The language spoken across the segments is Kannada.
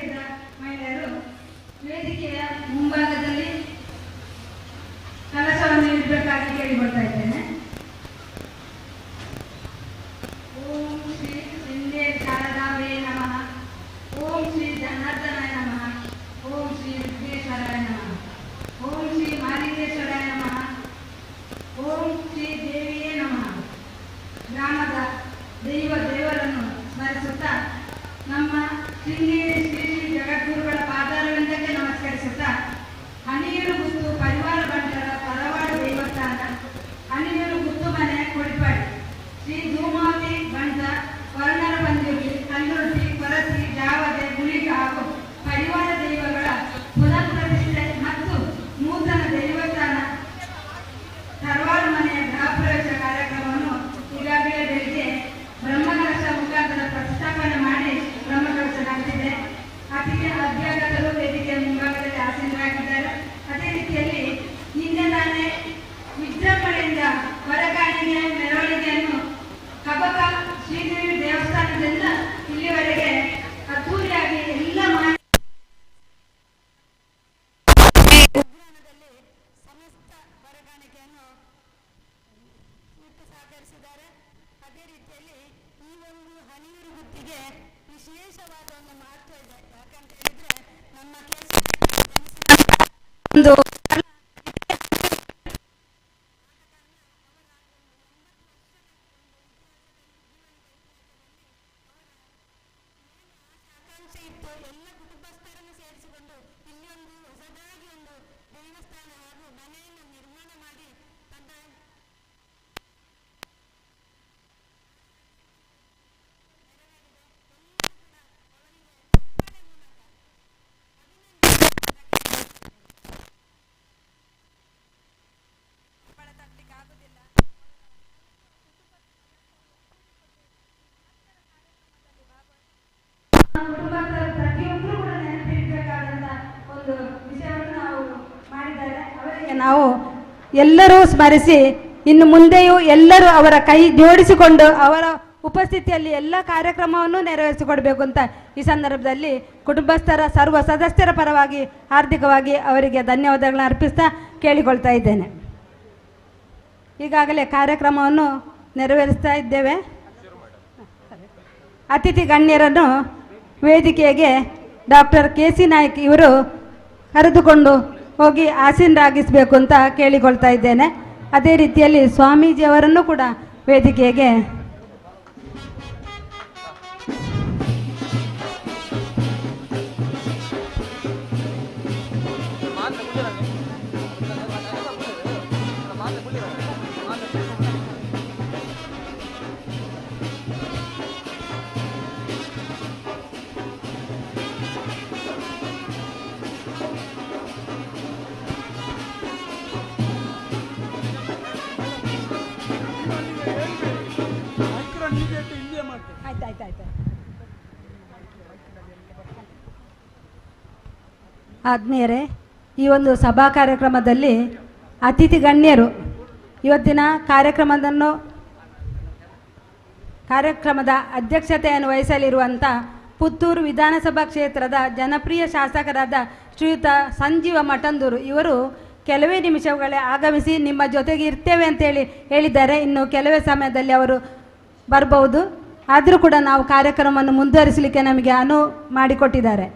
ಇದ್ದ ಮಹಿಳೆಯರು ವೇದಿಕೆಯ ಮುಂಭಾಗದಲ್ಲಿ ಕಲಶವನ್ನು ಇಡಬೇಕಾಗಿ ಕೇಳಿಕೊಳ್ತಾ ಇದ್ದೇನೆ. ಓಂ ಶ್ರೀ ಶೃಂಗೇರಿ ಶಾರದಾಂಬೆ ನಮಃ. ಓಂ ಶ್ರೀ ಜನಾರ್ದನಾಯ ನಮಃ. ಓಂ ಶ್ರೀ ವಿಘ್ನೇಶ್ವರಾಯ ನಮಃ. ಓಂ ಶ್ರೀ ಮಾಲಿಂಗೇಶ್ವರಾಯ ನಮಃ. ಓಂ ಶ್ರೀ ದೇವಿಯೇ ನಮಃ. ಗ್ರಾಮದ ದೇವರನ್ನು ಸ್ಮರಿಸುತ್ತಾ ನಮ್ಮ ಶೃಂಗೇರಿ ಶ್ರೀ ಶ್ರೀ ಜಗದ್ಗುರುಗಳ ಪಾದಾರವಿಂದಕ್ಕೆ ನಮಸ್ಕರಿಸುತ್ತಾ ಹನಿಯೂರು ಗುತ್ತು ಪರಿವಾರ ಬಂಟರ ತರವಾಡು ದೇವಸ್ಥಾನ, ಹನಿಯೂರು ಗುತ್ತು ಮನೆ ಕೊಡಿಪಾಡಿ, ಶ್ರೀ ಧೂಮಾವತಿ ಬಂಟ, ವರ್ಣರ ಬಂದಿರುಳಿ, ಕಲ್ಲುರುಟಿ, ಕೊರಸಿ, ಜಾವದೆ, ಗುಳಿಗ ಹಾಗೂ ಪರಿವಾರ ದೈವಗಳ ಪುನಃ ಪ್ರತಿಷ್ಠೆ ಮತ್ತು ನೂತನ ದೇವಸ್ಥಾನ ತರವಾಡು ಮನೆಯ ಗೃಹ ಪ್ರವೇಶ ಕಾರ್ಯಕ್ರಮವನ್ನು ಈಗಾಗಲೇ ಬೆಳಿಗ್ಗೆ ಬ್ರಹ್ಮಕಲಶ ಮುಖಾಂತರ ಪ್ರತಿಷ್ಠಾಪನೆ ಮಾಡಿ ಬ್ರಹ್ಮಕಲಶ ನಡೆದಿದೆ. ಅತಿಥಿ ಅಭ್ಯಾಗತರು ವೇದಿಕೆಯ ಮುಂಭಾಗದಲ್ಲಿ ಆಸೀನರಾಗಿದ್ದಾರೆ. ಅದೇ ರೀತಿಯಲ್ಲಿ ನಿನ್ನೆ ತಾನೇ ವಿಜೃಂಭಣೆಯಿಂದ ಹೊರಗಾಣಿಗೆ ಮೆರವಣಿಗೆಯನ್ನು ಕಬಕ ಶ್ರೀದೇವಿ ದೇವಸ್ಥಾನದಿಂದ ಇಲ್ಲಿವರೆಗೆ ಅದ್ದೂರಿಯಾಗಿ ಎಲ್ಲ ಸಮಸ್ತ ಹೊರಗಾಣಿಕೆಯನ್ನು ಸಹಕರಿಸಿದ್ದಾರೆ. ಅದೇ ರೀತಿಯಲ್ಲಿ ಈ ಒಂದು ಹನಿಯೂರು ಗುತ್ತಿಗೆ ವಿಶೇಷವಾದ ಒಂದು ಮಹತ್ವ ಇದೆ. ಯಾಕಂತ ಹೇಳಿದ್ರೆ ನಮ್ಮ ಒಂದು ಇತ್ತು. ಎಲ್ಲ ಕುಟುಂಬಸ್ಥರನ್ನು ಸೇರಿಸಿಕೊಂಡು ಇಲ್ಲಿ ಒಂದು ಹೊಸದಾಗಿ ಒಂದು ದೇವಸ್ಥಾನ ಹಾಗೂ ಮನೆಯನ್ನು ನಿರ್ಮಾಣ ಮಾಡಿ ತನ್ನ ಕುಟುಂಬಸ್ಥರು ಪ್ರತಿಯೊಬ್ಬರು ಕೂಡ ನೆನಪಿಡಬೇಕಾದಂತ ಒಂದು ವಿಷಯವನ್ನು ನಾವು ಮಾಡಿದ್ದಾರೆ. ಅವರಿಗೆ ನಾವು ಎಲ್ಲರೂ ಸ್ಮರಿಸಿ ಇನ್ನು ಮುಂದೆಯೂ ಎಲ್ಲರೂ ಅವರ ಕೈ ಜೋಡಿಸಿಕೊಂಡು ಅವರ ಉಪಸ್ಥಿತಿಯಲ್ಲಿ ಎಲ್ಲ ಕಾರ್ಯಕ್ರಮವನ್ನು ನೆರವೇರಿಸಿಕೊಡ್ಬೇಕು ಅಂತ ಈ ಸಂದರ್ಭದಲ್ಲಿ ಕುಟುಂಬಸ್ಥರ ಸರ್ವ ಸದಸ್ಯರ ಪರವಾಗಿ ಹಾರ್ದಿಕವಾಗಿ ಅವರಿಗೆ ಧನ್ಯವಾದಗಳನ್ನು ಅರ್ಪಿಸ್ತಾ ಕೇಳಿಕೊಳ್ತಾ ಇದ್ದೇನೆ. ಈಗಾಗಲೇ ಕಾರ್ಯಕ್ರಮವನ್ನು ನೆರವೇರಿಸ್ತಾ ಇದ್ದೇವೆ. ಅತಿಥಿ ಗಣ್ಯರನ್ನು ವೇದಿಕೆಗೆ ಡಾಕ್ಟರ್ KC ನಾಯ್ಕ್ ಇವರು ಕರೆದುಕೊಂಡು ಹೋಗಿ ಆಸೀನರಾಗಿಸಬೇಕು ಅಂತ ಕೇಳಿಕೊಳ್ತಾ ಇದ್ದೇನೆ. ಅದೇ ರೀತಿಯಲ್ಲಿ ಸ್ವಾಮೀಜಿಯವರನ್ನು ಕೂಡ ವೇದಿಕೆಗೆ ಆತ್ಮೀಯರೇ, ಈ ಒಂದು ಸಭಾ ಕಾರ್ಯಕ್ರಮದಲ್ಲಿ ಅತಿಥಿ ಗಣ್ಯರು ಇವತ್ತಿನ ಕಾರ್ಯಕ್ರಮದ ಅಧ್ಯಕ್ಷತೆಯನ್ನು ವಹಿಸಲಿರುವಂಥ ಪುತ್ತೂರು ವಿಧಾನಸಭಾ ಕ್ಷೇತ್ರದ ಜನಪ್ರಿಯ ಶಾಸಕರಾದ ಶ್ರೀಯುತ ಸಂಜೀವ ಮಠಂದೂರು ಇವರು ಕೆಲವೇ ನಿಮಿಷಗಳೇ ಆಗಮಿಸಿ ನಿಮ್ಮ ಜೊತೆಗೆ ಇರ್ತೇವೆ ಅಂತೇಳಿ ಹೇಳಿದ್ದಾರೆ. ಇನ್ನು ಕೆಲವೇ ಸಮಯದಲ್ಲಿ ಅವರು ಬರಬಹುದು. ಆದರೂ ಕೂಡ ನಾವು ಕಾರ್ಯಕ್ರಮವನ್ನು ಮುಂದುವರಿಸಲಿಕ್ಕೆ ನಮಗೆ ಅನುವು ಮಾಡಿಕೊಟ್ಟಿದ್ದಾರೆ.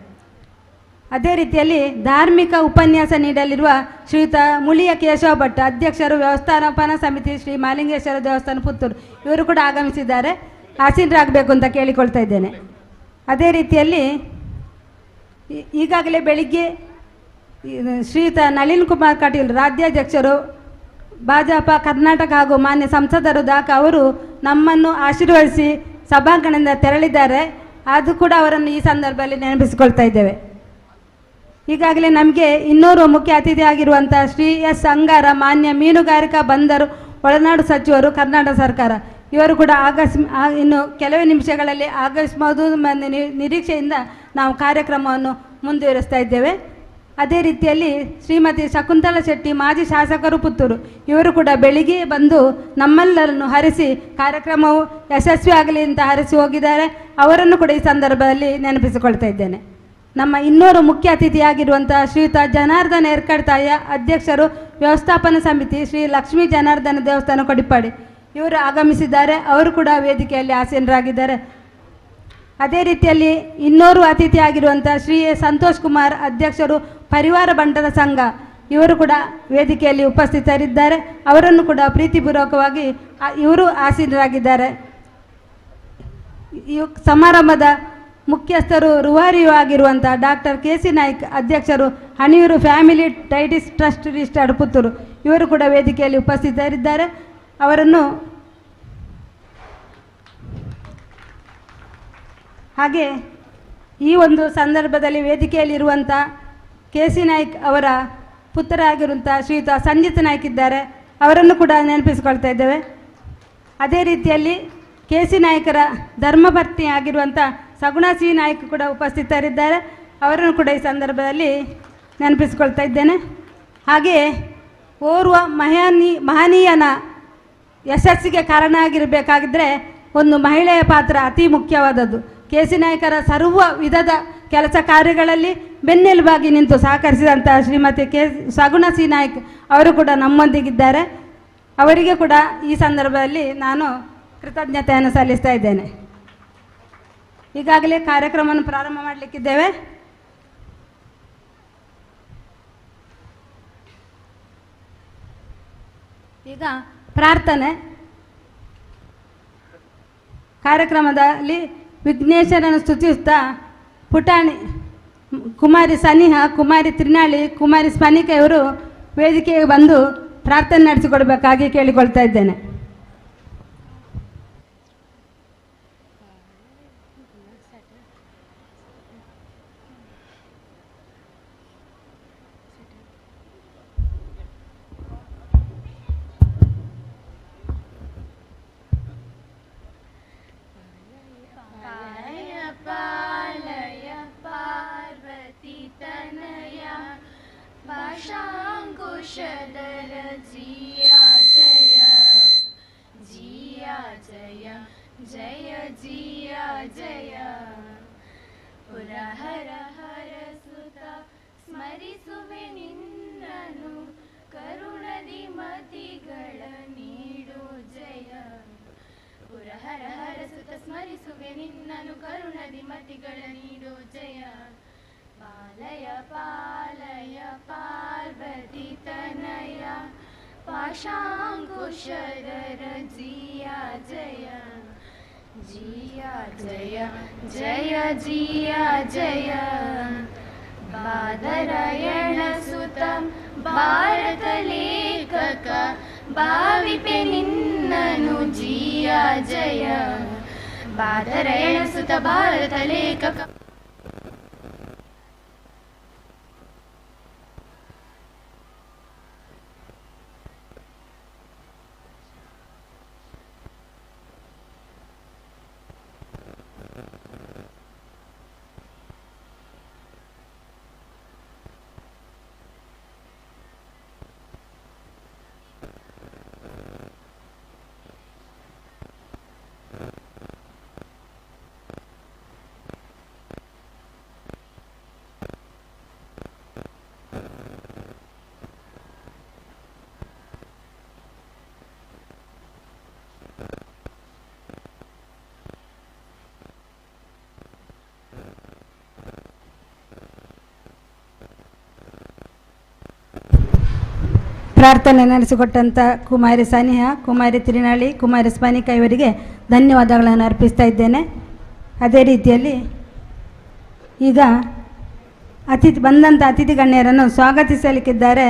ಅದೇ ರೀತಿಯಲ್ಲಿ ಧಾರ್ಮಿಕ ಉಪನ್ಯಾಸ ನೀಡಲಿರುವ ಶ್ರೀಯುತ ಮುಳಿಯ ಕೇಶವ ಭಟ್ ಅಧ್ಯಕ್ಷರು ವ್ಯವಸ್ಥಾಪನಾ ಸಮಿತಿ ಶ್ರೀ ಮಾಲಿಂಗೇಶ್ವರ ದೇವಸ್ಥಾನ ಪುತ್ತೂರು ಇವರು ಕೂಡ ಆಗಮಿಸಿದ್ದಾರೆ. ಆಸೀನರಾಗಬೇಕು ಅಂತ ಕೇಳಿಕೊಳ್ತಾ ಇದ್ದೇನೆ. ಅದೇ ರೀತಿಯಲ್ಲಿ ಈಗಾಗಲೇ ಬೆಳಿಗ್ಗೆ ಶ್ರೀಯುತ ನಳಿನ್ ಕುಮಾರ್ ಕಟೀಲ್ ರಾಜ್ಯಾಧ್ಯಕ್ಷರು ಭಾಜಪ ಕರ್ನಾಟಕ ಹಾಗೂ ಮಾನ್ಯ ಸಂಸದರು ದಾಖ ಅವರು ನಮ್ಮನ್ನು ಆಶೀರ್ವದಿಸಿ ಸಭಾಂಗಣದಿಂದ ತೆರಳಿದ್ದಾರೆ. ಅದು ಕೂಡ ಅವರನ್ನು ಈ ಸಂದರ್ಭದಲ್ಲಿ ನೆನಪಿಸಿಕೊಳ್ತಾ ಇದ್ದೇವೆ. ಈಗಾಗಲೇ ನಮಗೆ ಇನ್ನೋರ್ವ ಮುಖ್ಯ ಅತಿಥಿ ಆಗಿರುವಂಥ ಶ್ರೀ ಎಸ್ ಅಂಗಾರ ಮಾನ್ಯ ಮೀನುಗಾರಿಕಾ ಬಂದರು ಒಳನಾಡು ಸಚಿವರು ಕರ್ನಾಟಕ ಸರ್ಕಾರ ಇವರು ಕೂಡ ಇನ್ನು ಕೆಲವೇ ನಿಮಿಷಗಳಲ್ಲಿ ಆಗಮಿಸಬಹುದು ನಿರೀಕ್ಷೆಯಿಂದ ನಾವು ಕಾರ್ಯಕ್ರಮವನ್ನು ಮುಂದುವರಿಸ್ತಾ ಇದ್ದೇವೆ. ಅದೇ ರೀತಿಯಲ್ಲಿ ಶ್ರೀಮತಿ ಶಕುಂತಲಾ ಶೆಟ್ಟಿ ಮಾಜಿ ಶಾಸಕರು ಪುತ್ತೂರು ಇವರು ಕೂಡ ಬೆಳಿಗ್ಗೆ ಬಂದು ನಮ್ಮೆಲ್ಲರನ್ನು ಹರಿಸಿ ಕಾರ್ಯಕ್ರಮವು ಯಶಸ್ವಿ ಆಗಲಿ ಅಂತ ಹರಿಸಿ ಹೋಗಿದ್ದಾರೆ. ಅವರನ್ನು ಕೂಡ ಈ ಸಂದರ್ಭದಲ್ಲಿ ನೆನಪಿಸಿಕೊಳ್ತಾ ಇದ್ದೇನೆ. ನಮ್ಮ ಇನ್ನೋರು ಮುಖ್ಯ ಅತಿಥಿಯಾಗಿರುವಂತಹ ಶ್ರೀಯುತ ಜನಾರ್ದನ ಎರ್ಕಡ್ತಾಯ, ಅಧ್ಯಕ್ಷರು ವ್ಯವಸ್ಥಾಪನಾ ಸಮಿತಿ ಶ್ರೀ ಲಕ್ಷ್ಮೀ ಜನಾರ್ದನ ದೇವಸ್ಥಾನ ಕೊಡಿಪಾಡಿ, ಇವರು ಆಗಮಿಸಿದ್ದಾರೆ. ಅವರು ಕೂಡ ವೇದಿಕೆಯಲ್ಲಿ ಆಸೀನರಾಗಿದ್ದಾರೆ. ಅದೇ ರೀತಿಯಲ್ಲಿ ಇನ್ನೋರು ಅತಿಥಿಯಾಗಿರುವಂಥ ಶ್ರೀ ಸಂತೋಷ್ ಕುಮಾರ್, ಅಧ್ಯಕ್ಷರು ಪರಿವಾರ ಬಂಟರ ಸಂಘ, ಇವರು ಕೂಡ ವೇದಿಕೆಯಲ್ಲಿ ಉಪಸ್ಥಿತರಿದ್ದಾರೆ. ಅವರನ್ನು ಕೂಡ ಪ್ರೀತಿಪೂರ್ವಕವಾಗಿ ಇವರು ಆಸೀನರಾಗಿದ್ದಾರೆ. ಈ ಸಮಾರಂಭದ ಮುಖ್ಯಸ್ಥರು ರೂವಾರಿಯೂ ಆಗಿರುವಂಥ ಡಾಕ್ಟರ್ ಕೆ ಸಿ ನಾಯ್ಕ್, ಅಧ್ಯಕ್ಷರು ಹಣಿಯೂರು ಫ್ಯಾಮಿಲಿ ಡೈಟಿಸ್ ಟ್ರಸ್ಟ್ ರಿಜಿಸ್ಟರ್ಡ್ ಪುತ್ತೂರು, ಇವರು ಕೂಡ ವೇದಿಕೆಯಲ್ಲಿ ಉಪಸ್ಥಿತರಿದ್ದಾರೆ. ಅವರನ್ನು ಹಾಗೆ ಈ ಒಂದು ಸಂದರ್ಭದಲ್ಲಿ ವೇದಿಕೆಯಲ್ಲಿರುವಂಥ ಕೆ ಸಿ ನಾಯ್ಕ್ ಅವರ ಪುತ್ರ ಆಗಿರುವಂಥ ಶ್ರೀಯುತ ಸಂಜಿತ್ ನಾಯ್ಕ್ ಇದ್ದಾರೆ, ಅವರನ್ನು ಕೂಡ ನೆನಪಿಸಿಕೊಳ್ತಾ ಇದ್ದೇವೆ. ಅದೇ ರೀತಿಯಲ್ಲಿ ಕೆ ಸಿ ನಾಯ್ಕರ ಧರ್ಮಪತ್ನಿ ಆಗಿರುವಂಥ ಸಗುಣ ಸಿ ನಾಯ್ಕ್ ಕೂಡ ಉಪಸ್ಥಿತರಿದ್ದಾರೆ, ಅವರನ್ನು ಕೂಡ ಈ ಸಂದರ್ಭದಲ್ಲಿ ನೆನಪಿಸಿಕೊಳ್ತಾ ಇದ್ದೇನೆ. ಹಾಗೆಯೇ ಓರ್ವ ಮಹನೀಯನ ಯಶಸ್ಸಿಗೆ ಕಾರಣ ಆಗಿರಬೇಕಾಗಿದ್ದರೆ ಒಂದು ಮಹಿಳೆಯ ಪಾತ್ರ ಅತಿ ಮುಖ್ಯವಾದದ್ದು. ಕೆ ಸಿ ನಾಯ್ಕರ ಸರ್ವ ವಿಧದ ಕೆಲಸ ಕಾರ್ಯಗಳಲ್ಲಿ ಬೆನ್ನೆಲುಬಾಗಿ ನಿಂತು ಸಹಕರಿಸಿದಂಥ ಶ್ರೀಮತಿ ಸಗುಣ ಸಿ ನಾಯ್ಕ್ ಅವರು ಕೂಡ ನಮ್ಮೊಂದಿಗಿದ್ದಾರೆ. ಅವರಿಗೆ ಕೂಡ ಈ ಸಂದರ್ಭದಲ್ಲಿ ನಾನು ಕೃತಜ್ಞತೆಯನ್ನು ಸಲ್ಲಿಸ್ತಾ ಇದ್ದೇನೆ. ಈಗಾಗಲೇ ಕಾರ್ಯಕ್ರಮವನ್ನು ಪ್ರಾರಂಭ ಮಾಡಲಿಕ್ಕಿದ್ದೇವೆ. ಈಗ ಪ್ರಾರ್ಥನೆ ಕಾರ್ಯಕ್ರಮದಲ್ಲಿ ವಿಘ್ನೇಶ್ವರನ ಸ್ತುತಿಸುತ್ತಾ ಪುಟಾಣಿ ಕುಮಾರಿ ಸನಿಹ, ಕುಮಾರಿ ತ್ರಿನಾಳಿ, ಕುಮಾರಿ ಸ್ಪನಿಕ ಇವರು ವೇದಿಕೆಗೆ ಬಂದು ಪ್ರಾರ್ಥನೆ ನಡೆಸಿಕೊಡ್ಬೇಕಾಗಿ ಕೇಳಿಕೊಳ್ತಾ ಇದ್ದೇನೆ. पाशाङ्कुशधर जिया जय जिया जय जय जिया जय पुरहर हर सुत स्मरिಸುವೆ ನಿನ್ನನು ಕರುಣದಿ ಮತಿಗಳ ನೀಡು ಜಯ ಪುರಹರ ಹರ ಸುತ ಸ್ಮರಿಸುವೆ ನಿನ್ನನು ಕರುಣದಿ ಮತಿಗಳ ನೀಡು ಜಯ ಪಾಲಯ ಪಾಲಯ ಪಾರ್ವತಿ ತನಯ ಪಾಶಾಂಕುಶಧರ ಜಿಯಾ ಜಯ ಜಿಯಾ ಜಯ ಜಯ ಜಿಯಾ ಜಯ ಬಾದರಾಯಣ ಸುತ ಭಾರತ ಲೇಖಕ ಭಾವಿಪೆ ನಿನ್ನನು ಜಿಯಾ ಜಯ ಬಾದರಾಯಣ ಸುತ ಭಾರತ ಲೇಖಕ ಪ್ರಾರ್ಥನೆ ನಡೆಸಿಕೊಟ್ಟಂಥ ಕುಮಾರಿ ಸನಿಹ, ಕುಮಾರಿ ತ್ರಿನಾಳಿ, ಕುಮಾರಿ ಸ್ಪನಿಕ ಇವರಿಗೆ ಧನ್ಯವಾದಗಳನ್ನು ಅರ್ಪಿಸ್ತಾ ಇದ್ದೇನೆ. ಅದೇ ರೀತಿಯಲ್ಲಿ ಈಗ ಬಂದಂಥ ಅತಿಥಿ ಗಣ್ಯರನ್ನು ಸ್ವಾಗತಿಸಲಿಕ್ಕಿದ್ದಾರೆ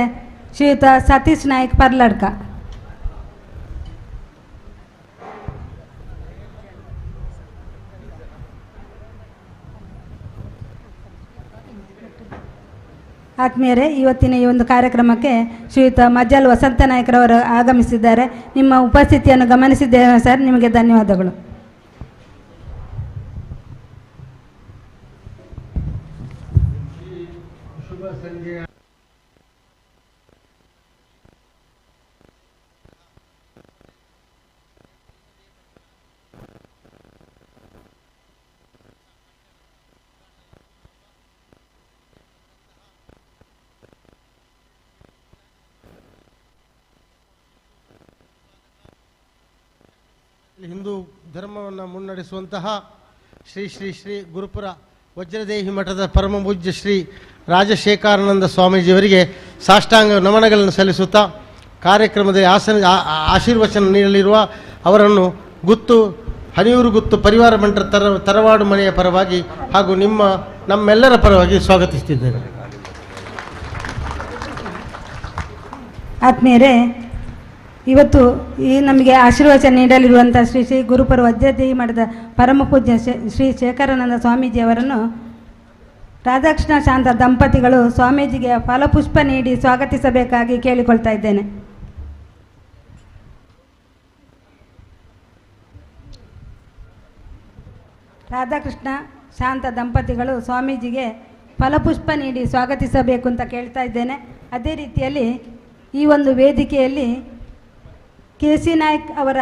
ಶ್ರೀಯುತ ಸತೀಶ್ ನಾಯ್ಕ್ ಪರ್ಲಡ್ಕ. ಆತ್ಮೀಯರೇ, ಇವತ್ತಿನ ಈ ಒಂದು ಕಾರ್ಯಕ್ರಮಕ್ಕೆ ಶ್ರೀಯುತ ಮಜ್ಜಲ್ ವಸಂತ ನಾಯ್ಕರವರು ಆಗಮಿಸಿದ್ದಾರೆ. ನಿಮ್ಮ ಉಪಸ್ಥಿತಿಯನ್ನು ಗಮನಿಸಿದ್ದೇವೆ ಸರ್, ನಿಮಗೆ ಧನ್ಯವಾದಗಳು. ಹಿಂದೂ ಧರ್ಮವನ್ನು ಮುನ್ನಡೆಸುವಂತಹ ಶ್ರೀ ಶ್ರೀ ಶ್ರೀ ಗುರುಪುರ ವಜ್ರದೇಹಿ ಮಠದ ಪರಮ ಪೂಜ್ಯ ಶ್ರೀ ರಾಜಶೇಖರಾನಂದ ಸ್ವಾಮೀಜಿಯವರಿಗೆ ಸಾಷ್ಟಾಂಗ ನಮನಗಳನ್ನು ಸಲ್ಲಿಸುತ್ತಾ ಕಾರ್ಯಕ್ರಮದಲ್ಲಿ ಆಶೀರ್ವಚನ ನೀಡಲಿರುವ ಅವರನ್ನು ಹನಿಯೂರು ಗುತ್ತು ಪರಿವಾರ ಮಂಟಪ ತರವಾಡು ಮನೆಯ ಪರವಾಗಿ ಹಾಗೂ ನಮ್ಮೆಲ್ಲರ ಪರವಾಗಿ ಸ್ವಾಗತಿಸುತ್ತಿದ್ದೇನೆ. ಆತ್ಮೀಯರೇ, ಇವತ್ತು ನಮಗೆ ಆಶೀರ್ವಚನ ನೀಡಲಿರುವಂಥ ಶ್ರೀ ಶ್ರೀ ಗುರುಪುರ ವಜ್ರದೇಹಿ ಮಠದ ಪರಮ ಪೂಜ್ಯ ಶ್ರೀ ಶೇಖರಾನಂದ ಸ್ವಾಮೀಜಿಯವರನ್ನು ರಾಧಾಕೃಷ್ಣ ಶಾಂತ ದಂಪತಿಗಳು ಸ್ವಾಮೀಜಿಗೆ ಫಲಪುಷ್ಪ ನೀಡಿ ಸ್ವಾಗತಿಸಬೇಕಾಗಿ ಕೇಳಿಕೊಳ್ತಾ ಇದ್ದೇನೆ. ರಾಧಾಕೃಷ್ಣ ಶಾಂತ ದಂಪತಿಗಳು ಸ್ವಾಮೀಜಿಗೆ ಫಲಪುಷ್ಪ ನೀಡಿ ಸ್ವಾಗತಿಸಬೇಕು ಅಂತ ಕೇಳ್ತಾ ಇದ್ದೇನೆ. ಅದೇ ರೀತಿಯಲ್ಲಿ ಈ ಒಂದು ವೇದಿಕೆಯಲ್ಲಿ ಕೆ.ಸಿ. ನಾಯ್ಕ್ ಅವರ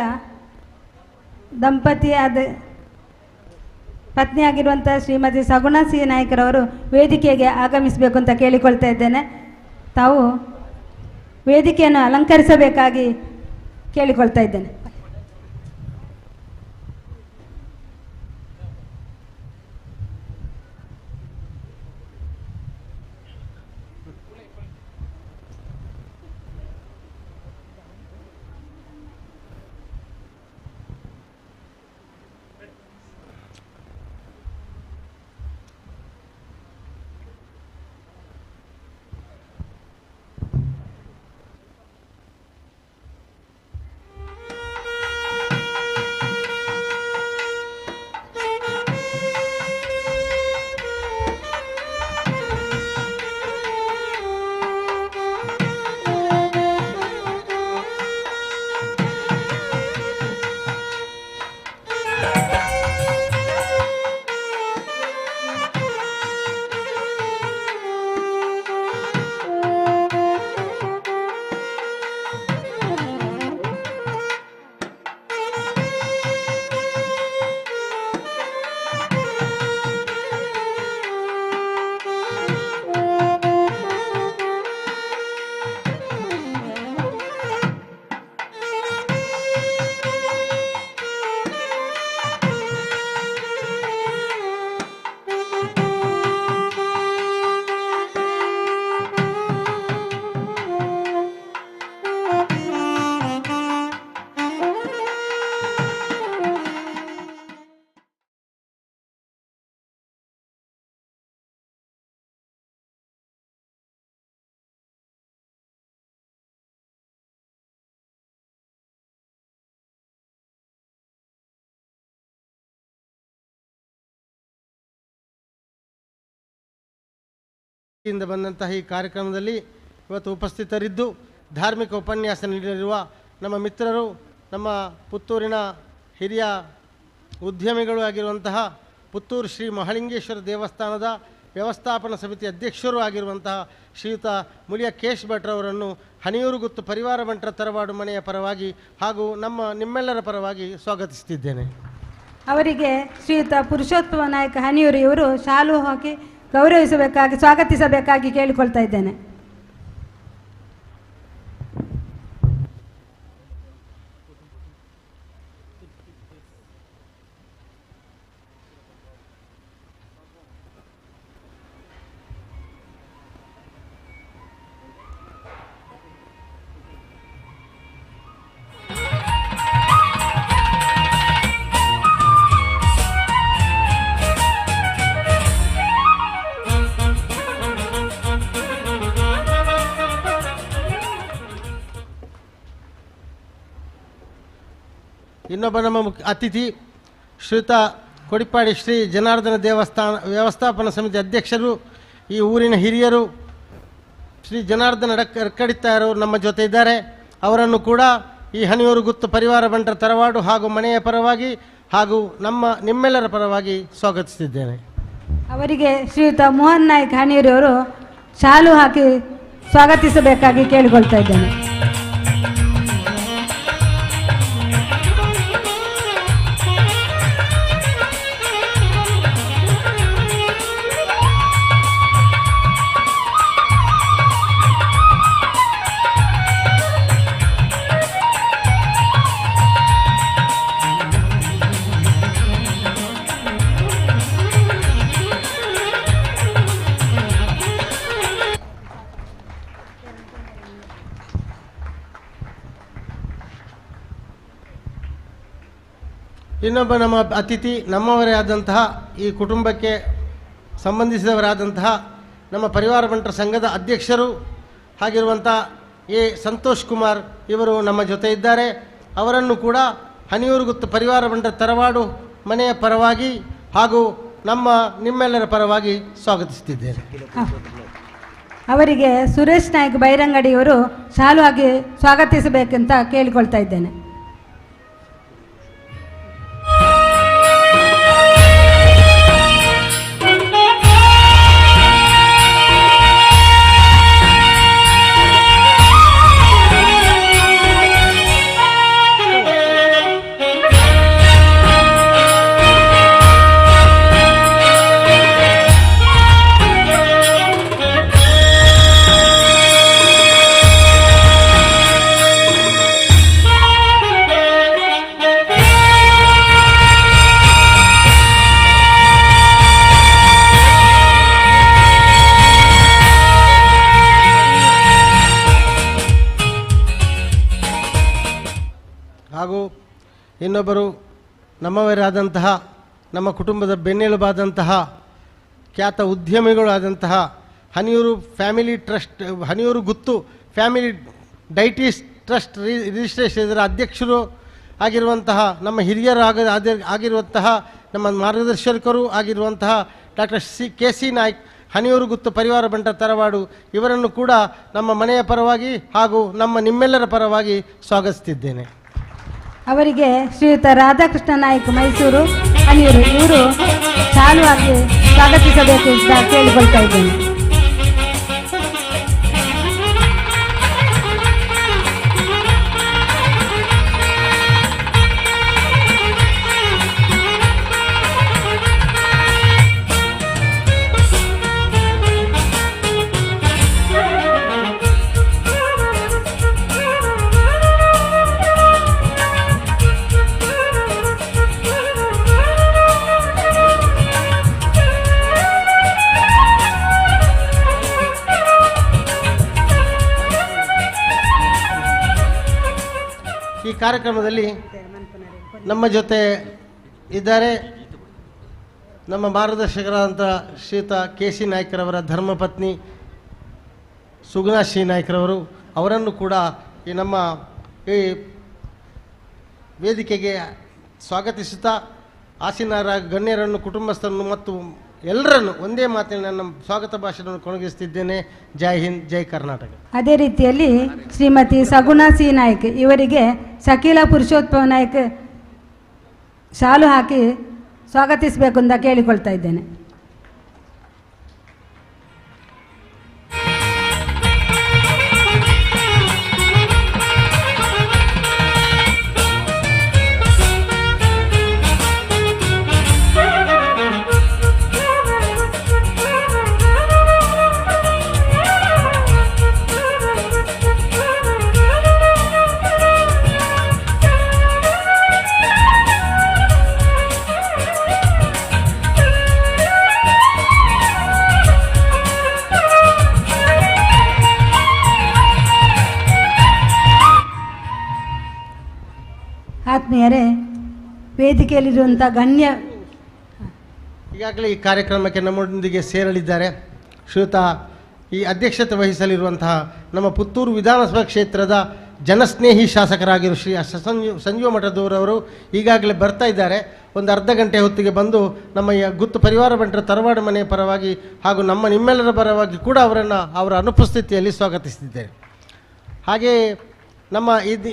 ದಂಪತಿಯಾದ ಪತ್ನಿಯಾಗಿರುವಂಥ ಶ್ರೀಮತಿ ಸಗುಣ ಸಿ ನಾಯ್ಕರವರು ವೇದಿಕೆಗೆ ಆಗಮಿಸಬೇಕು ಅಂತ ಕೇಳಿಕೊಳ್ತಾ ಇದ್ದೇನೆ. ತಾವು ವೇದಿಕೆಯನ್ನು ಅಲಂಕರಿಸಬೇಕಾಗಿ ಕೇಳಿಕೊಳ್ತಾ ಇದ್ದೇನೆ. ಇಂದ ಬಂದಂತಹ ಈ ಕಾರ್ಯಕ್ರಮದಲ್ಲಿ ಇವತ್ತು ಉಪಸ್ಥಿತರಿದ್ದು ಧಾರ್ಮಿಕ ಉಪನ್ಯಾಸ ನೀಡಲಿರುವ ನಮ್ಮ ಮಿತ್ರರು, ನಮ್ಮ ಪುತ್ತೂರಿನ ಹಿರಿಯ ಉದ್ಯಮಿಗಳು ಆಗಿರುವಂತಹ ಪುತ್ತೂರು ಶ್ರೀ ಮಹಾಲಿಂಗೇಶ್ವರ ದೇವಸ್ಥಾನದ ವ್ಯವಸ್ಥಾಪನಾ ಸಮಿತಿ ಅಧ್ಯಕ್ಷರು ಆಗಿರುವಂತಹ ಶ್ರೀಯುತ ಮುಳಿಯ ಕೇಶ್ ಭಟ್ರವರನ್ನು ಹನಿಯೂರು ಗುತ್ತು ಪರಿವಾರ ಮಂಟಪ ತರವಾಡು ಮನೆಯ ಪರವಾಗಿ ಹಾಗೂ ನಿಮ್ಮೆಲ್ಲರ ಪರವಾಗಿ ಸ್ವಾಗತಿಸುತ್ತಿದ್ದೇನೆ. ಅವರಿಗೆ ಶ್ರೀಯುತ ಪುರುಷೋತ್ತಮ ನಾಯಕ ಹನಿಯೂರು ಇವರು ಶಾಲು ಹಾಕಿ ಗೌರವಿಸಬೇಕಾಗಿ ಸ್ವಾಗತಿಸಬೇಕಾಗಿ ಕೇಳಿಕೊಳ್ತಾ ಇದ್ದೇನೆ. ಇನ್ನೊಬ್ಬ ನಮ್ಮ ಅತಿಥಿ ಶ್ರೀಯುತ ಕೊಡಿಪಾಡಿ ಶ್ರೀ ಜನಾರ್ದನ ದೇವಸ್ಥಾನ ವ್ಯವಸ್ಥಾಪನಾ ಸಮಿತಿ ಅಧ್ಯಕ್ಷರು, ಈ ಊರಿನ ಹಿರಿಯರು ಶ್ರೀ ಜನಾರ್ದನ ರಕ್ಕಡಿತಾರವರು ನಮ್ಮ ಜೊತೆ ಇದ್ದಾರೆ. ಅವರನ್ನು ಕೂಡ ಈ ಹನಿಯೂರು ಗುತ್ತು ಪರಿವಾರ ಮಂಟಪ ತರವಾಡು ಹಾಗೂ ಮನೆಯ ಪರವಾಗಿ ಹಾಗೂ ನಿಮ್ಮೆಲ್ಲರ ಪರವಾಗಿ ಸ್ವಾಗತಿಸುತ್ತಿದ್ದೇನೆ. ಅವರಿಗೆ ಶ್ರೀಯುತ ಮೋಹನ್ ನಾಯ್ಕ ಹನಿಯೂರವರು ಶಾಲು ಹಾಕಿ ಸ್ವಾಗತಿಸಬೇಕಾಗಿ ಕೇಳಿಕೊಳ್ತಾ ಇದ್ದೇನೆ. ಇನ್ನೊಬ್ಬ ನಮ್ಮ ಅತಿಥಿ ನಮ್ಮವರೇ ಆದಂತಹ ಈ ಕುಟುಂಬಕ್ಕೆ ಸಂಬಂಧಿಸಿದವರಾದಂತಹ ನಮ್ಮ ಪರಿವಾರ ಬಂಟರ ಸಂಘದ ಅಧ್ಯಕ್ಷರು ಆಗಿರುವಂಥ ಸಂತೋಷ್ ಕುಮಾರ್ ಇವರು ನಮ್ಮ ಜೊತೆ ಇದ್ದಾರೆ. ಅವರನ್ನು ಕೂಡ ಹನಿಯೂರು ಗುತ್ತು ಪರಿವಾರ ಬಂಟರ ತರವಾಡು ಮನೆಯ ಪರವಾಗಿ ಹಾಗೂ ನಿಮ್ಮೆಲ್ಲರ ಪರವಾಗಿ ಸ್ವಾಗತಿಸುತ್ತಿದ್ದೇನೆ. ಅವರಿಗೆ ಸುರೇಶ್ ನಾಯ್ಕ್ ಬೈರಂಗಡಿಯವರು ಶಾಲು ಆಗಿ ಸ್ವಾಗತಿಸಬೇಕಂತ ಕೇಳಿಕೊಳ್ತಾ ಇದ್ದೇನೆ. ಹಾಗೂ ಇನ್ನೊಬ್ಬರು ನಮ್ಮವರಾದಂತಹ ನಮ್ಮ ಕುಟುಂಬದ ಬೆನ್ನೆಲುಬಾದಂತಹ ಖ್ಯಾತ ಉದ್ಯಮಿಗಳಾದಂತಹ ಹನಿಯೂರು ಫ್ಯಾಮಿಲಿ ಟ್ರಸ್ಟ್ ಹನಿಯೂರು ಗುತ್ತು ಫ್ಯಾಮಿಲಿ ಡೈಟೀಸ್ ಟ್ರಸ್ಟ್ ರಿಜಿಸ್ಟ್ರೇಷನ್ ಇದರ ಅಧ್ಯಕ್ಷರು ಆಗಿರುವಂತಹ ನಮ್ಮ ಆಗಿರುವಂತಹ ನಮ್ಮ ಮಾರ್ಗದರ್ಶಕರು ಆಗಿರುವಂತಹ ಡಾಕ್ಟರ್ ಕೆ.ಸಿ. ನಾಯ್ಕ್ ಹನಿಯೂರು ಗುತ್ತು ಪರಿವಾರ ಬಂಟ ತರವಾಡು ಇವರನ್ನು ಕೂಡ ನಮ್ಮ ಮನೆಯ ಪರವಾಗಿ ಹಾಗೂ ನಿಮ್ಮೆಲ್ಲರ ಪರವಾಗಿ ಸ್ವಾಗತಿಸುತ್ತಿದ್ದೇನೆ. ಅವರಿಗೆ ಶ್ರೀಯುತ ರಾಧಾಕೃಷ್ಣ ನಾಯ್ಕ್ ಮೈಸೂರು ಹನಿಯೂರು ಇವರು ಶಾಲು ಆಗಿ ಸ್ವಾಗತಿಸಬೇಕು ಅಂತ ಕೇಳಿಕೊಳ್ತಾ ಇದ್ದೇನೆ. ಈ ಕಾರ್ಯಕ್ರಮದಲ್ಲಿ ನಮ್ಮ ಜೊತೆ ಇದ್ದಾರೆ ನಮ್ಮ ಮಾರ್ಗದರ್ಶಕರಾದಂಥ ಶ್ರೀಯುತ ಕೆ.ಸಿ. ನಾಯ್ಕರವರ ಧರ್ಮಪತ್ನಿ ಸುಗುಣಾ ಶ್ರೀ ನಾಯ್ಕರವರು. ಅವರನ್ನು ಕೂಡ ಈ ವೇದಿಕೆಗೆ ಸ್ವಾಗತಿಸುತ್ತಾ ಆಸೀನರ ಗಣ್ಯರನ್ನು ಕುಟುಂಬಸ್ಥರನ್ನು ಮತ್ತು ಎಲ್ಲರನ್ನು ಒಂದೇ ಮಾತಿನ ನನ್ನ ಸ್ವಾಗತ ಭಾಷಣವನ್ನು ಕೊನೆಗೊಳಿಸುತ್ತಿದ್ದೇನೆ. ಜೈ ಹಿಂದ್, ಜೈ ಕರ್ನಾಟಕ. ಅದೇ ರೀತಿಯಲ್ಲಿ ಶ್ರೀಮತಿ ಸಗುಣಾ ಸಿ ನಾಯ್ಕ್ ಇವರಿಗೆ ಶಕೀಲಾ ಪುರುಷೋತ್ತಮ ನಾಯ್ಕ್ ಶಾಲು ಹಾಕಿ ಸ್ವಾಗತಿಸಬೇಕು ಅಂತ ಕೇಳಿಕೊಳ್ತಾ ಇದ್ದೇನೆ. ಆತ್ಮೀಯರೇ, ವೇದಿಕೆಯಲ್ಲಿರುವಂಥ ಗಣ್ಯ ಈಗಾಗಲೇ ಈ ಕಾರ್ಯಕ್ರಮಕ್ಕೆ ನಮ್ಮೊಂದಿಗೆ ಸೇರಲಿದ್ದಾರೆ ಶ್ರೀಯುತ ಈ ಅಧ್ಯಕ್ಷತೆ ವಹಿಸಲಿರುವಂತಹ ನಮ್ಮ ಪುತ್ತೂರು ವಿಧಾನಸಭಾ ಕ್ಷೇತ್ರದ ಜನಸ್ನೇಹಿ ಶಾಸಕರಾಗಿರುವ ಶ್ರೀ ಸಂಜೀವ ಮಠದವರವರು ಈಗಾಗಲೇ ಬರ್ತಾ ಇದ್ದಾರೆ. ಒಂದು ಅರ್ಧ ಗಂಟೆ ಹೊತ್ತಿಗೆ ಬಂದು ನಮ್ಮ ಗುತ್ತು ಪರಿವಾರ ಬಂಟರ ತರವಾಡು ಮನೆಯ ಪರವಾಗಿ ಹಾಗೂ ನಿಮ್ಮೆಲ್ಲರ ಪರವಾಗಿ ಕೂಡ ಅವರ ಅನುಪಸ್ಥಿತಿಯಲ್ಲಿ ಸ್ವಾಗತಿಸಿದ್ದೇವೆ. ಹಾಗೆಯೇ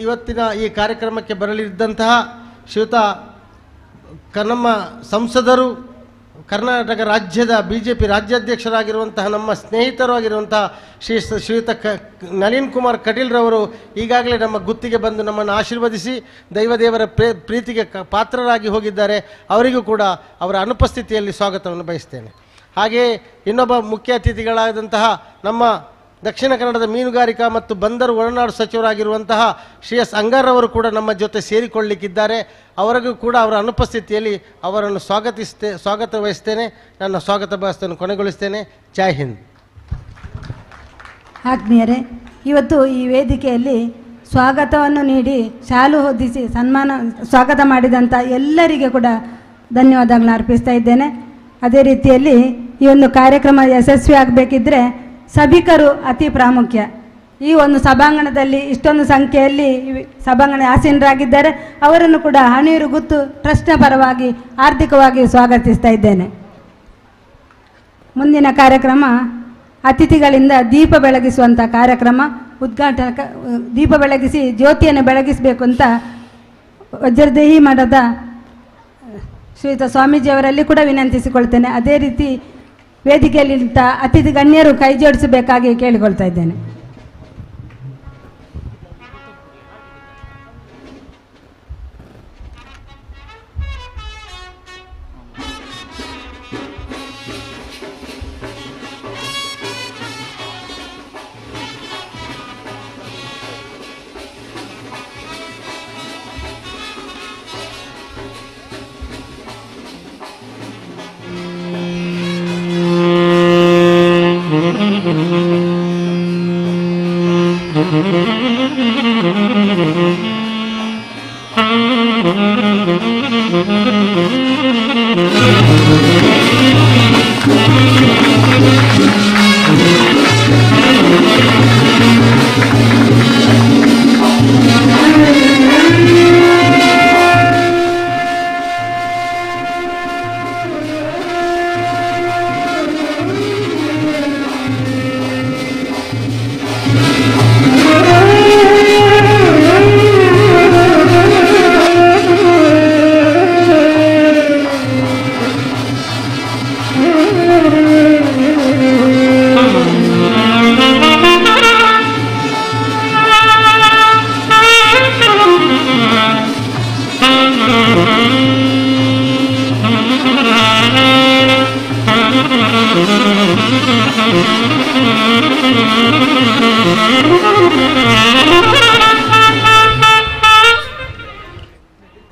ಇವತ್ತಿನ ಈ ಕಾರ್ಯಕ್ರಮಕ್ಕೆ ಬರಲಿದ್ದಂತಹ ಶ್ರೀಯುತ ನಮ್ಮ ಸಂಸದರು, ಕರ್ನಾಟಕ ರಾಜ್ಯದ BJP ರಾಜ್ಯಾಧ್ಯಕ್ಷರಾಗಿರುವಂತಹ ನಮ್ಮ ಸ್ನೇಹಿತರು ಆಗಿರುವಂತಹ ಶ್ರೀಯುತ ನಳಿನ್ ಕುಮಾರ್ ಕಟೀಲ್ರವರು ಈಗಾಗಲೇ ನಮ್ಮ ಗುತ್ತಿಗೆ ಬಂದು ನಮ್ಮನ್ನು ಆಶೀರ್ವದಿಸಿ ದೈವದೇವರ ಪ್ರೀತಿಗೆ ಪಾತ್ರರಾಗಿ ಹೋಗಿದ್ದಾರೆ. ಅವರಿಗೂ ಕೂಡ ಅವರ ಅನುಪಸ್ಥಿತಿಯಲ್ಲಿ ಸ್ವಾಗತವನ್ನು ಬಯಸ್ತೇನೆ. ಹಾಗೆಯೇ ಇನ್ನೊಬ್ಬ ಮುಖ್ಯ ಅತಿಥಿಗಳಾದಂತಹ ನಮ್ಮ ದಕ್ಷಿಣ ಕನ್ನಡದ ಮೀನುಗಾರಿಕಾ ಮತ್ತು ಬಂದರು ಒಳನಾಡು ಸಚಿವರಾಗಿರುವಂತಹ ಶ್ರೀ ಎಸ್ ಅಂಗಾರವರು ಕೂಡ ನಮ್ಮ ಜೊತೆ ಸೇರಿಕೊಳ್ಳಲಿಕ್ಕಿದ್ದಾರೆ. ಅವರಿಗೂ ಕೂಡ ಅವರ ಅನುಪಸ್ಥಿತಿಯಲ್ಲಿ ಅವರನ್ನು ಸ್ವಾಗತ ವಹಿಸ್ತೇನೆ. ನನ್ನ ಸ್ವಾಗತ ಭಾಷಣವನ್ನು ಕೊನೆಗೊಳಿಸ್ತೇನೆ. ಜೈ ಹಿಂದ್. ಆತ್ಮೀಯರೇ, ಇವತ್ತು ಈ ವೇದಿಕೆಯಲ್ಲಿ ಸ್ವಾಗತವನ್ನು ನೀಡಿ ಶಾಲು ಹೊದಿಸಿ ಸ್ವಾಗತ ಮಾಡಿದಂಥ ಎಲ್ಲರಿಗೆ ಕೂಡ ಧನ್ಯವಾದಗಳನ್ನ ಅರ್ಪಿಸ್ತಾ ಇದ್ದೇನೆ. ಅದೇ ರೀತಿಯಲ್ಲಿ ಈ ಒಂದು ಕಾರ್ಯಕ್ರಮ ಯಶಸ್ವಿ ಆಗಬೇಕಿದ್ರೆ ಸಭಿಕರು ಅತಿ ಪ್ರಾಮುಖ್ಯ. ಈ ಒಂದು ಸಭಾಂಗಣದಲ್ಲಿ ಇಷ್ಟೊಂದು ಸಂಖ್ಯೆಯಲ್ಲಿ ಸಭಾಂಗಣ ಆಸೀನರಾಗಿದ್ದಾರೆ. ಅವರನ್ನು ಕೂಡ ಹಣಿಯೂರು ಗುತ್ತು ಟ್ರಸ್ಟ್ನ ಪರವಾಗಿ ಆರ್ಥಿಕವಾಗಿ ಸ್ವಾಗತಿಸ್ತಾ ಇದ್ದೇನೆ. ಮುಂದಿನ ಕಾರ್ಯಕ್ರಮ ಅತಿಥಿಗಳಿಂದ ದೀಪ ಬೆಳಗಿಸುವಂಥ ಕಾರ್ಯಕ್ರಮ ದೀಪ ಬೆಳಗಿಸಿ ಜ್ಯೋತಿಯನ್ನು ಬೆಳಗಿಸಬೇಕು ಅಂತ ವಜ್ರದೇಹಿ ಮಠದ ಶ್ರೀಯುತ ಸ್ವಾಮೀಜಿಯವರಲ್ಲಿ ಕೂಡ ವಿನಂತಿಸಿಕೊಳ್ತೇನೆ. ಅದೇ ರೀತಿ ವೇದಿಕೆಯಲ್ಲಿಂಥ ಅತಿಥಿ ಗಣ್ಯರು ಕೈ ಜೋಡಿಸಬೇಕಾಗಿ ಕೇಳಿಕೊಳ್ತಾ ಇದ್ದೇನೆ.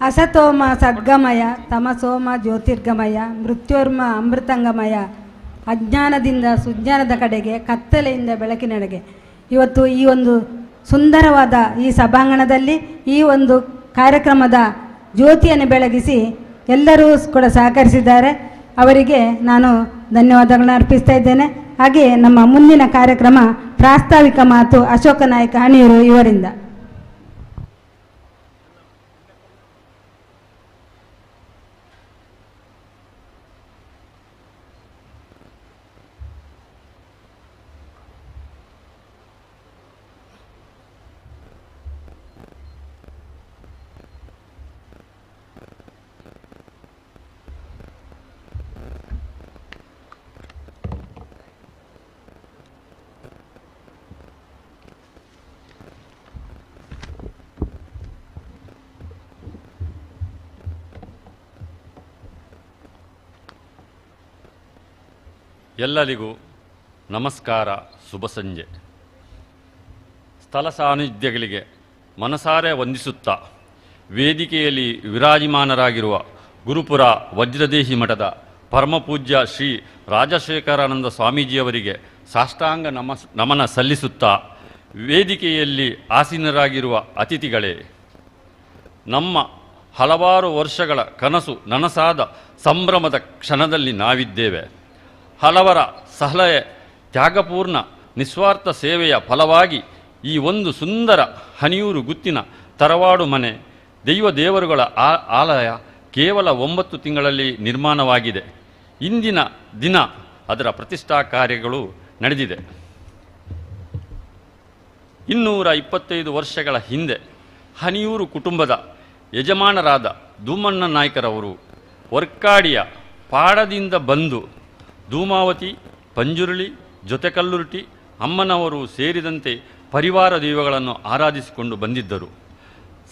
ಅಸತೋಮ ಸದ್ಗಮಯ ತಮಸೋಮ ಜ್ಯೋತಿರ್ಗಮಯ ಮೃತ್ಯೋರ್ಮ ಅಮೃತಂಗಮಯ ಅಜ್ಞಾನದಿಂದ ಸುಜ್ಞಾನದ ಕಡೆಗೆ ಕತ್ತಲೆಯಿಂದ ಬೆಳಕಿನೆಡೆಗೆ. ಇವತ್ತು ಈ ಒಂದು ಸುಂದರವಾದ ಈ ಸಭಾಂಗಣದಲ್ಲಿ ಈ ಒಂದು ಕಾರ್ಯಕ್ರಮದ ಜ್ಯೋತಿಯನ್ನು ಬೆಳಗಿಸಿ ಎಲ್ಲರೂ ಕೂಡ ಸಹಕರಿಸಿದ್ದಾರೆ. ಅವರಿಗೆ ನಾನು ಧನ್ಯವಾದಗಳನ್ನ ಅರ್ಪಿಸ್ತಾ ಇದ್ದೇನೆ. ಹಾಗೆ ನಮ್ಮ ಮುಂದಿನ ಕಾರ್ಯಕ್ರಮ ಪ್ರಾಸ್ತಾವಿಕ ಮಾತು ಅಶೋಕ ನಾಯಕ ಹಣಿಯೂರು ಇವರಿಂದ. ಎಲ್ಲರಿಗೂ ನಮಸ್ಕಾರ, ಶುಭ ಸಂಜೆ. ಸ್ಥಳ ಸಾನ್ನಿಧ್ಯಗಳಿಗೆ ಮನಸಾರೆ ವಂದಿಸುತ್ತಾ ವೇದಿಕೆಯಲ್ಲಿ ವಿರಾಜಮಾನರಾಗಿರುವ ಗುರುಪುರ ವಜ್ರದೇಹಿ ಮಠದ ಪರಮಪೂಜ್ಯ ಶ್ರೀ ರಾಜಶೇಖರಾನಂದ ಸ್ವಾಮೀಜಿಯವರಿಗೆ ಸಾಷ್ಟಾಂಗ ನಮನ ಸಲ್ಲಿಸುತ್ತಾ, ವೇದಿಕೆಯಲ್ಲಿ ಆಸೀನರಾಗಿರುವ ಅತಿಥಿಗಳೇ, ನಮ್ಮ ಹಲವಾರು ವರ್ಷಗಳ ಕನಸು ನನಸಾದ ಸಂಭ್ರಮದ ಕ್ಷಣದಲ್ಲಿ ನಾವಿದ್ದೇವೆ. ಹಲವರ ಸಲಹೆ, ತ್ಯಾಗಪೂರ್ಣ ನಿಸ್ವಾರ್ಥ ಸೇವೆಯ ಫಲವಾಗಿ ಈ ಒಂದು ಸುಂದರ ಹಣಿಯೂರು ಗುತ್ತಿನ ತರವಾಡು ಮನೆ ದೇವರುಗಳ ಆಲಯ ಕೇವಲ 9 ತಿಂಗಳಲ್ಲಿ ನಿರ್ಮಾಣವಾಗಿದೆ. ಇಂದಿನ ದಿನ ಅದರ ಪ್ರತಿಷ್ಠಾ ಕಾರ್ಯಗಳು ನಡೆದಿದೆ. 225 ವರ್ಷಗಳ ಹಿಂದೆ ಹಣಿಯೂರು ಕುಟುಂಬದ ಯಜಮಾನರಾದ ಧೂಮಣ್ಣ ನಾಯ್ಕರವರು ವರ್ಕಾಡಿಯ ಪಾಡದಿಂದ ಬಂದು ಧೂಮಾವತಿ, ಪಂಜುರುಳಿ, ಜೊತೆಕಲ್ಲುರ್ಟಿ ಅಮ್ಮನವರು ಸೇರಿದಂತೆ ಪರಿವಾರ ದೈವಗಳನ್ನು ಆರಾಧಿಸಿಕೊಂಡು ಬಂದಿದ್ದರು.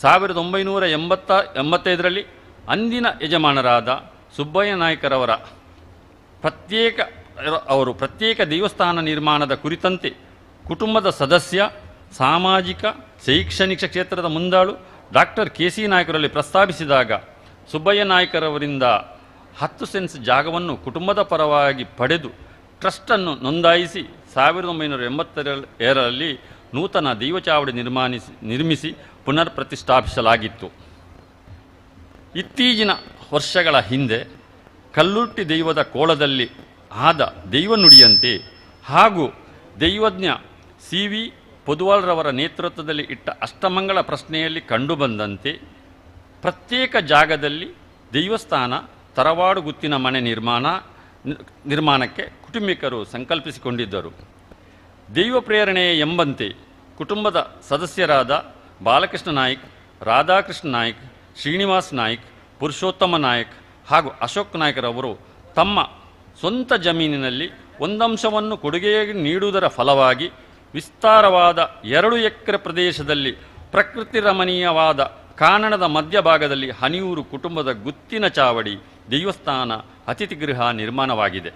1985ರಲ್ಲಿ ಅಂದಿನ ಯಜಮಾನರಾದ ಸುಬ್ಬಯ್ಯ ನಾಯ್ಕರವರ ಪ್ರತ್ಯೇಕ ದೇವಸ್ಥಾನ ನಿರ್ಮಾಣದ ಕುರಿತಂತೆ ಕುಟುಂಬದ ಸದಸ್ಯ, ಸಾಮಾಜಿಕ ಶೈಕ್ಷಣಿಕ ಕ್ಷೇತ್ರದ ಮುಂದಾಳು ಡಾಕ್ಟರ್ ಕೆ ಸಿ ನಾಯ್ಕರಲ್ಲಿ ಪ್ರಸ್ತಾಪಿಸಿದಾಗ ಸುಬ್ಬಯ್ಯ ನಾಯ್ಕರವರಿಂದ 10 ಸೆನ್ಸ್ ಜಾಗವನ್ನು ಕುಟುಂಬದ ಪರವಾಗಿ ಪಡೆದು ಟ್ರಸ್ಟನ್ನು ನೋಂದಾಯಿಸಿ 1987ರಲ್ಲಿ ನೂತನ ದೈವಚಾವಡಿ ನಿರ್ಮಿಸಿ ಪುನರ್ ಪ್ರತಿಷ್ಠಾಪಿಸಲಾಗಿತ್ತು. ಇತ್ತೀಚಿನ ವರ್ಷಗಳ ಹಿಂದೆ ಕಲ್ಲುರ್ಟಿ ದೈವದ ಕೋಲದಲ್ಲಿ ಆದ ದೈವ ನುಡಿಯಂತೆ ಹಾಗೂ ದೈವಜ್ಞ ಸಿ ವಿ ಪೊದುವಾಲ್ರವರ ನೇತೃತ್ವದಲ್ಲಿ ಇಟ್ಟ ಅಷ್ಟಮಂಗಳ ಪ್ರಶ್ನೆಯಲ್ಲಿ ಕಂಡುಬಂದಂತೆ ಪ್ರತ್ಯೇಕ ಜಾಗದಲ್ಲಿ ದೈವಸ್ಥಾನ ತರವಾಡು ಗುತ್ತಿನ ಮನೆ ನಿರ್ಮಾಣಕ್ಕೆ ಕುಟುಂಬಿಕರು ಸಂಕಲ್ಪಿಸಿಕೊಂಡಿದ್ದರು. ದೈವ ಪ್ರೇರಣೆ ಎಂಬಂತೆ ಕುಟುಂಬದ ಸದಸ್ಯರಾದ ಬಾಲಕೃಷ್ಣ ನಾಯ್ಕ್, ರಾಧಾಕೃಷ್ಣ ನಾಯ್ಕ್, ಶ್ರೀನಿವಾಸ್ ನಾಯ್ಕ್, ಪುರುಷೋತ್ತಮ ನಾಯ್ಕ್ ಹಾಗೂ ಅಶೋಕ್ ನಾಯ್ಕರವರು ತಮ್ಮ ಸ್ವಂತ ಜಮೀನಿನಲ್ಲಿ ಒಂದಂಶವನ್ನು ಕೊಡುಗೆಯಾಗಿ ನೀಡುವುದರ ಫಲವಾಗಿ ವಿಸ್ತಾರವಾದ 2 ಎಕರೆ ಪ್ರದೇಶದಲ್ಲಿ ಪ್ರಕೃತಿ ರಮಣೀಯವಾದ ಕಾನನದ ಮಧ್ಯಭಾಗದಲ್ಲಿ ಹನಿಯೂರು ಕುಟುಂಬದ ಗುತ್ತಿನ ಚಾವಡಿ, ದೈವಸ್ಥಾನ, ಅತಿಥಿ ಗೃಹ ನಿರ್ಮಾಣವಾಗಿದೆ.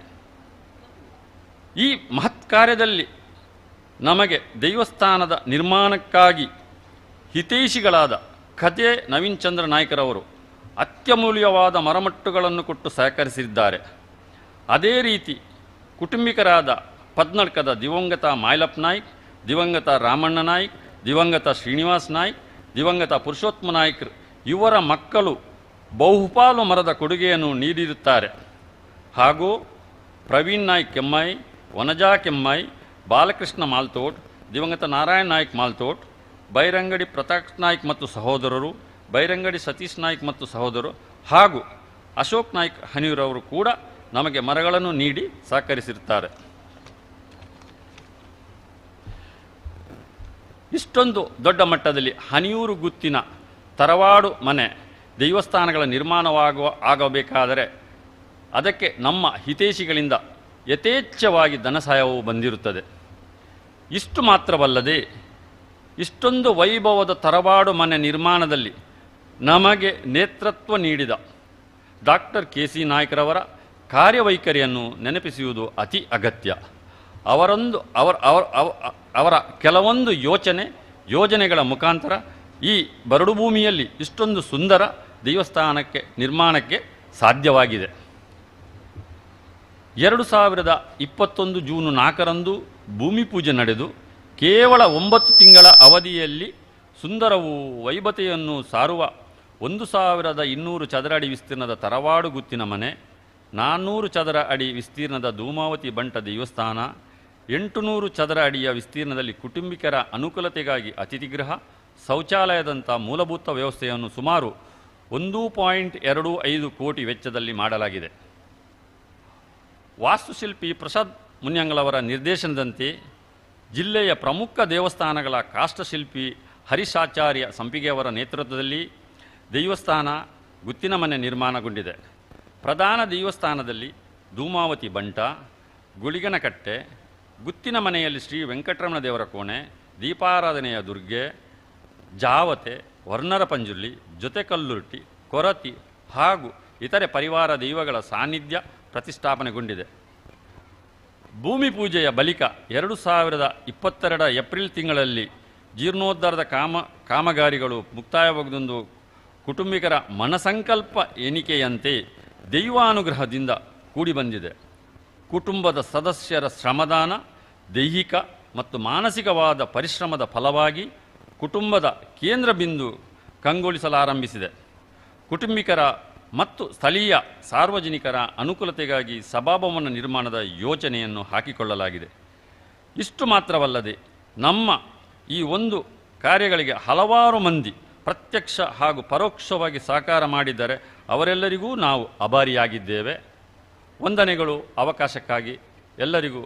ಈ ಮಹತ್ ಕಾರ್ಯದಲ್ಲಿ ನಮಗೆ ದೈವಸ್ಥಾನದ ನಿರ್ಮಾಣಕ್ಕಾಗಿ ಹಿತೈಷಿಗಳಾದ ಖತೆ ನವೀನ್ ಚಂದ್ರ ನಾಯ್ಕರವರು ಅತ್ಯಮೂಲ್ಯವಾದ ಮರಮಟ್ಟುಗಳನ್ನು ಕೊಟ್ಟು ಸಹಕರಿಸಿದ್ದಾರೆ. ಅದೇ ರೀತಿ ಕುಟುಂಬಿಕರಾದ ಪದ್ನಡ್ಕದ ದಿವಂಗತ ಮಾಯ್ಲಪ್ಪ ನಾಯ್ಕ್, ದಿವಂಗತ ರಾಮಣ್ಣ ನಾಯ್ಕ್, ದಿವಂಗತ ಶ್ರೀನಿವಾಸ್ ನಾಯ್ಕ್, ದಿವಂಗತ ಪುರುಷೋತ್ತಮ ನಾಯ್ಕರು ಇವರ ಮಕ್ಕಳು ಬಹುಪಾಲು ಮರದ ಕೊಡುಗೆಯನ್ನು ನೀಡಿರುತ್ತಾರೆ. ಹಾಗೂ ಪ್ರವೀಣ್ ನಾಯ್ಕ್ ಕೆಮ್ಮಾಯಿ, ವನಜಾ ಕೆಮ್ಮಾಯಿ, ಬಾಲಕೃಷ್ಣ ಮಾಲ್ತೋಟ್, ದಿವಂಗತ ನಾರಾಯಣ್ ನಾಯ್ಕ್ ಮಾಲ್ತೋಟ್, ಬೈರಂಗಡಿ ಪ್ರತಾಪ್ ನಾಯ್ಕ್ ಮತ್ತು ಸಹೋದರರು, ಬೈರಂಗಡಿ ಸತೀಶ್ ನಾಯ್ಕ್ ಮತ್ತು ಸಹೋದರರು ಹಾಗೂ ಅಶೋಕ್ ನಾಯ್ಕ್ ಹನಿಯೂರವರು ಕೂಡ ನಮಗೆ ಮರಗಳನ್ನು ನೀಡಿ ಸಹಕರಿಸಿರುತ್ತಾರೆ. ಇಷ್ಟೊಂದು ದೊಡ್ಡ ಮಟ್ಟದಲ್ಲಿ ಹನಿಯೂರು ಗುತ್ತಿನ ತರವಾಡು ಮನೆ ದೈವಸ್ಥಾನಗಳ ಆಗಬೇಕಾದರೆ ಅದಕ್ಕೆ ನಮ್ಮ ಹಿತೈಷಿಗಳಿಂದ ಯಥೇಚ್ಛವಾಗಿ ಧನಸಹಾಯವು ಬಂದಿರುತ್ತದೆ. ಇಷ್ಟು ಮಾತ್ರವಲ್ಲದೆ ಇಷ್ಟೊಂದು ವೈಭವದ ತರವಾಡು ಮನೆ ನಿರ್ಮಾಣದಲ್ಲಿ ನಮಗೆ ನೇತೃತ್ವ ನೀಡಿದ ಡಾಕ್ಟರ್ ಕೆ ಸಿ ನಾಯ್ಕರವರ ಕಾರ್ಯವೈಖರಿಯನ್ನು ನೆನಪಿಸುವುದು ಅತಿ ಅಗತ್ಯ. ಅವರ ಕೆಲವೊಂದು ಯೋಜನೆಗಳ ಮುಖಾಂತರ ಈ ಬರಡು ಭೂಮಿಯಲ್ಲಿ ಇಷ್ಟೊಂದು ಸುಂದರ ದೇವಸ್ಥಾನಕ್ಕೆ ನಿರ್ಮಾಣಕ್ಕೆ ಸಾಧ್ಯವಾಗಿದೆ. 2021 ಜೂನ್ 4ರಂದು ಭೂಮಿ ಪೂಜೆ ನಡೆದು ಕೇವಲ 9 ತಿಂಗಳ ಅವಧಿಯಲ್ಲಿ ಸುಂದರವೂ ವೈಭವತೆಯನ್ನು ಸಾರುವ 1200 ಚದರ ಅಡಿ ವಿಸ್ತೀರ್ಣದ ತರವಾಡು ಗುತ್ತಿನ ಮನೆ, 400 ಚದರ ಅಡಿ ವಿಸ್ತೀರ್ಣದ ಧೂಮಾವತಿ ಬಂಟ ದೇವಸ್ಥಾನ, 800 ಚದರ ಅಡಿಯ ವಿಸ್ತೀರ್ಣದಲ್ಲಿ ಕುಟುಂಬಿಕರ ಅನುಕೂಲತೆಗಾಗಿ ಅತಿಥಿ ಗೃಹ, ಶೌಚಾಲಯದಂಥ ಮೂಲಭೂತ ವ್ಯವಸ್ಥೆಯನ್ನು ಸುಮಾರು 1.25 ಕೋಟಿ ವೆಚ್ಚದಲ್ಲಿ ಮಾಡಲಾಗಿದೆ. ವಾಸ್ತುಶಿಲ್ಪಿ ಪ್ರಸಾದ್ ಮುನ್ಯಂಗಳವರ ನಿರ್ದೇಶನದಂತೆ ಜಿಲ್ಲೆಯ ಪ್ರಮುಖ ದೇವಸ್ಥಾನಗಳ ಕಾಷ್ಟಶಿಲ್ಪಿ ಹರಿಶಾಚಾರ್ಯ ಸಂಪಿಗೆಯವರ ನೇತೃತ್ವದಲ್ಲಿ ದೇವಸ್ಥಾನ ಗುತ್ತಿನ ಮನೆ ನಿರ್ಮಾಣಗೊಂಡಿದೆ. ಪ್ರಧಾನ ದೇವಸ್ಥಾನದಲ್ಲಿ ಧೂಮಾವತಿ ಬಂಟ, ಗುಳಿಗನಕಟ್ಟೆ, ಗುತ್ತಿನ ಮನೆಯಲ್ಲಿ ಶ್ರೀ ವೆಂಕಟರಮಣ ದೇವರ ಕೋಣೆ, ದೀಪಾರಾಧನೆಯ ದುರ್ಗೆ, ಜಾವತೆ, ವರ್ಣರ ಪಂಜುರ್ಲಿ, ಜೊತೆ ಕಲ್ಲುರ್ಟಿ, ಕೊರತಿ ಹಾಗೂ ಇತರೆ ಪರಿವಾರ ದೈವಗಳ ಸಾನ್ನಿಧ್ಯ ಪ್ರತಿಷ್ಠಾಪನೆಗೊಂಡಿದೆ. ಭೂಮಿ ಪೂಜೆಯ ಬಳಿಕ 2022 ಏಪ್ರಿಲ್ ತಿಂಗಳಲ್ಲಿ ಜೀರ್ಣೋದ್ಧಾರದ ಕಾಮಗಾರಿಗಳು ಮುಕ್ತಾಯವಾಗುವುದೊಂದು ಕುಟುಂಬಿಕರ ಮನಸಂಕಲ್ಪ ಎಣಿಕೆಯಂತೆ ದೈವಾನುಗ್ರಹದಿಂದ ಕೂಡಿಬಂದಿದೆ. ಕುಟುಂಬದ ಸದಸ್ಯರ ಶ್ರಮದಾನ, ದೈಹಿಕ ಮತ್ತು ಮಾನಸಿಕವಾದ ಪರಿಶ್ರಮದ ಫಲವಾಗಿ ಕುಟುಂಬದ ಕೇಂದ್ರ ಬಿಂದು ಕಂಗೊಳಿಸಲಾರಂಭಿಸಿದೆ. ಕುಟುಂಬಿಕರ ಮತ್ತು ಸ್ಥಳೀಯ ಸಾರ್ವಜನಿಕರ ಅನುಕೂಲತೆಗಾಗಿ ಸಭಾಭವನ ನಿರ್ಮಾಣದ ಯೋಜನೆಯನ್ನು ಹಾಕಿಕೊಳ್ಳಲಾಗಿದೆ. ಇಷ್ಟು ಮಾತ್ರವಲ್ಲದೆ ನಮ್ಮ ಈ ಒಂದು ಕಾರ್ಯಗಳಿಗೆ ಹಲವಾರು ಮಂದಿ ಪ್ರತ್ಯಕ್ಷ ಹಾಗೂ ಪರೋಕ್ಷವಾಗಿ ಸಹಕಾರ ಮಾಡಿದ್ದಾರೆ. ಅವರೆಲ್ಲರಿಗೂ ನಾವು ಆಭಾರಿಯಾಗಿದ್ದೇವೆ. ವಂದನೆಗಳು. ಅವಕಾಶಕ್ಕಾಗಿ ಎಲ್ಲರಿಗೂ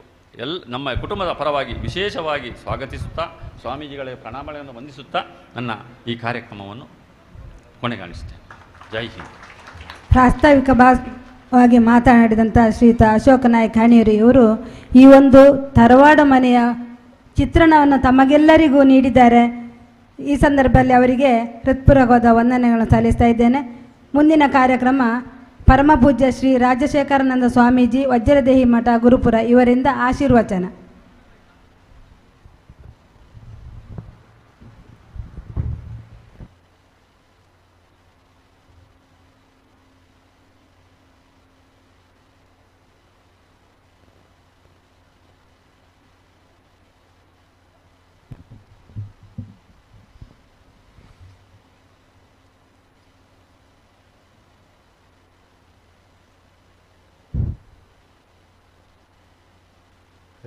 ನಮ್ಮ ಕುಟುಂಬದ ಪರವಾಗಿ ವಿಶೇಷವಾಗಿ ಸ್ವಾಗತಿಸುತ್ತಾ ಸ್ವಾಮೀಜಿಗಳ ಪ್ರಣಾಮಗಳನ್ನು ವಂದಿಸುತ್ತಾ ನನ್ನ ಈ ಕಾರ್ಯಕ್ರಮವನ್ನು ಕೊನೆಗಾಣಿಸುತ್ತೇನೆ. ಜೈ ಹಿಂದ್. ಪ್ರಾಸ್ತಾವಿಕವಾಗಿ ಮಾತನಾಡಿದಂಥ ಶ್ರೀಯುತ ಅಶೋಕ ನಾಯ್ಕ ಹಣಿಯೂರು ಇವರು ಈ ಒಂದು ತರವಾಡು ಮನೆಯ ಚಿತ್ರಣವನ್ನು ತಮಗೆಲ್ಲರಿಗೂ ನೀಡಿದ್ದಾರೆ. ಈ ಸಂದರ್ಭದಲ್ಲಿ ಅವರಿಗೆ ಹೃತ್ಪೂರ್ವಕವಾದ ವಂದನೆಗಳನ್ನು ಸಲ್ಲಿಸ್ತಾ ಇದ್ದೇನೆ. ಮುಂದಿನ ಕಾರ್ಯಕ್ರಮ ಪರಮ ಪೂಜ್ಯ ಶ್ರೀ ರಾಜಶೇಖರಾನಂದ ಸ್ವಾಮೀಜಿ, ವಜ್ರದೇಹಿ ಮಠ, ಗುರುಪುರ ಇವರಿಂದ ಆಶೀರ್ವಚನ.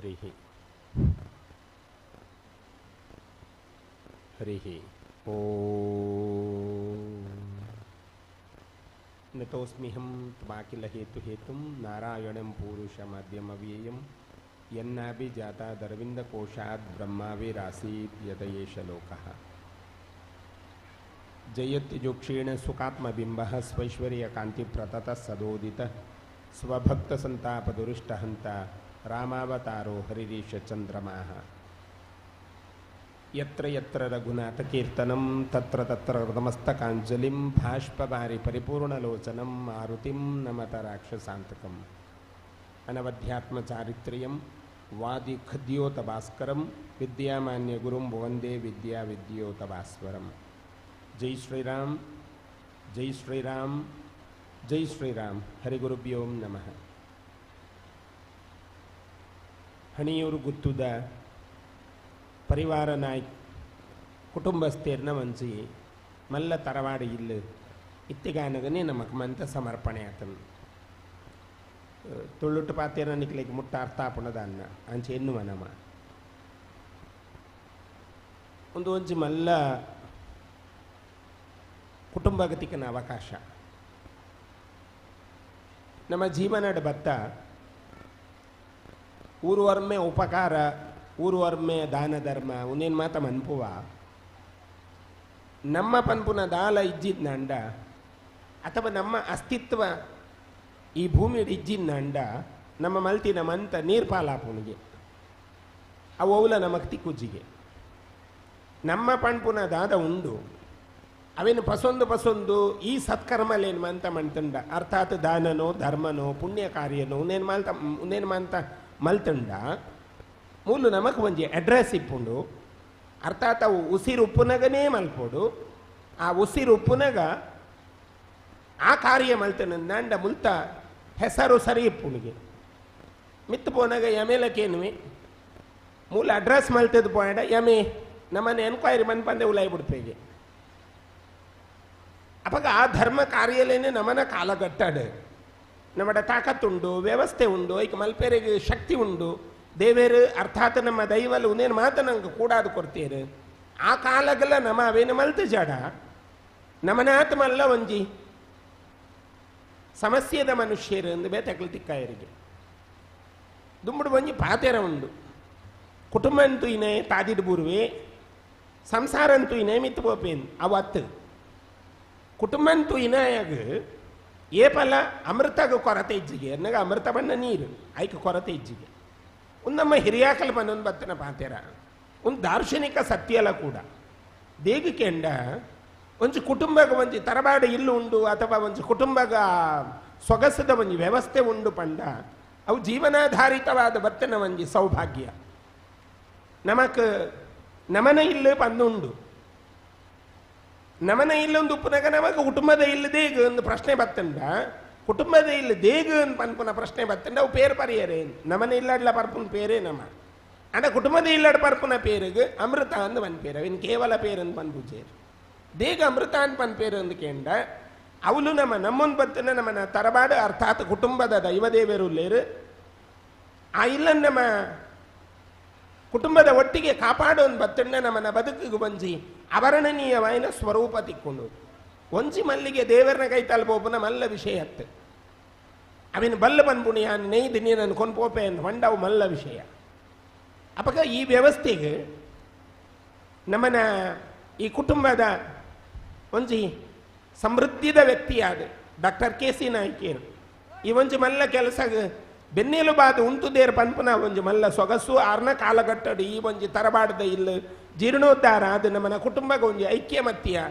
हरिः ओम् नतोऽस्म्यहं त्वाखिलहेतुहेतुं नारायणं पूरुषमाद्यमव्ययं यन्नाभिजातादरविन्दकोशात् ब्रह्माविरासीत् यतयेष लोकः जयत्युक्षेण सुखात्मबिम्बः स्वैश्वर्यकान्तिप्रततः सदोदितः स्वभक्तसन्तापदुरिष्टहन्ता रामावतारो हरिरीश चन्द्रमाः यत्र यत्र रघुनाथकीर्तनं तत्र तत्र हृदमस्तकाञ्जलिं भाष्पवारि परिपूर्णलोचनं मारुतिं नमत राक्षसान्तकम् अनवध्यात्मचारित्र्यं वादिखद्योतभास्करं विद्यामान्यगुरुं वन्दे विद्याविद्योतभास्वरं जय श्रीराम जय श्रीराम जय श्रीराम हरिगुरुभ्यो नमः हणियूರು ಗುತ್ತುದ ಪರಿವಾರ ನಾಯಕ್ ಕುಟುಂಬಸ್ಥೇರ್ನ ಮಂಚಿ ಮಲ್ಲ ತರವಾಡಿ ಇಲ್ಲ ಇತ್ತಿಗಾನಗನೇ ನಮಕ್ ಮಂತ ಸಮರ್ಪಣೆ ಆತನು ತುಳುಟ್ಟು ಪಾತೇರ ನಿಕ್ಲಿಕ್ಕೆ ಮುಟ್ಟ ಅರ್ಥಾಪಣದನ್ನ ಅಂಚೆ ಎನ್ನುವ ನಮ ಒಂದು ಒಂಜಿ ಮಲ್ಲ ಕುಟುಂಬಗತಿಕನ ಅವಕಾಶ ನಮ್ಮ ಜೀವನದ ಬತ್ತ ಊರುವರ್ಮೆ ಉಪಕಾರ ಊರುವರ್ಮೆ ದಾನ ಧರ್ಮ ಉನ್ನೇನು ಮಾತ ಮನ್ಪುವ ನಮ್ಮ ಪನ್ಪುನ ದಾಲ ಇಜ್ಜಿದ್ನಂಡ ಅಥವಾ ನಮ್ಮ ಅಸ್ತಿತ್ವ ಈ ಭೂಮಿ ಇಜ್ಜಿದ್ನಂಡ ನಮ್ಮ ಮಲ್ತಿನ ಮಂತ ನೀರ್ಪಾಲಾಪುನಿಗೆ ಅವೌಲ ನಮಕ್ ತಿಕ್ಕುಜ್ಜಿಗೆ ನಮ್ಮ ಪನ್ಪುನ ದಾದ ಉಂಡು ಅವೇನು ಪಸೊಂದು ಈ ಸತ್ಕರ್ಮಲೇನು ಮಂತ ಮಂತಂಡ ಅರ್ಥಾತ್ ದಾನನೋ ಧರ್ಮನೋ ಪುಣ್ಯ ಕಾರ್ಯನೋ ಉನ್ನೇನು ಮಂತ ಮಲ್ತಂಡ ಮೂಲು ನಮಕ್ ಒಂಜಿ ಅಡ್ರೆಸ್ ಇಪ್ಪುಂಡು ಅರ್ಥಾತ್ ಅವು ಉಸಿರು ಉಪ್ಪುನಗನೇ ಮಲ್ಪೋಡು ಆ ಉಸಿರು ಉಪ್ಪುನಗ ಆ ಕಾರ್ಯ ಮಲ್ತನಂದ ಮುಲ್ತ ಹೆಸರು ಸರಿ ಇಪ್ಪುನಿಗೆ ಮಿತ್ತು ಪೋನಾಗ ಯಮೇಲಕ್ಕೇನುವೆ ಮೂಲ ಅಡ್ರೆಸ್ ಮಲ್ತದ್ದು ಪೋಯಡ ಯಮೆ ನಮ್ಮನೆ ಎನ್ಕ್ವೈರಿ ಮನ್ಪಂದೆ ಉಲಾಯಿ ಬಿಡ್ಪೇಗೆ ಅವಾಗ ಆ ಧರ್ಮ ಕಾರ್ಯಲೇನೆ ನಮ್ಮನ ಕಾಲಗಟ್ಟಾಡು ನಮ್ಮಡ ತಾಕತ್ತುಂಡು ವ್ಯವಸ್ಥೆ ಉಂಡು ಈಗ ಮಲ್ಪೇರಿಗೆ ಶಕ್ತಿ ಉಂಡು ದೇವೇರು ಅರ್ಥಾತ್ ನಮ್ಮ ದೈವಲ್ ಉನೇನು ಮಾತ ನಂಗೆ ಕೂಡಾದು ಕೊಡ್ತೀರು ಆ ಕಾಲಗಲ್ಲ ನಮ್ಮ ಅವೇನು ಮಲ್ತು ಜಾಡ ನಮನಾಥ ಮಲ್ಲ ಒಂಜಿ ಸಮಸ್ಯೆದ ಮನುಷ್ಯರು ಎಂದು ಬೇತಕಲ್ ತಿಕ್ಕಾಯರಿಗೆ ದುಂಬುಡು ಒಂಜಿ ಪಾತೆರ ಉಂಡು ಕುಟುಂಬ ಅಂತೂ ಇನೇ ತಾದಿಡ್ ಬೂರ್ವೆ ಸಂಸಾರ ಅಂತೂ ಇನೇ ಮಿತ್ತು ಪೋಪೇನ್ ಅವತ್ತು ಕುಟುಂಬ ಅಂತೂ ಇನಾಯಾಗ ಏಪಲ ಅಮೃತಗ ಕೊರತೆ ಇಜ್ಜಿಗೆ ಅನ್ನಗ ಅಮೃತ ಬಣ್ಣ ನೀರು ಐಕ ಕೊರತೆ ಇಜ್ಜಿಗೆ ಒಂದು ನಮ್ಮ ಹಿರಿಯಾಕಲ್ ಬಂದೊಂದು ಬತ್ತನ ಪಾತೆರ ಒಂದು ದಾರ್ಶನಿಕ ಸತ್ಯಲ ಕೂಡ ದೇಗಕ್ಕೆಂಡ ಒಂಜಿ ಕುಟುಂಬಗ ಒಂಜಿ ತರಬಾಡ ಇಲ್ಲು ಉಂಡು ಅಥವಾ ಒಂಜಿ ಕುಟುಂಬಗ ಸೊಗಸದ ಒಂಜಿ ವ್ಯವಸ್ಥೆ ಉಂಡು ಪಂಡ ಅವು ಜೀವನಾಧಾರಿತವಾದ ಬತ್ತನ ಒಂಜಿ ಸೌಭಾಗ್ಯ ನಮಕ್ ನಮನ ಇಲ್ಲು ಪಂದುಂಡು ನಮನ ಇಲ್ಲೊಂದು ಉಪ್ಪುನಾಗ ನಮಗ ಕುಟುಂಬದ ಇಲ್ಲದೇಗ ಒಂದು ಪ್ರಶ್ನೆ ಬತ್ತಂಡ ಕುಟುಂಬದ ಇಲ್ಲ ದೇಗ ಪನ್ಪುನ ಪ್ರಶ್ನೆ ಬತ್ತಂಡ ಅವು ಪೇರು ಪರಿಯರೇ ನಮನ ಇಲ್ಲಡ್ಲ ಪರ್ಪುನ ಪೇರೇ ನಮ ಅಂಡ ಕುಟುಂಬದ ಇಲ್ಲಡ್ ಪರ್ಪುನ ಪೇರಿಗೆ ಅಮೃತ ಅಂದ್ ಪನ್ ಪೇರು ಅವಿನ ಕೇವಲ ಪೇರಂದು ಪನ್ಪುಜೇರು ದೇಗ ಅಮೃತ ಅಂತ ಪನ್ ಪೇರು ಅಂದ್ ಕೇಂಡ ಅವಳು ನಮ್ಮೊಂದು ಬತ್ತನ ನಮ್ಮನ ತರಬಾಡು ಅರ್ಥಾತ್ ಕುಟುಂಬದ ದೈವದೇವರು ಲೇರು ಆ ಇಲ್ಲ ನಮ್ಮ ಕುಟುಂಬದ ಒಟ್ಟಿಗೆ ಕಾಪಾಡೋ ಒಂದು ಬತ್ತಣ್ಣ ನಮ್ಮನ ಬದುಕಿಗೆ ಒಂಜಿ ಅವರ್ಣನೀಯವಾಯಿನ ಸ್ವರೂಪ ತಿಕ್ಕೊಂಡು ಒಂಜಿ ಮಲ್ಲಿಗೆ ದೇವರನ ಕೈ ತಲುಪೋಪನ ಮಲ್ಲ ವಿಷಯ ಅತ್ತೆ ಅವಿನ ಬಲ್ಲ ಬಂದ್ಬುಣಿ ಆ ನೈದು ನೀರನ್ನು ಕೊಂಡ್ಪೋಪೆ ಅಂತ ಹೊಂಡವು ಮಲ್ಲ ವಿಷಯ ಅಪಗ ಈ ವ್ಯವಸ್ಥೆಗೆ ನಮ್ಮನ ಈ ಕುಟುಂಬದ ಒಂಜಿ ಸಮೃದ್ಧಿದ ವ್ಯಕ್ತಿಯಾದ ಡಾಕ್ಟರ್ ಕೆ ಸಿ ನಾಯ್ಕೇರು ಈ ಒಂಜಿ ಮಲ್ಲ ಕೆಲಸ ಬೆನ್ನೆಲು ಬಾದು ಉಂಟುದೇರು ಪನ್ಪುನ ಒಂಜಿ ಮಲ್ಲ ಸೊಗಸು ಆರ್ನ ಕಾಲಗಟ್ಟಡು ಈ ಒಂಜಿ ತರಬಾಡದ ಇಲ್ಲ ಜೀರ್ಣೋದ್ಧಾರ ಅದು ನಮ್ಮನ ಕುಟುಂಬಗ ಒಂಜಿ ಐಕ್ಯಮತ್ಯ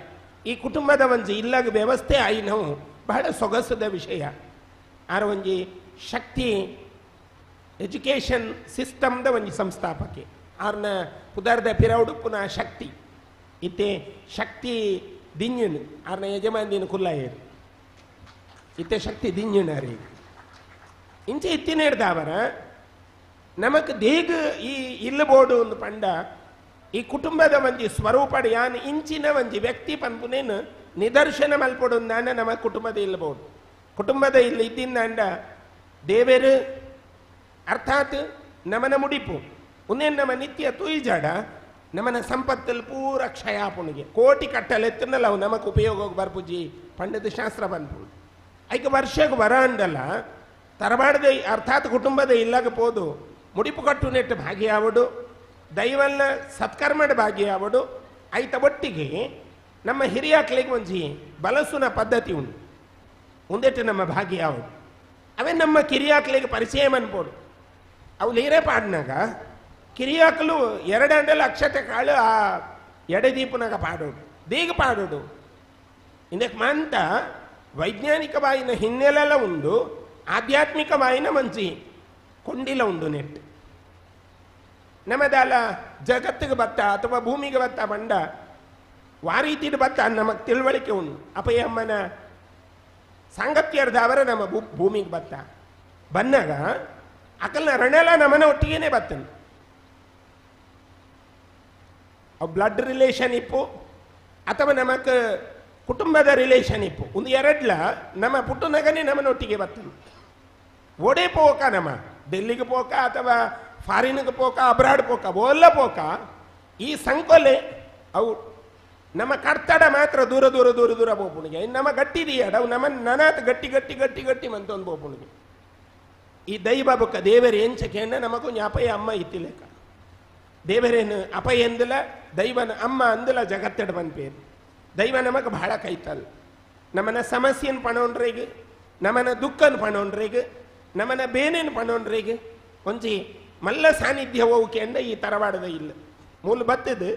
ಈ ಕುಟುಂಬದ ಒಂಜಿ ಇಲ್ಲಾಗ ವ್ಯವಸ್ಥೆ ಆಯ್ನವು ಬಹಳ ಸೊಗಸದ ವಿಷಯ ಆರ ಒಂಜಿ ಶಕ್ತಿ ಎಜುಕೇಷನ್ ಸಿಸ್ಟಮ್ದ ಒಂಜಿ ಸಂಸ್ಥಾಪಕೆ ಆರ್ನ ಪುದರ್ದ ಪಿರೌಡು ಪುನಃ ಶಕ್ತಿ ಇತ್ತೆ ಶಕ್ತಿ ದಿಂಜುನು ಆರ್ನ ಯಜಮಾನಿನ ಕುಲ್ಲಾಯರು ಇತ್ತೆ ಶಕ್ತಿ ದಿಂಜುನ ರೀ ಇಂಚೆ ಇತ್ತಿನ ಹಿಡ್ದವರ ನಮಕ್ ದೇಗ ಈ ಇಲ್ಲ ಬೋಡು ಒಂದು ಪಂಡ ಈ ಕುಟುಂಬದ ಒಂಜಿ ಸ್ವರೂಪಡ್ ಯಾನ್ ಇಂಚಿನ ಒಂಜಿ ವ್ಯಕ್ತಿ ಪನ್ಪುನೇನು ನಿದರ್ಶನ ಮಲ್ಪಡು ನಾನ ನಮ್ಮ ಕುಟುಂಬದ ಇಲ್ಲಬಹುದು ಕುಟುಂಬದ ಇಲ್ಲಿ ಇದ್ದಿಂದ ಅಂಡ ದೇವರು ಅರ್ಥಾತ್ ನಮನ ಮುಡಿಪು ಒಂದೇನು ನಮ್ಮ ನಿತ್ಯ ತುಯ್ಜಾಡ ನಮ್ಮನ ಸಂಪತ್ತಲ್ಲಿ ಪೂರ ಕ್ಷಯಾಪುಣಿಗೆ ಕೋಟಿ ಕಟ್ಟಲೆತ್ತನಲ್ಲ ಅವು ನಮಕ್ ಉಪಯೋಗ ಬರ್ಪುಜಿ ಪಂಡಿತ ಶಾಸ್ತ್ರ ಬಂದ್ಪು ಐಕೆ ವರ್ಷಕ್ಕೆ ಬರ ಅಂಡಲ್ಲ ತರಬಾರ್ದ ಅರ್ಥಾತ್ ಕುಟುಂಬದ ಇಲ್ಲకపోదు ಮುಡಿಪು ಕಟ್ಟು ನೆಟ್ಟು ಭಾಗಿಯಾವಡು ದೈವಲ್ಲ ಸತ್ಕರ್ಮದ ಭಾಗಿಯಾವಡು ಐತ ಒಟ್ಟಿಗೆ ನಮ್ಮ ಹಿರಿಯಾಕ್ಲಿಗೆ ಒಂಜಿ ಬಲಸುನ ಪದ್ಧತಿ ಉಂಟು ಒಂದೆಟ್ಟು ನಮ್ಮ ಭಾಗಿಯಾವಡು ಅವೇ ನಮ್ಮ ಕಿರಿಯಾಕ್ಲಿಗೆ ಪರಿಚಯ ಅನ್ಬೋಡು ಅವು ಲೀರೆ ಪಾಡಿನಾಗ ಕಿರಿಯಾಕಲು ಎರಡಂಡಲ ಅಕ್ಷತೆ ಕಾಳು ಆ ಎಡೆದೀಪನಾಗ ಪಾಡೋಡು ದೀಗ ಪಾಡೋಡು ಇದಕ್ಕೆ ಮಂತ ವೈಜ್ಞಾನಿಕವಾಯಿನ ಹಿನ್ನೆಲೆಲ್ಲ ಉಂಡು ಆಧ್ಯಾತ್ಮಿಕವಾಯಿನ ಮಂಚಿ ಕೊಂಡಿಲ ಉಂಡು ನೆಟ್ಟು ನಮ್ಮದಲ್ಲ ಜಗತ್ತಿಗೆ ಬತ್ತ ಅಥವಾ ಭೂಮಿಗೆ ಬತ್ತ ಬಂಡ ವಾರೀತಿಡ್ ಬತ್ತ ನಮಗೆ ತಿಳುವಳಿಕೆ ಉಂಡು ಅಪ್ಪಯ್ಯಮ್ಮನ ಸಾಂಗತ್ಯರ್ದವರ ನಮ್ಮ ಭೂಮಿಗೆ ಬತ್ತ ಬಂದಾಗ ಅಕಲ್ನ ರಣೆಲ್ಲ ನಮ್ಮನ ಒಟ್ಟಿಗೆನೆ ಬತ್ತನು ಅವು ಬ್ಲಡ್ ರಿಲೇಷನ್ ಇಪ್ಪು ಅಥವಾ ನಮಕ್ ಕುಟುಂಬದ ರಿಲೇಷನ್ ಇಪ್ಪು ಒಂದು ಎರಡ್ಲ ನಮ್ಮ ಪುಟ್ಟನಗನೇ ನಮ್ಮನೊಟ್ಟಿಗೆ ಬತ್ತನು ಓಡೇ ಪೋಕ ನಮ್ಮ ಡೆಲ್ಲಿಗೆ ಪೋಕ ಅಥವಾ ಫಾರಿನ್ಗೆ ಪೋಕ ಅಬ್ರಾಡ್ ಪೋಕ ಓಲ್ಲ ಪೋಕ ಈ ಸಂಕೊಲೆ ಅವು ನಮ್ಮ ಕರ್ತಡ ಮಾತ್ರ ದೂರ ದೂರ ದೂರ ದೂರ ಬೋಪುಣಿಗೆ ನಮ್ಮ ಗಟ್ಟಿದೀಯಡ ಅವು ನಮ್ಮ ನನಾತ್ ಗಟ್ಟಿ ಗಟ್ಟಿ ಗಟ್ಟಿ ಗಟ್ಟಿ ಮಂತೊಂದು ಬೋಪುಣಿಗೆ ಈ ದೈವ ಬೊಕ್ಕ ದೇವರ ಎಂಚಕೆಯನ್ನ ನಮಗೊಂದು ಅಪಯ ಅಮ್ಮ ಇತ್ತಿಲೆಕ್ಕ ದೇವರೇನು ಅಪಯ ಎಂದಲ ದೈವನ ಅಮ್ಮ ಅಂದಲ ಜಗತ್ತಡ ಬಂದ್ಪೇರು ದೈವ ನಮಗೆ ಬಹಳ ಕೈತಲ್ ನಮ್ಮನ ಸಮಸ್ಯೆನ ಪಣೋಣ್ರಿಗೆ ನಮ್ಮನ ದುಃಖನ ಪಣೋಣ್ರಿಗೆ ನಮ್ಮನ ಬೇನೇನು ಪಣೋಣ್ರಿಗೆ ಒಂಜಿ ಮಲ್ಲ ಸಾನ್ನಿಧ್ಯ ಹೋಗಕ್ಕೆ ಅಂದ ಈ ತರವಾಡದ ಇಲ್ಲ ಮೂಲ ಬತ್ತದು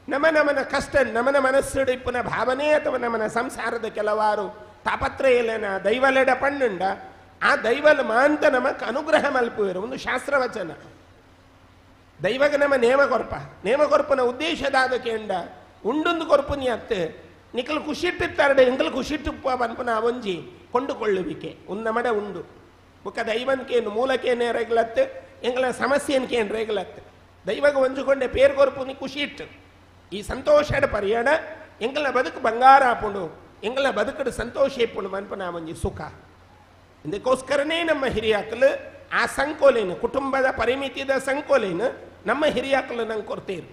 ನಮನ ಕಷ್ಟ ನಮನ ಮನಸ್ಸಿಡಿಪ್ಪನ ಭಾವನೆ ಅಥವಾ ನಮ್ಮನ ಸಂಸಾರದ ಕೆಲವಾರು ತಾಪತ್ರಯಲನ ದೈವಲೆಡ ಪಣ್ಣುಂಡ ಆ ದೈವಲ ಮಾಂತ ನಮಕ್ ಅನುಗ್ರಹ ಮಲ್ಪುವರು ಒಂದು ಶಾಸ್ತ್ರವಚನ ದೈವಗ ನಮ್ಮ ನೇಮ ಕೊರ್ಪನ ಉದ್ದೇಶದಾದ ಕೇಂಡ ಉಂಡೊಂದು ಕೊರ್ಪುನಿ ಅತ್ತೆ ನಿಕಲು ಖುಷಿಟ್ಟಿತ್ತಾರಡೆ ಎಂಕಲು ಖುಷಿಟ್ಟುಪ್ಪ ಪನ್ಪನ ಒಂಜಿ ಕೊಂಡುಕೊಳ್ಳುವಿಕೆ ಒಂದು ನಮಡ ಉಂಡು ಬುಕ್ಕ ದೈವನ್ಕೇನು ಮೂಲಕೇನೆ ರೇಗ್ಲತ್ತೆ ಎಂಗಳ ಸಮಸ್ಯೆನ್ಕೇನು ರೇಗ್ಲತ್ತೆ ದೈವಗ ಒಂಜುಕೊಂಡೆ ಪೇರು ಕೊರ್ಪುನಿ ಖುಷಿ ಇಟ್ಟು ಈ ಸಂತೋಷದ ಪರಿಯಾಣ ಎಂಗಳ ಬದುಕು ಬಂಗಾರ ಹಾಪುಂಡು ಎಂಗಳ ಬದುಕಡು ಸಂತೋಷ ಇಪ್ಪುಂಡು ಮನ್ಪನ ಒಂಜಿ ಸುಖ ಇದಕ್ಕೋಸ್ಕರನೇ ನಮ್ಮ ಹಿರಿಯಾಕಲು ಆ ಸಂಕೋಲೇನು ಕುಟುಂಬದ ಪರಿಮಿತಿದ ಸಂಕೋಲೇನು ನಮ್ಮ ಹಿರಿಯಾಕಲು ನಂಗೆ ಕೊಡ್ತೇರು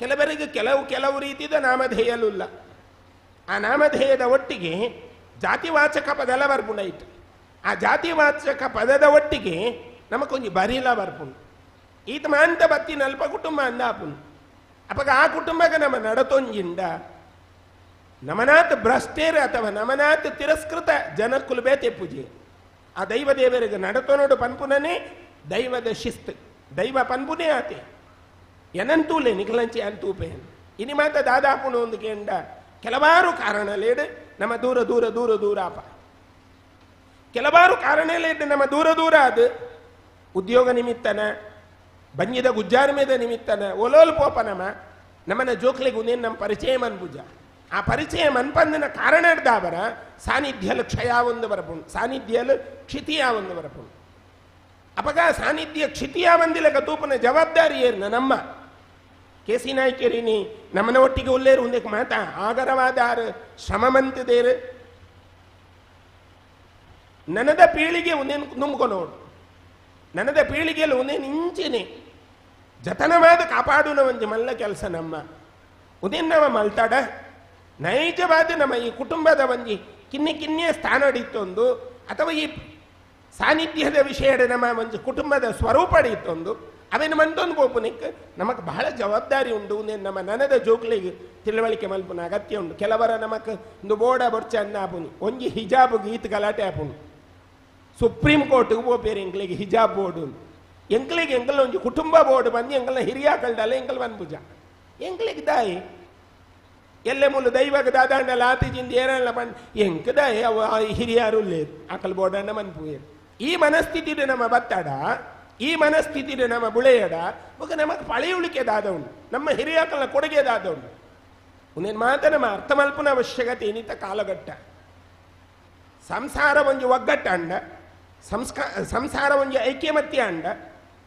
ಕೆಲವರಿಗೆ ಕೆಲವು ರೀತಿಯ ನಾಮಧೇಯಲು ಇಲ್ಲ ಆ ನಾಮಧೇಯದ ಒಟ್ಟಿಗೆ ಜಾತಿವಾಚಕ ಪದೆಲ್ಲ ಬರ್ಪುಂಡಾಯ್ತು ಆ ಜಾತಿವಾಚಕ ಪದದ ಒಟ್ಟಿಗೆ ನಮಕೊಂಜಿ ಬರಿಲ ಬರ್ಪುಂಡು ಈತ ಮಾಂತ ಬತ್ತಿ ನಲ್ಪ ಕುಟುಂಬ ಅಂದಾಪುಂಡು ಅಪಗ ಆ ಕುಟುಂಬಕ್ಕೆ ನಮ್ಮ ನಡತೊಂಜಿಂದ ನಮನಾತ್ ಭ್ರಷ್ಟೇರು ಅಥವಾ ನಮನಾತ್ ತಿರಸ್ಕೃತ ಜನಕ್ಕುಲು ಬೇತೆ ಪೂಜೆ ಆ ದೈವ ದೇವರಿಗೆ ನಡತೊನೋಡು ಪನ್ಪುನನೇ ದೈವದ ಶಿಸ್ತು ದೈವ ಪನ್ಪುನೇ ಆತೆ ಎನಂತೂಲೆ ನಿಖಲಂಚಿ ಅಂತೂಪೇನ್ ಇನಿ ಮಾತ ದಾದಾಪುನ ಒಂದು ಕೇಂಡ ಕೆಲವಾರು ಕಾರಣಲೇಡು ನಮ್ಮ ದೂರ ದೂರ ದೂರ ದೂರಾಪ ಕೆಲವಾರು ಕಾರಣಲೇಡು ನಮ್ಮ ದೂರ ದೂರ ಅದು ಉದ್ಯೋಗ ನಿಮಿತ್ತನ ಬಂಜಿದ ಗುಜ್ಜಾರ ಮೇದ ನಿಮಿತ್ತನ ಒಲೋಲ್ ಪೋಪ ನಮ್ಮನ ಜೋಕ್ಲಿಗೆ ಉನೇನು ನಮ್ಮ ಪರಿಚಯ ಮನ್ಬುಜ ಆ ಪರಿಚಯ ಮನ್ಪಂದಿನ ಕಾರಣದಾವರ ಸಾನ್ನಿಧ್ಯಲು ಕ್ಷಯ ಒಂದು ಬರಪುಂಡು ಸಾನ್ನಿಧ್ಯಲು ಕ್ಷಿತಿಯ ಒಂದು ಬರಪುಂಡು ಅಪಗ ಸಾನ್ನಿಧ್ಯ ಕ್ಷಿತಿಯ ಬಂದಿಲ್ಲ ತೂಪನ ಜವಾಬ್ದಾರಿ ಏರ್ನ ನಮ್ಮ ಕೇಸಿ ನಾಯ್ಕೇರಿನಿ ನಮ್ಮನ ಒಟ್ಟಿಗೆ ಉಲ್ಲೇರು ಒಂದಕ್ಕೆ ಮಾತಾ ಆಗರವಾದ ಶ್ರಮಮಂತದೇರು ನನದ ಪೀಳಿಗೆ ಒಂದೇನು ನುಂಬ್ಕೊನೋಡು ನನದ ಪೀಳಿಗೆಯಲ್ಲಿ ಒಂದೇನು ಇಂಚಿನಿ ಜತನವಾದ ಕಾಪಾಡುನ ಒಂಜಿ ಮಲ್ಲ ಕೆಲಸ ನಮ್ಮ ಉದೇನು ನಮ್ಮ ಮಲ್ತಾಡ ನೈಜವಾದ ನಮ್ಮ ಈ ಕುಟುಂಬದ ಒಂಜಿ ಕಿನ್ನಿಯ ಸ್ಥಾನ ಹಿಡಿತೊಂದು ಅಥವಾ ಈ ಸಾನ್ನಿಧ್ಯದ ವಿಷಯದ ನಮ್ಮ ಒಂದು ಕುಟುಂಬದ ಸ್ವರೂಪ ಹಿಡಿತೊಂದು ಅವೇನು ಮಂತೊಂದು ಬೋಪುನಿಕ್ ನಮಗೆ ಬಹಳ ಜವಾಬ್ದಾರಿ ಉಂಡು ನಮ್ಮ ನನದ ಜೋಕ್ಲಿಗೆ ತಿಳುವಳಿಕೆ ಮಲ್ಪುನ ಅಗತ್ಯ ಉಂಡು ಕೆಲವರ ನಮಕ್ ಒಂದು ಬೋಡ ಬೊರ್ಚ ಅನ್ನ ಆಪುನಿ ಒಂಜಿ ಹಿಜಾಬ್ ಗೀತ್ ಗಲಾಟೆ ಆಪುನು ಸುಪ್ರೀಂ ಕೋರ್ಟ್ಗೆ ಹೋಗ್ಬೇರು ಎಂಕ್ಲಿಗೆ ಹಿಜಾಬ್ ಬೋರ್ಡು ಎಂಕ್ಲಿಗೆ ಎಂಕಲ್ ಒಂಜಿ ಕುಟುಂಬ ಬೋರ್ಡ್ ಬಂದು ಎಂಕಲ್ನ ಹಿರಿಯಾಕಲ್ಡಲ್ಲ ಎಂಕಲ್ ಬಂದ್ಬುಜ ಎಂಕ್ಲಿಗೆ ದಾಯಿ ಎಲ್ಲೆ ಮುಲ್ಲು ದೈವಗ ದಾದಾಂಡಲ ಆತಿಜಿಂದ ಏರಲ್ಲ ಬಂದು ಎಂಕ್ ದಾಯಿ ಅವ ಹಿರಿಯಾರು ಲೇರು ಆಕಲ್ ಬೋರ್ಡನ್ನ ಮನ್ಪುಯರು ಈ ಮನಸ್ಥಿತಿಡು ನಮ್ಮ ಬತ್ತಾಡ ಈ ಮನಸ್ಥಿತಿಡು ನಮ್ಮ ಬುಳೆಯಡ ಒಗ ನಮಗೆ ಪಳೆಯುಳಿಕೆ ದಾದವುಂಡು ನಮ್ಮ ಹಿರಿಯಾಕಲ್ನ ಕೊಡುಗೆ ದಾದವುಂಡು ಒಂದೇನು ಮಾತ ನಮ್ಮ ಅರ್ಥ ಮಲ್ಪನ ಅವಶ್ಯಕತೆ ಏನಿತ್ತ ಕಾಲಘಟ್ಟ ಸಂಸಾರ ಒಂಜಿ ಒಗ್ಗಟ್ಟ ಅಂಡ ಸಂಸಾರ ಒಂಜಿ ಐಕ್ಯಮತ್ಯ ಅಂಡ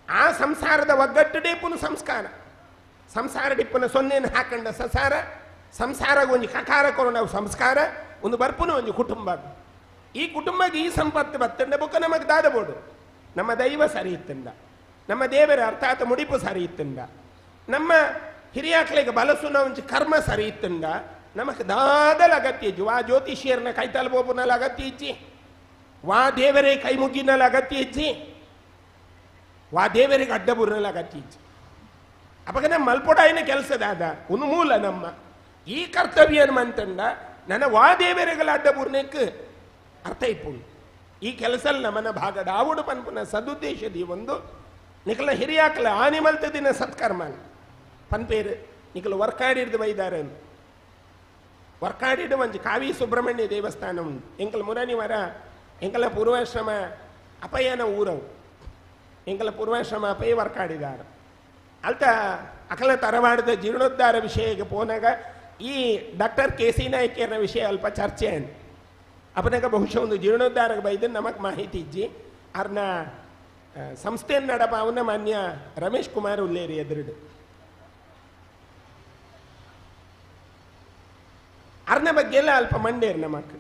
ಆ ಸಂಸಾರದ ಒಗ್ಗಟ್ಟುಡೇ ಪುನು ಸಂಸ್ಕಾರ ಸಂಸಾರ ಡಿಪ್ಪನ ಸೊನ್ನೆಯನ್ನು ಹಾಕಂಡ ಸಸಾರ ಸಂಸಾರ ಒಂಜಿ ಕಕಾರ ಕೊರೋಣ ಸಂಸ್ಕಾರ ಒಂದು ಬರ್ಪುನ ಒಂಜಿ ಕುಟುಂಬ ಈ ಕುಟುಂಬಕ್ಕೆ ಈ ಸಂಪತ್ತು ಬತ್ತಂಡ ಬೊಕ್ಕ ನಮಗೆ ದಾದಬೋಡು ನಮ್ಮ ದೈವ ಸರಿ ಇತ್ತಂಡ, ನಮ್ಮ ದೇವರ ಅರ್ಥಾತ್ ಮುಡಿಪು ಸರಿ ಇತ್ತಂಡ, ನಮ್ಮ ಹಿರಿಯಾಕ್ಳಿಗೆ ಬಲಸುನ ಒಂಚು ಕರ್ಮ ಸರಿ ಇತ್ತಂಡ ನಮಕ್ ದಾದಲ ಅಗತ್ಯ ಇಜ್ಜಿ. ವಾ ಜ್ಯೋತಿಷ್ಯರ್ನ ಕೈತಲ್ ಬೋಪುನಲ್ಲಿ ಅಗತ್ಯ ಇಜ್ಜಿ, ವಾ ದೇವರೇ ಕೈ ಮುಗ್ಗಿನಲ್ಲಿ ಅಗತ್ಯ ಇಜ್ಜಿ, ವಾ ದೇವರಿಗೆ ಅಡ್ಡಬುರ್ನಲ್ಲಿ ಅಗತ್ಯ ಇಜ್ಜಿ. ಅವಾಗ ನಮ್ಮ ಮಲ್ಪೊಡಾಯಿನ ಕೆಲಸದಾದ ಉನ್ಮೂಲ ನಮ್ಮ ಈ ಕರ್ತವ್ಯ ಮಂತಂಡ ನನ್ನ ವಾ ದೇವರಿಗಳ ಅಡ್ಡಬುರ್ನಕ್ಕೆ ಅರ್ಥ ಇಪ್ಪುಂಡು. ಈ ಕೆಲಸಲ್ಲಿ ನಮ್ಮನ್ನ ಭಾಗ ದಾವುಡು ಪನ್ಪುನ ಸದುದ್ದೇಶದಿ ಒಂದು ನಿಕಲ ಹಿರಿಯಾಕಲ ಆನಿ ಮಲ್ತದಿನ ಸತ್ಕರ್ಮ ಪನ್ಪೇರು ನಿಕಲು ವರ್ಕಾಡಿಡ್ದು ಬೈದಾರೆ ವರ್ಕಾಡಿಡು ಒಂಜಿ ಕಾವಿ ಸುಬ್ರಹ್ಮಣ್ಯ ದೇವಸ್ಥಾನ ಉಂಟು. ಎಂಕಲ ಮುರನಿವರ ಎಂಕಲ ಪೂರ್ವಾಶ್ರಮ ಅಪಯನ ಊರವು, ಎಂಕಲ ಪೂರ್ವಾಶ್ರಮ ಅಪಯ ವರ್ಕಾಡಿದಾರ ಅಲ್ತ ಅಕಲ ತರವಾಡದ ಜೀರ್ಣೋದ್ಧಾರ ವಿಷಯಕ್ಕೆ ಪೋನಾಗ ಈ ಡಾಕ್ಟರ್ KC ನಾಯ್ಕರ್ನ ವಿಷಯ ಅಲ್ಪ ಚರ್ಚೆ ಅನ್ ಅಪನಾಗ ಬಹುಶಃ ಒಂದು ಜೀರ್ಣೋದ್ಧಾರಕ್ಕೆ ಬೈದು ನಮಗ್ ಮಾಹಿತಿ ಇಜ್ಜಿ ಅವ್ರನ್ನ ಸಂಸ್ಥೆಯನ್ನು ನಡಪ ಅವನ ಮಾನ್ಯ ರಮೇಶ್ ಕುಮಾರ್ ಉಲ್ಲೇರಿ ಎದುರುಡು ಅರ್ನ ಬಗ್ಗೆ ಎಲ್ಲ ಅಲ್ಪ ಮಂಡೇರು ನಮಕ್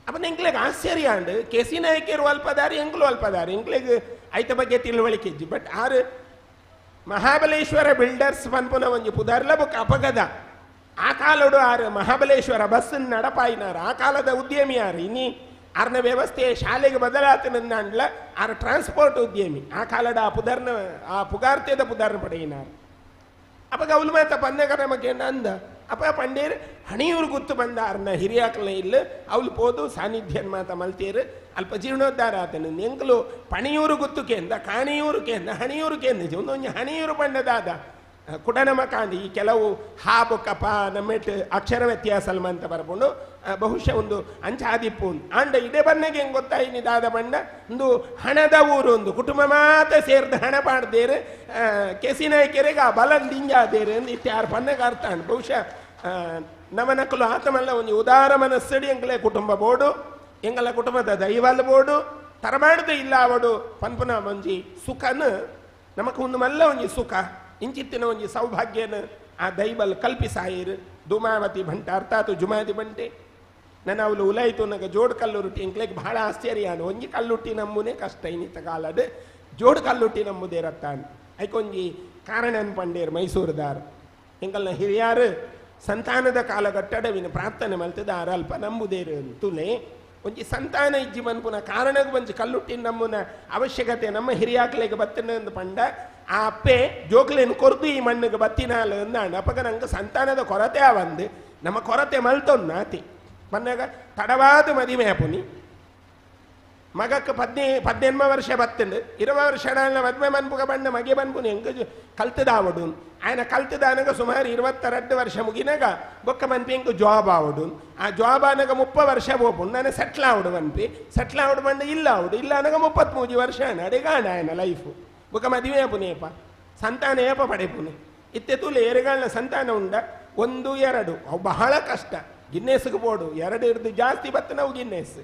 ಅಪ್ಪ ಎಂಕ್ಲೆಗ್ ಆಶ್ಚರ್ಯ ಅಂಡ್ KC ನಾಯ್ಕರು ಅಲ್ಪದಾರಿ ಎಂಕ್ಲು ಅಲ್ಪದಾರಿ ಎಂಕ್ಲೆಗ್ ಐತ ಬಗ್ಗೆ ತಿಳುವಳಿಕೆ ಇಜ್ಜಿ. ಬಟ್ ಆರು ಮಹಾಬಲೇಶ್ವರ ಬಿಲ್ಡರ್ಸ್ ಪನ್ಪುನ ಒಂಜಿ ಪುದರ್ಲ ಬುಕ್ ಅಪಗದ ಆ ಕಾಲಡು ಆರು ಮಹಾಬಲೇಶ್ವರ ಬಸ್ ನಡಪಾಯಿನಾರ ಆ ಕಾಲದ ಉದ್ಯಮಿ ಯಾರು ಇನ್ನಿ ಆರ್ನ ವ್ಯವಸ್ಥೆ ಶಾಲೆಗೆ ಬದಲಾತನಂದಾಂಡ್ಲ ಆರು ಟ್ರಾನ್ಸ್ಪೋರ್ಟ್ ಉದ್ಯಮಿ ಆ ಕಾಲದ ಆ ಪುದರ್ನ ಆ ಪುಗಾರ್ತೆದ ಪುದರ್ನ ಪಡೆಯಿನಾರು ಅಪಗ ಅವಳು ಮಾತ ಪನ್ನಗ ನಮಗೆ ಅಂದ ಅಪ್ಪ ಪಂಡೇರ್ ಹಣಿಯೂರು ಗುತ್ತು ಬಂದ ಅರ್ನ ಹಿರಿಯಾಕಲ ಇಲ್ಲ ಅವಳು ಪೋದು ಸಾನ್ನಿಧ್ಯನ್ ಮಾತ ಮಲ್ತೇರು ಅಲ್ಪ ಜೀರ್ಣೋದ್ಧಾರ ಆತನ ಎಂಕಲು ಪಣಿಯೂರು ಗುತ್ತು ಕೇಂದ ಕಾಣಿಯೂರು ಕೇಂದ ಹಣಿಯೂರು ಕೇಂದ ಒಂದೊಂದು ಹಣಿಯೂರು ಪಂಡದಾದ ಕುಡ ನಮ್ಮ ಕಾಂದಿ ಈ ಕೆಲವು ಹಾಬು ಕಪ ನಮ್ಮೆಟ್ ಅಕ್ಷರ ವ್ಯತ್ಯಾಸ ಅಂತ ಬರ್ಕೊಂಡು ಬಹುಶಃ ಒಂದು ಅಂಚಾದಿಪ್ಪು ಅಂಡ ಇದೇ ಬನ್ನಗೆ ಹೆಂಗೆ ಗೊತ್ತಾಯಿನಿ ದಾದ ಬಣ್ಣ ಒಂದು ಹಣದ ಊರು ಒಂದು ಕುಟುಂಬ ಮಾತ ಸೇರ್ದ ಹಣ ಪಾಡ್ದೇರು KC ನಾಯ್ಕರಿಗೆ ಆ ಬಲನ್ ದಿಂಜಾದೇರು ಅಂದು ಇತ್ಯಾರು ಪನ್ನಗ ಅರ್ಥ ಅಂಡ್ ಬಹುಶಃ ನಮನಕ್ಕಲು ಆತಮಲ್ಲ ಒಂದು ಉದಾರ ಮನಸ್ಸಡಿ ಎಂಕಲೇ ಕುಟುಂಬ ಬೋಡು ಎಂಗಲ ಕುಟುಂಬದ ದೈವಲ್ ಬೋಡು ತರಮಾಡದ ಇಲ್ಲ ಅವಡು ಪನ್ಪುನ ಒಂಜಿ ಸುಖನ ನಮಕ್ ಒಂದು ಮಲ್ಲ ಒಂಜಿ ಸುಖ ಇಂಚಿತ್ತಿನ ಒಂಜಿ ಸೌಭಾಗ್ಯನ ಆ ದೈವಲ್ ಕಲ್ಪಿಸಾಯಿರು ಧೂಮಾವತಿ ಭಂಟ ಅರ್ಥಾತ್ ಜುಮಾದಿ ಬಂಟೆ ನನ್ನ ಅವಳು ಉಲಾಯಿತು ನಗ ಜೋಡ್ ಕಲ್ಲುರುಟಿ ಎಂಕ್ಲೆಗ್ ಬಹಳ ಆಶ್ಚರ್ಯ ಅನು ಒಂಜಿ ಕಲ್ಲುಟ್ಟಿ ನಮ್ಮನೆ ಕಷ್ಟ ಇನ್ನಿತ ಕಾಲದ ಜೋಡ್ ಕಲ್ಲುಟ್ಟಿ ನಮ್ಮದೇ ರತ್ತಾನ್ ಐಕೊಂಜಿ ಕಾರಣ ಅನ್ಪಂಡೇರು ಮೈಸೂರುದಾರ ಎಂಕಲ್ನ ಹಿರಿಯಾರು ಸಂತಾನದ ಕಾಲಘಟ್ಟಡವಿನ ಪ್ರಾರ್ಥನೆ ಮಲ್ತದಾರ ಅಲ್ಪ ನಂಬುದೇರು ತುಲೆ ಒಂಜಿ ಸಂತಾನ ಇಜ್ಜಿ ಮನ್ಪುನ ಕಾರಣಕ್ಕೆ ಒಂಜಿ ಕಲ್ಲುಟ್ಟಿನ ನಮ್ಮನ ಅವಶ್ಯಕತೆ ನಮ್ಮ ಹಿರಿಯಾಕ್ಲೆಗೆ ಬತ್ತಿನ ಪಂಡ ಆ ಅಪ್ಪೆ ಜೋಕ್ಲೇನು ಕೊರ್ದು ಈ ಮಣ್ಣಿಗೆ ಬತ್ತಿನಾಲ ಅಂದಾಂಡ ಅಪ್ಪಗ ನಂಗೆ ಸಂತಾನದ ಕೊರತೆ ಅವಂದು ನಮ್ಮ ಕೊರತೆ ಮಲ್ತೊಂದು ನಾತಿ ಪನ್ನಾಗ ತಡವಾದ ಮದಿಮೆ ಅಪುನಿ ಮಗಕ್ಕೆ 18 ವರ್ಷ ಬತ್ತಂಡು 20 ವರ್ಷ ಮದ್ವೆ ಮನ್ಪುಗ ಬಂಡ ಮಗೆ ಬನ್ಪುನಿ ಹೆಂಗ ಕಲ್ತದಾವಡು ఆయన ಕಲ್ತದಾನಗ ಸುಮಾರು 22 ವರ್ಷ ಮುಗಿನಾಗ ಬೊಕ್ಕ ಮನ್ಪಿ ಹೆಂಗ ಜಾಬ್ ಆವಡು ಆ ಜಾಬ್ ಆನಾಗ 30 ವರ್ಷ ಹೋಗ್ಬುಂಡು ನಾನು ಸೆಟ್ಲ್ ಆವಡು ಮನ್ಪಿ ಸೆಟ್ಲ್ ಆವಡು ಬಂಡ ಇಲ್ಲ ಆವಡು ಇಲ್ಲ ಅನಾಗ 33 ವರ್ಷ ಅಡೆಗಾಣ ఆయన ಲೈಫು ಬೊಕ್ಕ ಮದುವೆ ಅಪುನೇಪ ಸಂತಾನ ಏಪ ಪಡೆಪುನೆ ಇತ್ತೆ ತುಲೆ ಏರೆಗಾಳನ ಸಂತಾನ ಉಂಡ 1 2 ಅವು ಬಹಳ ಕಷ್ಟ ಗಿನ್ನೆಸ್ಗೆ ಬೋಡು 2 ಇರ್ದು ಜಾಸ್ತಿ ಬತ್ತ ನಾವು ಗಿನ್ನೆಸ್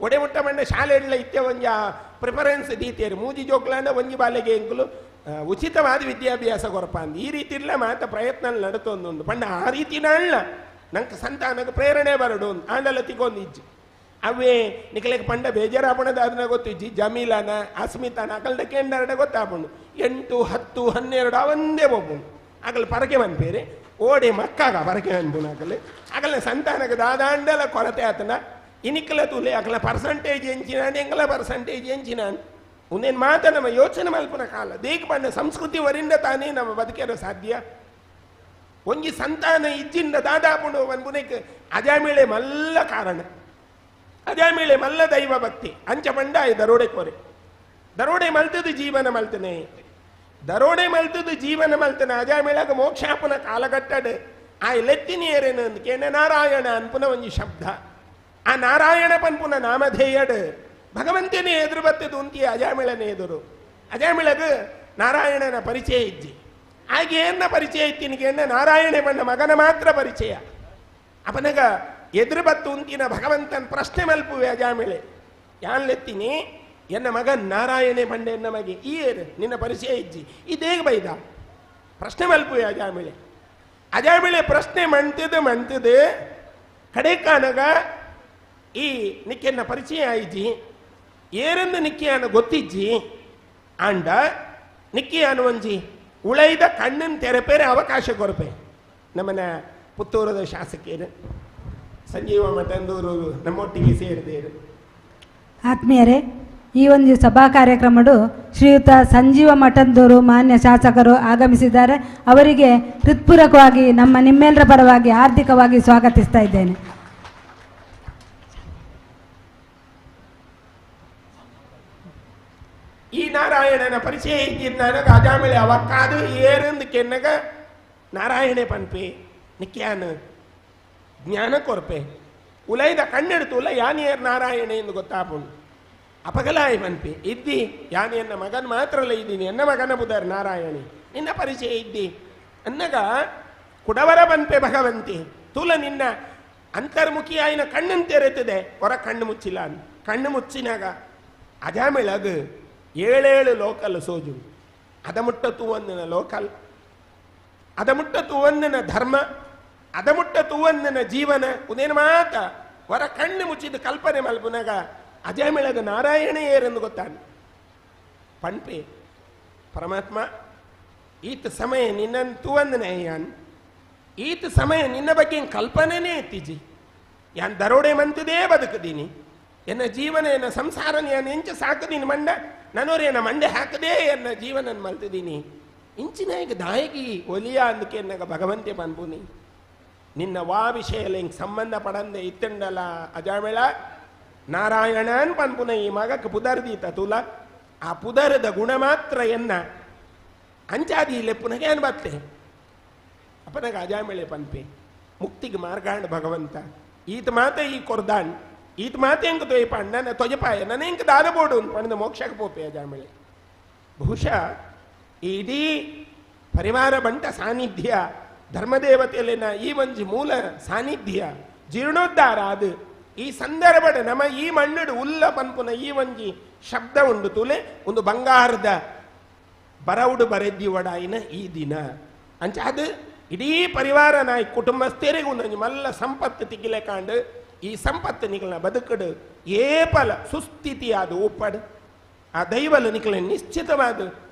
ಒಡೆ ಮುಟ್ಟ ಮಂಡ ಶಾಲೆ ಇಡ್ಲ ಇತ್ತೆ ಒಂಜ ಪ್ರಿಫರೆನ್ಸ್ ದೀತೇರು ಮೂಜಿ ಜೋಕ್ಲಾಂಡ ಒಂಜಿ ಬಾಲೆಗೆ ಎಂಕುಲು ಉಚಿತವಾದ ವಿದ್ಯಾಭ್ಯಾಸ ಕೊರಪಂದು ಈ ರೀತಿ ಇಲ್ಲ ಮಾತ ಪ್ರಯತ್ನ ನಡತೊಂದು ಪಂಡ ಆ ರೀತಿನ ಅಲ್ಲ ನಂಗೆ ಸಂತಾನಕ್ಕೆ ಪ್ರೇರಣೆ ಬರಡು ಆಂಡಲ ತಿಗೊಂದಿಜ್ಜಿ ಅವೇ ನಿಕಲೆಗೆ ಪಂಡ ಬೇಜಾರಾಪಣದ ಅದನ್ನ ಗೊತ್ತಿಜ್ಜಿ ಜಮೀಲಾನ ಅಸ್ಮಿತಾನ ಅಕಲ್ದ ಕೇಂದ್ರ ಗೊತ್ತಾಪುಂಡು 8 10 12 ಅವಂದೇ ಹೋಗ್ಬುಂಡು ಅಕಲ್ ಪರಕೆ ಮನ್ಪೇರೆ ಓಡೆ ಮಕ್ಕಾಗ ಪರಕೆ ಅನ್ಪುಣ ಅಕಲ್ ಅಕಲ್ನ ಸಂತಾನಕ್ಕೆ ದಾದಾಂಡಲ ಕೊರತೆ ಆತನ ಇನಿಕಲ ತುಲೆ ಅಕಲ ಪರ್ಸಂಟೇಜ್ ಎಂಚಿನಾನ್ ಎಂಗಲ ಪರ್ಸಂಟೇಜ್ ಎಂಚಿನಾನ್ ಉನ್ನೇನು ಮಾತ ನಮ್ಮ ಯೋಚನೆ ಮಲ್ಪನ ಕಾಲ ದೇಕ್ ಬಣ್ಣ ಸಂಸ್ಕೃತಿ ವರಿಂದ ತಾನೇ ನಮ್ಮ ಬದುಕೇರೋ ಸಾಧ್ಯ ಒಂಜಿ ಸಂತಾನ ಇಜ್ಜಿಂದ ದಾದಾಪುಂಡು ಅನ್ಪುನಕ್ಕೆ ಅಜಾಮೇಳೆ ಮಲ್ಲ ಕಾರಣ ಅಜಾಮೇಳೆ ಮಲ್ಲ ದೈವ ಭಕ್ತಿ ಅಂಚ ಬಂಡ ದರೋಡೆ ಕೊರೆ ದರೋಡೆ ಮಲ್ತದ ಜೀವನ ಮಲ್ತನೆ ದರೋಡೆ ಮಲ್ತದ ಜೀವನ ಮಲ್ತನೆ ಅಜಾಮೇಳಾಗ ಮೋಕ್ಷಾಪನ ಕಾಲಘಟ್ಟಡ ಆ ಲೆತ್ತಿನಿ ಏರೇನು ಅಂದ್ಕೇನೆ ನಾರಾಯಣ ಅನ್ಪುನ ಒಂಜಿ ಶಬ್ದ ಆ ನಾರಾಯಣ ಪನ್ಪುನ ನಾಮಧೇಯಡ್ ಭಗವಂತನೇ ಎದುರು ಬತ್ತದು ಅಂತೀಯ ಅಜಾಮಿಳನೇ ಎದುರು ಅಜಾಮಿಳಗ ನಾರಾಯಣನ ಪರಿಚಯ ಇಜ್ಜಿ ಹಾಗೆ ಏನ ಪರಿಚಯ ಇತ್ತಿನಿಗೆ ನಾರಾಯಣ ಬಣ್ಣ ಮಗನ ಮಾತ್ರ ಪರಿಚಯ ಅಪನಗ ಎದುರು ಬತ್ತು ಅಂತಿನ ಭಗವಂತನ ಪ್ರಶ್ನೆ ಮಲ್ಪುವೆ ಅಜಾಮಿಳೆ ಯಾನ್ಲೆತ್ತೀನಿ ಎನ್ನ ಮಗನ್ ನಾರಾಯಣೆ ಬಂಡೆ ಎನ್ನ ಮಗೆ ಈ ನಿನ್ನ ಪರಿಚಯ ಇಜ್ಜಿ ಇದೇಗ ಬೈದ ಪ್ರಶ್ನೆ ಮಲ್ಪುವೆ ಅಜಾಮಿಳೆ ಪ್ರಶ್ನೆ ಮಂತದ ಕಡೆ ಕಾನಗ ಈ ನಿಕ್ಕೆನ್ನ ಪರಿಚಯ ಆಯ್ಜಿ ಏರೆಂದು ನಿಕ್ಕಿಯಾನ ಗೊತ್ತಿಜ್ಜಿ ಅಂಡ ನಿಕ್ಕಿಯಾನು ಒಂಜಿ ಉಳೈದ ಕಣ್ಣನ್ನು ತೆರೆಪೇರೆ ಅವಕಾಶ ಕೊರಪೆ ನಮ್ಮನ ಪುತ್ತೂರದ ಶಾಸಕಿಯರು ಸಂಜೀವ ಮಠಂದೂರು ನಮ್ಮೊಟ್ಟಿಗೆ ಸೇರಿದೇರು. ಆತ್ಮೀಯರೇ, ಈ ಒಂದು ಸಭಾ ಕಾರ್ಯಕ್ರಮಡು ಶ್ರೀಯುತ ಸಂಜೀವ ಮಠಂದೂರು ಮಾನ್ಯ ಶಾಸಕರು ಆಗಮಿಸಿದ್ದಾರೆ. ಅವರಿಗೆ ಹೃತ್ಪೂರ್ವಕವಾಗಿ ನಿಮ್ಮೆಲ್ಲರ ಪರವಾಗಿ ಹಾರ್ದಿಕವಾಗಿ ಸ್ವಾಗತಿಸ್ತಾ ಇದ್ದೇನೆ. ಈ ನಾರಾಯಣನ ಪರಿಚಯ ಇದ್ದಿದ್ದಾನ ಅಜಾಮಿಳೆ ಅವಕ್ಕಾದು ಏರೆಂದು ಕೆನ್ನಗ ನಾರಾಯಣೆ ಪನ್ಪೆ ನಿಕ್ಯಾನ ಜ್ಞಾನ ಕೊರಪೆ ಉಲೈದ ಕಣ್ಣೆಡ್ತುಲ್ಲ ಯಾನಿಯರ್ ನಾರಾಯಣ ಎಂದು ಗೊತ್ತಾಪುಂಡು ಅಪಗಲಾಯಿ ಪನ್ಪೆ ಇದ್ದಿ ಯಾನಿ ಎನ್ನ ಮಗನ್ ಮಾತ್ರ ಅಲ್ಲ ಇದ್ದೀನಿ ಎನ್ನ ಮಗನ ಬುಧರ್ ನಾರಾಯಣಿ ನಿನ್ನ ಪರಿಚಯ ಇದ್ದಿ ಅನ್ನಗ ಕುಡವರ ಪನ್ಪೆ ಭಗವಂತಿ ತುಲ ನಿನ್ನ ಅಂತರ್ಮುಖಿಯಾಯಿನ ಕಣ್ಣನ್ನು ತೆರೆತಿದೆ ಹೊರ ಕಣ್ಣು ಮುಚ್ಚಿಲ್ಲ ಕಣ್ಣು ಮುಚ್ಚಿನಾಗ ಅಜಾಮಿಳಗ್ 7 ಲೋಕಲ್ ಸೋಜು ಅದಮುಟ್ಟ ತೂವಂದಿನ ಲೋಕಲ್ ಅದಮುಟ್ಟ ತೂವಂದಿನ ಧರ್ಮ ಅದಮುಟ್ಟ ತೂವಂದಿನ ಜೀವನ ಉದೇನು ಮಾತ ಹೊರ ಕಣ್ಣು ಮುಚ್ಚಿದ ಕಲ್ಪನೆ ಮಲ್ಪುನಾಗ ಅಜಾಮಿಳಗ ನಾರಾಯಣ ಏರೆಂದು ಗೊತ್ತಾನೆ ಪಣ್ಪೆ ಪರಮಾತ್ಮ ಈತ ಸಮಯ ನಿನ್ನನ್ನು ತೂವಂದನೆ ಯಾನ್ ಈತ ಸಮಯ ನಿನ್ನ ಬಗ್ಗೆ ಕಲ್ಪನೆನೇ ಎತ್ತಿಜಿ ಯಾನ್ ದರೋಡೆ ಮಂತದೇ ಬದುಕದೀನಿ ಎನ್ನ ಜೀವನ ಎನ್ನ ಸಂಸಾರ ನಾನು ಎಂಚ ಸಾಕದೀನಿ ಮಂಡ ನನ್ನೋರು ಎನ್ನ ಮಂಡೆ ಹಾಕದೇ ಎನ್ನ ಜೀವನ ಮಲ್ತಿದ್ದೀನಿ ಇಂಚಿನ ಈಗ ದಾಯಗಿ ಒಲಿಯ ಅಂದಕ್ಕೆ ಎನ್ನಗ ಭಗವಂತೆ ಪನ್ಪುನಿ ನಿನ್ನ ವಾ ವಿಷಯಲ್ಲ ಹಿಂಗೆ ಸಂಬಂಧ ಪಡಂದೆ ಇತ್ತಂಡಲ್ಲ ಅಜಾಮೇಳ ನಾರಾಯಣನ್ ಪನ್ಪುನ ಈ ಮಗಕ್ಕೆ ಪುದರ್ದೀತ ತುಲ ಆ ಪುದರದ ಗುಣ ಮಾತ್ರ ಎನ್ನ ಅಂಚಾದಿ ಲೆಪ್ಪುನಗೆ ಅನ್ ಬತ್ತೆ ಅಪ್ಪನಾಗ ಅಜಾಮೇಳೆ ಪನ್ಪೆ ಮುಕ್ತಿಗೆ ಮಾರ್ಗಾಂಡ್ ಭಗವಂತ ಈತ ಮಾತ ಈ ಕೊರ್ದಾನ್ ಈತ ಮಾತೆ ಹೆಂಗೆ ತೊಯ್ಪಾಂಡ್ ನನ್ನ ತೊಜಪಾಯ ನನ್ನ ಹೆಂಗೆ ದಾನಬೋಡು ಪಣದ ಮೋಕ್ಷಕ್ಕೆ ಪೋಪೆ ಅಜಾಮೇಳೆ ಬಹುಶಃ ಇಡೀ ಪರಿವಾರ ಬಂಟ ಸಾನ್ನಿಧ್ಯ ಧರ್ಮದೇವತೆಯಲ್ಲಿನ ಈ ಒಂಜಿ ಮೂಲ ಸಾನ್ನಿಧ್ಯ ಜೀರ್ಣೋದ್ಧಾರ ಅದು ಈ ಸಂದರ್ಭದ ನಮ್ಮ ಈ ಮಣ್ಣಡು ಉಲ್ಲ ಪನ್ಪುನ ಈ ಒಂಜಿ ಶಬ್ದ ಉಂಡು ತುಲೆ ಒಂದು ಬಂಗಾರದ ಬರವುಡು ಬರೆದ್ದಿ ಒಡಾಯಿನ ಈ ದಿನ ಅಂಚ ಅದು ಇಡೀ ಪರಿವಾರ ನಾಯ್ ಕುಟುಂಬಸ್ಥರಿಗೆ ಒಂದು ಮಲ್ಲ ಸಂಪತ್ತು ತಿಕ್ಕಿಲೆ ಕಾಂಡು ಈ ಸಂಪತ್ತು ನಿಕಲ್ನ ಬದುಕಡು ಏಪಲ ಸುಸ್ಥಿತಿಯಾದ ಒಪ್ಪಡು ಆ ದೈವಲು ನಿಕಲೆ ನಿಶ್ಚಿತವಾದ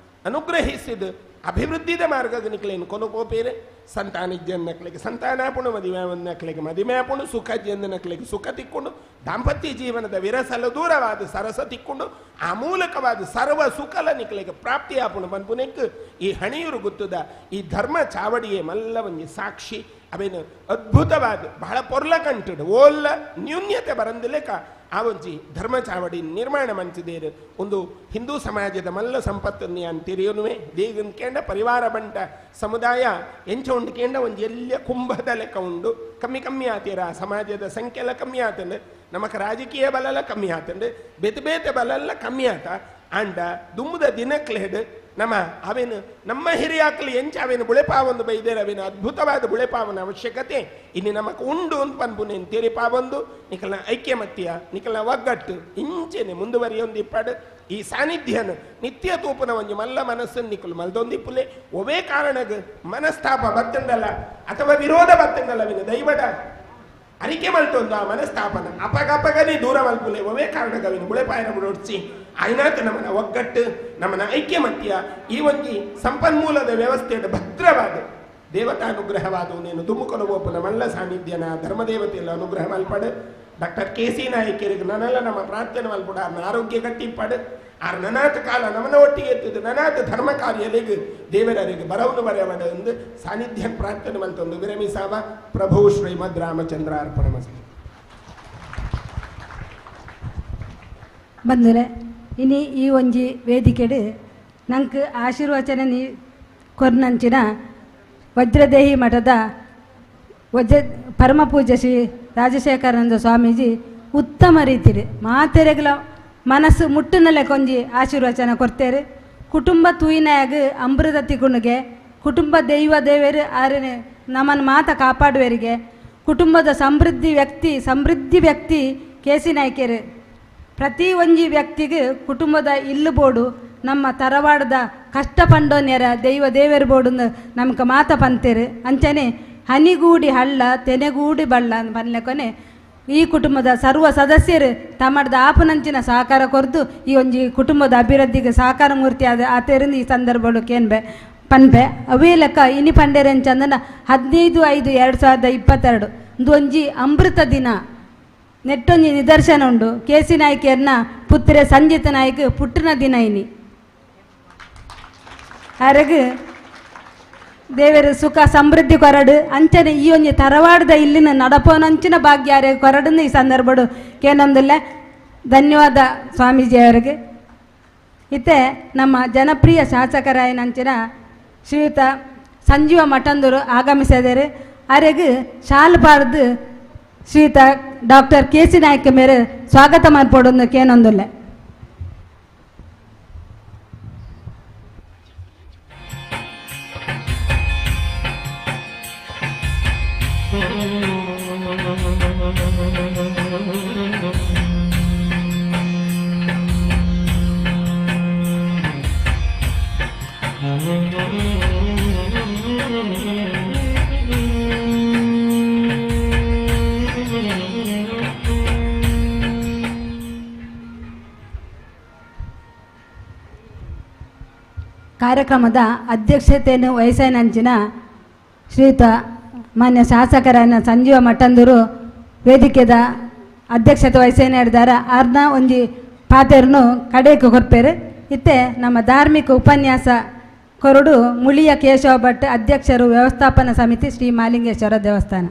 ಅನುಗ್ರಹಿಸಿದ ಅಭಿವೃದ್ಧಿದ ಮಾರ್ಗದ ನಿಕಲೇನು ಕೊನಕೋಪೇರೆ ಸಂತಾನಿಜ್ಜನ್ ನಕ್ಲಿಗೆ ಸಂತಾನಾಪುಣು ಮದುವೆಯನ್ನ ನಕ್ಲಿಗೆ ಮದುವೆಯಾಪುಣು ಸುಖ ಜಂದ ನಕ್ಲಿಗೆ ಸುಖ ತಿಕ್ಕೊಂಡು ದಾಂಪತ್ಯ ಜೀವನದ ವಿರಸಲ ದೂರವಾದ ಸರಸ ತಿಕ್ಕೊಂಡು ಆ ಮೂಲಕವಾದ ಸರ್ವ ಸುಖಲ ನಿಕ್ಲಿಗೆ ಪ್ರಾಪ್ತಿಯಾಪುಣು ಬಂದ್ಪುನೆಕ್ ಈ ಹಣಿಯೂರು ಗುತ್ತದ ಈ ಧರ್ಮ ಚಾವಡಿಯೇ ಮಲ್ಲ ಒಂಜಿ ಸಾಕ್ಷಿ ಅವೇನು ಅದ್ಭುತವಾದ ಬಹಳ ಪೊರ್ಲ ಕಂಟುಡು ಓಲ್ಲ ನ್ಯೂನ್ಯತೆ ಬರಂದಿಲೇಕ ಆ ಒಂಜಿ ಧರ್ಮ ಚಾವಡಿ ನಿರ್ಮಾಣ ಮಂಚಿದೇರು ಒಂದು ಹಿಂದೂ ಸಮಾಜದ ಮಲ್ಲ ಸಂಪತ್ತನ್ನು ನಾನು ತಿರಿಯೋನುವೆ ದೇಗನ್ ಕೇಂಡ ಪರಿವಾರ ಬಂಟ ಸಮುದಾಯ ಎಂಚ ಉಂಡು ಕೇಂಡ ಒಂದು ಎಲ್ಲ ಕುಂಭದ ಲೆಕ್ಕ ಉಂಡು ಕಮ್ಮಿ ಕಮ್ಮಿ ಆತೀರ ಸಮಾಜದ ಸಂಖ್ಯೆ ಎಲ್ಲ ಕಮ್ಮಿ ಆತಂಡು ನಮಕ್ ರಾಜಕೀಯ ಬಲೆಲ್ಲ ಕಮ್ಮಿ ಆತಂಡು ಬೇತೆ ಬೇತೆ ಬಲೆಲ್ಲ ಕಮ್ಮಿ ಆತ ಅಂಡ ದುಮ್ಮದ ದಿನಕ್ಲೇಡು ನಮ್ಮ ಅವೇನು ನಮ್ಮ ಹಿರಿಯಾಕಲು ಎಂಚ ಅವೇನು ಬುಳೆಪಾವೊಂದು ಬೈದೇರು ಅವೇನು ಅದ್ಭುತವಾದ ಬುಳೆಪಾವನ ಅವಶ್ಯಕತೆ ಇನ್ನು ನಮಕ್ ಉಂಡು ಅಂತ ಪನ್ಪುನೇನು ತೆರಿಪಾವೊಂದು ನಿಕಲ್ನ ಐಕ್ಯಮತ್ಯ ನಿಕಲ್ನ ಒಗ್ಗಟ್ಟು ಇಂಚೆನೆ ಮುಂದುವರಿಯೊಂದು ಇಪ್ಪಡು ಈ ಸಾನ್ನಿಧ್ಯನ ನಿತ್ಯ ತೂಪನ ಒಂಜಿ ಮಲ್ಲ ಮನಸ್ಸನ್ನು ನಿಕಲು ಮಲ್ದೊಂದಿಪ್ಪುಲೆ ಒವೇ ಕಾರಣಗ ಮನಸ್ತಾಪ ಬತ್ತಂಡಲ್ಲ ಅಥವಾ ವಿರೋಧ ಬತ್ತಂಡಲ್ಲ ಅವೇನು ದೈವಡ ಅರಿಕೆ ಮಲ್ತೊಂದು ಆ ಮನಸ್ತಾಪನ ಅಪಗಪಗನೇ ದೂರ ಮಲ್ಪುಲೆ ಒವೇ ಕಾರಣಗವಿನ ಬುಳೆಪಾಯನ ಬಿಡೋಡ್ಸಿ ಆಯ್ನಾತ ನಮ್ಮನ ಒಗ್ಗಟ್ಟು ನಮ್ಮನ ಐಕ್ಯಮತ್ಯ ಈ ಒಂಜಿ ಸಂಪನ್ಮೂಲದ ವ್ಯವಸ್ಥೆಯ ಭದ್ರವಾದ ದೇವತಾನುಗ್ರಹವಾದ ನೀನು ದುಮ್ಮುಕೊನ ಒಪ್ಪನ ಮಲ್ಲ ಸಾನ್ನಿಧ್ಯನ ಧರ್ಮದೇವತೆಯಲ್ಲ ಅನುಗ್ರಹ ಮಲ್ಪಡು ಡಾಕ್ಟರ್ ಕೆ.ಸಿ. ನಾಯಕರಿಗೆ ನನ್ನೆಲ್ಲ ನಮ್ಮ ಪ್ರಾರ್ಥನೆ ಮಲ್ಪಡ ಅವ್ರನ್ನ ಆರೋಗ್ಯ ಗಟ್ಟಿಪ್ಪಡು ಆರ್ ನನಾಥ ಕಾಲ ನಮ್ಮನ ಒಟ್ಟಿಗೆ ಎತ್ತಿದ್ದು ನನಾಥ ಧರ್ಮ ಕಾರ್ಯಲಿಗೆ ದೇವರಿಗೆ ಬರವನ್ನು ಬರೆಯಬಡ ಎಂದು ಸಾನ್ನಿಧ್ಯ ಪ್ರಾರ್ಥನೆ ಮಲ್ತೊಂದು ವಿರಮಿಸಾವ ಪ್ರಭು ಶ್ರೀಮದ್ ರಾಮಚಂದ್ರ ಅರ್ಪಣಮಸ್ತು. ಬಂದರೆ ಇನಿ ಈ ಒಂಜಿ ವೇದಿಕೆಡು ನಂಗೆ ಆಶೀರ್ವಚನ ನೀ ಕೊರ್ನಂಚಿನ ವಜ್ರದೇಹಿ ಮಠದ ಪರಮಪೂಜ್ಯ ಶ್ರೀ ರಾಜಶೇಖರಾನಂದ ಸ್ವಾಮೀಜಿ ಉತ್ತಮ ರೀತಿಲಿ ಮಾತೆರೆಗಳ ಮನಸ್ಸು ಮುಟ್ಟಿನಲ್ಲೇ ಕೊಂಜಿ ಆಶೀರ್ವಚನ ಕೊಡ್ತೇರು. ಕುಟುಂಬ ತೂಯಿನಾಗ ಅಮೃತ ತಿಗುಣಿಗೆ ಕುಟುಂಬ ದೈವ ದೇವರು ಆರನೆ ನಮ್ಮನ್ನು ಮಾತ ಕಾಪಾಡುವರಿಗೆ ಕುಟುಂಬದ ಸಮೃದ್ಧಿ ವ್ಯಕ್ತಿ ಕೆ.ಸಿ. ನಾಯ್ಕರು ಪ್ರತಿ ಒಂಜಿ ವ್ಯಕ್ತಿಗೆ ಕುಟುಂಬದ ಇಲ್ಲು ಬೋಡು ನಮ್ಮ ತರವಾಡದ ಕಷ್ಟ ಪಂಡೋನ್ಯರ ದೈವ ದೇವರು ಬೋಡು ನಮ್ಗೆ ಮಾತ ಪಂತೇರು ಅಂಚನೆ ಹನಿಗೂಡಿ ಹಳ್ಳ ತೆನೆಗೂಡಿ ಬಳ್ಳ ಪನ್ಲೆ ಕೊನೆ ಈ ಕುಟುಂಬದ ಸರ್ವ ಸದಸ್ಯರು ತಮ್ಮದ ಆಪನಂಚಿನ ಸಹಕಾರ ಕೊರತು ಈ ಒಂಜಿ ಕುಟುಂಬದ ಅಭಿವೃದ್ಧಿಗೆ ಸಹಕಾರ ಮೂರ್ತಿ ಆದ ಆತರಿಂದ ಈ ಸಂದರ್ಭಗಳು ಕೇನ್ಬೆ ಪನ್ಪೆ ಅವೇ ಲೆಕ್ಕ ಇನಿ ಪಂಡೇರೆಂಚಂದನ 15/5/2022 ಒಂದು ಒಂಜಿ ಅಮೃತ ದಿನ ನೆಟ್ಟೊಂಜಿ ನಿದರ್ಶನ ಉಂಡು. KC ನಾಯ್ಕರ್ನ ಪುತ್ರೆ ಸಂಜಿತ ನಾಯ್ಕ ಪುಟ್ಟಿನ ದಿನ ಇನಿ ಅರಗು ದೇವರು ಸುಖ ಸಮೃದ್ಧಿ ಕೊರಡು ಅಂಚನೆ ಈ ಒಂಜಿ ತರವಾಡದ ಇಲ್ಲಿನ ನಡಪೋನಂಚಿನ ಭಾಗ್ಯಾರ ಕೊರಡನ್ನು ಈ ಸಂದರ್ಭಡು ಕೇನೊಂದಿಲ್ಲ. ಧನ್ಯವಾದ ಸ್ವಾಮೀಜಿಯವರಿಗೆ. ಇತ್ತೆ ನಮ್ಮ ಜನಪ್ರಿಯ ಶಾಸಕರಾಯನಂಚಿನ ಶ್ರೀಯುತ ಸಂಜೀವ ಮಠಂದೂರು ಆಗಮಿಸಿದರೆ ಅರೆಗೆ ಶಾಲ್ ಪಾಡ್ದು ಶ್ರೀಯುತ ಡಾಕ್ಟರ್ KC ನಾಯ್ಕ ಮೇರೆ ಸ್ವಾಗತ ಮಾಡ್ಪಡೋದು ಕೇನೊಂದಿಲ್ಲ. ಕಾರ್ಯಕ್ರಮದ ಅಧ್ಯಕ್ಷತೆಯನ್ನು ವಹಿಸಿನಂಚಿನ ಶ್ರೀಯುತ ಮಾನ್ಯ ಶಾಸಕರಾಯನ ಸಂಜೀವ ಮಠಂದೂರು ವೇದಿಕೆದ ಅಧ್ಯಕ್ಷತೆ ವಹಿಸೇನೆ ಹಿಡಿದಾರ ಅರ್ನ ಒಂಜಿ ಪಾತೆರ್ನು ಕಡೆಗೆ ಕೊರ್ಪೇರು. ಇತ್ತೆ ನಮ್ಮ ಧಾರ್ಮಿಕ ಉಪನ್ಯಾಸ ಕೊರಡು ಮುಳಿಯ ಕೇಶವ ಭಟ್, ಅಧ್ಯಕ್ಷರು ವ್ಯವಸ್ಥಾಪನಾ ಸಮಿತಿ ಶ್ರೀ ಮಾಲಿಂಗೇಶ್ವರ ದೇವಸ್ಥಾನ.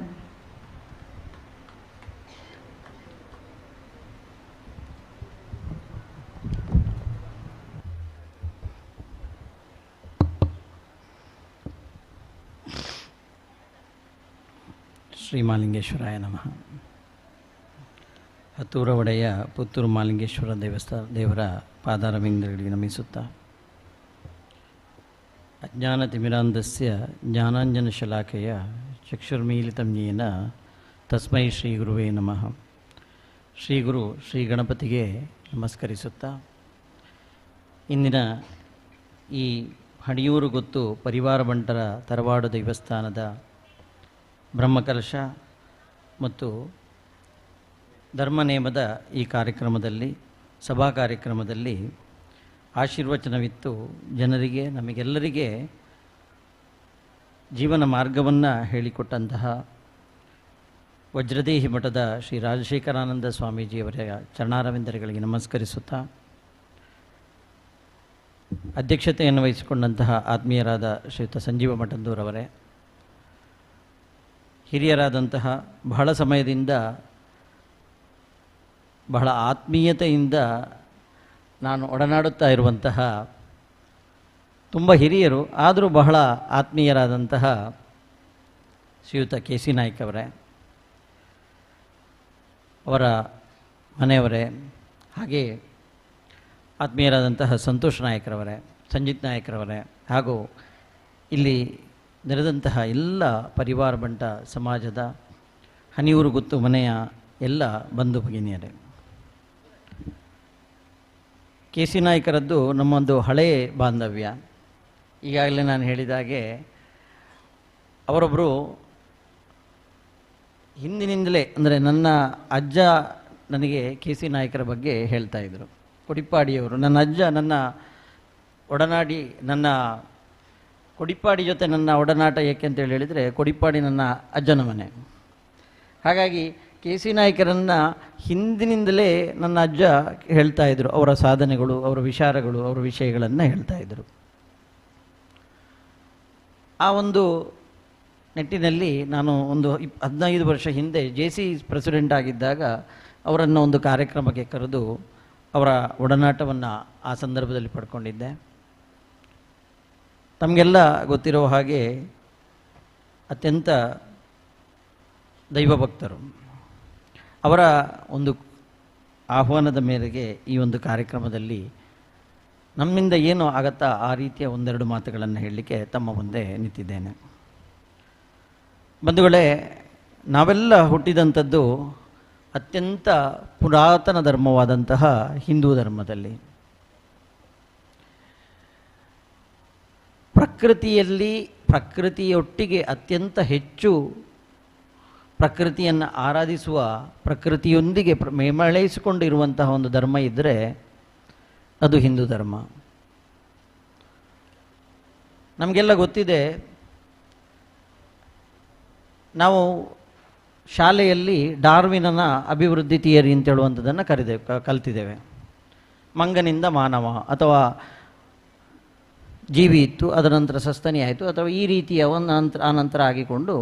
ಶ್ರೀ ಮಾಲಿಂಗೇಶ್ವರಾಯ ನಮಃ. ಹತ್ತೂರ ಒಡೆಯ ಪುತ್ತೂರು ಮಾಲಿಂಗೇಶ್ವರ ದೇವರ ಪಾದಾರವಿಂದಗಳಿಗೆ ನಮಿಸುತ್ತಾ, ಅಜ್ಞಾನತಿಮಿರಾಂಧಸ್ಯ ಜ್ಞಾನಾಂಜನಶಲಾಕೆಯ ಚಕ್ಷುರ್ಮೀಲಿತಂ ಯೇನ ತಸ್ಮೈ ಶ್ರೀ ಗುರುವೇ ನಮಃ. ಶ್ರೀ ಗುರು ಶ್ರೀ ಗಣಪತಿಗೆ ನಮಸ್ಕರಿಸುತ್ತಾ, ಇಂದಿನ ಈ ಹಣಿಯೂರು ಗೊತ್ತು ಪರಿವಾರ ಬಂಟರ ತರವಾಡು ದೇವಸ್ಥಾನದ ಬ್ರಹ್ಮಕಲಶ ಮತ್ತು ಧರ್ಮನೇಮದ ಈ ಕಾರ್ಯಕ್ರಮದಲ್ಲಿ, ಸಭಾ ಕಾರ್ಯಕ್ರಮದಲ್ಲಿ ಆಶೀರ್ವಚನವಿತ್ತು ಜನರಿಗೆ, ನಮಗೆಲ್ಲರಿಗೆ ಜೀವನ ಮಾರ್ಗವನ್ನು ಹೇಳಿಕೊಟ್ಟಂತಹ ವಜ್ರದೇಹಿ ಮಠದ ಶ್ರೀ ರಾಜಶೇಖರಾನಂದ ಸ್ವಾಮೀಜಿಯವರ ಚರಣಾರವಿಂದರುಗಳಿಗೆ ನಮಸ್ಕರಿಸುತ್ತಾ, ಅಧ್ಯಕ್ಷತೆಯನ್ನು ವಹಿಸಿಕೊಂಡಂತಹ ಆತ್ಮೀಯರಾದ ಶ್ರೀಯುತ ಸಂಜೀವ ಮಠಂದೂರವರೇ, ಹಿರಿಯರಾದಂತಹ ಬಹಳ ಸಮಯದಿಂದ ಬಹಳ ಆತ್ಮೀಯತೆಯಿಂದ ನಾನು ಒಡನಾಡುತ್ತಾ ಇರುವಂತಹ ತುಂಬ ಹಿರಿಯರು ಆದರೂ ಬಹಳ ಆತ್ಮೀಯರಾದಂತಹ ಶ್ರೀಯುತ KC ನಾಯ್ಕ ಅವರೇ, ಅವರ ಮನೆಯವರೇ, ಹಾಗೆ ಆತ್ಮೀಯರಾದಂತಹ ಸಂತೋಷ್ ನಾಯಕರವರೇ, ಸಂಜಿತ್ ನಾಯಕರವರೇ, ಹಾಗೂ ಇಲ್ಲಿ ನೆರೆದಂತಹ ಎಲ್ಲ ಪರಿವಾರ ಬಂಟ ಸಮಾಜದ ಹನಿಯೂರು ಗುತ್ತು ಮನೆಯ ಎಲ್ಲ ಬಂಧು ಭಗಿನಿಯರೇ, KC ನಾಯ್ಕರದ್ದು ನಮ್ಮೊಂದು ಹಳೆಯ ಬಾಂಧವ್ಯ. ಈಗಾಗಲೇ ನಾನು ಹೇಳಿದಾಗೆ ಅವರೊಬ್ಬರು ಹಿಂದಿನಿಂದಲೇ, ಅಂದರೆ ನನ್ನ ಅಜ್ಜ ನನಗೆ KC ನಾಯ್ಕರ ಬಗ್ಗೆ ಹೇಳ್ತಾ ಇದ್ದರು. ಕೊಡಿಪ್ಪಾಡಿಯವರು ನನ್ನ ಅಜ್ಜ, ನನ್ನ ಒಡನಾಡಿ, ನನ್ನ ಕೊಡಿಪ್ಪಾಡಿ ಜೊತೆ ನನ್ನ ಒಡನಾಟ ಏಕೆ ಅಂತೇಳಿ ಹೇಳಿದರೆ, ಕೊಡಿಪ್ಪಾಡಿ ನನ್ನ ಅಜ್ಜನ ಮನೆ. ಹಾಗಾಗಿ KC ನಾಯ್ಕರನ್ನು ಹಿಂದಿನಿಂದಲೇ ನನ್ನ ಅಜ್ಜ ಹೇಳ್ತಾ ಇದ್ದರು. ಅವರ ಸಾಧನೆಗಳು, ಅವರ ವಿಚಾರಗಳು, ಅವರ ವಿಷಯಗಳನ್ನು ಹೇಳ್ತಾ ಇದ್ದರು. ಆ ಒಂದು ನಿಟ್ಟಿನಲ್ಲಿ ನಾನು ಒಂದು 15 ವರ್ಷ ಹಿಂದೆ JC ಪ್ರೆಸಿಡೆಂಟ್ ಆಗಿದ್ದಾಗ ಅವರನ್ನು ಒಂದು ಕಾರ್ಯಕ್ರಮಕ್ಕೆ ಕರೆದು ಅವರ ಒಡನಾಟವನ್ನು ಆ ಸಂದರ್ಭದಲ್ಲಿ ಪಡ್ಕೊಂಡಿದ್ದೆ. ತಮಗೆಲ್ಲ ಗೊತ್ತಿರೋ ಹಾಗೆ ಅತ್ಯಂತ ದೈವಭಕ್ತರು. ಅವರ ಒಂದು ಆಹ್ವಾನದ ಮೇರೆಗೆ ಈ ಒಂದು ಕಾರ್ಯಕ್ರಮದಲ್ಲಿ ನಮ್ಮಿಂದ ಏನು ಆಗತ್ತಾ ಆ ರೀತಿಯ ಒಂದೆರಡು ಮಾತುಗಳನ್ನು ಹೇಳಲಿಕ್ಕೆ ತಮ್ಮ ಮುಂದೆ ನಿಂತಿದ್ದೇನೆ. ಬಂಧುಗಳೇ, ನಾವೆಲ್ಲ ಹುಟ್ಟಿದಂಥದ್ದು ಅತ್ಯಂತ ಪುರಾತನ ಧರ್ಮವಾದಂತಹ ಹಿಂದೂ ಧರ್ಮದಲ್ಲಿ. ಪ್ರಕೃತಿಯೊಟ್ಟಿಗೆ ಅತ್ಯಂತ ಹೆಚ್ಚು ಪ್ರಕೃತಿಯನ್ನು ಆರಾಧಿಸುವ, ಪ್ರಕೃತಿಯೊಂದಿಗೆ ಮೇಳೈಸಿಕೊಂಡಿರುವಂತಹ ಒಂದು ಧರ್ಮ ಇದ್ದರೆ ಅದು ಹಿಂದೂ ಧರ್ಮ. ನಮಗೆಲ್ಲ ಗೊತ್ತಿದೆ, ನಾವು ಶಾಲೆಯಲ್ಲಿ ಡಾರ್ವಿನನ ಅಭಿವೃದ್ಧಿ ಥಿಯರಿ ಅಂತ ಹೇಳುವಂಥದ್ದನ್ನು ಕಲ್ತಿದ್ದೇವೆ. ಮಂಗನಿಂದ ಮಾನವ ಅಥವಾ ಜೀವಿ ಇತ್ತು, ಅದರ ನಂತರ ಸಸ್ತನಿ ಆಯಿತು, ಅಥವಾ ಈ ರೀತಿಯ ಒಂದು ಆನಂತರ ಆಗಿಕೊಂಡು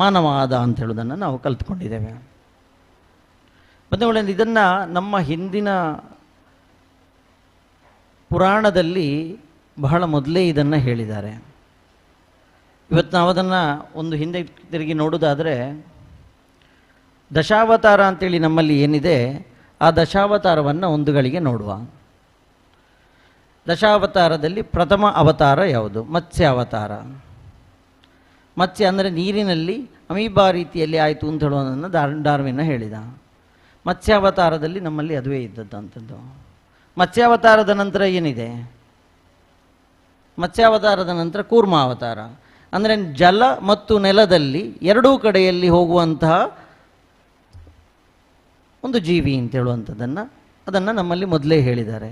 ಮಾನವ ಆದ ಅಂತ ಹೇಳೋದನ್ನು ನಾವು ಕಲ್ತ್ಕೊಂಡಿದ್ದೇವೆ. ಮತ್ತು ಇದನ್ನು ನಮ್ಮ ಹಿಂದಿನ ಪುರಾಣದಲ್ಲಿ ಬಹಳ ಮೊದಲೇ ಇದನ್ನು ಹೇಳಿದ್ದಾರೆ. ಇವತ್ತು ನಾವು ಅದನ್ನು ಒಂದು ಹಿಂದೆ ತಿರುಗಿ ನೋಡೋದಾದರೆ, ದಶಾವತಾರ ಅಂತೇಳಿ ನಮ್ಮಲ್ಲಿ ಏನಿದೆ, ಆ ದಶಾವತಾರವನ್ನು ಒಂದು ಗಳಿಗೆ ನೋಡುವ. ದಶಾವತಾರದಲ್ಲಿ ಪ್ರಥಮ ಅವತಾರ ಯಾವುದು? ಮತ್ಸ್ಯ ಅವತಾರ. ಮತ್ಸ್ಯ ಅಂದರೆ ನೀರಿನಲ್ಲಿ ಅಮೀಬಾ ರೀತಿಯಲ್ಲಿ ಆಯಿತು ಅಂತ ಹೇಳೋದನ್ನು ಡಾರ್ವಿನ್ ಹೇಳಿದ. ಮತ್ಸ್ಯಾವತಾರದಲ್ಲಿ ನಮ್ಮಲ್ಲಿ ಅದುವೇ ಇದ್ದದ್ದಂಥದ್ದು. ಮತ್ಸ್ಯಾವತಾರದ ನಂತರ ಏನಿದೆ? ಮತ್ಸ್ಯಾವತಾರದ ನಂತರ ಕೂರ್ಮಾವತಾರ, ಅಂದರೆ ಜಲ ಮತ್ತು ನೆಲದಲ್ಲಿ ಎರಡೂ ಕಡೆಯಲ್ಲಿ ಹೋಗುವಂತಹ ಒಂದು ಜೀವಿ ಅಂತ ಅದನ್ನು ನಮ್ಮಲ್ಲಿ ಮೊದಲೇ ಹೇಳಿದ್ದಾರೆ.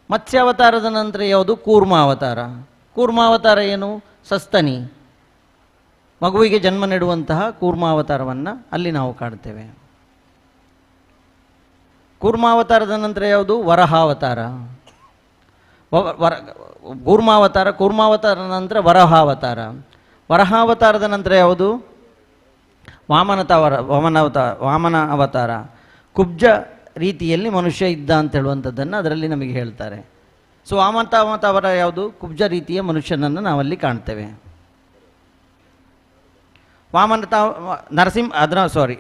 ಮತ್ಸ್ಯಾವತಾರದ ನಂತರ ಯಾವುದು? ಕೂರ್ಮಾವತಾರ. ಕೂರ್ಮಾವತಾರ ಏನು? ಸಸ್ತನಿ, ಮಗುವಿಗೆ ಜನ್ಮ ನೀಡುವಂತಹ ಕೂರ್ಮಾವತಾರವನ್ನು ಅಲ್ಲಿ ನಾವು ಕಾಣ್ತೇವೆ. ಕೂರ್ಮಾವತಾರದ ನಂತರ ಯಾವುದು? ವರಹಾವತಾರ. ಕೂರ್ಮಾವತಾರದ ನಂತರ ವರಹಾವತಾರ. ವರಹಾವತಾರದ ನಂತರ ಯಾವುದು? ವಾಮನ ಅವತಾರ. ಕುಬ್ಜ ರೀತಿಯಲ್ಲಿ ಮನುಷ್ಯ ಇದ್ದ ಅಂತ ಹೇಳುವಂಥದ್ದನ್ನು ಅದರಲ್ಲಿ ನಮಗೆ ಹೇಳ್ತಾರೆ. ಸೊ ವಾಮನಾವತಾರ ಯಾವುದು? ಕುಬ್ಜ ರೀತಿಯ ಮನುಷ್ಯನನ್ನು ನಾವಲ್ಲಿ ಕಾಣ್ತೇವೆ.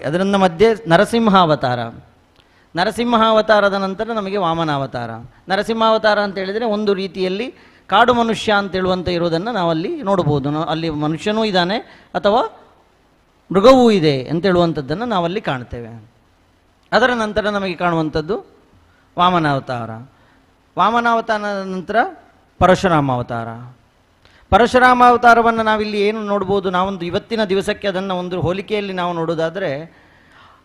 ಅದರಿಂದ ಮಧ್ಯೆ ನರಸಿಂಹಾವತಾರ. ನರಸಿಂಹಾವತಾರದ ನಂತರ ನಮಗೆ ವಾಮನಾವತಾರ. ನರಸಿಂಹಾವತಾರ ಅಂತ ಹೇಳಿದರೆ ಒಂದು ರೀತಿಯಲ್ಲಿ ಕಾಡು ಮನುಷ್ಯ ಅಂತೇಳುವಂಥ ಇರೋದನ್ನು ನಾವಲ್ಲಿ ನೋಡ್ಬೋದು. ಅಲ್ಲಿ ಮನುಷ್ಯನೂ ಇದ್ದಾನೆ ಅಥವಾ ಮೃಗವೂ ಇದೆ ಅಂತೇಳುವಂಥದ್ದನ್ನು ನಾವಲ್ಲಿ ಕಾಣ್ತೇವೆ. ಅದರ ನಂತರ ನಮಗೆ ಕಾಣುವಂಥದ್ದು ವಾಮನಾವತಾರ. ವಾಮನಾವತಾರದ ನಂತರ ಪರಶುರಾಮಾವತಾರ. ಪರಶುರಾಮಾವತಾರವನ್ನು ನಾವಿಲ್ಲಿ ಏನು ನೋಡ್ಬೋದು? ನಾವೊಂದು ಇವತ್ತಿನ ದಿವಸಕ್ಕೆ ಅದನ್ನು ಒಂದು ಹೋಲಿಕೆಯಲ್ಲಿ ನಾವು ನೋಡೋದಾದರೆ,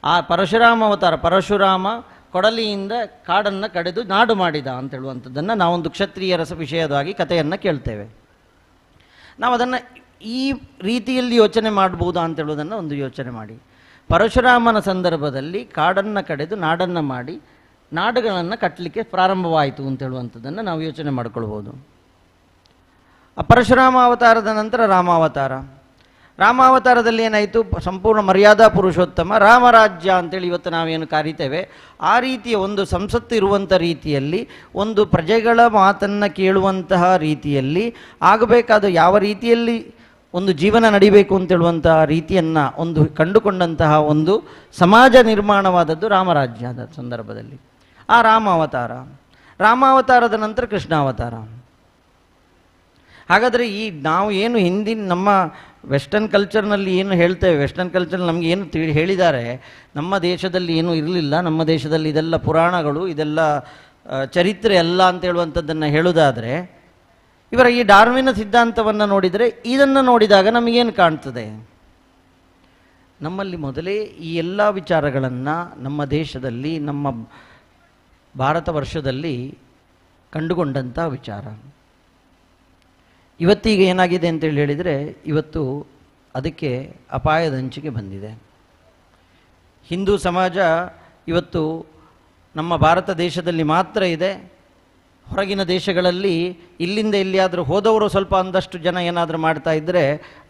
ಆ ಪರಶುರಾಮಾವತಾರ, ಪರಶುರಾಮ ಕೊಡಲಿಯಿಂದ ಕಾಡನ್ನು ಕಡೆದು ನಾಡು ಮಾಡಿದ ಅಂತ ಹೇಳುವಂಥದ್ದನ್ನು ನಾವೊಂದು ಕ್ಷತ್ರಿಯರ ವಿಷಯವಾಗಿ ಕಥೆಯನ್ನು ಕೇಳ್ತೇವೆ. ನಾವು ಅದನ್ನು ಈ ರೀತಿಯಲ್ಲಿ ಯೋಚನೆ ಮಾಡ್ಬೋದಾ ಅಂತ ಹೇಳೋದನ್ನು ಒಂದು ಯೋಚನೆ ಮಾಡಿ. ಪರಶುರಾಮನ ಸಂದರ್ಭದಲ್ಲಿ ಕಾಡನ್ನು ಕಡೆದು ನಾಡನ್ನು ಮಾಡಿ ನಾಡುಗಳನ್ನು ಕಟ್ಟಲಿಕ್ಕೆ ಪ್ರಾರಂಭವಾಯಿತು ಅಂತ ಹೇಳುವಂಥದ್ದನ್ನು ನಾವು ಯೋಚನೆ ಮಾಡ್ಕೊಳ್ಬೋದು. ಪರಶುರಾಮ ಅವತಾರದ ನಂತರ ರಾಮಾವತಾರ. ರಾಮಾವತಾರದಲ್ಲಿ ಏನಾಯಿತು? ಸಂಪೂರ್ಣ ಮರ್ಯಾದಾ ಪುರುಷೋತ್ತಮ ರಾಮರಾಜ್ಯ ಅಂತೇಳಿ ಇವತ್ತು ನಾವೇನು ಕರೀತೇವೆ, ಆ ರೀತಿಯ ಒಂದು ಸಂಸತ್ತು ಇರುವಂಥ ರೀತಿಯಲ್ಲಿ, ಒಂದು ಪ್ರಜೆಗಳ ಮಾತನ್ನು ಕೇಳುವಂತಹ ರೀತಿಯಲ್ಲಿ ಆಗಬೇಕಾದ ಯಾವ ರೀತಿಯಲ್ಲಿ ಒಂದು ಜೀವನ ನಡಿಬೇಕು ಅಂತೇಳುವಂತಹ ರೀತಿಯನ್ನು ಒಂದು ಕಂಡುಕೊಂಡಂತಹ ಒಂದು ಸಮಾಜ ನಿರ್ಮಾಣವಾದದ್ದು ರಾಮರಾಜ್ಯದ ಸಂದರ್ಭದಲ್ಲಿ. ಆ ರಾಮಾವತಾರದ ನಂತರ ಕೃಷ್ಣಾವತಾರ. ಹಾಗಾದರೆ ಈ ನಾವು ಏನು ಹಿಂದಿನ ನಮ್ಮ ವೆಸ್ಟರ್ನ್ ಕಲ್ಚರ್ನಲ್ಲಿ ಏನು ಹೇಳ್ತೇವೆ, ವೆಸ್ಟರ್ನ್ ಕಲ್ಚರ್ ನಮಗೆ ಏನು ಹೇಳಿದ್ದಾರೆ, ನಮ್ಮ ದೇಶದಲ್ಲಿ ಏನೂ ಇರಲಿಲ್ಲ, ನಮ್ಮ ದೇಶದಲ್ಲಿ ಇದೆಲ್ಲ ಪುರಾಣಗಳು, ಇದೆಲ್ಲ ಚರಿತ್ರೆ ಅಲ್ಲ ಅಂತ ಹೇಳುವಂಥದ್ದನ್ನು ಹೇಳೋದಾದರೆ, ಇವರ ಈ ಡಾರ್ವಿನ ಸಿದ್ಧಾಂತವನ್ನು ನೋಡಿದರೆ, ಇದನ್ನು ನೋಡಿದಾಗ ನಮಗೇನು ಕಾಣ್ತದೆ? ನಮ್ಮಲ್ಲಿ ಮೊದಲೇ ಈ ಎಲ್ಲ ವಿಚಾರಗಳನ್ನು ನಮ್ಮ ದೇಶದಲ್ಲಿ, ನಮ್ಮ ಭಾರತ ವರ್ಷದಲ್ಲಿ ಕಂಡುಕೊಂಡಂಥ ವಿಚಾರ. ಇವತ್ತೀಗ ಏನಾಗಿದೆ ಅಂತೇಳಿ ಹೇಳಿದರೆ, ಇವತ್ತು ಅದಕ್ಕೆ ಅಪಾಯದ ಅಂಚಿಗೆ ಬಂದಿದೆ. ಹಿಂದೂ ಸಮಾಜ ಇವತ್ತು ನಮ್ಮ ಭಾರತ ದೇಶದಲ್ಲಿ ಮಾತ್ರ ಇದೆ. ಹೊರಗಿನ ದೇಶಗಳಲ್ಲಿ ಇಲ್ಲಿಂದ ಎಲ್ಲಿಯಾದರೂ ಹೋದವರು ಸ್ವಲ್ಪ ಒಂದಷ್ಟು ಜನ ಏನಾದರೂ ಮಾಡ್ತಾ ಇದ್ದರೆ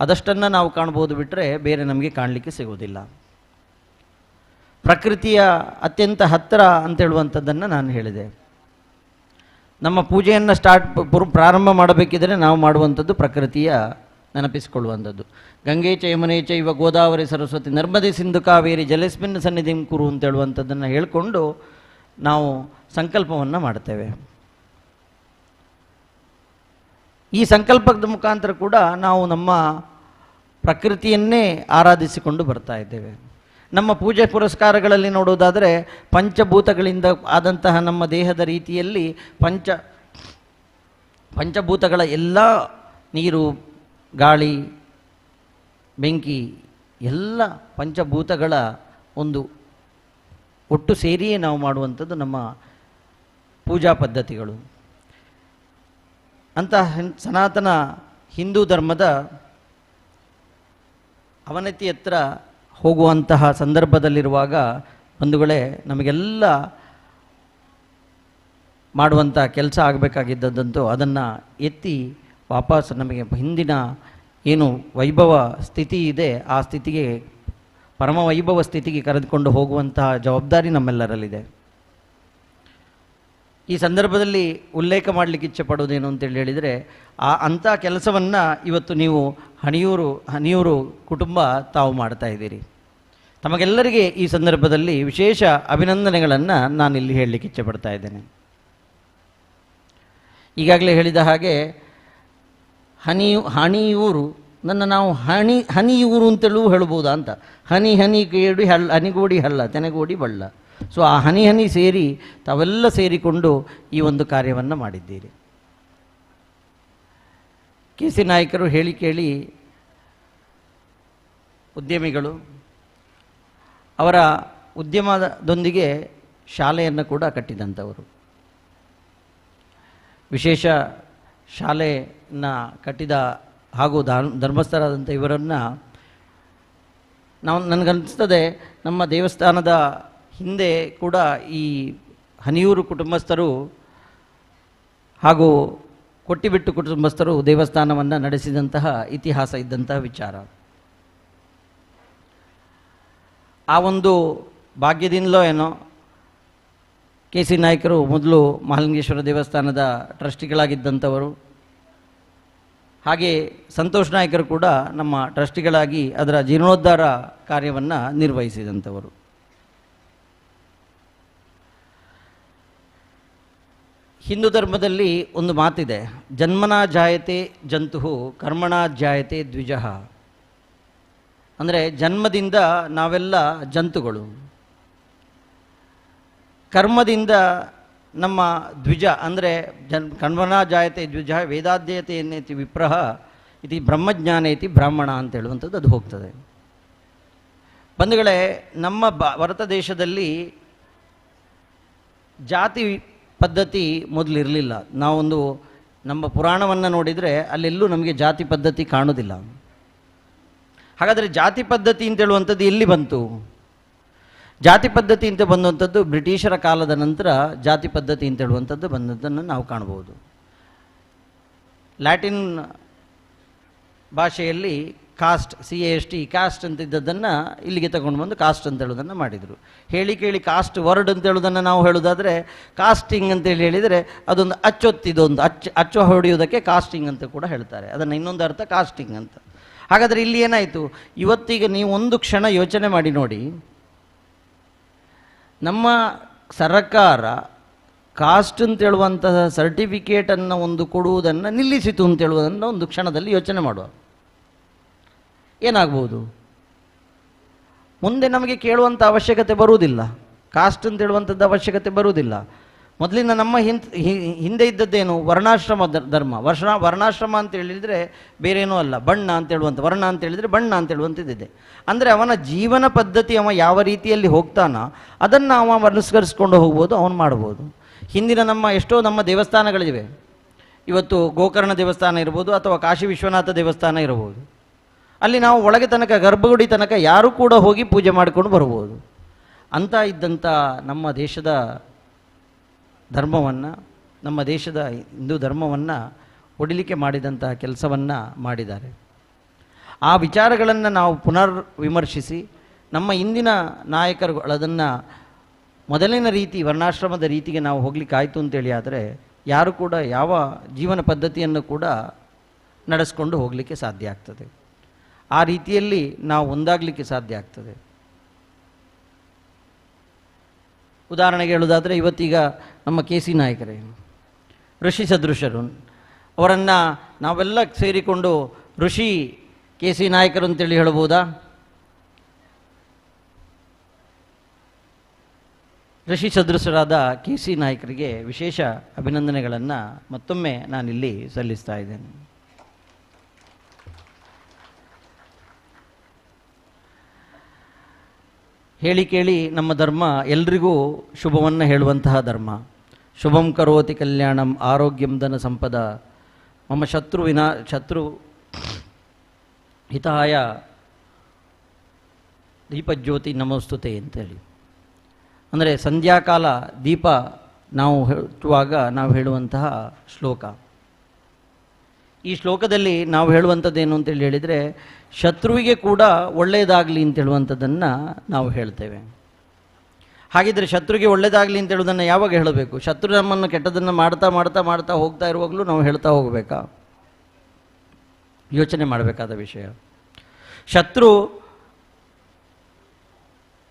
ಅದಷ್ಟನ್ನು ನಾವು ಕಾಣ್ಬೋದು, ಬಿಟ್ಟರೆ ಬೇರೆ ನಮಗೆ ಕಾಣಲಿಕ್ಕೆ ಸಿಗೋದಿಲ್ಲ. ಪ್ರಕೃತಿಯ ಅತ್ಯಂತ ಹತ್ತಿರ ಅಂತೇಳುವಂಥದ್ದನ್ನು ನಾನು ಹೇಳಿದೆ. ನಮ್ಮ ಪೂಜೆಯನ್ನು ಪ್ರಾರಂಭ ಮಾಡಬೇಕಿದ್ರೆ ನಾವು ಮಾಡುವಂಥದ್ದು ಪ್ರಕೃತಿಯ ನೆನಪಿಸಿಕೊಳ್ಳುವಂಥದ್ದು. ಗಂಗೆ ಚ ಯಮುನೆ ಚೈವ ಗೋದಾವರಿ ಸರಸ್ವತಿ ನರ್ಮದೆ ಸಿಂಧು ಕಾವೇರಿ ಜಲಸ್ಮಿನ್ ಸನ್ನಿಧಿಂ ಕುರು ಅಂತ ಹೇಳುವಂಥದ್ದನ್ನು ಹೇಳಿಕೊಂಡು ನಾವು ಸಂಕಲ್ಪವನ್ನು ಮಾಡ್ತೇವೆ. ಈ ಸಂಕಲ್ಪದ ಮುಖಾಂತರ ಕೂಡ ನಾವು ನಮ್ಮ ಪ್ರಕೃತಿಯನ್ನೇ ಆರಾಧಿಸಿಕೊಂಡು ಬರ್ತಾ ಇದ್ದೇವೆ. ನಮ್ಮ ಪೂಜೆ ಪುರಸ್ಕಾರಗಳಲ್ಲಿ ನೋಡುವುದಾದರೆ ಪಂಚಭೂತಗಳಿಂದ ಆದಂತಹ ನಮ್ಮ ದೇಹದ ರೀತಿಯಲ್ಲಿ ಪಂಚಭೂತಗಳ ಎಲ್ಲ ನೀರು, ಗಾಳಿ, ಬೆಂಕಿ ಎಲ್ಲ ಪಂಚಭೂತಗಳ ಒಂದು ಒಟ್ಟು ಸೇರಿಯೇ ನಾವು ಮಾಡುವಂಥದ್ದು ನಮ್ಮ ಪೂಜಾ ಪದ್ಧತಿಗಳು. ಅಂತಹ ಸನಾತನ ಹಿಂದೂ ಧರ್ಮದ ಅವನತಿ ಹತ್ರ ಹೋಗುವಂತಹ ಸಂದರ್ಭದಲ್ಲಿರುವಾಗ ಬಂಧುಗಳೇ, ನಮಗೆಲ್ಲ ಮಾಡುವಂಥ ಕೆಲಸ ಆಗಬೇಕಾಗಿದ್ದದಂತೂ ಅದನ್ನು ಎತ್ತಿ ವಾಪಸ್ ನಮಗೆ ಹಿಂದಿನ ಏನು ವೈಭವ ಸ್ಥಿತಿ ಇದೆ ಆ ಸ್ಥಿತಿಗೆ, ಪರಮ ವೈಭವ ಸ್ಥಿತಿಗೆ ಕರೆದುಕೊಂಡು ಹೋಗುವಂತಹ ಜವಾಬ್ದಾರಿ ನಮ್ಮೆಲ್ಲರಲ್ಲಿದೆ. ಈ ಸಂದರ್ಭದಲ್ಲಿ ಉಲ್ಲೇಖ ಮಾಡಲಿಕ್ಕೆ ಇಚ್ಛೆ ಪಡೋದೇನು ಅಂತೇಳಿ ಹೇಳಿದರೆ, ಅಂಥ ಕೆಲಸವನ್ನು ಇವತ್ತು ನೀವು ಹನಿಯೂರು ಕುಟುಂಬ ತಾವು ಮಾಡ್ತಾ ಇದ್ದೀರಿ. ತಮಗೆಲ್ಲರಿಗೆ ಈ ಸಂದರ್ಭದಲ್ಲಿ ವಿಶೇಷ ಅಭಿನಂದನೆಗಳನ್ನು ನಾನಿಲ್ಲಿ ಹೇಳಲಿಕ್ಕೆ ಇಚ್ಛೆ ಪಡ್ತಾ ಇದ್ದೇನೆ. ಈಗಾಗಲೇ ಹೇಳಿದ ಹಾಗೆ ಹನಿಯೂರು ನಾವು ಹನಿಯೂರು ಅಂತೇಳು ಹೇಳ್ಬೋದಾ ಅಂತ. ಹನಿ ಕೇಳಿ ಹನಿಗೋಡಿ ಹಳ್ಳ ತೆನೆಗೋಡಿ ಬಳ್ಳ. ಸೊ ಆ ಹನಿ ಸೇರಿ ತಾವೆಲ್ಲ ಸೇರಿಕೊಂಡು ಈ ಒಂದು ಕಾರ್ಯವನ್ನು ಮಾಡಿದ್ದೀರಿ. ಕೆ ಸಿ ನಾಯಕರು ಹೇಳಿ ಕೇಳಿ ಉದ್ಯಮಿಗಳು, ಅವರ ಉದ್ಯಮದೊಂದಿಗೆ ಶಾಲೆಯನ್ನು ಕೂಡ ಕಟ್ಟಿದಂಥವರು. ವಿಶೇಷ ಶಾಲೆಯನ್ನು ಕಟ್ಟಿದ ಹಾಗೂ ಧರ್ಮಸ್ಥರಾದಂಥ ಇವರನ್ನು ನನಗನ್ನಿಸ್ತದೆ, ನಮ್ಮ ದೇವಸ್ಥಾನದ ಹಿಂದೆ ಕೂಡ ಈ ಹನಿಯೂರು ಕುಟುಂಬಸ್ಥರು ಹಾಗೂ ಕೊಟ್ಟಿಬಿಟ್ಟು ಕುಟುಂಬಸ್ಥರು ದೇವಸ್ಥಾನವನ್ನು ನಡೆಸಿದಂತಹ ಇತಿಹಾಸ ಇದ್ದಂತಹ ವಿಚಾರ. ಆ ಒಂದು ಭಾಗ್ಯದಿಂದಲೋ ಏನೋ ಕೆ ಸಿ ನಾಯಕರು ಮೊದಲು ಮಹಾಲಿಂಗೇಶ್ವರ ದೇವಸ್ಥಾನದ ಟ್ರಸ್ಟಿಗಳಾಗಿದ್ದಂಥವರು. ಹಾಗೆ ಸಂತೋಷ್ ನಾಯಕರು ಕೂಡ ನಮ್ಮ ಟ್ರಸ್ಟಿಗಳಾಗಿ ಅದರ ಜೀರ್ಣೋದ್ಧಾರ ಕಾರ್ಯವನ್ನು ನಿರ್ವಹಿಸಿದಂಥವರು. ಹಿಂದೂ ಧರ್ಮದಲ್ಲಿ ಒಂದು ಮಾತಿದೆ, ಜನ್ಮನಾ ಜಾಯತೆ ಜಂತು ಕರ್ಮಣಾ ಜಾಯತೆ ದ್ವಿಜಃ. ಅಂದರೆ ಜನ್ಮದಿಂದ ನಾವೆಲ್ಲ ಜಂತುಗಳು, ಕರ್ಮದಿಂದ ನಮ್ಮ ದ್ವಿಜ. ಅಂದರೆ ಕರ್ಮಣಾ ಜಾಯತೆ ದ್ವಿಜ ವೇದಾಧ್ಯಯತೆಯನ್ನೇತಿ ವಿಪ್ರಹ ಇತಿ ಬ್ರಹ್ಮಜ್ಞಾನೇತಿ ಬ್ರಾಹ್ಮಣ ಅಂತ ಹೇಳುವಂಥದ್ದು ಅದು ಹೋಗ್ತದೆ. ಬಂಧುಗಳೇ, ನಮ್ಮ ಭಾರತ ದೇಶದಲ್ಲಿ ಜಾತಿ ಪದ್ಧತಿ ಮೊದಲಿರಲಿಲ್ಲ. ನಾವೊಂದು ನಮ್ಮ ಪುರಾಣವನ್ನು ನೋಡಿದರೆ ಅಲ್ಲೆಲ್ಲೂ ನಮಗೆ ಜಾತಿ ಪದ್ಧತಿ ಕಾಣೋದಿಲ್ಲ. ಹಾಗಾದರೆ ಜಾತಿ ಪದ್ಧತಿ ಅಂತ ಹೇಳುವಂಥದ್ದು ಎಲ್ಲಿ ಬಂತು? ಜಾತಿ ಪದ್ಧತಿ ಅಂತ ಬಂದಂಥದ್ದು ಬ್ರಿಟಿಷರ ಕಾಲದ ನಂತರ ಜಾತಿ ಪದ್ಧತಿ ಅಂತ ಹೇಳುವಂಥದ್ದು ಬಂದದ್ದನ್ನು ನಾವು ಕಾಣ್ಬೋದು. ಲ್ಯಾಟಿನ್ ಭಾಷೆಯಲ್ಲಿ ಕಾಸ್ಟ್, CAST ಕಾಸ್ಟ್ ಅಂತಿದ್ದದ್ದನ್ನು ಇಲ್ಲಿಗೆ ತಗೊಂಡು ಬಂದು ಕಾಸ್ಟ್ ಅಂತ ಹೇಳೋದನ್ನು ಮಾಡಿದರು. ಹೇಳಿ ಕೇಳಿ ಕಾಸ್ಟ್ ವರ್ಡ್ ಅಂತ ಹೇಳೋದನ್ನು ನಾವು ಹೇಳೋದಾದರೆ ಕಾಸ್ಟಿಂಗ್ ಅಂತೇಳಿ ಹೇಳಿದರೆ ಅದೊಂದು ಅಚ್ಚೊತ್ತಿದೊಂದು ಅಚ್ಚು ಹೊಡೆಯೋದಕ್ಕೆ ಕಾಸ್ಟಿಂಗ್ ಅಂತ ಕೂಡ ಹೇಳ್ತಾರೆ. ಅದನ್ನು ಇನ್ನೊಂದು ಅರ್ಥ ಕಾಸ್ಟಿಂಗ್ ಅಂತ. ಹಾಗಾದರೆ ಇಲ್ಲಿ ಏನಾಯಿತು? ಇವತ್ತಿಗೆ ನೀವು ಒಂದು ಕ್ಷಣ ಯೋಚನೆ ಮಾಡಿ ನೋಡಿ, ನಮ್ಮ ಸರ್ಕಾರ ಕಾಸ್ಟ್ ಅಂತ ಹೇಳುವಂತಹ ಸರ್ಟಿಫಿಕೇಟನ್ನು ಒಂದು ಕೊಡುವುದನ್ನು ನಿಲ್ಲಿಸಿತು ಅಂತ ಹೇಳುವುದನ್ನು ಒಂದು ಕ್ಷಣದಲ್ಲಿ ಯೋಚನೆ ಮಾಡುವ. ಏನಾಗ್ಬೋದು? ಮುಂದೆ ನಮಗೆ ಕೇಳುವಂಥ ಅವಶ್ಯಕತೆ ಬರುವುದಿಲ್ಲ, ಕಾಸ್ಟ್ ಅಂತ ಹೇಳುವಂಥದ್ದು ಅವಶ್ಯಕತೆ ಬರುವುದಿಲ್ಲ. ಮೊದಲಿನ ನಮ್ಮ ಹಿಂದೆ ಇದ್ದದ್ದೇನು? ವರ್ಣಾಶ್ರಮ ಧರ್ಮ. ವರ್ಣಾಶ್ರಮ ಅಂತ ಹೇಳಿದರೆ ಬೇರೇನೂ ಅಲ್ಲ, ಬಣ್ಣ ಅಂತ ಹೇಳುವಂಥ, ವರ್ಣ ಅಂತ ಹೇಳಿದರೆ ಬಣ್ಣ ಅಂತ ಹೇಳುವಂಥದ್ದಿದೆ. ಅಂದರೆ ಅವನ ಜೀವನ ಪದ್ಧತಿ ಅವ ಯಾವ ರೀತಿಯಲ್ಲಿ ಹೋಗ್ತಾನೋ ಅದನ್ನು ಅವ ಅನುಸರಿಸ್ಕೊಂಡು ಹೋಗ್ಬೋದು, ಅವನು ಮಾಡ್ಬೋದು. ಹಿಂದಿನ ಎಷ್ಟೋ ನಮ್ಮ ದೇವಸ್ಥಾನಗಳಿವೆ. ಇವತ್ತು ಗೋಕರ್ಣ ದೇವಸ್ಥಾನ ಇರ್ಬೋದು ಅಥವಾ ಕಾಶಿ ವಿಶ್ವನಾಥ ದೇವಸ್ಥಾನ ಇರಬಹುದು. ಅಲ್ಲಿ ನಾವು ಒಳಗೆ ತನಕ ಗರ್ಭಗುಡಿ ತನಕ ಯಾರೂ ಕೂಡ ಹೋಗಿ ಪೂಜೆ ಮಾಡಿಕೊಂಡು ಬರ್ಬೋದು. ಅಂತ ಇದ್ದಂಥ ನಮ್ಮ ದೇಶದ ಧರ್ಮವನ್ನು, ನಮ್ಮ ದೇಶದ ಹಿಂದೂ ಧರ್ಮವನ್ನು ಒಡಿಲಿಕ್ಕೆ ಮಾಡಿದಂತಹ ಕೆಲಸವನ್ನು ಮಾಡಿದ್ದಾರೆ. ಆ ವಿಚಾರಗಳನ್ನು ನಾವು ಪುನರ್ ವಿಮರ್ಶಿಸಿ ನಮ್ಮ ಇಂದಿನ ನಾಯಕರುಗಳು ಅದನ್ನು ಮೊದಲಿನ ರೀತಿ ವರ್ಣಾಶ್ರಮದ ರೀತಿಗೆ ನಾವು ಹೋಗ್ಲಿಕ್ಕಾಯಿತು ಅಂತೇಳಿ ಆದರೆ ಯಾರು ಕೂಡ ಯಾವ ಜೀವನ ಪದ್ಧತಿಯನ್ನು ಕೂಡ ನಡೆಸ್ಕೊಂಡು ಹೋಗಲಿಕ್ಕೆ ಸಾಧ್ಯ ಆಗ್ತದೆ. ಆ ರೀತಿಯಲ್ಲಿ ನಾವು ಒಂದಾಗಲಿಕ್ಕೆ ಸಾಧ್ಯ ಆಗ್ತದೆ. ಉದಾಹರಣೆಗೆ ಹೇಳೋದಾದರೆ ಇವತ್ತೀಗ ನಮ್ಮ ಕೆ ಸಿ ನಾಯಕರೇ ಋಷಿ ಸದೃಶರು, ಅವರನ್ನು ನಾವೆಲ್ಲ ಸೇರಿಕೊಂಡು ಋಷಿ ಕೆ ಸಿ ನಾಯಕರು ಅಂತೇಳಿ ಹೇಳ್ಬೋದಾ? ಋಷಿ ಸದೃಶರಾದ ಕೆ ಸಿ ನಾಯಕರಿಗೆ ವಿಶೇಷ ಅಭಿನಂದನೆಗಳನ್ನು ಮತ್ತೊಮ್ಮೆ ನಾನಿಲ್ಲಿ ಸಲ್ಲಿಸ್ತಾ ಇದ್ದೇನೆ. ಹೇಳಿ ಕೇಳಿ ನಮ್ಮ ಧರ್ಮ ಎಲ್ರಿಗೂ ಶುಭವನ್ನು ಹೇಳುವಂತಹ ಧರ್ಮ. ಶುಭಂ ಕರೋತಿ ಕಲ್ಯಾಣಂ ಆರೋಗ್ಯಂ ಧನ ಸಂಪದ ಮಮ ಶತ್ರು ಹಿತಾಯ ದೀಪಜ್ಯೋತಿ ನಮೋಸ್ತುತೆ ಅಂತೇಳಿ. ಅಂದರೆ ಸಂಧ್ಯಾಕಾಲ ದೀಪ ನಾವು ಹಚ್ಚುವಾಗ ನಾವು ಹೇಳುವಂತಹ ಶ್ಲೋಕ. ಈ ಶ್ಲೋಕದಲ್ಲಿ ನಾವು ಹೇಳುವಂಥದ್ದೇನು ಅಂತೇಳಿ ಹೇಳಿದರೆ, ಶತ್ರುವಿಗೆ ಕೂಡ ಒಳ್ಳೆಯದಾಗಲಿ ಅಂತ ಹೇಳುವಂಥದ್ದನ್ನು ನಾವು ಹೇಳ್ತೇವೆ. ಹಾಗಿದ್ರೆ ಶತ್ರುವಿಗೆ ಒಳ್ಳೆಯದಾಗಲಿ ಅಂತ ಹೇಳೋದನ್ನು ಯಾವಾಗ ಹೇಳಬೇಕು? ಶತ್ರು ನಮ್ಮನ್ನು ಕೆಟ್ಟದನ್ನು ಮಾಡ್ತಾ ಮಾಡ್ತಾ ಮಾಡ್ತಾ ಹೋಗ್ತಾ ಇರುವಾಗಲೂ ನಾವು ಹೇಳ್ತಾ ಹೋಗಬೇಕಾ? ಯೋಚನೆ ಮಾಡಬೇಕಾದ ವಿಷಯ. ಶತ್ರು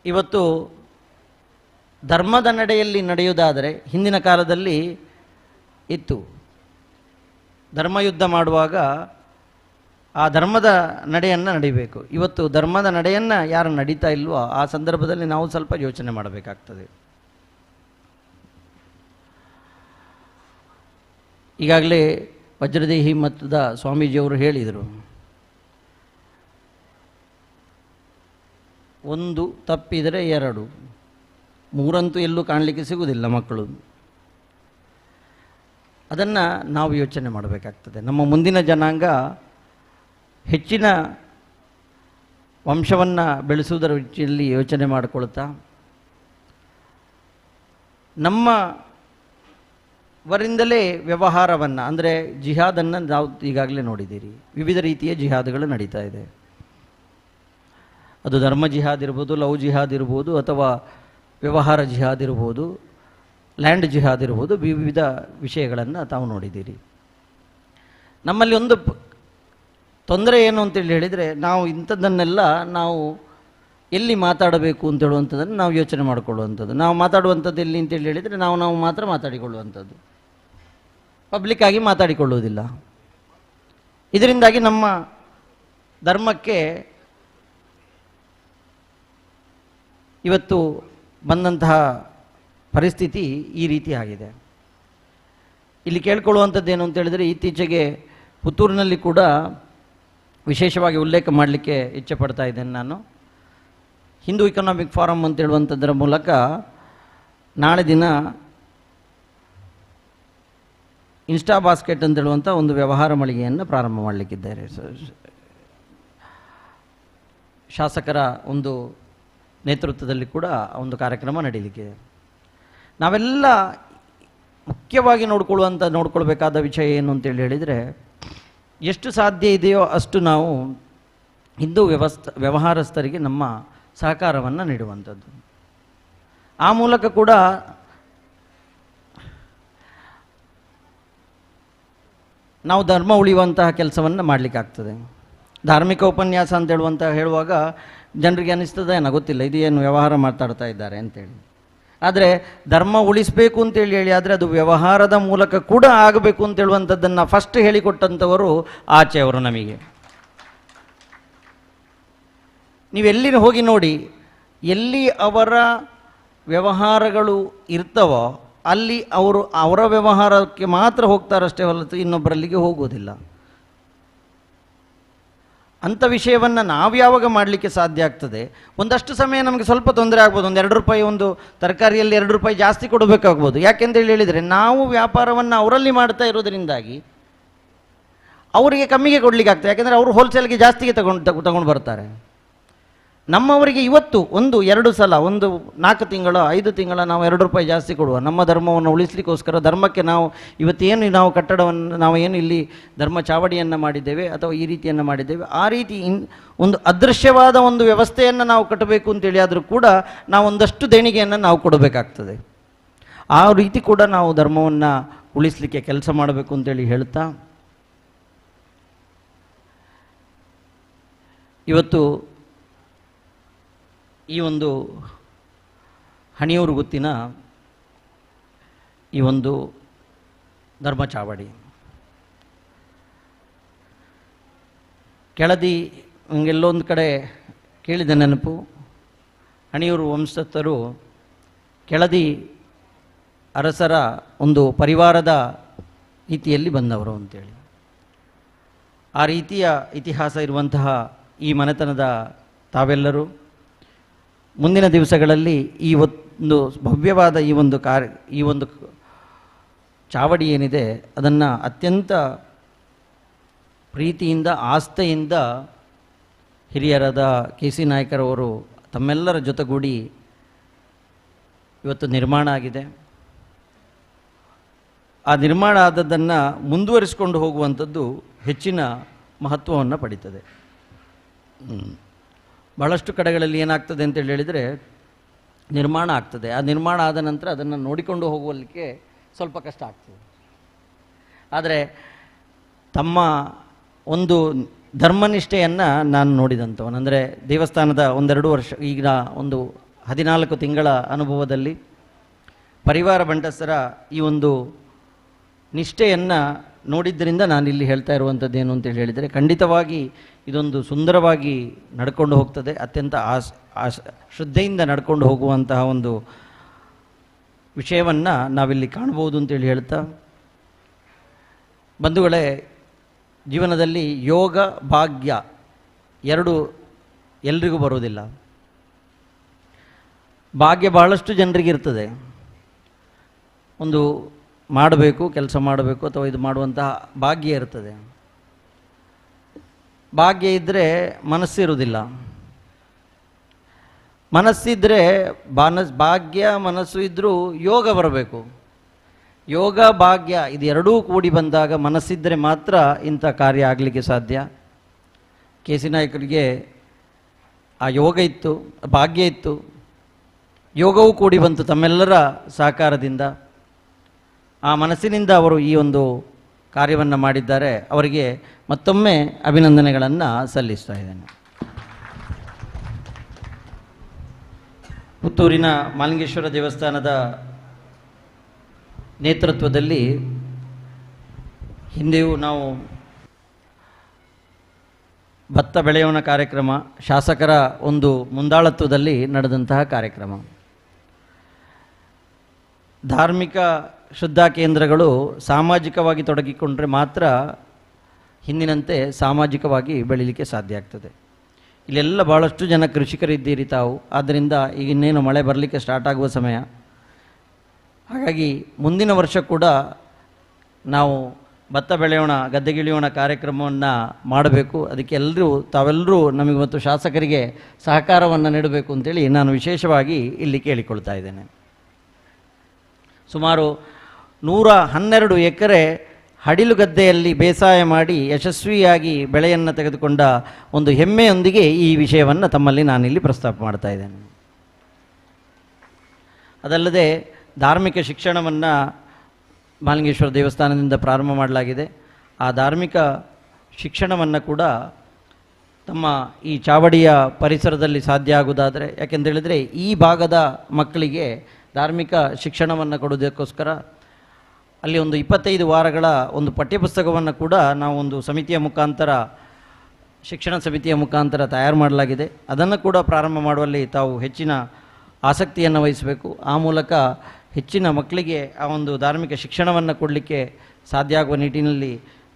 ಇವತ್ತು ಧರ್ಮದ ನಡೆಯಲ್ಲಿ ನಡೆಯುವುದಾದರೆ ಹಿಂದಿನ ಕಾಲದಲ್ಲಿ ಇತ್ತು. ಧರ್ಮಯುದ್ಧ ಮಾಡುವಾಗ ಆ ಧರ್ಮದ ನಡೆಯನ್ನು ನಡಿಬೇಕು. ಇವತ್ತು ಧರ್ಮದ ನಡೆಯನ್ನು ಯಾರು ನಡೀತಾ ಇಲ್ವೋ ಆ ಸಂದರ್ಭದಲ್ಲಿ ನಾವು ಸ್ವಲ್ಪ ಯೋಚನೆ ಮಾಡಬೇಕಾಗ್ತದೆ. ಈಗಾಗಲೇ ವಜ್ರದೇಹಿ ಮಠದ ಸ್ವಾಮೀಜಿಯವರು ಹೇಳಿದರು, ಒಂದು ತಪ್ಪಿದರೆ ಎರಡು, ಮೂರಂತೂ ಎಲ್ಲೂ ಕಾಣಲಿಕ್ಕೆ ಸಿಗುವುದಿಲ್ಲ ಮಕ್ಕಳು. ಅದನ್ನು ನಾವು ಯೋಚನೆ ಮಾಡಬೇಕಾಗ್ತದೆ. ನಮ್ಮ ಮುಂದಿನ ಜನಾಂಗ ಹೆಚ್ಚಿನ ವಂಶವನ್ನು ಬೆಳೆಸುವುದರ ವಿಷಯದಲ್ಲಿ ಯೋಚನೆ ಮಾಡಿಕೊಳ್ತಾ, ನಮ್ಮವರಿಂದಲೇ ವ್ಯವಹಾರವನ್ನು ಅಂದರೆ ಜಿಹಾದನ್ನು ನಾವು ಈಗಾಗಲೇ ನೋಡಿದ್ದೀರಿ. ವಿವಿಧ ರೀತಿಯ ಜಿಹಾದ್ಗಳು ನಡೀತಾ ಇದೆ. ಅದು ಧರ್ಮ ಜಿಹಾದ್ ಇರ್ಬೋದು, ಲವ್ ಜಿಹಾದ್ ಇರ್ಬೋದು, ಅಥವಾ ವ್ಯವಹಾರ ಜಿಹಾದ್ ಇರ್ಬೋದು, ಲ್ಯಾಂಡ್ ಜಿಹಾದ್ ಇರ್ಬೋದು, ವಿವಿಧ ವಿಷಯಗಳನ್ನು ತಾವು ನೋಡಿದ್ದೀರಿ. ನಮ್ಮಲ್ಲಿ ಒಂದು ತೊಂದರೆ ಏನು ಅಂತೇಳಿ ಹೇಳಿದರೆ, ನಾವು ಇಂಥದ್ದನ್ನೆಲ್ಲ ನಾವು ಎಲ್ಲಿ ಮಾತಾಡಬೇಕು ಅಂತ ಹೇಳುವಂಥದ್ದನ್ನು ನಾವು ಯೋಚನೆ ಮಾಡಿಕೊಳ್ಳುವಂಥದ್ದು. ನಾವು ಮಾತಾಡುವಂಥದ್ದು ಎಲ್ಲಿ ಅಂತೇಳಿ ಹೇಳಿದರೆ ನಾವು ಮಾತ್ರ ಮಾತಾಡಿಕೊಳ್ಳುವಂಥದ್ದು, ಪಬ್ಲಿಕ್ಕಾಗಿ ಮಾತಾಡಿಕೊಳ್ಳುವುದಿಲ್ಲ. ಇದರಿಂದಾಗಿ ನಮ್ಮ ಧರ್ಮಕ್ಕೆ ಇವತ್ತು ಬಂದಂತಹ ಪರಿಸ್ಥಿತಿ ಈ ರೀತಿ ಆಗಿದೆ. ಇಲ್ಲಿ ಕೇಳ್ಕೊಳ್ಳುವಂಥದ್ದೇನು ಅಂತ ಹೇಳಿದರೆ, ಇತ್ತೀಚೆಗೆ ಪುತ್ತೂರಿನಲ್ಲಿ ಕೂಡ ವಿಶೇಷವಾಗಿ ಉಲ್ಲೇಖ ಮಾಡಲಿಕ್ಕೆ ಇಚ್ಛೆ ಪಡ್ತಾ ಇದ್ದೇನೆ ನಾನು. ಹಿಂದೂ ಇಕನಾಮಿಕ್ ಫಾರಮ್ ಅಂತ ಹೇಳುವಂಥದ್ದರ ಮೂಲಕ ನಾಳೆ ದಿನ ಇನ್ಸ್ಟಾ ಬಾಸ್ಕೆಟ್ ಅಂತ ಹೇಳುವಂಥ ಒಂದು ವ್ಯವಹಾರ ಮಳಿಗೆಯನ್ನು ಪ್ರಾರಂಭ ಮಾಡಲಿಕ್ಕಿದ್ದಾರೆ. ಶಾಸಕರ ಒಂದು ನೇತೃತ್ವದಲ್ಲಿ ಕೂಡ ಒಂದು ಕಾರ್ಯಕ್ರಮ ನಡೀಲಿಕ್ಕಿದೆ. ನಾವೆಲ್ಲ ಮುಖ್ಯವಾಗಿ ನೋಡ್ಕೊಳ್ಬೇಕಾದ ವಿಷಯ ಏನು ಅಂತೇಳಿ ಹೇಳಿದರೆ, ಎಷ್ಟು ಸಾಧ್ಯ ಇದೆಯೋ ಅಷ್ಟು ನಾವು ಹಿಂದೂ ವ್ಯವಹಾರಸ್ಥರಿಗೆ ನಮ್ಮ ಸಹಕಾರವನ್ನು ನೀಡುವಂಥದ್ದು. ಆ ಮೂಲಕ ಕೂಡ ನಾವು ಧರ್ಮ ಉಳಿಯುವಂತಹ ಕೆಲಸವನ್ನು ಮಾಡಲಿಕ್ಕಾಗ್ತದೆ. ಧಾರ್ಮಿಕ ಉಪನ್ಯಾಸ ಅಂತ ಹೇಳುವಾಗ ಜನರಿಗೆ ಅನ್ನಿಸ್ತದೆ ಏನೋ ಗೊತ್ತಿಲ್ಲ, ಇದು ಏನು ವ್ಯವಹಾರ ಮಾತಾಡ್ತಾ ಇದ್ದಾರೆ ಅಂತೇಳಿ. ಆದರೆ ಧರ್ಮ ಉಳಿಸಬೇಕು ಅಂತೇಳಿ ಆದರೆ ಅದು ವ್ಯವಹಾರದ ಮೂಲಕ ಕೂಡ ಆಗಬೇಕು ಅಂತ ಹೇಳುವಂಥದ್ದನ್ನು ಫಸ್ಟ್ ಹೇಳಿಕೊಟ್ಟಂಥವರು ಆಚೆಯವರು ನಮಗೆ. ನೀವೆಲ್ಲಿ ಹೋಗಿ ನೋಡಿ, ಎಲ್ಲಿ ಅವರ ವ್ಯವಹಾರಗಳು ಇರ್ತವೋ ಅಲ್ಲಿ ಅವರು ಅವರ ವ್ಯವಹಾರಕ್ಕೆ ಮಾತ್ರ ಹೋಗ್ತಾರಷ್ಟೇ ಹೊರತು ಇನ್ನೊಬ್ಬರಲ್ಲಿಗೆ ಹೋಗುವುದಿಲ್ಲ. ಅಂಥ ವಿಷಯವನ್ನು ನಾವು ಯಾವಾಗ ಮಾಡಲಿಕ್ಕೆ ಸಾಧ್ಯ ಆಗ್ತದೆ? ಒಂದಷ್ಟು ಸಮಯ ನಮಗೆ ಸ್ವಲ್ಪ ತೊಂದರೆ ಆಗ್ಬೋದು. ಒಂದು 2 ರೂಪಾಯಿ ಒಂದು ತರಕಾರಿಯಲ್ಲಿ 2 ರೂಪಾಯಿ ಜಾಸ್ತಿ ಕೊಡಬೇಕಾಗ್ಬೋದು. ಯಾಕೆಂತೇಳಿ ಹೇಳಿದರೆ ನಾವು ವ್ಯಾಪಾರವನ್ನು ಅವರಲ್ಲಿ ಮಾಡ್ತಾ ಇರೋದರಿಂದಾಗಿ ಅವರಿಗೆ ಕಮ್ಮಿಗೆ ಕೊಡಲಿಕ್ಕೆ ಆಗ್ತದೆ. ಯಾಕೆಂದರೆ ಅವರು ಹೋಲ್ಸೇಲ್ಗೆ ಜಾಸ್ತಿಗೆ ತಗೊಂಡು ಬರ್ತಾರೆ. ನಮ್ಮವರಿಗೆ ಇವತ್ತು 1-2 ಸಲ, 4 ತಿಂಗಳ 5 ತಿಂಗಳ ನಾವು 2 ರೂಪಾಯಿ ಜಾಸ್ತಿ ಕೊಡುವ. ನಮ್ಮ ಧರ್ಮವನ್ನು ಉಳಿಸಲಿಕ್ಕೋಸ್ಕರ ಧರ್ಮಕ್ಕೆ ನಾವು ಇವತ್ತೇನು ನಾವು ಕಟ್ಟಡವನ್ನು ನಾವು ಏನು ಇಲ್ಲಿ ಧರ್ಮ ಚಾವಡಿಯನ್ನು ಮಾಡಿದ್ದೇವೆ ಅಥವಾ ಈ ರೀತಿಯನ್ನು ಮಾಡಿದ್ದೇವೆ, ಆ ರೀತಿ ಒಂದು ಅದೃಶ್ಯವಾದ ಒಂದು ವ್ಯವಸ್ಥೆಯನ್ನು ನಾವು ಕಟ್ಟಬೇಕು ಅಂತೇಳಿ ಆದರೂ ಕೂಡ ನಾವು ಒಂದಷ್ಟು ದೇಣಿಗೆಯನ್ನು ನಾವು ಕೊಡಬೇಕಾಗ್ತದೆ. ಆ ರೀತಿ ಕೂಡ ನಾವು ಧರ್ಮವನ್ನು ಉಳಿಸಲಿಕ್ಕೆ ಕೆಲಸ ಮಾಡಬೇಕು ಅಂತೇಳಿ ಹೇಳ್ತಾ, ಇವತ್ತು ಈ ಒಂದು ಹಣಿಯೂರು ಗುತ್ತಿನ ಈ ಒಂದು ಧರ್ಮ ಚಾವಡಿ ಕೆಳದಿ ಹಂಗೆಲ್ಲೊಂದು ಕಡೆ ಕೇಳಿದ ನೆನಪು, ಹಣಿಯೂರು ವಂಶಸ್ಥರು ಕೆಳದಿ ಅರಸರ ಒಂದು ಪರಿವಾರದ ರೀತಿಯಲ್ಲಿ ಬಂದವರು ಅಂತೇಳಿ. ಆ ರೀತಿಯ ಇತಿಹಾಸ ಇರುವಂತಹ ಈ ಮನೆತನದ ತಾವೆಲ್ಲರೂ ಮುಂದಿನ ದಿವಸಗಳಲ್ಲಿ ಈ ಒಂದು ಭವ್ಯವಾದ ಈ ಒಂದು ಚಾವಡಿ ಏನಿದೆ ಅದನ್ನು ಅತ್ಯಂತ ಪ್ರೀತಿಯಿಂದ ಆಸ್ಥೆಯಿಂದ ಹಿರಿಯರಾದ ಕೆ ಸಿ ನಾಯಕರವರು ತಮ್ಮೆಲ್ಲರ ಜೊತೆಗೂಡಿ ಇವತ್ತು ನಿರ್ಮಾಣ ಆಗಿದೆ. ಆ ನಿರ್ಮಾಣ ಆದದ್ದನ್ನು ಮುಂದುವರಿಸಿಕೊಂಡು ಹೋಗುವಂಥದ್ದು ಹೆಚ್ಚಿನ ಮಹತ್ವವನ್ನು ಪಡೀತದೆ. ಬಹಳಷ್ಟು ಕಡೆಗಳಲ್ಲಿ ಏನಾಗ್ತದೆ ಅಂತೇಳಿ ಹೇಳಿದರೆ ನಿರ್ಮಾಣ ಆಗ್ತದೆ, ಆ ನಿರ್ಮಾಣ ಆದ ನಂತರ ಅದನ್ನು ನೋಡಿಕೊಂಡು ಹೋಗುವಲ್ಲಿಕ್ಕೆ ಸ್ವಲ್ಪ ಕಷ್ಟ ಆಗ್ತದೆ. ಆದರೆ ತಮ್ಮ ಒಂದು ಧರ್ಮನಿಷ್ಠೆಯನ್ನು ನಾನು ನೋಡಿದಂಥವನು, ಅಂದರೆ ದೇವಸ್ಥಾನದ 1-2 ವರ್ಷ, ಈಗ ಒಂದು 14 ತಿಂಗಳ ಅನುಭವದಲ್ಲಿ ಪರಿವಾರ ಬಂಟಸರ ಈ ಒಂದು ನಿಷ್ಠೆಯನ್ನು ನೋಡಿದ್ದರಿಂದ ನಾನಿಲ್ಲಿ ಹೇಳ್ತಾ ಇರುವಂಥದ್ದು ಏನು ಅಂತೇಳಿ ಹೇಳಿದರೆ, ಖಂಡಿತವಾಗಿ ಇದೊಂದು ಸುಂದರವಾಗಿ ನಡ್ಕೊಂಡು ಹೋಗ್ತದೆ. ಅತ್ಯಂತ ಶ್ರದ್ಧೆಯಿಂದ ನಡ್ಕೊಂಡು ಹೋಗುವಂತಹ ಒಂದು ವಿಷಯವನ್ನು ನಾವಿಲ್ಲಿ ಕಾಣ್ಬೋದು ಅಂತೇಳಿ ಹೇಳ್ತಾ, ಬಂಧುಗಳೇ, ಜೀವನದಲ್ಲಿ ಯೋಗ ಭಾಗ್ಯ ಎರಡು ಎಲ್ರಿಗೂ ಬರೋದಿಲ್ಲ. ಭಾಗ್ಯ ಬಹಳಷ್ಟು ಜನರಿಗೆ ಇರ್ತದೆ, ಒಂದು ಮಾಡಬೇಕು, ಕೆಲಸ ಮಾಡಬೇಕು ಅಥವಾ ಇದು ಮಾಡುವಂತಹ ಭಾಗ್ಯ ಇರ್ತದೆ. ಭಾಗ್ಯ ಇದ್ದರೆ ಮನಸ್ಸಿರುವುದಿಲ್ಲ, ಮನಸ್ಸಿದ್ದರೆ ಭಾಗ್ಯ ಮನಸ್ಸು ಇದ್ದರೂ ಯೋಗ ಬರಬೇಕು. ಯೋಗ ಭಾಗ್ಯ ಇದು ಎರಡೂ ಕೂಡಿ ಬಂದಾಗ ಮನಸ್ಸಿದ್ದರೆ ಮಾತ್ರ ಇಂಥ ಕಾರ್ಯ ಆಗಲಿಕ್ಕೆ ಸಾಧ್ಯ. ಕೆ ಸಿ ನಾಯಕರಿಗೆ ಆ ಯೋಗ ಇತ್ತು, ಭಾಗ್ಯ ಇತ್ತು, ಯೋಗವೂ ಕೂಡಿ ಬಂತು ತಮ್ಮೆಲ್ಲರ ಸಹಕಾರದಿಂದ. ಆ ಮನಸ್ಸಿನಿಂದ ಅವರು ಈ ಒಂದು ಕಾರ್ಯವನ್ನು ಮಾಡಿದ್ದಾರೆ. ಅವರಿಗೆ ಮತ್ತೊಮ್ಮೆ ಅಭಿನಂದನೆಗಳನ್ನು ಸಲ್ಲಿಸ್ತಾ ಇದ್ದೇನೆ. ಪುತ್ತೂರಿನ ಮಾಲಿಂಗೇಶ್ವರ ದೇವಸ್ಥಾನದ ನೇತೃತ್ವದಲ್ಲಿ ಹಿಂದೆಯೂ ನಾವು ಭತ್ತ ಬೆಳೆಯೋಣ ಕಾರ್ಯಕ್ರಮ ಶಾಸಕರ ಒಂದು ಮುಂದಾಳತ್ವದಲ್ಲಿ ನಡೆದಂತಹ ಕಾರ್ಯಕ್ರಮ. ಧಾರ್ಮಿಕ ಶ್ರದ್ಧಾ ಕೇಂದ್ರಗಳು ಸಾಮಾಜಿಕವಾಗಿ ತೊಡಗಿಕೊಂಡ್ರೆ ಮಾತ್ರ ಹಿಂದಿನಂತೆ ಸಾಮಾಜಿಕವಾಗಿ ಬೆಳೀಲಿಕ್ಕೆ ಸಾಧ್ಯ ಆಗ್ತದೆ. ಇಲ್ಲೆಲ್ಲ ಭಾಳಷ್ಟು ಜನ ಕೃಷಿಕರಿದ್ದೀರಿ ತಾವು, ಆದ್ದರಿಂದ ಈಗ ಇನ್ನೇನು ಮಳೆ ಬರಲಿಕ್ಕೆ ಸ್ಟಾರ್ಟ್ ಆಗುವ ಸಮಯ. ಹಾಗಾಗಿ ಮುಂದಿನ ವರ್ಷ ಕೂಡ ನಾವು ಭತ್ತ ಬೆಳೆಯೋಣ ಗದ್ದೆಗಿಳಿಯೋಣ ಕಾರ್ಯಕ್ರಮವನ್ನು ಮಾಡಬೇಕು. ಅದಕ್ಕೆ ತಾವೆಲ್ಲರೂ ನಮಗೆ ಮತ್ತು ಶಾಸಕರಿಗೆ ಸಹಕಾರವನ್ನು ನೀಡಬೇಕು ಅಂತೇಳಿ ನಾನು ವಿಶೇಷವಾಗಿ ಇಲ್ಲಿ ಕೇಳಿಕೊಳ್ತಾ ಇದ್ದೇನೆ. ಸುಮಾರು 112 ಎಕರೆ ಹಡಿಲು ಗದ್ದೆಯಲ್ಲಿ ಬೇಸಾಯ ಮಾಡಿ ಯಶಸ್ವಿಯಾಗಿ ಬೆಳೆಯನ್ನು ತೆಗೆದುಕೊಂಡ ಒಂದು ಹೆಮ್ಮೆಯೊಂದಿಗೆ ಈ ವಿಷಯವನ್ನು ತಮ್ಮಲ್ಲಿ ನಾನಿಲ್ಲಿ ಪ್ರಸ್ತಾಪ ಮಾಡ್ತಾ ಇದ್ದೇನೆ. ಅದಲ್ಲದೆ ಧಾರ್ಮಿಕ ಶಿಕ್ಷಣವನ್ನು ಮಾಲಿಂಗೇಶ್ವರ ದೇವಸ್ಥಾನದಿಂದ ಪ್ರಾರಂಭ ಮಾಡಲಾಗಿದೆ. ಆ ಧಾರ್ಮಿಕ ಶಿಕ್ಷಣವನ್ನು ಕೂಡ ತಮ್ಮ ಈ ಚಾವಡಿಯ ಪರಿಸರದಲ್ಲಿ ಸಾಧ್ಯ ಆಗುವುದಾದರೆ, ಯಾಕೆಂತೇಳಿದರೆ ಈ ಭಾಗದ ಮಕ್ಕಳಿಗೆ ಧಾರ್ಮಿಕ ಶಿಕ್ಷಣವನ್ನು ಕೊಡುವುದಕ್ಕೋಸ್ಕರ ಅಲ್ಲಿ ಒಂದು 25 ವಾರಗಳ ಒಂದು ಪಠ್ಯಪುಸ್ತಕವನ್ನು ಕೂಡ ನಾವು ಒಂದು ಸಮಿತಿಯ ಮುಖಾಂತರ, ಶಿಕ್ಷಣ ಸಮಿತಿಯ ಮುಖಾಂತರ ತಯಾರು ಮಾಡಲಾಗಿದೆ. ಅದನ್ನು ಕೂಡ ಪ್ರಾರಂಭ ಮಾಡುವಲ್ಲಿ ತಾವು ಹೆಚ್ಚಿನ ಆಸಕ್ತಿಯನ್ನು ವಹಿಸಬೇಕು. ಆ ಮೂಲಕ ಹೆಚ್ಚಿನ ಮಕ್ಕಳಿಗೆ ಆ ಒಂದು ಧಾರ್ಮಿಕ ಶಿಕ್ಷಣವನ್ನು ಕೊಡಲಿಕ್ಕೆ ಸಾಧ್ಯ ಆಗುವ ನಿಟ್ಟಿನಲ್ಲಿ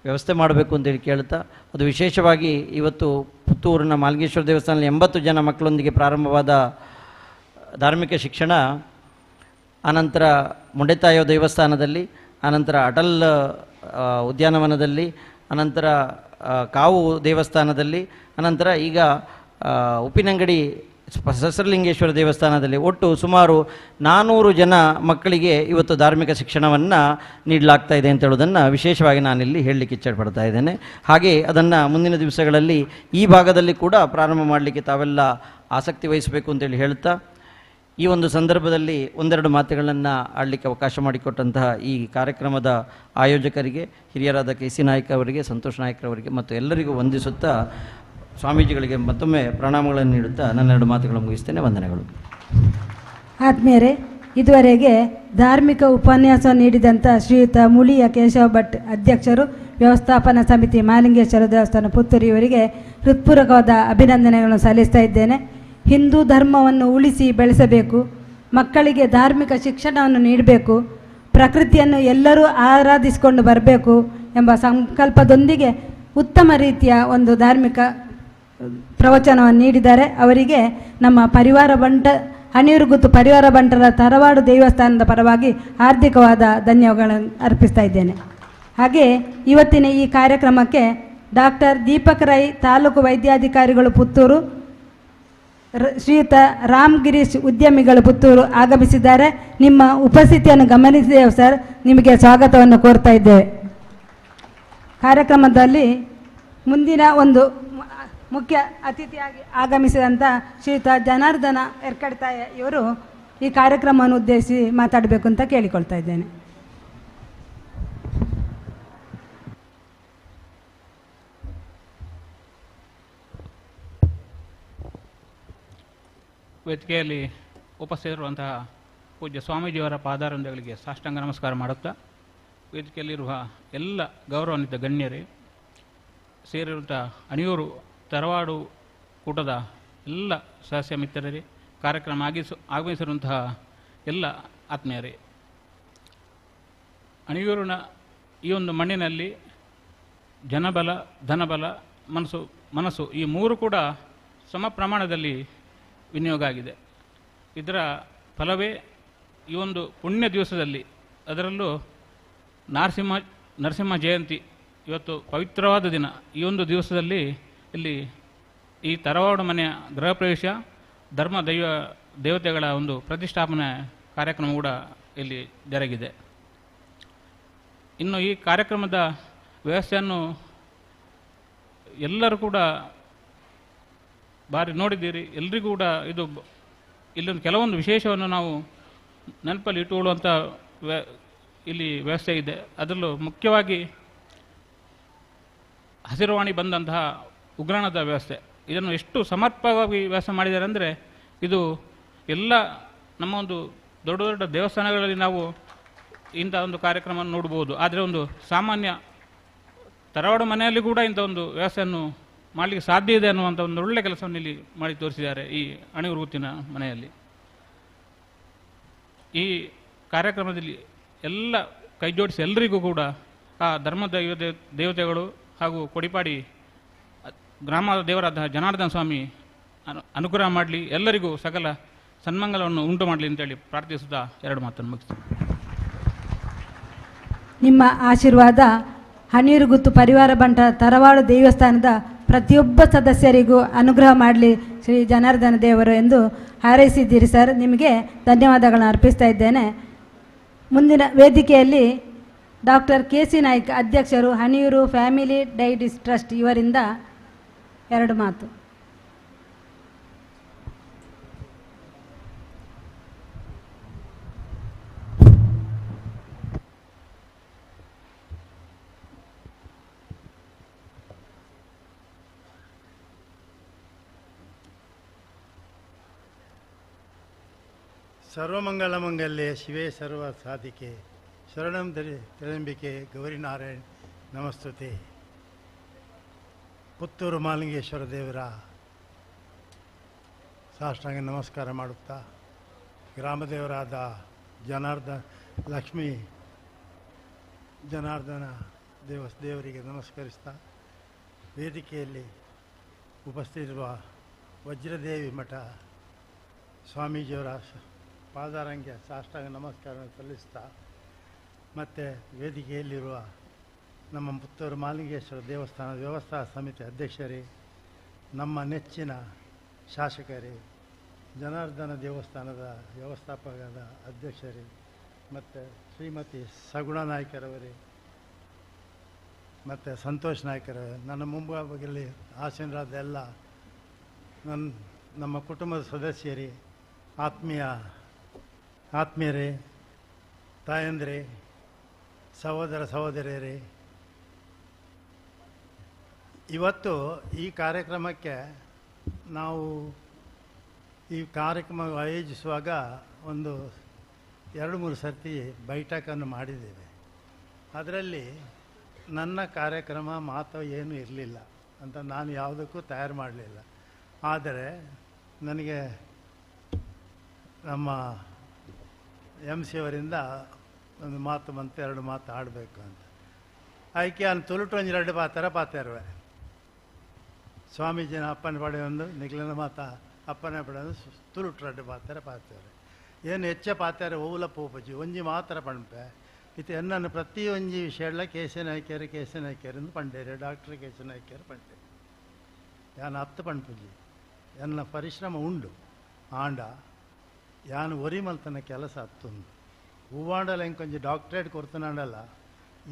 ವ್ಯವಸ್ಥೆ ಮಾಡಬೇಕು ಅಂತೇಳಿ ಕೇಳ್ತಾ, ಅದು ವಿಶೇಷವಾಗಿ ಇವತ್ತು ಪುತ್ತೂರಿನ ಮಾಲಿಂಗೇಶ್ವರ ದೇವಸ್ಥಾನದಲ್ಲಿ 80 ಜನ ಮಕ್ಕಳೊಂದಿಗೆ ಪ್ರಾರಂಭವಾದ ಧಾರ್ಮಿಕ ಶಿಕ್ಷಣ ಆನಂತರ ಮೊಂಡೆತಾಯೋ ದೇವಸ್ಥಾನದಲ್ಲಿ, ಆನಂತರ ಅಟಲ್ ಉದ್ಯಾನವನದಲ್ಲಿ, ಅನಂತರ ಕಾವು ದೇವಸ್ಥಾನದಲ್ಲಿ, ಅನಂತರ ಈಗ ಉಪ್ಪಿನಂಗಡಿ ಸಹಸ್ರಲಿಂಗೇಶ್ವರ ದೇವಸ್ಥಾನದಲ್ಲಿ ಒಟ್ಟು ಸುಮಾರು 400 ಜನ ಮಕ್ಕಳಿಗೆ ಇವತ್ತು ಧಾರ್ಮಿಕ ಶಿಕ್ಷಣವನ್ನು ನೀಡಲಾಗ್ತಾ ಇದೆ ಅಂತ ಹೇಳೋದನ್ನು ವಿಶೇಷವಾಗಿ ನಾನಿಲ್ಲಿ ಹೇಳಲಿಕ್ಕೆ ಇಚ್ಛೆಪಡ್ತಾ ಇದ್ದೇನೆ. ಹಾಗೆ ಅದನ್ನು ಮುಂದಿನ ದಿವಸಗಳಲ್ಲಿ ಈ ಭಾಗದಲ್ಲಿ ಕೂಡ ಪ್ರಾರಂಭ ಮಾಡಲಿಕ್ಕೆ ತಾವೆಲ್ಲ ಆಸಕ್ತಿ ವಹಿಸಬೇಕು ಅಂತೇಳಿ ಹೇಳ್ತಾ, ಈ ಒಂದು ಸಂದರ್ಭದಲ್ಲಿ ಒಂದೆರಡು ಮಾತುಗಳನ್ನು ಆಡಲಿಕ್ಕೆ ಅವಕಾಶ ಮಾಡಿಕೊಟ್ಟಂತಹ ಈ ಕಾರ್ಯಕ್ರಮದ ಆಯೋಜಕರಿಗೆ, ಹಿರಿಯರಾದ ಕೆ ಸಿ ನಾಯ್ಕ ಅವರಿಗೆ, ಸಂತೋಷ್ ನಾಯ್ಕರವರಿಗೆ ಮತ್ತು ಎಲ್ಲರಿಗೂ ವಂದಿಸುತ್ತಾ ಸ್ವಾಮೀಜಿಗಳಿಗೆ ಮತ್ತೊಮ್ಮೆ ಪ್ರಣಾಮಗಳನ್ನು ನೀಡುತ್ತಾ ನನ್ನೆರಡು ಮಾತುಗಳನ್ನು ಮುಗಿಸ್ತೇನೆ. ವಂದನೆಗಳು. ಆತ್ಮೀಯರೇ, ಇದುವರೆಗೆ ಧಾರ್ಮಿಕ ಉಪನ್ಯಾಸ ನೀಡಿದಂಥ ಶ್ರೀಯುತ ಮುಳಿಯ ಕೇಶವ ಭಟ್ ಅಧ್ಯಕ್ಷರು, ವ್ಯವಸ್ಥಾಪನಾ ಸಮಿತಿ ಮಾಲಿಂಗೇಶ್ವರ ದೇವಸ್ಥಾನ ಪುತ್ತೂರು ಇವರಿಗೆ ಹೃತ್ಪೂರ್ವಕವಾದ ಅಭಿನಂದನೆಗಳನ್ನು ಸಲ್ಲಿಸ್ತಾ ಇದ್ದೇನೆ. ಹಿಂದೂ ಧರ್ಮವನ್ನು ಉಳಿಸಿ ಬೆಳೆಸಬೇಕು, ಮಕ್ಕಳಿಗೆ ಧಾರ್ಮಿಕ ಶಿಕ್ಷಣವನ್ನು ನೀಡಬೇಕು, ಪ್ರಕೃತಿಯನ್ನು ಎಲ್ಲರೂ ಆರಾಧಿಸಿಕೊಂಡು ಬರಬೇಕು ಎಂಬ ಸಂಕಲ್ಪದೊಂದಿಗೆ ಉತ್ತಮ ರೀತಿಯ ಒಂದು ಧಾರ್ಮಿಕ ಪ್ರವಚನವನ್ನು ನೀಡಿದ್ದಾರೆ. ಅವರಿಗೆ ನಮ್ಮ ಪರಿವಾರ ಬಂಟ ಹಣಿಯೂರುಗುತ್ತು ಪರಿವಾರ ಬಂಟರ ತರವಾಡು ದೇವಸ್ಥಾನದ ಪರವಾಗಿ ಹಾರ್ದಿಕವಾದ ಧನ್ಯವಾದಗಳನ್ನು ಅರ್ಪಿಸ್ತಾ ಇದ್ದೇನೆ. ಹಾಗೆ ಇವತ್ತಿನ ಈ ಕಾರ್ಯಕ್ರಮಕ್ಕೆ ಡಾಕ್ಟರ್ ದೀಪಕ್ ರೈ ತಾಲೂಕು ವೈದ್ಯಾಧಿಕಾರಿಗಳು ಪುತ್ತೂರು, ಶ್ರೀಯುತ ರಾಮ್ ಗಿರೀಶ್ ಉದ್ಯಮಿಗಳು ಪುತ್ತೂರು ಆಗಮಿಸಿದ್ದಾರೆ. ನಿಮ್ಮ ಉಪಸ್ಥಿತಿಯನ್ನು ಗಮನಿಸಿದ್ದೇವೆ ಸರ್, ನಿಮಗೆ ಸ್ವಾಗತವನ್ನು ಕೋರ್ತಾ ಇದ್ದೇವೆ. ಕಾರ್ಯಕ್ರಮದಲ್ಲಿ ಮುಂದಿನ ಒಂದು ಮುಖ್ಯ ಅತಿಥಿಯಾಗಿ ಆಗಮಿಸಿದಂಥ ಶ್ರೀಯುತ ಜನಾರ್ದನ ಎರ್ಕಡ್ತಾಯ ಇವರು ಈ ಕಾರ್ಯಕ್ರಮವನ್ನು ಉದ್ದೇಶಿಸಿ ಮಾತಾಡಬೇಕು ಅಂತ ಕೇಳಿಕೊಳ್ತಾ ಇದ್ದೇನೆ. ವೇದಿಕೆಯಲ್ಲಿ ಉಪಸ್ಥಿತರಿರುವಂತಹ ಪೂಜ್ಯ ಸ್ವಾಮೀಜಿಯವರ ಪಾದಾರಂಭಗಳಿಗೆ ಸಾಷ್ಟಾಂಗ ನಮಸ್ಕಾರ ಮಾಡುತ್ತಾ, ವೇದಿಕೆಯಲ್ಲಿರುವ ಎಲ್ಲ ಗೌರವಾನ್ವಿತ ಗಣ್ಯರೇ, ಸೇರಿರುವಂಥ ಅಣಿಯೂರು ತರವಾಡು ಕೂಟದ ಎಲ್ಲ ಸದಸ್ಯ ಮಿತ್ರರೇ, ಕಾರ್ಯಕ್ರಮ ಆಗಮಿಸಿರುವಂತಹ ಎಲ್ಲ ಆತ್ಮೀಯರೇ, ಅಣಿಯೂರಿನ ಈ ಒಂದು ಮಣ್ಣಿನಲ್ಲಿ ಜನಬಲ, ಧನಬಲ, ಮನಸ್ಸು ಈ ಮೂರು ಕೂಡ ಸಮ ಪ್ರಮಾಣದಲ್ಲಿ ವಿನಿಯೋಗ ಆಗಿದೆ. ಇದರ ಫಲವೇ ಈ ಒಂದು ಪುಣ್ಯ ದಿವಸದಲ್ಲಿ, ಅದರಲ್ಲೂ ನರಸಿಂಹ ಜಯಂತಿ ಇವತ್ತು ಪವಿತ್ರವಾದ ದಿನ. ಈ ಒಂದು ದಿವಸದಲ್ಲಿ ಇಲ್ಲಿ ಈ ತರವಾಡು ಮನೆಯ ಗೃಹ ಪ್ರವೇಶ, ದೇವತೆಗಳ ಒಂದು ಪ್ರತಿಷ್ಠಾಪನೆ ಕಾರ್ಯಕ್ರಮ ಕೂಡ ಇಲ್ಲಿ ಜರುಗಿದೆ. ಇನ್ನು ಈ ಕಾರ್ಯಕ್ರಮದ ವ್ಯವಸ್ಥೆಯನ್ನು ಎಲ್ಲರೂ ಕೂಡ ಬಾರಿ ನೋಡಿದ್ದೀರಿ. ಎಲ್ರಿಗೂ ಕೂಡ ಇಲ್ಲೊಂದು ಕೆಲವೊಂದು ವಿಶೇಷವನ್ನು ನಾವು ನೆನಪಲ್ಲಿ ಇಟ್ಟುಕೊಳ್ಳುವಂಥ ಇಲ್ಲಿ ವ್ಯವಸ್ಥೆ ಇದೆ. ಅದರಲ್ಲೂ ಮುಖ್ಯವಾಗಿ ಹಸಿರುವಾಣಿ ಬಂದಂತಹ ಉಗ್ರಾಣದ ವ್ಯವಸ್ಥೆ, ಇದನ್ನು ಎಷ್ಟು ಸಮರ್ಪಕವಾಗಿ ವ್ಯವಸ್ಥೆ ಮಾಡಿದ್ದಾರೆ ಅಂದರೆ, ಇದು ಎಲ್ಲ ನಮ್ಮ ಒಂದು ದೊಡ್ಡ ದೊಡ್ಡ ದೇವಸ್ಥಾನಗಳಲ್ಲಿ ನಾವು ಇಂಥ ಒಂದು ಕಾರ್ಯಕ್ರಮವನ್ನು ನೋಡ್ಬೋದು. ಆದರೆ ಒಂದು ಸಾಮಾನ್ಯ ತರವಾಡು ಮನೆಯಲ್ಲಿ ಕೂಡ ಇಂಥ ಒಂದು ವ್ಯವಸ್ಥೆಯನ್ನು ಮಾಡಲಿಕ್ಕೆ ಸಾಧ್ಯ ಇದೆ ಅನ್ನುವಂಥ ಒಂದು ಒಳ್ಳೆಯ ಕೆಲಸವನ್ನು ಇಲ್ಲಿ ಮಾಡಿ ತೋರಿಸಿದ್ದಾರೆ ಈ ಅಣಿಯೂರು ಗುತ್ತಿನ ಮನೆಯಲ್ಲಿ. ಈ ಕಾರ್ಯಕ್ರಮದಲ್ಲಿ ಎಲ್ಲ ಕೈ ಜೋಡಿಸಿ ಎಲ್ಲರಿಗೂ ಕೂಡ ಆ ಧರ್ಮದ ದೇವತೆಗಳು ಹಾಗೂ ಕೊಡಿಪಾಡಿ ಗ್ರಾಮದ ದೇವರಾದ ಜನಾರ್ದನ ಸ್ವಾಮಿ ಅನುಗ್ರಹ ಮಾಡಲಿ, ಎಲ್ಲರಿಗೂ ಸಕಲ ಸನ್ಮಂಗಲವನ್ನು ಉಂಟು ಮಾಡಲಿ ಅಂತೇಳಿ ಪ್ರಾರ್ಥಿಸುತ್ತಾ ಎರಡು ಮಾತನ್ನು ಮುಗಿಸ್ತೀನಿ. ನಿಮ್ಮ ಆಶೀರ್ವಾದ ಹಣಿಯೂರುಗುತ್ತು ಪರಿವಾರ ಬಂಟ ತರವಾಡು ದೇವಸ್ಥಾನದ ಪ್ರತಿಯೊಬ್ಬ ಸದಸ್ಯರಿಗೂ ಅನುಗ್ರಹ ಮಾಡಲಿ ಶ್ರೀ ಜನಾರ್ದನ ದೇವರು ಎಂದು ಹಾರೈಸಿದ್ದೀರಿ ಸರ್. ನಿಮಗೆ ಧನ್ಯವಾದಗಳನ್ನು ಅರ್ಪಿಸ್ತಾ ಇದ್ದೇನೆ. ಮುಂದಿನ ವೇದಿಕೆಯಲ್ಲಿ ಡಾಕ್ಟರ್ ಕೆ.ಸಿ. ನಾಯ್ಕ ಅಧ್ಯಕ್ಷರು, ಹಣಿಯೂರು ಫ್ಯಾಮಿಲಿ ಡೈರೀಸ್ ಟ್ರಸ್ಟ್, ಇವರಿಂದ ಎರಡು ಮಾತು. ಸರ್ವಮಂಗಲಮಂಗಲ್ಯೆ ಶಿವೇ ಸರ್ವ ಸಾಧಿಕೆ ಶರಣಂ ತ್ರ್ಯಂಬಿಕೆ ಗೌರಿ ನಾರಾಯಣ್ ನಮಸ್ತುತೆ. ಪುತ್ತೂರು ಮಾಲಿಂಗೇಶ್ವರ ದೇವರ ಸಾಷ್ಟಾಂಗ ನಮಸ್ಕಾರ ಮಾಡುತ್ತಾ, ಗ್ರಾಮದೇವರಾದ ಲಕ್ಷ್ಮೀ ಜನಾರ್ದನ ದೇವರಿಗೆ ನಮಸ್ಕರಿಸ್ತಾ, ವೇದಿಕೆಯಲ್ಲಿ ಉಪಸ್ಥಿತಿರುವ ವಜ್ರದೇವಿ ಮಠ ಸ್ವಾಮೀಜಿಯವರ ಪಾದಾರಂಗೆ ಸಾಷ್ಟಾಂಗ ನಮಸ್ಕಾರ ಸಲ್ಲಿಸ್ತಾ, ಮತ್ತು ವೇದಿಕೆಯಲ್ಲಿರುವ ನಮ್ಮ ಪುತ್ತೂರು ಮಾಲಿಂಗೇಶ್ವರ ದೇವಸ್ಥಾನದ ವ್ಯವಸ್ಥಾ ಸಮಿತಿ ಅಧ್ಯಕ್ಷರೇ, ನಮ್ಮ ನೆಚ್ಚಿನ ಶಾಸಕರೇ, ಜನಾರ್ದನ ದೇವಸ್ಥಾನದ ವ್ಯವಸ್ಥಾಪಕದ ಅಧ್ಯಕ್ಷರೇ, ಮತ್ತು ಶ್ರೀಮತಿ ಸಗುಣ ನಾಯ್ಕರವರೇ, ಮತ್ತು ಸಂತೋಷ್ ನಾಯ್ಕರವರೇ, ನನ್ನ ಮುಂಭಾಗದಲ್ಲಿ ಆಸೀನರಾದ ಎಲ್ಲ ನಮ್ಮ ಕುಟುಂಬದ ಸದಸ್ಯರೇ, ಆತ್ಮೀಯರೇ, ತಾಯಂದಿರೇ, ಸಹೋದರ ಸಹೋದರಿಯರೇ, ಇವತ್ತು ಈ ಕಾರ್ಯಕ್ರಮಕ್ಕೆ ನಾವು ಈ ಕಾರ್ಯಕ್ರಮ ಆಯೋಜಿಸುವಾಗ ಒಂದು 2-3 ಸರ್ತಿ ಬೈಠಕನ್ನು ಮಾಡಿದ್ದೇವೆ. ಅದರಲ್ಲಿ ನನ್ನ ಕಾರ್ಯಕ್ರಮ ಮಾತು ಏನೂ ಇರಲಿಲ್ಲ ಅಂತ ನಾನು ಯಾವುದಕ್ಕೂ ತಯಾರು ಮಾಡಲಿಲ್ಲ. ಆದರೆ ನನಗೆ ನಮ್ಮ MC ಅವರಿಂದ ಒಂದು ಮಾತು ಬಂತು, 2 ಮಾತು ಆಡಬೇಕು ಅಂತ. ಅದಕ್ಕೆ ನಾನು ತುಳುಟು 2 ಪಾತ್ರ ಪಾತಿರುವೆ. ಸ್ವಾಮೀಜಿನ ಅಪ್ಪನ ಪಡೆ ಒಂದು ನಿಖಿಲನ ಮಾತ ಅಪ್ಪನ ಪಡೆ ಒಂದು ತುಳುಟ್ರಡ್ಡು ಪಾತಾರೆ ಏನು ಹೆಚ್ಚ ಪಾತಾರೆ ಓವುಲ ಪೋಪಜಿ ಒಂಜಿ ಮಾತ್ರ ಪಣ್ಪೆ ಇದು ಎನ್ನನ್ನು ಪ್ರತಿ ಒಂಜಿ ವಿಷಯಗಳ ಕೇಸೆ ನಾಯ್ಕರು ಪಂಡೇರು ಡಾಕ್ಟರ್ ಕೇಸೆ ನಾಯ್ಕರು ಪಂಡೇರು ಯಾನು ಹತ್ತು ಪಣ್ಪುಜಿ ಎನ್ನ ಪರಿಶ್ರಮ ಉಂಡು ಆಂಡ ಯಾನು ಒರಿ ಮಲ್ತನ ಕೆಲಸ ಹತ್ತುಂಡು ಹೂವಾಂಡಲ್ಲ ಇಂಕೊಂಚ ಡಾಕ್ಟ್ರೇಟ್ ಕೊಡ್ತಾನಲ್ಲ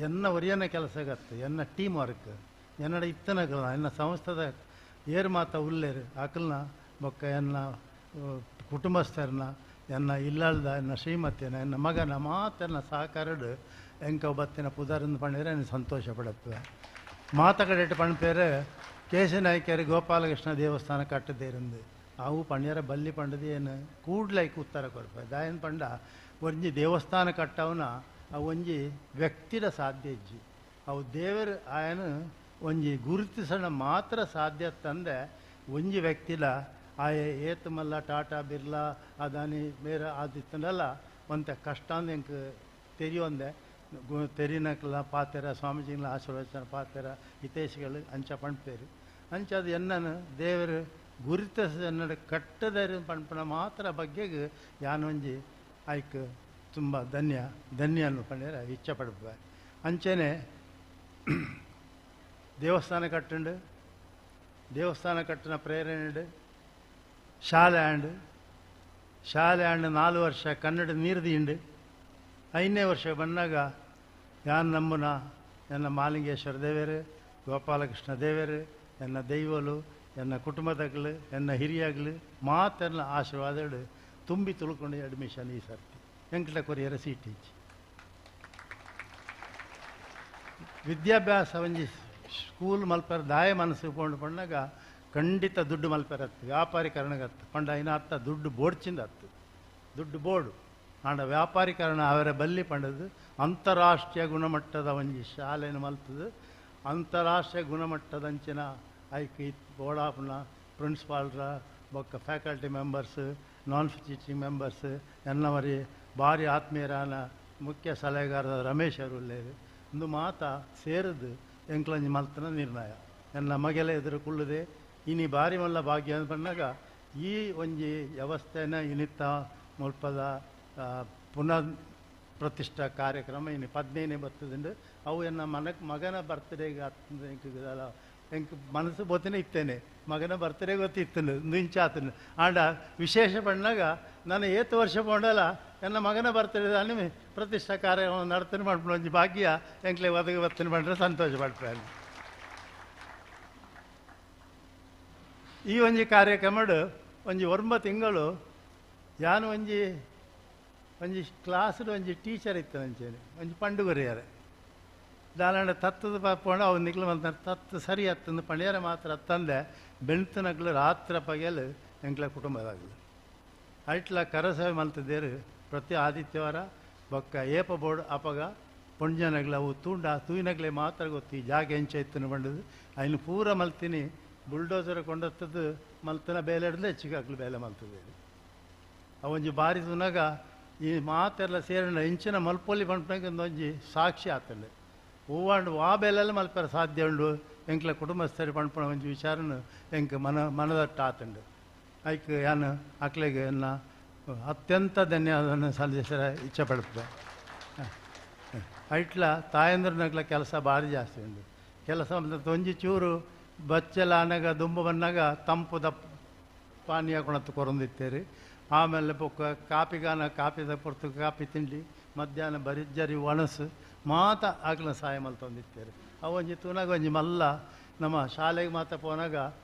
ಎನ್ನ ಒರಿಯನ್ನ ಕೆಲಸಗತ್ತು ಎನ್ನ ಟೀಮ್ ವರ್ಕ್ ಎನ್ನಡ ಇತ್ತನಗಲ ಎನ್ನ ಸಂಸ್ಥದ ಏರು ಮಾತ ಉಲ್ಲೇರು ಅಕಲ್ನ ಬೊಕ್ಕ ಎನ್ನ ಕುಟುಂಬಸ್ಥರನ್ನ ಎನ್ನ ಇಲ್ಲಲ್ದ ಎನ್ನ ಶ್ರೀಮತಿನ ಎನ್ನ ಮಗನ ಮಾತೆನ್ನ ಸಹಕಾರಡು ಎಂಕ ಬತ್ತಿನ ಪುದರಿಂದ ಪಂಡಿದ್ರೆ ಎನ್ನ ಸಂತೋಷ ಪಡುತ್ತವೆ ಮಾತ ಕಡೆಟ್ಟು ಪಣ್ಪೇರು ಕೇಸಿ ನಾಯ್ಕರು ಗೋಪಾಲಕೃಷ್ಣ ದೇವಸ್ಥಾನ ಕಟ್ಟದೇರಂದು ಅವು ಪಂಡ್ಯರ ಬಲ್ಲಿ ಪಂಡದು ಏನು ಕೂಡ್ಲೈಕ್ ಉತ್ತರ ಕೊಡ್ಪೆ ದಾಯನ್ ಪಂಡ ಒಂಜಿ ದೇವಸ್ಥಾನ ಕಟ್ಟವನ ಅವು ಒಂಜಿ ವ್ಯಕ್ತಿಡ ಸಾಧ್ಯ ಇಜ್ಜಿ ಅವು ದೇವರು ಆಯನ ಒಂಜಿ ಗುರುತಿಸೋಣ ಮಾತ್ರ ಸಾಧ್ಯ ತಂದೆ ಒಂಜಿ ವ್ಯಕ್ತಿಲ ಆಯ ಏತ್ ಮಲ್ಲ ಟಾಟಾ ಬಿರ್ಲಾ ಅದಾನಿ ಬೇರೆ ಆದಿತ್ತನಲ್ಲ ಒಂತೆ ಕಷ್ಟ ಅಂದ್ ಎಂಕ್ ತೆರಿಯೊಂದೆ ತೆರಿನಕ್ಲ ಪಾತೆರ ಸ್ವಾಮೀಜಿಗಳ ಆಶೀರ್ವಚನ ಪಾತೆರ ಹಿತೇಶಿಗಳು ಅಂಚ ಪಣ್ಪೇರು ಅಂಚದು ಎನ್ನನು ದೇವರು ಗುರುತಿಸನ್ನಡ ಕಟ್ಟದ ಪಣ್ಪನ ಮಾತ್ರ ಬಗ್ಗೆಗೆ ಯಾನೊಂಜಿ ಆಯ್ಕೆ ತುಂಬ ಧನ್ಯ ಪಂಡಿರ ಇಚ್ಛೆ ಪಡ್ಬ ಅಂಚೆನೆ ದೇವಸ್ಥಾನ ಕಟ್ಟುಂಡು ದೇವಸ್ಥಾನ ಕಟ್ಟಿನ ಪ್ರೇರಣೆ ಶಾಲೆ ಆಂಡು 4 ವರ್ಷ ಕನ್ನಡ ನೀರ್ದಿಂಡು 5ನೇ ವರ್ಷ ಬಂದಾಗ ಯಾನು ನಮ್ಮನ ಎನ್ನ ಮಾಲಿಂಗೇಶ್ವರ ದೇವರು ಗೋಪಾಲಕೃಷ್ಣ ದೇವರು ಎನ್ನ ದೈವಲು ಎನ್ನ ಕುಟುಂಬದಗಳು ಎನ್ನ ಹಿರಿಯಗಳು ಮಾತೆಲ್ಲ ಆಶೀರ್ವಾದ ತುಂಬಿ ತುಳ್ಕೊಂಡು ಅಡ್ಮಿಷನ್ ಈ ಸರ್ತಿ ಎಂಕಟ ಕೊರಿಯರ ಸೀಟ್ ಇಚ್ಚಿ ವಿದ್ಯಾಭ್ಯಾಸ ಒಂಜಿ ಸ್ಕೂಲ್ ಮಲ್ಪರ ದಾಯ ಮನಸ್ಸು ಪಂಡಾಗ ಖಂಡಿತ ದುಡ್ಡು ಮಲ್ಪರತ್ತು ವ್ಯಾಪಾರೀಕರಣಗತ್ತು ಪಂಡ ಇನ್ನು ಅತ್ತ ದುಡ್ಡು ಬೋಡ್ಚಿಂದ ಹತ್ತು ದುಡ್ಡು ಬೋರ್ಡು ಆಂಡ ವ್ಯಾಪಾರೀಕರಣ ಅವರ ಬಲ್ಲಿ ಪಂಡದು ಅಂತಾರಾಷ್ಟ್ರೀಯ ಗುಣಮಟ್ಟದ ಒಂಜಿ ಶಾಲೆಯನ್ನು ಮಲ್ತದು ಅಂತಾರಾಷ್ಟ್ರೀಯ ಗುಣಮಟ್ಟದಂಚಿನ ಐಕಿ ಬೋಡಾಪುನ ಪ್ರಿನ್ಸಿಪಾಲ್ರ ಬೊಕ್ಕ faculty members non teaching members ಎನ್ನವರಿ ಭಾರಿ ಆತ್ಮೀಯರಾನ ಮುಖ್ಯ ಸಲಹೆಗಾರ ರಮೇಶ್ ಅವರು ಉಳ್ಳೇರು ಒಂದು ಮಾತ ಸೇರಿದು ಎಂಕ್ಲಂಜಿ ಮಲ್ತನ ನಿರ್ಣಯ ಎನ್ನ ಮಗೆಲೆ ಎದುರು ಕುಳ್ಳುದೆ ಇನಿ ಬಾರಿ ಮಲ್ಲ ಭಾಗ್ಯ ಅಂತ ಬಂದಾಗ ಈ ಒಂಜಿ ವ್ಯವಸ್ಥೆನ ಇನಿತ್ತ ಮುಲ್ಪದ ಪುನಃ ಪ್ರತಿಷ್ಠಾ ಕಾರ್ಯಕ್ರಮ ಇನ್ನು 15ನೇ ಬರ್ತದಂಡು ಅವು ಎನ್ನ ಮಗನ ಬರ್ತ್ಡೇಗೆ ಎಂಕ್ ಮನಸ್ಸು ಬೋತಿನೇ ಇತ್ತೇನೆ ಮಗನ ಬರ್ತ್ಡೇ ಗೊತ್ತಿತ್ತನು ಇಂಚ ಆತನು ಆಂಡ ವಿಶೇಷ ಬಂದಾಗ ನಾನು ಏತು ವರ್ಷ ಪೋಂಡಲ್ಲ ಎನ್ನ ಮಗನ ಬರ್ತ್ಡೇ ಅನಿ ಪ್ರತಿಷ್ಠಾ ಕಾರ್ಯಕ್ರಮ ನಡ್ತನೆ ಮಾಡ್ಕೊಂಡು ಒಂಜಿ ಭಾಗ್ಯ ಎಂಕ್ಲೆ ಒದಗಿ ಬರ್ತನೆ ಮಾಡ್ರೆ ಸಂತೋಷ ಪಡ್ತಾರೆ ಈ ಒಂಜಿ ಕಾರ್ಯಕ್ರಮಡು ಒಂಜಿ 9 ತಿಂಗಳು ಯಾನು ಒಂಜಿ ಕ್ಲಾಸ್ಡು ಒಂಜಿ ಟೀಚರ್ ಇತ್ತು ಅಂಚೇನೆ ಒಂಜಿ ಪಂಡುಗುರಿಯಾರೆ ದಾಲಾಂಡ ತತ್ತದ ಪಾಪೋಣ ಅವು ನಿಗ್ಲು ಅಂತ ತತ್ತು ಸರಿ ಹತ್ತಂದು ಪಂಡ್ಯಾರ ಮಾತ್ರ ಹತ್ತಂದೆ ಬೆಳ್ತನಗ್ಲು ರಾತ್ರ ಪಗೆಲು ಎಂಕ್ಲ ಕುಟುಂಬದಾಗಲು ಐಟ್ಲ ಕರಸೇವೆ ಮಲ್ತಿದ್ದೇರು ಪ್ರತಿ ಆದಿತ್ಯವಾರ ಬೊಕ್ಕ ಏಪ ಬೋರ್ಡ್ ಅಪಗ ಪುಣ್ಯನಗ್ಲ ಅವು ತೂಯಿನಗ್ಲೆ ಮಾತ್ರ ಗೊತ್ತಿ ಜಾಗ ಎಂಚ ಇತ್ತನು ಬಂಡದು ಅಯ್ನು ಪೂರ ಮಲ್ತೀನಿ ಬುಲ್ಡೋಸರ್ ಕೊಂಡತ್ತದು ಮಲ್ತನ ಬೇಲೆ ಹಿಡಿದು ಹೆಚ್ಚಿಗಾಗ್ಲು ಬೇಲೆ ಮಲ್ತಿದ್ದೇವೆ ಅವೊಂಜಿ ಬಾರಿ ತುನಾಗ ಈ ಮಾತೆಲ್ಲ ಸೇರಿನ ಇಂಚಿನ ಮಲ್ಪೊಲಿ ಬಂಟ್ನಾಗ ಒಂದೊಂಜಿ ಸಾಕ್ಷಿ ಆತಂಡೆ ಹೂವಾಂಡು ಆ ಬೇಲೆಲ್ಲ ಮಲ್ಪರ ಸಾಧ್ಯ ಉಂಡು ಎಂಕ್ಲ ಕುಟುಂಬಸ್ಥರು ಪಣ್ಪಣ ಒಂಜಿ ವಿಚಾರನು ಎಂಕ್ ಮನದಟ್ಟ ಆತಂಡು ಐಕ್ ಯಾನು ಅಕ್ಲೆಗೆ ಎನ್ನ ಅತ್ಯಂತ ಧನ್ಯವಾದವನ್ನು ಸಲ್ಲಿಸರ ಇಚ್ಛೆ ಪಡುತ್ತೆ ಐಟ್ಲ ತಾಯಂದ್ರನಗ್ಲ ಕೆಲಸ ಭಾರಿ ಜಾಸ್ತಿ ಉಂಡು ಕೆಲಸ ಒಂಜಿ ಚೂರು ಬಚ್ಚೆಲ್ಲ ಅನಾಗ ದುಂಬು ಬಂದಾಗ ತಂಪು ಪಾನೀಯ ಕೊಣತ್ತು ಕೊರೊಂದಿತ್ತೇರಿ ಆಮೇಲೆ ಬೊಕ್ಕ ಕಾಪಿದ ಪೊರ್ತು ಕಾಪಿ ತಿಂಡಿ ಮಧ್ಯಾಹ್ನ ಬರಿಜ್ಜರಿ ಒಣಸು ಮಾತ ಆಗ್ಲ ಸಹಾಯ ಮಲ್ತೊಂದಿತ್ತೇರಿ ಅವೊಂಜಿ ತೂನಾಗ ಒಂಜಿ ಮಲ್ಲ ನಮ್ಮ ಶಾಲೆಗೆ ಮಾತ ಪೋನಾಗ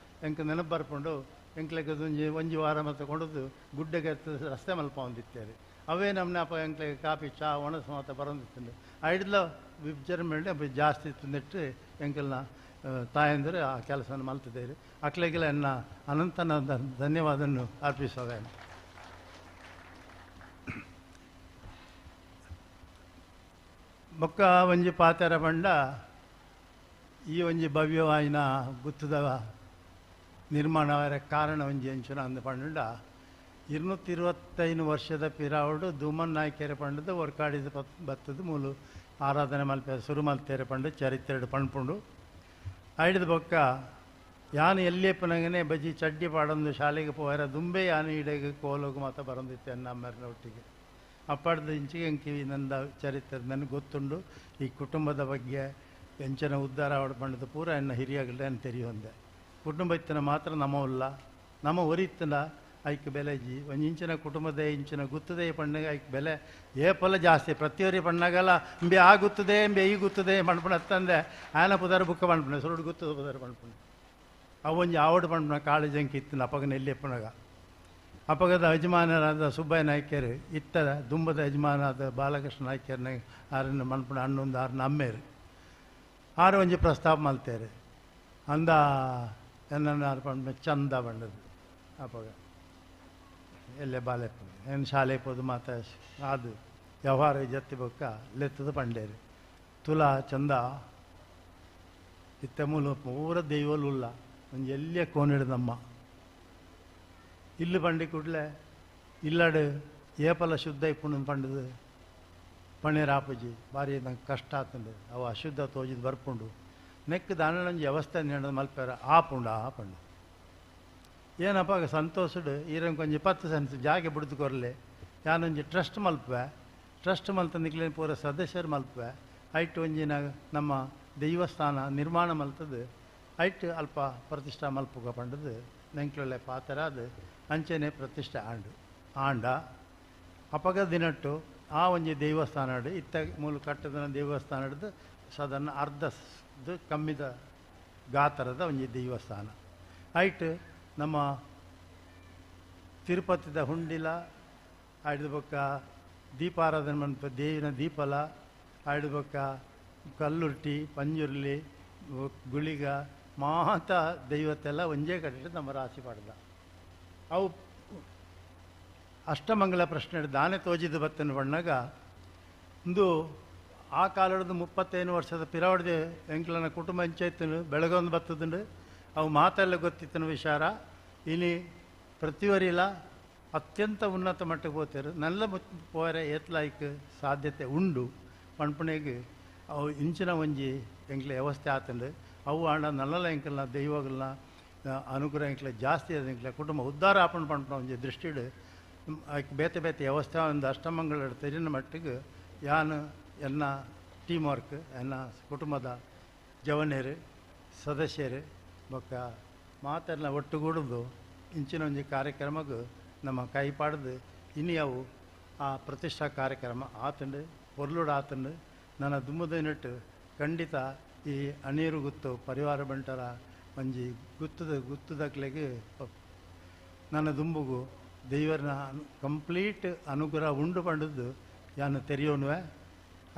ಎಂಕ ನೆನಪು ಬರ್ಕೊಂಡು ಎಂಕ್ಲೆಗೆ ಒಂಜಿ ವಾರ ಮಾತ ಕೊಂಡದ್ದು ಗುಡ್ಡೆಗೆ ರಸ್ತೆ ಮಲ್ಪ ಹೊಂದಿತ್ತೇರಿ ಅವೇ ನಮ್ಮನೆ ಅಪ್ಪ ಎಂಕ್ಲೆಗೆ ಕಾಪಿ ಚಾ ಒಣಸು ಮಾತ ಬರೋದಿತ್ತು ಐಡ್ಲ ವಿಜೃಂಭಣೆ ಜಾಸ್ತಿ ತಿಂದಿಟ್ಟು ಎಂಕಲ್ನ ತಾಯಂದರೆ ಆ ಕೆಲಸವನ್ನು ಮಲ್ತಿದ್ದೇವೆ ಅಕ್ಲೆಗೆಲ್ಲ ಎನ್ನ ಅನಂತನ ಧನ್ಯವಾದವನ್ನು ಅರ್ಪಿಸೋದೆ ಬೊಕ್ಕ ಒಂಜಿ ಪಾತೆರ ಬಂಡ ಈ ಒಂಜಿ ಭವ್ಯವಾಯಿನ ಗುತ್ತದ ನಿರ್ಮಾಣ ಕಾರಣ ಒಂಜಿ ಎಂಚುನ ಅಂದ ಪಂಡ 225 ವರ್ಷದ ಪಿರಾವಡು ಧೂಮನ್ ನಾಯ್ಕೆರೆ ಪಂಡದು ಒರ್ಕಾಡಿದ ಬತ್ತದು ಮೂಲು ಆರಾಧನೆ ಮಲ್ಪೆ ಸುರು ಮಲ್ತೇರೆ ಪಂಡು ಚರಿತ್ರೆ ಪಣ್ಪುಂಡು ಐಡಿದ ಬೊಕ್ಕ ಯಾನು ಎಲ್ಲಿಯಪ್ಪನಗನೆ ಬಜ್ಜಿ ಚಡ್ಡಿ ಪಾಡೊಂದು ಶಾಲೆಗೆ ಪೋಯರ ದುಂಬೆ ಯಾನು ಇಡೆಗೆ ಕೋಲೋಗು ಮಾತ ಬರಂದಿತ್ತೆ ಅನ್ನ ಅಮ್ಮರ ಒಟ್ಟಿಗೆ ಅಪ್ಪಡ್ದು ಇಂಚಿಗೆ ಎಂಕಿವಿ ನಂದ ಚರಿತ್ರೆ ನನಗೆ ಗೊತ್ತುಂಡು ಈ ಕುಟುಂಬದ ಬಗ್ಗೆ ಎಂಚನ ಉದ್ಧಾರ ಪಂಡದ ಪೂರ ಎನ್ನ ಹಿರಿಯಾಗಲೇ ಅನ್ನು ತೆರೆಯೊಂದೆ ಕುಟುಂಬ ಇತ್ತನ ಮಾತ್ರ ನಮ್ಮವಲ್ಲ ನಮ್ಮ ಒರಿತ್ತನ ಐಕ್ ಬೆಲೆಜಿ ಒಂದು ಇಂಚಿನ ಕುಟುಂಬದ ಇಂಚಿನ ಗುತ್ತದೆ ಪಣ್ಣಗೆ ಐಕ್ ಬೆಲೆ ಏಪಲ ಜಾಸ್ತಿ ಪ್ರತಿಯೊರಿ ಪಣ್ಣಗಲ್ಲ ಇಂಬೆ ಆ ಗುತ್ತದೆ ಇಂಬೆ ಈ ಗುತ್ತದೆ ಪಣ್ಪಣ ಹತ್ತಂದೆ ಆಯನ ಪುದಾರ ಬುಕ್ಕ ಪಣ್ಪಣೆ ಸುರುಡು ಗುತ್ತದ ಪುದಾರ ಪಣ್ಪಣೆ ಅವೊಂಜಿ ಆವಡು ಪಣ್ಪಣ ಕಾಳು ಜಂಕಿ ಇತ್ತನ ಅಪ್ಪಗನ ಎಲ್ಲಿಯಪ್ಪನಗ ಅಪ್ಪಗದ ಯಜಮಾನರಾದ ಸುಬ್ಬಯ್ಯ ನಾಯ್ಕರು ಇತ್ತದ ದುಂಬದ ಯಜಮಾನರಾದ ಬಾಲಕೃಷ್ಣ ನಾಯ್ಕರ್ನ ಆರನ್ನು ಮಣ್ಪಣ ಹಣ್ಣೊಂದು ಆರನ್ನ ಅಮ್ಮೇರು ಆರು ಒಂಜಿ ಪ್ರಸ್ತಾಪ ಮಲ್ತೇರು ಅಂದ ಎನ್ನ ಪಣ್ಣ ಚಂದ ಬಂಡದು ಅಪ್ಪಗ ಎಲ್ಲೇ ಬಾಲೆಪ್ಪ ಏನು ಶಾಲೆ ಪೋದು ಮಾತ ಅದು ವ್ಯವಹಾರ ಜತ್ತಿ ಬೊಕ್ಕ ಲೆತ್ತದ ಪಂಡೇರು ತುಲಾ ಚಂದ ಇತ್ತ ಮೂಲ ಪೂರ ದೈವಲುಲ್ಲ ಒಂದು ಎಲ್ಲಿಯ ಕೋನಿಡ್ದಮ್ಮ ಇಲ್ಲಿ ಪಂಡಿ ಕೂಡಲೇ ಇಲ್ಲಡು ಏಪಲ ಶುದ್ಧ ಇಪ್ಪುಣ ಪಂಡದು ಪಣ್ಣೀರು ಆಪಜಿ ಭಾರಿ ನಂಗೆ ಕಷ್ಟ ಆತಂಡು ಅವು ಅಶುದ್ಧ ತೋಜಿದ್ ಬರ್ಪುಂಡು ನೆಕ್ ದಾನಂಜಿ ವ್ಯವಸ್ಥೆ ನೀಡೋದು ಮಲ್ಪಾರ ಆಪುಂಡು ಆ ಪಂಡು ಏನಪ್ಪ ಸಂತೋಷಡು ಈರಂಗೆ ಕೊಂಚ 10 ಸೆನ್ಸ್ ಜಾಗೆ ಬಿಡ್ದು ಕೊರಲೆ ಯಾನೊಂಜಿ ಟ್ರಸ್ಟ್ ಮಲ್ಪೆ ಟ್ರಸ್ಟ್ ಮಲ್ತಂದಿಕ್ಲೇನು ಪೂರ ಸದಸ್ಯರು ಮಲ್ಪೆ ಐಟ್ ಒಂಜಿನ ನಮ್ಮ ದೈವಸ್ಥಾನ ನಿರ್ಮಾಣ ಮಲ್ತದ್ದು ಐಟ್ ಅಲ್ಪ ಪ್ರತಿಷ್ಠಾ ಮಲ್ಪುಗ ಪಂಡದು ನೆಂಕ್ಲೊಳ್ಳೆ ಪಾತ್ರ ಅದು ಅಂಚೆನೆ ಪ್ರತಿಷ್ಠೆ ಆಂಡ ಅಪಗ ದಿನಟ್ಟು ಆ ಒಂಜಿ ದೇವಸ್ಥಾನ ಇತ್ತ ಮೂಲ ಕಟ್ಟದ ದೇವಸ್ಥಾನ ಹಿಡಿದು ಸಾಧಾರಣ ಅರ್ಧದ್ದು ಕಮ್ಮಿದ ಗಾತ್ರದ ಒಂಜಿ ದೇವಸ್ಥಾನ ಐಟ್ ನಮ್ಮ ತಿರುಪತಿದ ಹುಂಡಿಲ ಆಯ್ದ ಬೊಕ್ಕ ದೀಪಾರಾಧನೆ ಮನ್ಪ ದೇವಿನ ದೀಪಲ ಆಯ್ದ ಬೊಕ್ಕ ಕಲ್ಲುರ್ಟಿ ಪಂಜುರ್ಲಿ ಗುಳಿಗ ಮಾತ ದೈವತ್ತೆಲ್ಲ ಒಂಜೇ ಕಟ್ಟಿಟ್ಟು ನಮ್ಮ ರಾಶಿ ಪಡೆದ ಅವು ಅಷ್ಟಮಂಗಲ ಪ್ರಶ್ನೆ ದಾನೆ ತೋಜಿದ ಬತ್ತನ ಬಣ್ಣಾಗ ಒಂದು ಆ ಕಾಲದ 35 ವರ್ಷದ ಪಿರಾವಡ್ದೆ ಎಂಕ್ಲನ ಕುಟುಂಬ ಪಂಚಾಯತ್ನು ಬೆಳಗೊಂದು ಬತ್ತದುಂಡು ಅವು ಮಾತೆಲ್ಲ ಗೊತ್ತಿತ್ತನ ವಿಚಾರ ಇನಿ ಪ್ರತಿವರಿಲ ಅತ್ಯಂತ ಉನ್ನತ ಮಟ್ಟಕ್ಕೆ ಹೋಗ್ತಾರೆ ನಲ್ಲ ಪೋರೆ ಏತ್ಲಾಯ್ಕ ಸಾಧ್ಯತೆ ಉಂಡು ಪಣ್ಪಣೆಗೆ ಅವು ಇಂಚಿನ ಒಂಜಿ ಎಂಕ್ಲ ವ್ಯವಸ್ಥೆ ಆತಂಡು ಅವು ಹಣ ನಲ್ಲಲ ಎಂಕಲ್ನ ದೈವಗಳನ್ನ ಅನುಗ್ರಹ ಎಂಕ್ಲ ಜಾಸ್ತಿ ಅದ ಎಂಕ್ಲ ಕುಟುಂಬ ಉದ್ಧಾರ ಆಪಣ್ ಪಣ್ಪಣ ಒಂಜಿ ದೃಷ್ಟಿಡು ಬೇತೆ ಬೇತೆ ವ್ಯವಸ್ಥೆ ಒಂದು ಅಷ್ಟಮಂಗಳ ತೆರಿನ ಮಟ್ಟಿಗೆ ಯಾನು ಎನ್ನ ಟೀಮ್ ವರ್ಕ್ ಎನ್ನ ಕುಟುಂಬದ ಜವನೇರು ಸದಸ್ಯರು ಬೊಕ್ಕ ಮಾತೆಲ್ಲ ಒಟ್ಟುಗೂಡುದು ಇಂಚಿನ ಒಂಜಿ ಕಾರ್ಯಕ್ರಮಕ್ಕೆ ನಮ್ಮ ಕೈ ಪಾಡ್ದು ಇನಿ ಅವು ಆ ಪ್ರತಿಷ್ಠಾ ಕಾರ್ಯಕ್ರಮ ಆತಂಡು ಪೊರ್ಲುಡು ಆತಂಡು ನನ್ನ ದುಮ್ಮದನಟ್ಟು ಖಂಡಿತ ಈ ಅಣೀರು ಗುತ್ತು ಪರಿವಾರ ಬಂಟರ ಒಂಜಿ ಗುತ್ತದಕ್ಲೆಗೆ ನನ್ನ ದುಂಬುಗು ದೈವರನ ಕಂಪ್ಲೀಟ್ ಅನುಗ್ರಹ ಉಂಡು ಪಂಡದ್ದು ಯಾನು ತೆರೆಯೋನುವೆ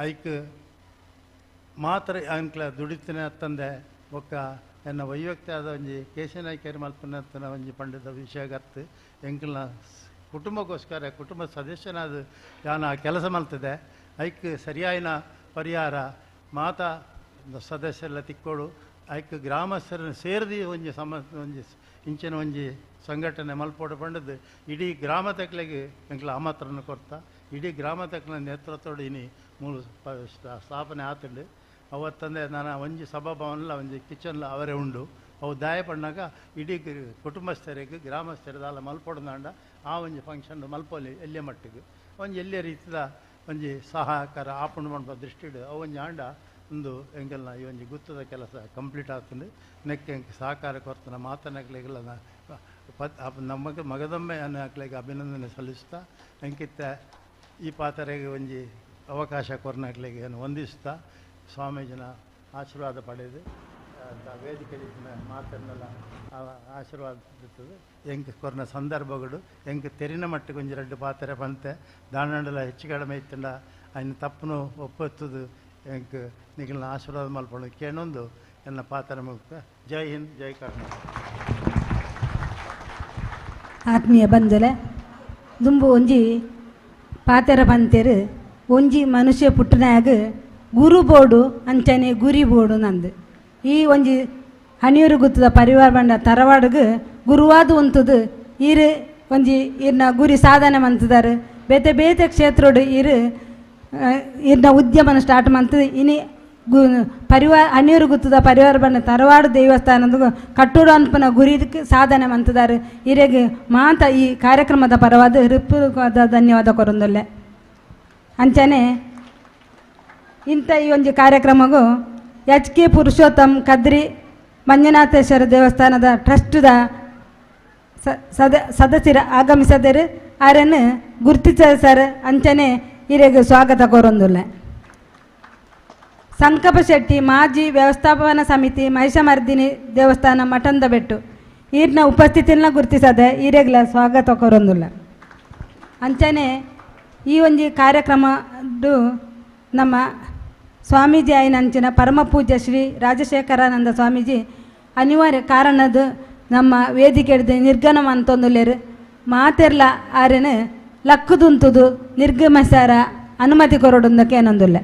ಐಕ್ ಮಾತ್ರ ಅಂಕ್ಲ ದುಡಿತಿನ ತಂದೆ ಒಕ್ಕ ಎನ್ನ ವೈಯಕ್ತಿಕ ಆದ ಒಂಜಿ ಕೇಶನಾಯ್ಕರಿ ಮಲ್ಪನ ಒಂಜಿ ಪಂಡಿತ ವಿಷಯ ಗತ್ತು ಎಂಕ್ಲನ ಕುಟುಂಬಕ್ಕೋಸ್ಕರ ಕುಟುಂಬ ಸದಸ್ಯನಾದ ಯಾನ ಕೆಲಸ ಮಲ್ತದೆ ಐಕ್ ಸರಿಯಾಯಿನ ಪರಿಹಾರ ಮಾತಾ ಸದಸ್ಯರೆಲ್ಲ ತಿಕ್ಕೋಡು ಐಕ್ ಗ್ರಾಮಸ್ಥರನ್ನು ಸೇರಿದು ಒಂಜಿ ಒಂಜಿ ಇಂಚಿನ ಒಂಜಿ ಸಂಘಟನೆ ಮಲ್ಪೋಡು ಪಂಡದ್ದು ಇಡೀ ಗ್ರಾಮ ತಕ್ಲೆಗೆ ಎಂಕ್ಲ ಆಮಂತ್ರಣ ಕೊಡ್ತಾ ಇಡೀ ಗ್ರಾಮ ತಕ್ಲ ನೇತೃತ್ವಡು ಇನಿ ಮೂಲ ಸ್ಥಾಪನೆ ಆತಂಡು ಅವತ್ತಂದೆ ನಾನು ಒಂಜಿ ಸಭಾಭವನಲ್ಲ ಒಂಜಿ ಕಿಚನ್ಲ ಅವರೇ ಉಂಡು ಅವು ದಾಯ ಪಣ್ಣಾಗ ಇಡೀ ಕುಟುಂಬಸ್ಥರಿಗೆ ಗ್ರಾಮಸ್ಥರದಲ್ಲ ಮಲ್ಪೊಡ್ದಾಂಡ ಆ ಒಂಜಿ ಫಂಕ್ಷನ್ ಮಲ್ಪೊಲಿ ಎಲ್ಲೆ ಮಟ್ಟಿಗೆ ಒಂಜಿ ಎಲ್ಲೇ ರೀತಿಯ ಒಂಜಿ ಸಹಕಾರ ಆಪಣ್ ಮಾಡುವ ದೃಷ್ಟಿಡು ಅವೊಂಜಿ ಆಂಡ ಒಂದು ಎಂಗೆಲ್ಲ ಈ ಒಂಜಿ ಗುತ್ತದ ಕೆಲಸ ಕಂಪ್ಲೀಟ್ ಆಗ್ತದೆ ನೆಕ್ಕೆ ಎಂಕ್ ಸಹಕಾರ ಕೊರ್ತನ ಮಾತನಾಗ್ಲಿಗೆಲ್ಲ ನಮಗೆ ಮಗದೊಮ್ಮೆ ಅನ್ನಕ್ಲಿಗೆ ಅಭಿನಂದನೆ ಸಲ್ಲಿಸ್ತಾ ಎಂಕಿತ್ತ ಈ ಪಾತ್ರೆಗೆ ಒಂಜಿ ಅವಕಾಶ ಕೊರ್ನಾಕ್ಲಿಗೆ ವಂದಿಸ್ತಾ ಸ್ವಾಮೀಜಿನ ಆಶೀರ್ವಾದ ಪಡೆದು ವೇದಿಕೆ ಮಾತನ್ನೆಲ್ಲ ಆಶೀರ್ವಾದ ಇರ್ತದೆ ಎಂಕ್ ಕೊರ್ನ ಸಂದರ್ಭಗಳು ಎಂಕ್ ತೆರಿನ ಮಟ್ಟಿಗೆ ಒಂಜಿ 2 ಪಾತ್ರೆ ಬಂತೆ ದಾಂಡಲ ಹೆಚ್ಚು ಕಡಿಮೆ ಇತ್ತಂಡ ಅಯ್ನ ತಪ್ಪನು ಒಪ್ಪತ್ತದು ಎಂಕ್ ನಿಗಲ್ನ ಆಶೀರ್ವಾದ ಮಲ್ಪೊಂಡು ಕೇಳೊಂದು ಎನ್ನ ಪಾತ್ರ ಮುಕ್ತ ಜೈ ಹಿಂದ್ ಜೈ ಕರ್ನಾಟಕ. ಆತ್ಮೀಯ ಬಂಜಲೆ ದುಂಬು ಒಂಜಿ ಪಾತೆರ ಪಂತೆರು ಒಂಜಿ ಮನುಷ್ಯ ಪುಟ್ಟನಾಗ ಗುರು ಬೋಡು ಅಂಚನೆ ಗುರಿ ಬೋಡು ನಂದು ಈ ಒಂಜಿ ಹಣಿಯೂರು ಗುತ್ತದ ಪರಿವಾರ ಬಂಡ ತರವಾಡುಗು ಗುರುವಾದ ಉಂತದು ಇರು ಒಂಜಿ ಇರ್ನ ಗುರಿ ಸಾಧನೆ ಮಂತದಾರು ಬೇತೆ ಬೇತೆ ಕ್ಷೇತ್ರೋಡು ಇರು ಇರ್ನ ಉದ್ಯಮನ ಸ್ಟಾರ್ಟ್ ಮಂತದು ಇನಿ ಪರಿವಾರ ಅನಿಯರು ಗುತ್ತದ ಪರಿವಾರ ಬಣ್ಣ ತರವಾಡು ದೇವಸ್ಥಾನದ ಕಟ್ಟೋಡು ಅನ್ಪನ ಗುರಿ ಸಾಧನೆ ಮಂತಿದ್ದಾರೆ ಹಿರೇಗೆ ಮಾತ ಈ ಕಾರ್ಯಕ್ರಮದ ಪರವಾದ ಹೃತ್ಪೂರ್ವಕವಾದ ಧನ್ಯವಾದ ಕೊರೊಂದೊಲ್ಲೆ ಅಂಚನೆ ಇಂಥ ಈ ಒಂದು ಕಾರ್ಯಕ್ರಮಗೂ HK ಪುರುಷೋತ್ತಮ್ ಕದ್ರಿ ಮಂಜುನಾಥೇಶ್ವರ ದೇವಸ್ಥಾನದ ಟ್ರಸ್ಟ್ದ ಸದಸ್ಯರು ಆಗಮಿಸದರು ಅವರನ್ನು ಗುರುತಿಸ ಸರ್ ಅಂಚನೆ ಹಿರೇಗೆ ಸ್ವಾಗತ ಕೋರೊಂದುಲ್ಲೆ ಸಂಕಪ ಶೆಟ್ಟಿ ಮಾಜಿ ವ್ಯವಸ್ಥಾಪನಾ ಸಮಿತಿ ಮಹಿಷಮರ್ದಿನಿ ದೇವಸ್ಥಾನ ಮಠಂದ ಬೆಟ್ಟು ಈರ್ನ ಉಪಸ್ಥಿತಿನ ಗುರುತಿಸದೆ ಹಿರೇಗ್ಲ ಸ್ವಾಗತ ಕೋರೊಂದುಲ್ಲ ಅಂಚನೆ ಈ ಒಂದು ಕಾರ್ಯಕ್ರಮದ್ದು ನಮ್ಮ ಸ್ವಾಮೀಜಿ ಆಯ್ನ ಅಂಚಿನ ಪರಮ ಪೂಜ್ಯ ಶ್ರೀ ರಾಜಶೇಖರಾನಂದ ಸ್ವಾಮೀಜಿ ಅನಿವಾರ್ಯ ಕಾರಣದ ನಮ್ಮ ವೇದಿಕೆ ಹಿಡಿದು ನಿರ್ಗಮನ ಅಂತಂದುಲ್ಲೇರು ಮಾತೆರ್ಲ ಆರೇನು ಲಕ್ಕುದುಂತುದು ನಿರ್ಗಮಿಸಾರ ಅನುಮತಿ ಕೊರೊಡೊಂದಕ್ಕೆ ಏನೊಂದುಲ್ಲೆ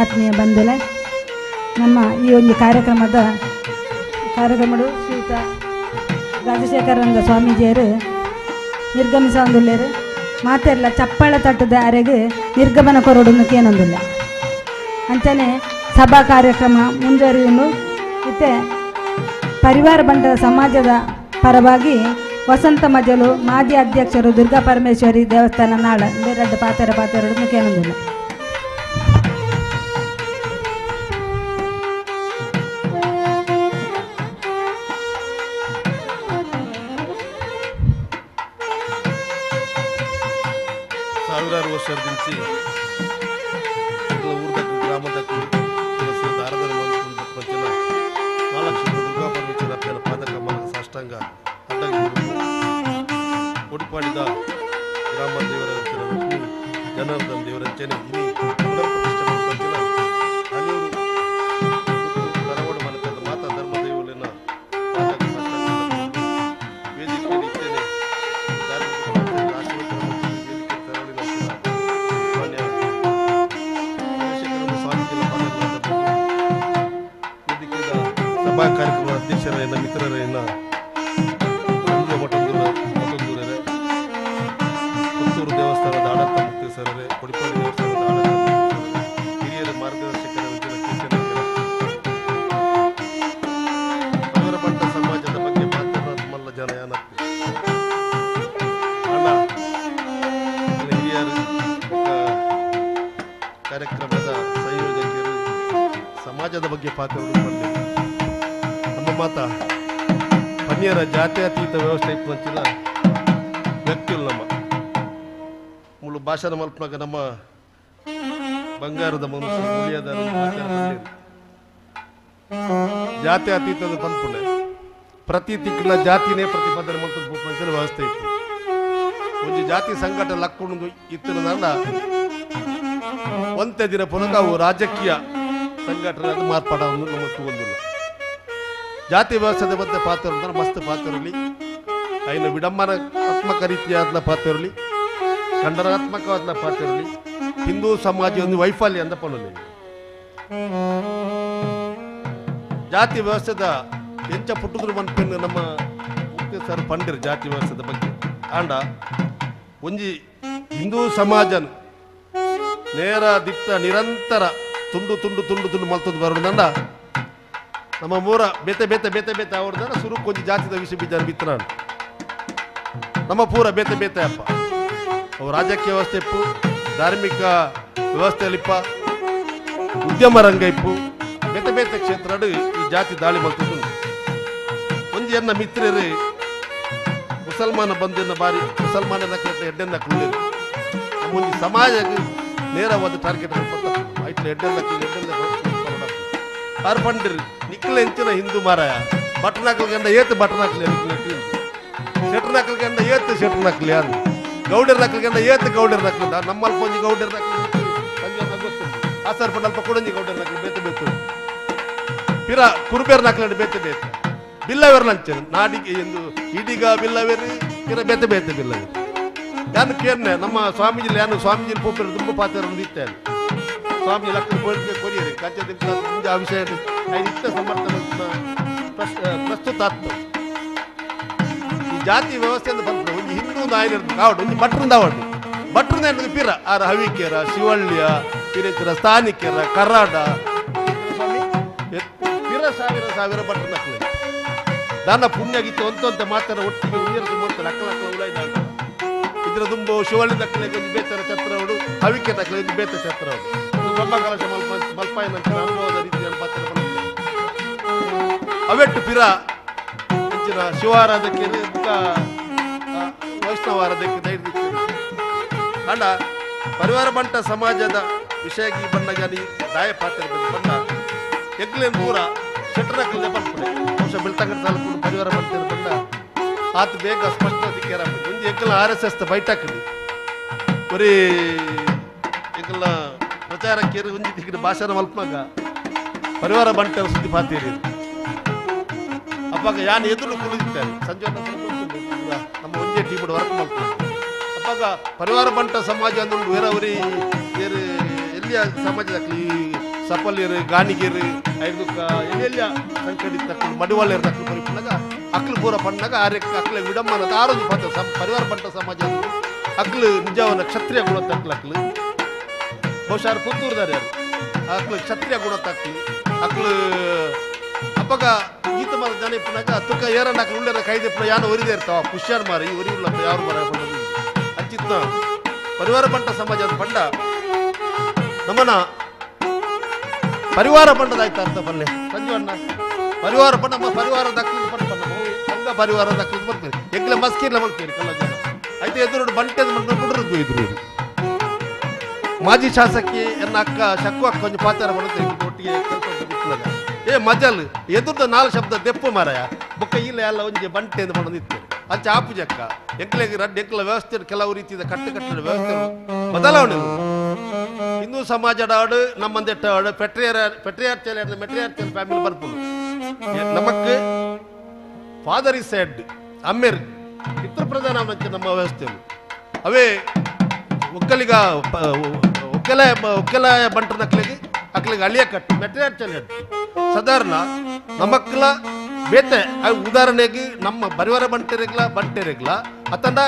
ಆತ್ಮೀಯ ಬಂಧುಗಳೇ, ನಮ್ಮ ಈ ಒಂದು ಕಾರ್ಯಕ್ರಮದ ಶ್ರೀಯುತ ರಾಜಶೇಖರಾನಂದ ಸ್ವಾಮೀಜಿಯರು ನಿರ್ಗಮಿಸೊಂದುಲ್ಲೇರು ಮಾತೆಲ್ಲ ಚಪ್ಪಳ ತಟ್ಟದ ಅರೆಗೆ ನಿರ್ಗಮನ ಕೊರೊಡೋದಕ್ಕೆ ಏನೊಂದಿಲ್ಲ ಅಂಚನೆ ಸಭಾ ಕಾರ್ಯಕ್ರಮ ಮುಂದುವರಿಯುವುದು. ಮತ್ತು ಪರಿವಾರ ಬಂಟರ ಸಮಾಜದ ಪರವಾಗಿ ವಸಂತ ಮಜಲು ಮಾಜಿ ಅಧ್ಯಕ್ಷರು ದುರ್ಗಾ ಪರಮೇಶ್ವರಿ ದೇವಸ್ಥಾನ ನಾಡ ಬೇರೆಡ್ಡು ಪಾತೆರಡೋದಕ್ಕೆ ಏನೊಂದಿಲ್ಲ. ಸಾವಿರಾರು ವರ್ಷದಿಂಚಿ ಊರ್ದ ಗ್ರಾಮದಕ್ಕೂ ದಾರದ ಪಂಚನ ಮಹಾಲಕ್ಷ್ಮಿ ದುರ್ಗಾ ಪರಮೇಶ್ವರ ಅಪ್ಪನ ಪಾದಕಮ್ಮನ ಸಾಷ್ಟಾಂಗ ಅಡ್ಡಗಿ ಒಡಿಪಾಡಿದ ಗ್ರಾಮ ದೇವರ ಜನಾರ್ದನ ದೇವರಂಚನೆ ಇನಿ ಸಭಾ ಕಾರ್ಯಕ್ರಮದ ಅಧ್ಯಕ್ಷರೇನ ಮಿತ್ರರೇನ ಮಠದೂರೇ ಪುತ್ತೂರು ದೇವಸ್ಥಾನದ ಆಡಳಿತ ಮುಕ್ತೇಶ್ವರರೇ, ಕೊಡಿಪಾಡಿ ದೇವಸ್ಥಾನದ ಆಡಳಿತ ಮುಕ್ತೇಶ್ವರರೇ, ಹಿರಿಯರ ಮಾರ್ಗದರ್ಶಕರ ಬಂಟ ಸಮಾಜದ ಬಗ್ಗೆ ಮಾತನಾಡ ಮಲ್ಲ ಜನ ಅಣ್ಣ ಹಿರಿಯರು ಕಾರ್ಯಕ್ರಮದ ಸಂಯೋಜಕರು ಸಮಾಜದ ಬಗ್ಗೆ ಪಾತ್ರ ಬಂದಿದೆ. ನಮ್ಮ ಮಾತ ಪನ್ಯರ ಜಾತ್ಯತೀತ ವ್ಯವಸ್ಥೆ ಇಪ್ಪಂಚಿನ ವ್ಯಕ್ತಿಗಳು ನಮ್ಮ ಮುಳು ಭಾಷಣ ಮಲ್ಪನಾಗ ನಮ್ಮ ಬಂಗಾರದ ಮನುಷ್ಯ ಮುಳಿಯದ ಜಾತ್ಯತೀತದ ಪಂಪುಣೆ ಪ್ರತಿ ತಿಕ್ಕಲ ಜಾತಿನೇ ಪ್ರತಿಪಾದನೆ ಮಾಡ್ಕೊಂಡು ವ್ಯವಸ್ಥೆ ಇತ್ತು. ಒಂದು ಜಾತಿ ಸಂಘಟ ಲಕ್ಕೊಂಡು ಇತ್ತಿನ ಒಂದೇ ದಿನ ಪುನಃ ಅವು ರಾಜಕೀಯ ಸಂಘಟನೆ ಮಾರ್ಪಾಡವನ್ನು ನಮ್ಮ ತಗೊಂಡಿಲ್ಲ. ಜಾತಿ ವ್ಯವಸ್ಥೆದ ಬಗ್ಗೆ ಪಾತ್ರ ಅಂದ್ರೆ ಮಸ್ತ್ ಪಾತ್ರ ಇರಲಿ, ಐನ ವಿಡಂಬನಾತ್ಮಕ ರೀತಿಯಾದ ಪಾತ್ರ ಇರಲಿ, ಖಂಡನಾತ್ಮಕವಾದ ಪಾತ್ರ ಇರಲಿ, ಹಿಂದೂ ಸಮಾಜ ಒಂದು ವೈಫಲ್ಯ ಅಂತ ಪಣಲಿ. ಜಾತಿ ವ್ಯವಸ್ಥೆದ ಎಂಚ ಪುಟ್ಟದ್ರು ಮನ್ಪೆನ್ನು ನಮ್ಮ ಮುಖ್ಯ ಸರ್ ಪಂಡಿರು ಜಾತಿ ವ್ಯವಸ್ಥೆದ ಬಗ್ಗೆ ಆಂಡ ಒಂಜಿ ಹಿಂದೂ ಸಮಾಜನ ನೇರ ದಿಟ್ಟ ನಿರಂತರ ತುಂಡು ತುಂಡು ತುಂಡು ತುಂಡು ಮಲ್ತದ್ದು ಬರೋದಂಡ ನಮ್ಮ ಮೂರ ಬೇತೆ ಬೇತೆ ಬೇತೆ ಬೇತೆ ಅವ್ರದಾರ ಸುರು ಕೊಂಚ ಜಾತಿದ ವಿಷಯ ಬಿದ್ದಾರ ಬಿತ್ತನ ನಮ್ಮ ಪೂರ ಬೇತೆ ಬೇತೆ ಅಪ್ಪ ಅವು ರಾಜಕೀಯ ವ್ಯವಸ್ಥೆ ಇಪ್ಪು, ಧಾರ್ಮಿಕ ವ್ಯವಸ್ಥೆಯಲ್ಲಿಪ್ಪ, ಉದ್ಯಮ ರಂಗ ಇಪ್ಪು, ಬೇತೆ ಬೇತೆ ಕ್ಷೇತ್ರ ಈ ಜಾತಿ ದಾಳಿ ಮಲ್ತದ್ದು. ಒಂಜಿ ಎನ್ನ ಮಿತ್ರರು ಮುಸಲ್ಮಾನ ಬಂದಿನ ಬಾರಿ ಮುಸಲ್ಮಾನ ಎಡ್ಡೆನ್ನ ಕುಳ್ಳಿರು ಒಂದು ಸಮಾಜ ನೇರವಾದ ಟಾರ್ಗೆಟ್ ಐಟ್ಲ ಎಡ್ಡೆನ್ನ ಆರು ಪಂಡಿರು ನಿಕ್ಕಲ ಹೆಂಚಿನ ಹಿಂದೂ ಮಾರಾಯ ಬಟನ್ ಗಂಡ ಏತ್ ಬಟನ್ ಹಾಕ್ಲಿ ಶೆಟ್ರ್ ನಕಲ್ ಗಂಡ ಏತ್ ಶೆಟ್ರ್ ನಕ್ಲಿ ಅನ್ ಗೌಡರ್ ನಕಲ್ ಗಂಡ ಏತ್ ಗೌಡರ್ ನಕ್ಲಿ ನಮ್ಮಲ್ಪ ಒಂಜಿ ಗೌಡರ್ ನಕ್ಲಿ ಗೊತ್ತು ಆಸಾರ್ ಪಂಡಲ್ಪ ಕೊಡಂಜಿ ಗೌಡರ್ ನಕ್ಲಿ ಬೇತೆ ಬೇತು ಪಿರ ಕುರುಬೇರ್ ನಕ್ಲಿ ಬೇತೆ ಬೇತೆ ಬಿಲ್ಲವೇರ್ ನಂಚರು ನಾಡಿಗೆ ಎಂದು ಇದೀಗ ಬಿಲ್ಲವೇರಿ ಪಿರ ಬೇತೆ ಬೇತೆ ಬಿಲ್ಲವೇರಿ ಯಾನು ಕೇರ್ನೆ ನಮ್ಮ ಸ್ವಾಮೀಜಿಲಿ ಯಾನು ಸ್ವಾಮೀಜಿಲಿ ಪೋಪರು ತುಂಬ ಪಾತ್ರ ಇತ್ತೇನೆ ಸ್ವಾಮಿ ಲಕ್ಕ ಕೊರಿಯರಿ ಕಂಚ ಆ ವಿಷಯ ಇತ್ತ ಸಮರ್ಥನ ಪ್ರಸ್ತುತ ಆತ್ತು. ಈ ಜಾತಿ ವ್ಯವಸ್ಥೆಯಿಂದ ಬಂದ್ರೆ ಒಂದು ಹಿಂದೂ ನಾಯಿನ ಕಾವಡು ಒಂದು ಭಟ್ರಿಂದ ಆವಡು ಭಟ್ರಿಂದ ಏನದು ಪಿರ ಆರ ಹವಿಕೆರ ಶಿವಳ್ಳಿಯ ಪಿರೇಚರ ಸ್ಥಾನಿಕೆರ ಕರಾಡ ಪಿರ ಸಾವಿರ ಸಾವಿರ ಭಟ್ರ ನಕ್ಲೆ ದಾನ ಪುಣ್ಯಗಿತ್ತು ಅಂತ ಮಾತಾಡ ಒಟ್ಟಿಗೆ ಉಯ್ಯರ ಮಾಡ್ತಾರೆ ಅಕ್ಕಲ ಅಕ್ಕಲ ಉಳಾಯ್ದ ಇದ್ರ ತುಂಬ ಶಿವಳ್ಳಿ ದಕ್ಕಲೆಗೆ ಒಂದು ಬೇತರ ಛತ್ರ ಅವಡು ಹವಿಕೆ ದಕ್ಕಲೆ ಒಂದು ಬೇತ ಛತ್ರ ಅವಡು ಬ್ರಹ್ಮ ಕಲಶ ಮಲ್ಪಾಯ ನಂತರ ಅನುಭವದ ರೀತಿಯಲ್ಲಿ ಪಾತ್ರ ಬಂದಿದೆ. ಅವೆಟ್ಟು ಪಿರ ಹೆಚ್ಚಿನ ಶಿವಾರಾಧಕ್ಕೆ ವೈಷ್ಣವಾರಾಧಕ್ಕೆ ದೈರ್ಯ ಅಂಡ ಪರಿವಾರ ಬಂಟ ಸಮಾಜದ ವಿಷಯಕ್ಕೆ ಬಣ್ಣಗಾಲಿ ದಾಯ ಪಾತ್ರ ಬಣ್ಣ ಎಗ್ಲೇನ್ ಪೂರ ಶೆಟ್ರಕಲ್ಲೆ ಬಂದ್ಬಿಡೆ ಬಹುಶಃ ಬೆಳ್ತಂಗಡ ತಾಲೂಕು ಪರಿವಾರ ಬಂಟ ಬಂದ ಆತ ಬೇಗ ಸ್ಪಷ್ಟತೆ ಕೇರ ಒಂದು ಎಗ್ಗಲ RSS ಬೈಟಾಕಲಿ ಬರೀ ಎಗ್ಗಲ ಪ್ರಚಾರಕ್ಕೆ ಒಂಜಿ ದಿಕ್ಕಿನ ಭಾಷಣ ಮಲ್ಪನಾಗ ಪರಿವಾರ ಬಂಟ ಸುದ್ದಿ ಪಾತೀರಿ ಅಪ್ಪಾಗ ಯಾನು ಎದುರು ಕುಳಿತಾರೆ ಸಂಜೆ ನಮ್ಮ ಒಂದೇ ಟೀಮ್ ವರ್ಕ್ ಮಾಡ್ತಾರೆ ಅಪ್ಪಾಗ ಪರಿವಾರ ಬಂಟ ಸಮಾಜ ಅಂದು ಬೇರೆಯವರಿ ಬೇರೆ ಎಲ್ಲಿಯ ಸಮಾಜದಾಗಲಿ ಸಫಲ್ಯರು ಗಾಣಿಗೆರು ಐದಕ್ಕ ಎಲ್ಲೆಲ್ಲ ಸಂಕಡಿತ ಮಡಿವಾಳ್ಯರು ದಕ್ಕಲು ಪರಿಪುಣಾಗ ಅಕ್ಲು ಪೂರ ಪಣ್ಣಾಗ ಆರ್ಯಕ್ಕೆ ಅಕ್ಲ ವಿಡಂಬನದ ಆರೋಗ್ಯ ಪಾತ್ರ ಪರಿವಾರ ಬಂಟ ಸಮಾಜ ಅಕ್ಲು ನಿಜವನ್ನ ಕ್ಷತ್ರಿಯ ಗುಣ ತಕ್ಲು ಬಹುಶಃ ಪುತ್ತೂರ್ದಾರ ಯಾರು ಅಕ್ಲು ಕ್ಷತ್ರಿಯ ಗುಣ ತಕ್ಲು ಅಕ್ಲು ಅಪ್ಪಗ ಈತ ಮರ ಜನ ಇಪ್ಪನಾಗ ತುಕ ಏರನ್ನ ಅಕ್ಲು ಉಳ್ಳರ ಕೈದಿಪ್ಪನ ಯಾನು ಒರಿದೇ ಇರ್ತಾವ ಪುಷ್ಯಾನ್ ಮಾರಿ ಒರಿ ಉಳ್ಳಪ್ಪ ಯಾರು ಮರ ಅಂಚಿತ್ನ ಪರಿವಾರ ಬಂಟ ಸಮಾಜದ ಪಂಡ ನಮ್ಮನ ಪರಿವಾರ ಬಂಡದಾಯ್ತು ಅರ್ಥ ಪಲ್ಲೆ ಸಂಜು ಅಣ್ಣ ಪರಿವಾರ ಬಂಡ ನಮ್ಮ ಪರಿವಾರ ದಕ್ಕಲು ಪಂಡ ಸಂಘ ಪರಿವಾರ ದಕ್ಕಲು ಬರ್ತೀರಿ ಎಗ್ಲ ಮಸ್ಕಿರ್ಲ ಮಾಡ್ತೀರಿ ಕಲ್ಲ ಜನ ಆಯ್ತು ಎದುರು ಬಂಟೆದು ಮಾಡ್ಕೊಂಡು ಇದ್ರು ಮಾಜಿ ಶಾಸಕಿ ಎನ್ನ ಅಕ್ಕ ಶಕ್ಕು ಅಕ್ಕ ಕೊಂಚ ಪಾತ್ರ ಬರುತ್ತೆ ಒಟ್ಟಿಗೆ ಏ ಮಜಲ್ ಎದುರ್ದ 4 ಶಬ್ದ ದೆಪ್ಪು ಮಾರಾಯ ಬೊಕ್ಕ ಇಲ್ಲ ಎಲ್ಲ ಒಂಜಿ ಬಂಟೆ ಅಂತ ಮಾಡೋದಿತ್ತು ಅಂಚೆ ಆಪುಜಕ್ಕ ಎಂಕ್ಲೆಗೆ ರಡ್ಡು ಎಂಕ್ಲ ವ್ಯವಸ್ಥೆ ಕೆಲವು ರೀತಿಯ ಕಟ್ಟಡ ವ್ಯವಸ್ಥೆ ಬದಲಾವಣೆ ಹಿಂದೂ ಸಮಾಜದ ಆಡು ನಮ್ಮಂದೆಟ್ಟ ಆಡು ಪೆಟ್ರಿಯಾರ್ಚಲ್ ಮೆಟ್ರಿಯಾರ್ಚಲ್ ಫ್ಯಾಮಿಲಿ ಬರ್ಬೋದು ನಮಕ್ ಫಾದರ್ ಇಸ್ ಸೆಡ್ ಅಮ್ಮೇರ್ ಪಿತೃ ಪ್ರಧಾನ ನಮ್ಮ ವ್ಯವಸ್ಥೆಯಲ್ಲಿ ಅವೇ ಒಕ್ಕಲ ಬಂಟನ ಅಕ್ಲಿಗೆ ಅಳಿಯ ಕಟ್ಟು ಮೆಟ್ರಿಯಾರ್ಚಲ್ ಹೆಡ್ ಸಾಧಾರಣ ನಮಕ್ಲ ಬೇತೆ ಉದಾಹರಣೆಗೆ ನಮ್ಮ ಪರಿವಾರ ಬಂಟೆರೆಗ್ಲ ಅತಂಡ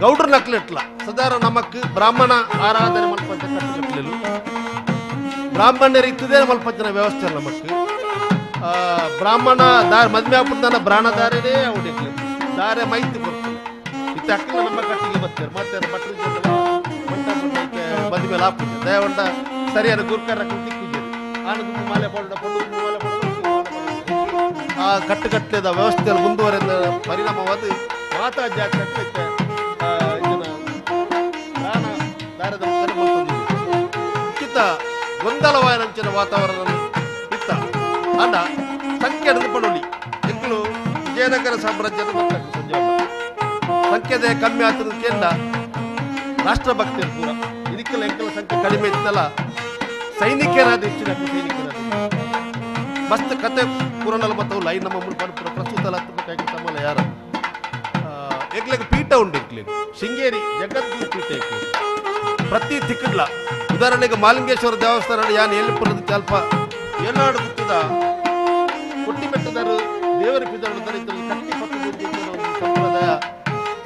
ಗೌಡ್ರ ನಕ್ಲೆಟ್ಲ ಸದಾರ ನಮಕ್ ಬ್ರಾಹ್ಮಣ ಆರಾಧನೆ ಮಲ್ಪಂಚ ಕಟ್ಟಲು ಬ್ರಾಹ್ಮಣ್ಯರು ಇತ್ತದೇ ಮಲ್ಪಂಚನ ವ್ಯವಸ್ಥೆ ನಮಕ್ ಬ್ರಾಹ್ಮಣ ಮದ್ವೆ ಹಾಕ್ಬಿಡ್ತಾನ ಬ್ರಾಹ್ಮಣದಾರನೇ ಅವಡಿಗ್ಲಿ ದಾರೆ ಮೈತಿ ಬರ್ತಾರೆ ಇತ್ತ ಅಕ್ಕಲ ನಮ್ಮ ಕಟ್ಟಿಗೆ ಬರ್ತಾರೆ ಮತ್ತೆ ಬಟ್ಟೆ ಮದ್ವೆ ಹಾಕ್ಬಿಡ್ತಾರೆ ದಯವಂಡ ಸರಿಯಾದ ಗುರ್ಕರ ತಿಕ್ಕಿದ್ದೀರಿ ಆನಂದ ಮಾಲೆ ಪಡ ಆ ಕಟ್ಟುಕಟ್ಟದ ವ್ಯವಸ್ಥೆಯಲ್ಲಿ ಮುಂದುವರೆದ ಪರಿಣಾಮವಾದ ಮಾತಾ ಜಾಗೃತಿ ಪ್ರಾಣ ದಾರದ ಇತ್ತ ಗೊಂದಲವಾಯನಂಚಿನ ವಾತಾವರಣ ಇತ್ತ ಅಂಡ ಸಂಖ್ಯೆ ಪಡೋಲಿ ಎಂಗಳು ವಿಜಯನಗರ ಸಾಮ್ರಾಜ್ಯದ ಸಂಖ್ಯೆದೆ ಕಮ್ಮಿ ಆಗ್ತದಕ್ಕೆಲ್ಲ ರಾಷ್ಟ್ರಭಕ್ತಿ ಪೂರ ಇದಕ್ಕೆಲ್ಲ ಎಂಕಲ ಸಂಖ್ಯೆ ಕಡಿಮೆ ಇತ್ತಲ್ಲ ಸೈನಿಕರಾದ ಹೆಚ್ಚಿನ ಸೈನಿಕರಾದ ಮಸ್ತ್ ಕತೆ ಪುರಾಣಲ್ಲಿ ಮತ್ತು ಲೈನ್ ನಮ್ಮ ಮುನ್ಪಡ ಪ್ರಸ್ತುತ ಸಮಲ ಯಾರ ಎಗ್ಲಿಗೆ ಪೀಠ ಉಂಡು ಇಕ್ಲಿಗೆ ಶೃಂಗೇರಿ ಜಗದ್ಗುರು ಪೀಠ ಇಕ್ಲಿಗೆ ಪ್ರತಿ ತಿಕ್ಕಡ್ಲ ಉದಾಹರಣೆಗೆ ಮಾಲಿಂಗೇಶ್ವರ ದೇವಸ್ಥಾನ ಯಾನ್ ಎಲ್ಲಿ ಪುರದ ಸ್ವಲ್ಪ ಏನಾಡು ಗುತ್ತದ ಕೊಟ್ಟಿ ಬೆಟ್ಟದರು ದೇವರ ಪಿದರು ಕಟ್ಟಿ ಸಂಪ್ರದಾಯ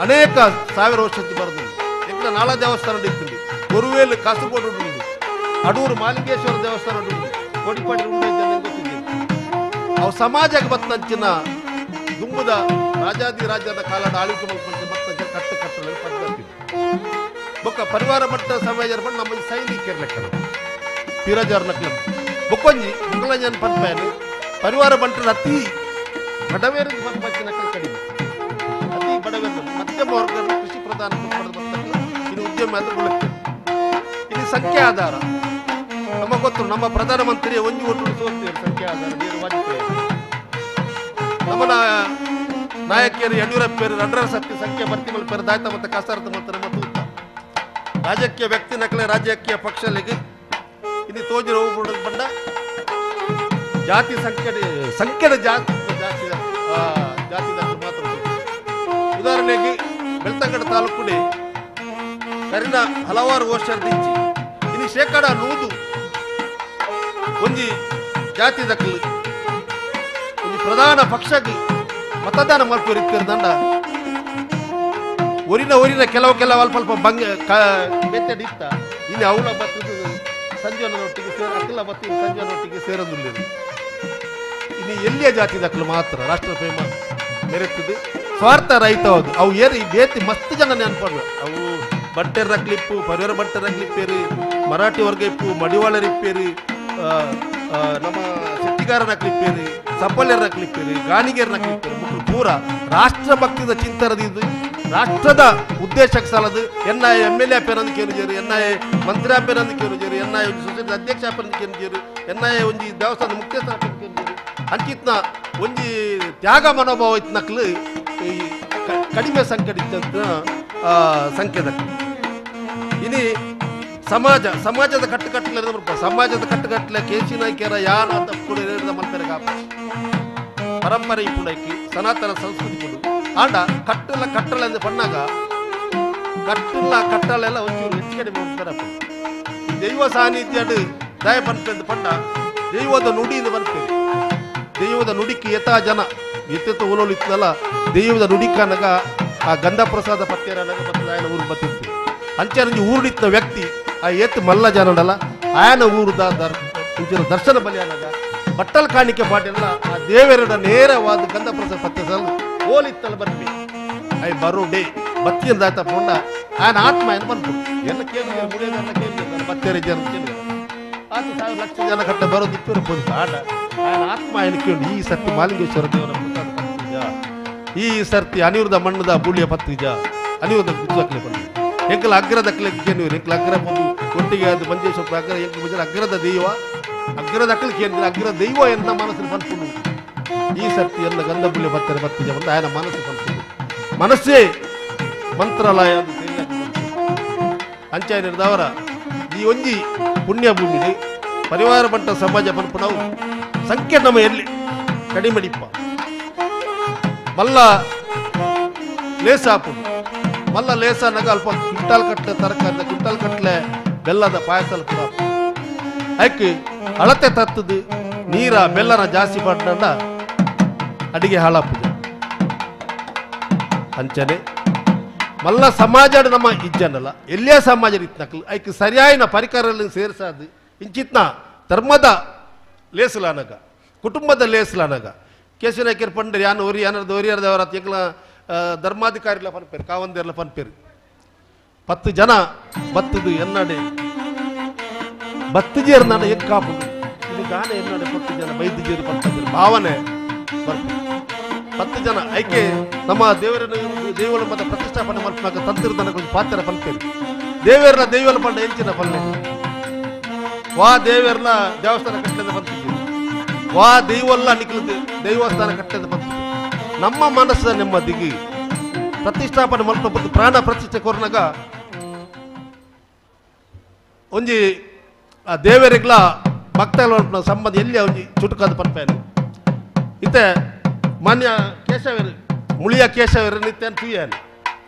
ಅನೇಕ ಸಾವಿರ ವರ್ಷಕ್ಕೆ ಬರೆದು ಎಗ್ಲ ನಾಳ ದೇವಸ್ಥಾನ ಇರ್ತದೆ ಕೊರುವೇಲು ಕಾಸರಗೋಡು ಉಂಟು ಅಡೂರು ಮಾಲಿಂಗೇಶ್ವರ ದೇವಸ್ಥಾನ ಉಂಟು ಕೋಡಿಪಾಡಿ ಉಂಟು ಗೊತ್ತಿದೆ ಅವು ಸಮಾಜಕ್ಕೆ ಬತ್ತಂಚಿನ ದುಂಬುದ ರಾಜಾದಿ ರಾಜ್ಯದ ಕಾಲದ ಆಳ್ವಿಕೆ ಮತ್ತ ಕಟ್ಟಲು ಪದ್ಧತಿ ಬೊಕ್ಕ ಪರಿವಾರ ಮಟ್ಟ ಸಮಾಜ ಬಂದು ನಮ್ಮ ಸೈನಿಕರ ಲೆಕ್ಕ ಪಿರಜಾರ ನಕ್ಲ ಬೊಕ್ಕೊಂಜಿ ಮುಂಗಳಂಜನ ಪಂಪಾಯನು ಪರಿವಾರ ಬಂಟರ ಅತಿ ಬಡವೇರಿಗೆ ಪಂಪಂಚಿನ ಕಡಿಮೆ ಅತಿ ಬಡವೇರು ಮಧ್ಯಮ ವರ್ಗದ ಕೃಷಿ ಪ್ರಧಾನ ಇದು ಉದ್ಯಮ ಇದು ಸಂಖ್ಯೆ ಆಧಾರ ನಮಗೆ ಗೊತ್ತು ನಮ್ಮ ಪ್ರಧಾನಮಂತ್ರಿ ಒಂಜಿ ಒಟ್ಟು ಸೋಲ್ತೇವೆ ಸಂಖ್ಯೆ ಆಧಾರ ನೀರು ವಾಜಪೇಯಿ ನಮ್ಮ ನಾಯಕಿಯರು ಯಡಿಯೂರಪ್ಪರು 2 ಸತ್ಯ ಸಂಖ್ಯೆ ಭರ್ತಿ ಮಲ್ಪೇರು ದಾಯ್ತ ಮತ್ತೆ ಕಸಾರ್ಥ ಮಾಡ್ತಾರೆ ಮತ್ತು ರಾಜಕೀಯ ವ್ಯಕ್ತಿ ನಕಲೆ ರಾಜಕೀಯ ಪಕ್ಷಲಿಗೆ ಇದು ತೋಜಿನ ಹೋಗ್ಬಿಡೋದು ಬಂದ ಜಾತಿ ಸಂಖ್ಯೆದ ಜಾತಿ ಮಾತ್ರ ಉದಾಹರಣೆಗೆ ಬೆಳ್ತಂಗಡ ತಾಲೂಕುಡಿ ಕರಿನ ಹಲವಾರು ವರ್ಷ ದಿಂಚಿ ಇನ್ನು ಶೇಕಡ 100 ಒಂಜಿ ಜಾತಿ ದಕ್ಕಲು ಒಂದು ಪ್ರಧಾನ ಪಕ್ಷಕ್ಕೆ ಮತದಾನ ಮಲ್ಪರಿದ್ದಂಡ ಒರಿನ ಕೆಲವು ಅಲ್ಪ ಬಂಗ ಬೆತ್ತಡಿತ್ತ ಇನ್ನು ಅವಳ ಬತ್ತದು ಸಂಜೆನೊಟ್ಟಿಗೆ ಅಕ್ಕಲ ಬತ್ತಿ ಸಂಜೆನೊಟ್ಟಿಗೆ ಸೇರೋದಿಲ್ಲ ಇನ್ನು ಎಲ್ಲಿಯ ಜಾತಿ ದಕ್ಕಲು ಮಾತ್ರ ರಾಷ್ಟ್ರ ಪ್ರೇಮ ಮೆರೆತದೆ ಸ್ವಾರ್ಥ ರಹಿತ ಹೌದು ಅವು ಏರಿ ಬೇತಿ ಮಸ್ತ್ ಜನ ನೆನಪಡ್ರು ಅವು ಬಟ್ಟೆರ ಕ್ಲಿಪ್ಪು ಪರಿವಾರ ಬಟ್ಟೆರ ಕ್ಲಿಪ್ಪೇರಿ ಮರಾಠಿ ವರ್ಗ ಇಪ್ಪು ಮಡಿವಾಳರ ಇಪ್ಪೇರಿ ನಮ್ಮ ಶೆಟ್ಟಿಗಾರನ ಕ್ಲಿಪ್ಪೇರಿ ಸಪ್ಪಲ್ಯರ ಕ್ಲಿಪ್ಪೇರಿ ಗಾಣಿಗೆರನ ಕ್ಲಿಪ್ಪೇರಿ ಮುಖ್ಯ ಪೂರ ರಾಷ್ಟ್ರ ಭಕ್ತಿದ ಚಿಂತನದಿದ್ದು ರಾಷ್ಟ್ರದ ಉದ್ದೇಶಕ್ಕೆ ಸಾಲದು ಎನ್ಐ MLA ಪೇರಂದು ಕೇಳಿಜೇರು ಎನ್ಐ ಮಂತ್ರಿ ಪೇರಂದು ಕೇಳಿಜೇರು ಎನ್ಐ ಸೊಸೈಟಿ ಅಧ್ಯಕ್ಷ ಪೇರಂದು ಕೇಳಿಜೇರು ಎನ್ಐ ಒಂಜಿ ದೇವಸ್ಥಾನ ಮುಖ್ಯಸ್ಥ ಕೇಳಿಜೇರು ಅಂಚಿತ್ನ ಒಂಜಿ ತ್ಯಾಗ ಮನೋಭಾವ ಇತ್ನಕ್ಲು ಈ ಕಡಿಮೆ ಸಂಖ್ಯೆ ಸಂಖ್ಯೆದ ಇನಿ ಸಮಾಜದ ಕಟ್ಟುಕಟ್ಟಲೆ ಕೇಸಿ ನಾಯ್ಕರ ಯಾನ ಅಂತ ಕೂಡ ಹೇಳಿದ ಮಂತ್ರಿ ಪರಂಪರೆ ಪುಡಕ್ಕೆ ಸನಾತನ ಸಂಸ್ಕೃತಿ ಕೊಡು ಆಂಡ ಕಟ್ಟಲ ಎಂದು ಪಣ್ಣಾಗ ಕಟ್ಟಲೆಲ್ಲ ಒಂಚೂರು ಹೆಚ್ಚು ಕಡಿಮೆ ಮಾಡ್ತಾರಪ್ಪ ದೈವ ಸಾನ್ನಿಧ್ಯ ದಯ ಪಂಪೆಂದು ಪಂಡ ದೈವದ ನುಡಿಯಿಂದ ಬರ್ತೇವೆ ದೈವದ ನುಡಿಕ್ಕೆ ಯಥಾ ಜನ ಎತ್ತೆತ್ತ ಊಲೋಲು ಇತ್ತಲ್ಲ ದೈವದ ನುಡಿಕನಾಗ ಆ ಗಂಧ ಪ್ರಸಾದ ಪತ್ಯರನಾಗ ಮತ್ತೆ ಆಯನ ಊರು ಬತ್ತಿತ್ತು ಅಂಚೆ ಊರಿನ ವ್ಯಕ್ತಿ ಆ ಎತ್ತು ಮಲ್ಲ ಜನಡಲ್ಲ ಆಯನ ಊರುದ ದರ್ಶನ ಬಲಿಯಾನಾಗ ಬಟ್ಟಲ್ ಕಾಣಿಕೆ ಪಾಟೆಲ್ಲ ಆ ದೇವರಡ ನೇರವಾದ ಗಂಧ ಪ್ರಸಾದ ಪತ್ಯಸಲು ಓಲಿತ್ತಲ್ಲ ಬರ್ಬಿ ಐ ಬರೋಡೆ ಬತ್ತಿನ ದಾತ ಪೊಂಡ ಆಯನ ಆತ್ಮ ಏನು ಬಂತು ಎಲ್ಲ ಕೇಳಿದ ಮುಡಿಯೋದೆಲ್ಲ ಕೇಳಿದ ಬತ್ತೇರಿ ಜನ ಕೇಳಿದ ಅದು 1,000 ಲಕ್ಷ ಜನ ಕಟ್ಟ ಬರೋದು ಇತ್ತು ಆಟ ಆಯನ ಆತ್ಮ ಏನು ಕೇಳಿ ಈ ಸರ್ತಿ ಮಾಲಿಂಗೇಶ್ವರ ದೇವರ ಪ್ರಸಾದ ಪತ್ರಿಜ ಈ ಸರ್ತಿ ಅನಿರುದ್ಧ ಮಣ್ಣದ ಬುಳಿಯ ಪತ್ರಿಜ ಅನಿರುದ್ಧ ಗುಚ್ಚಕ್ಲೆ ಬಂದು ಎಂಕಲ ಅಗ್ರದ ಕೇಂದ್ರ ಎಂಕಲ ಅಗ್ರ ಬಂದು ಒಟ್ಟಿಗೆ ಅದು ಮಂಜೇಶ್ವರ ಅಗ್ರ ಎಂಕಲ ಮುಂಜಾನೆ ಅಗ್ರದ ದೈವ ಅಗ್ರದ ಅಕ್ಕಲು ಕೇಂದ್ರ ಅಗ್ರ ದೈವ ಎನ್ನ ಮನಸ್ಸಿನ ಬಂದ್ಕೊಂಡು ಈ ಸರ್ತಿ ಎಲ್ಲ ಗಂಧ ಬುಳ್ಳಿ ಬತ್ತಾರೆ ಬತ್ತಿಜ ಬಂದು ಆಯನ ಮನಸ್ಸು ಬಂದ್ಕೊಂಡು ಮನಸ್ಸೇ ಮಂತ್ರಾಲಯ ಅಂಚಾಯ ನಿರ್ದವರ ಈ ಒಂಜಿ ಪುಣ್ಯ ಭೂಮಿಲಿ ಪರಿವಾರ ಬಂಟ ಸಮಾಜ ಪನ್ಪುಣವು ಸಂಖ್ಯೆ ನಮ್ಮ ಎಲ್ಲಿ ಕಡಿಮಡಿಪ್ಪ ಮಲ್ಲ ಲೇಸ ಹಾಪುದು ಮಲ್ಲ ಲೇಸ ನಗ ಅಲ್ಪ ಕ್ವಿಂಟಾಲ್ ಕಟ್ಲೆ ತರಕಾರಿ ಕ್ವಿಂಟಾಲ್ ಕಟ್ಲೆ ಬೆಲ್ಲದ ಪಾಯಸಲ್ ಪುರ ಅಕ್ಕಿ ಅಳತೆ ತತ್ತದು ನೀರ ಬೆಲ್ಲನ ಜಾಸ್ತಿ ಪಡ್ಡ ಅಡಿಗೆ ಹಾಳಾಪುಜ ಅಂಚನೆ ಮಲ್ಲ ಸಮಾಜ ನಮ್ಮ ಇಜ್ಜನಲ್ಲ ಎಲ್ಲೇ ಸಮಾಜ ಇತ್ನಕ್ಲು ಐಕ್ ಸರಿಯಾಯಿನ ಪರಿಕರಗಳನ್ನು ಸೇರಿಸಾದು ಇಂಚಿತ್ನ ಧರ್ಮದ ಲೇಸಲಾನಗ ಕುಟುಂಬದ ಲೇಸಲಾನಗ ಕೇಶನಾಯ್ಕರ್ ಪಂಡ್ರಿ ಯಾನು ಒರಿ ಯಾನದ ಒರಿಯರ್ದವರ ಎಂಕ್ಲ ಧರ್ಮಾಧಿಕಾರಿಗಳ ಪನ್ಪೇರು ಕಾವಂದೇರ್ಲ ಪನ್ಪೇರು 10 ಜನ ಬತ್ತದು ಎನ್ನಡೆ ಬತ್ತಜೇರು ನಾನು ಎಕ್ ಕಾಪುದು ಇದು ಗಾನ ಎನ್ನಡೆ 10 ಜನ ಬೈದ್ಯಜೇರು ಪಂಪೇರು ಭಾವನೆ ಬರ್ತಾರೆ 10 ಜನ ಐಕೆ ನಮ್ಮ ದೇವರ ಮತ ಪ್ರತಿಷ್ಠಾಪನೆ ಮಾಡ್ತಾಗ ತಂತ್ರದನ ಕೊಂಚ ಪಾತ್ರ ಪನ್ಪೇರು ದೇವರ ದೈವಲ ಪಂಡ ಎಂಚಿನ ಪಲ್ಲೆ ವಾ ದೇವರ್ನ ದೇವಸ್ಥಾನ ಕಟ್ಟದ ಬಂತಿದ್ದೀವಿ ವಾ ದೈವಲ್ಲ ನಿಕ್ಲದು ದೈವಸ್ಥಾನ ಕಟ್ಟದ ಬಂತಿದ್ದೀವಿ ನಮ್ಮ ಮನಸ್ಸಿನ ನೆಮ್ಮದಿಗೆ ಪ್ರತಿಷ್ಠಾಪನೆ ಮಲ್ಪದ್ದು ಪ್ರಾಣ ಪ್ರತಿಷ್ಠೆ ಕೊರ್ನಾಗ ಒಂಜಿ ಆ ದೇವರಿಗ್ಲ ಭಕ್ತಗಳ ಸಂಬಂಧ ಎಲ್ಲಿ ಒಂಜಿ ಚುಟುಕಾದ ಪನ್ಪೇನು ಇತ್ತೆ ಮಾನ್ಯ ಕೇಶವೇರು ಮುಳಿಯ ಕೇಶವೇರು ನಿತ್ಯನ್ ತೂಯನು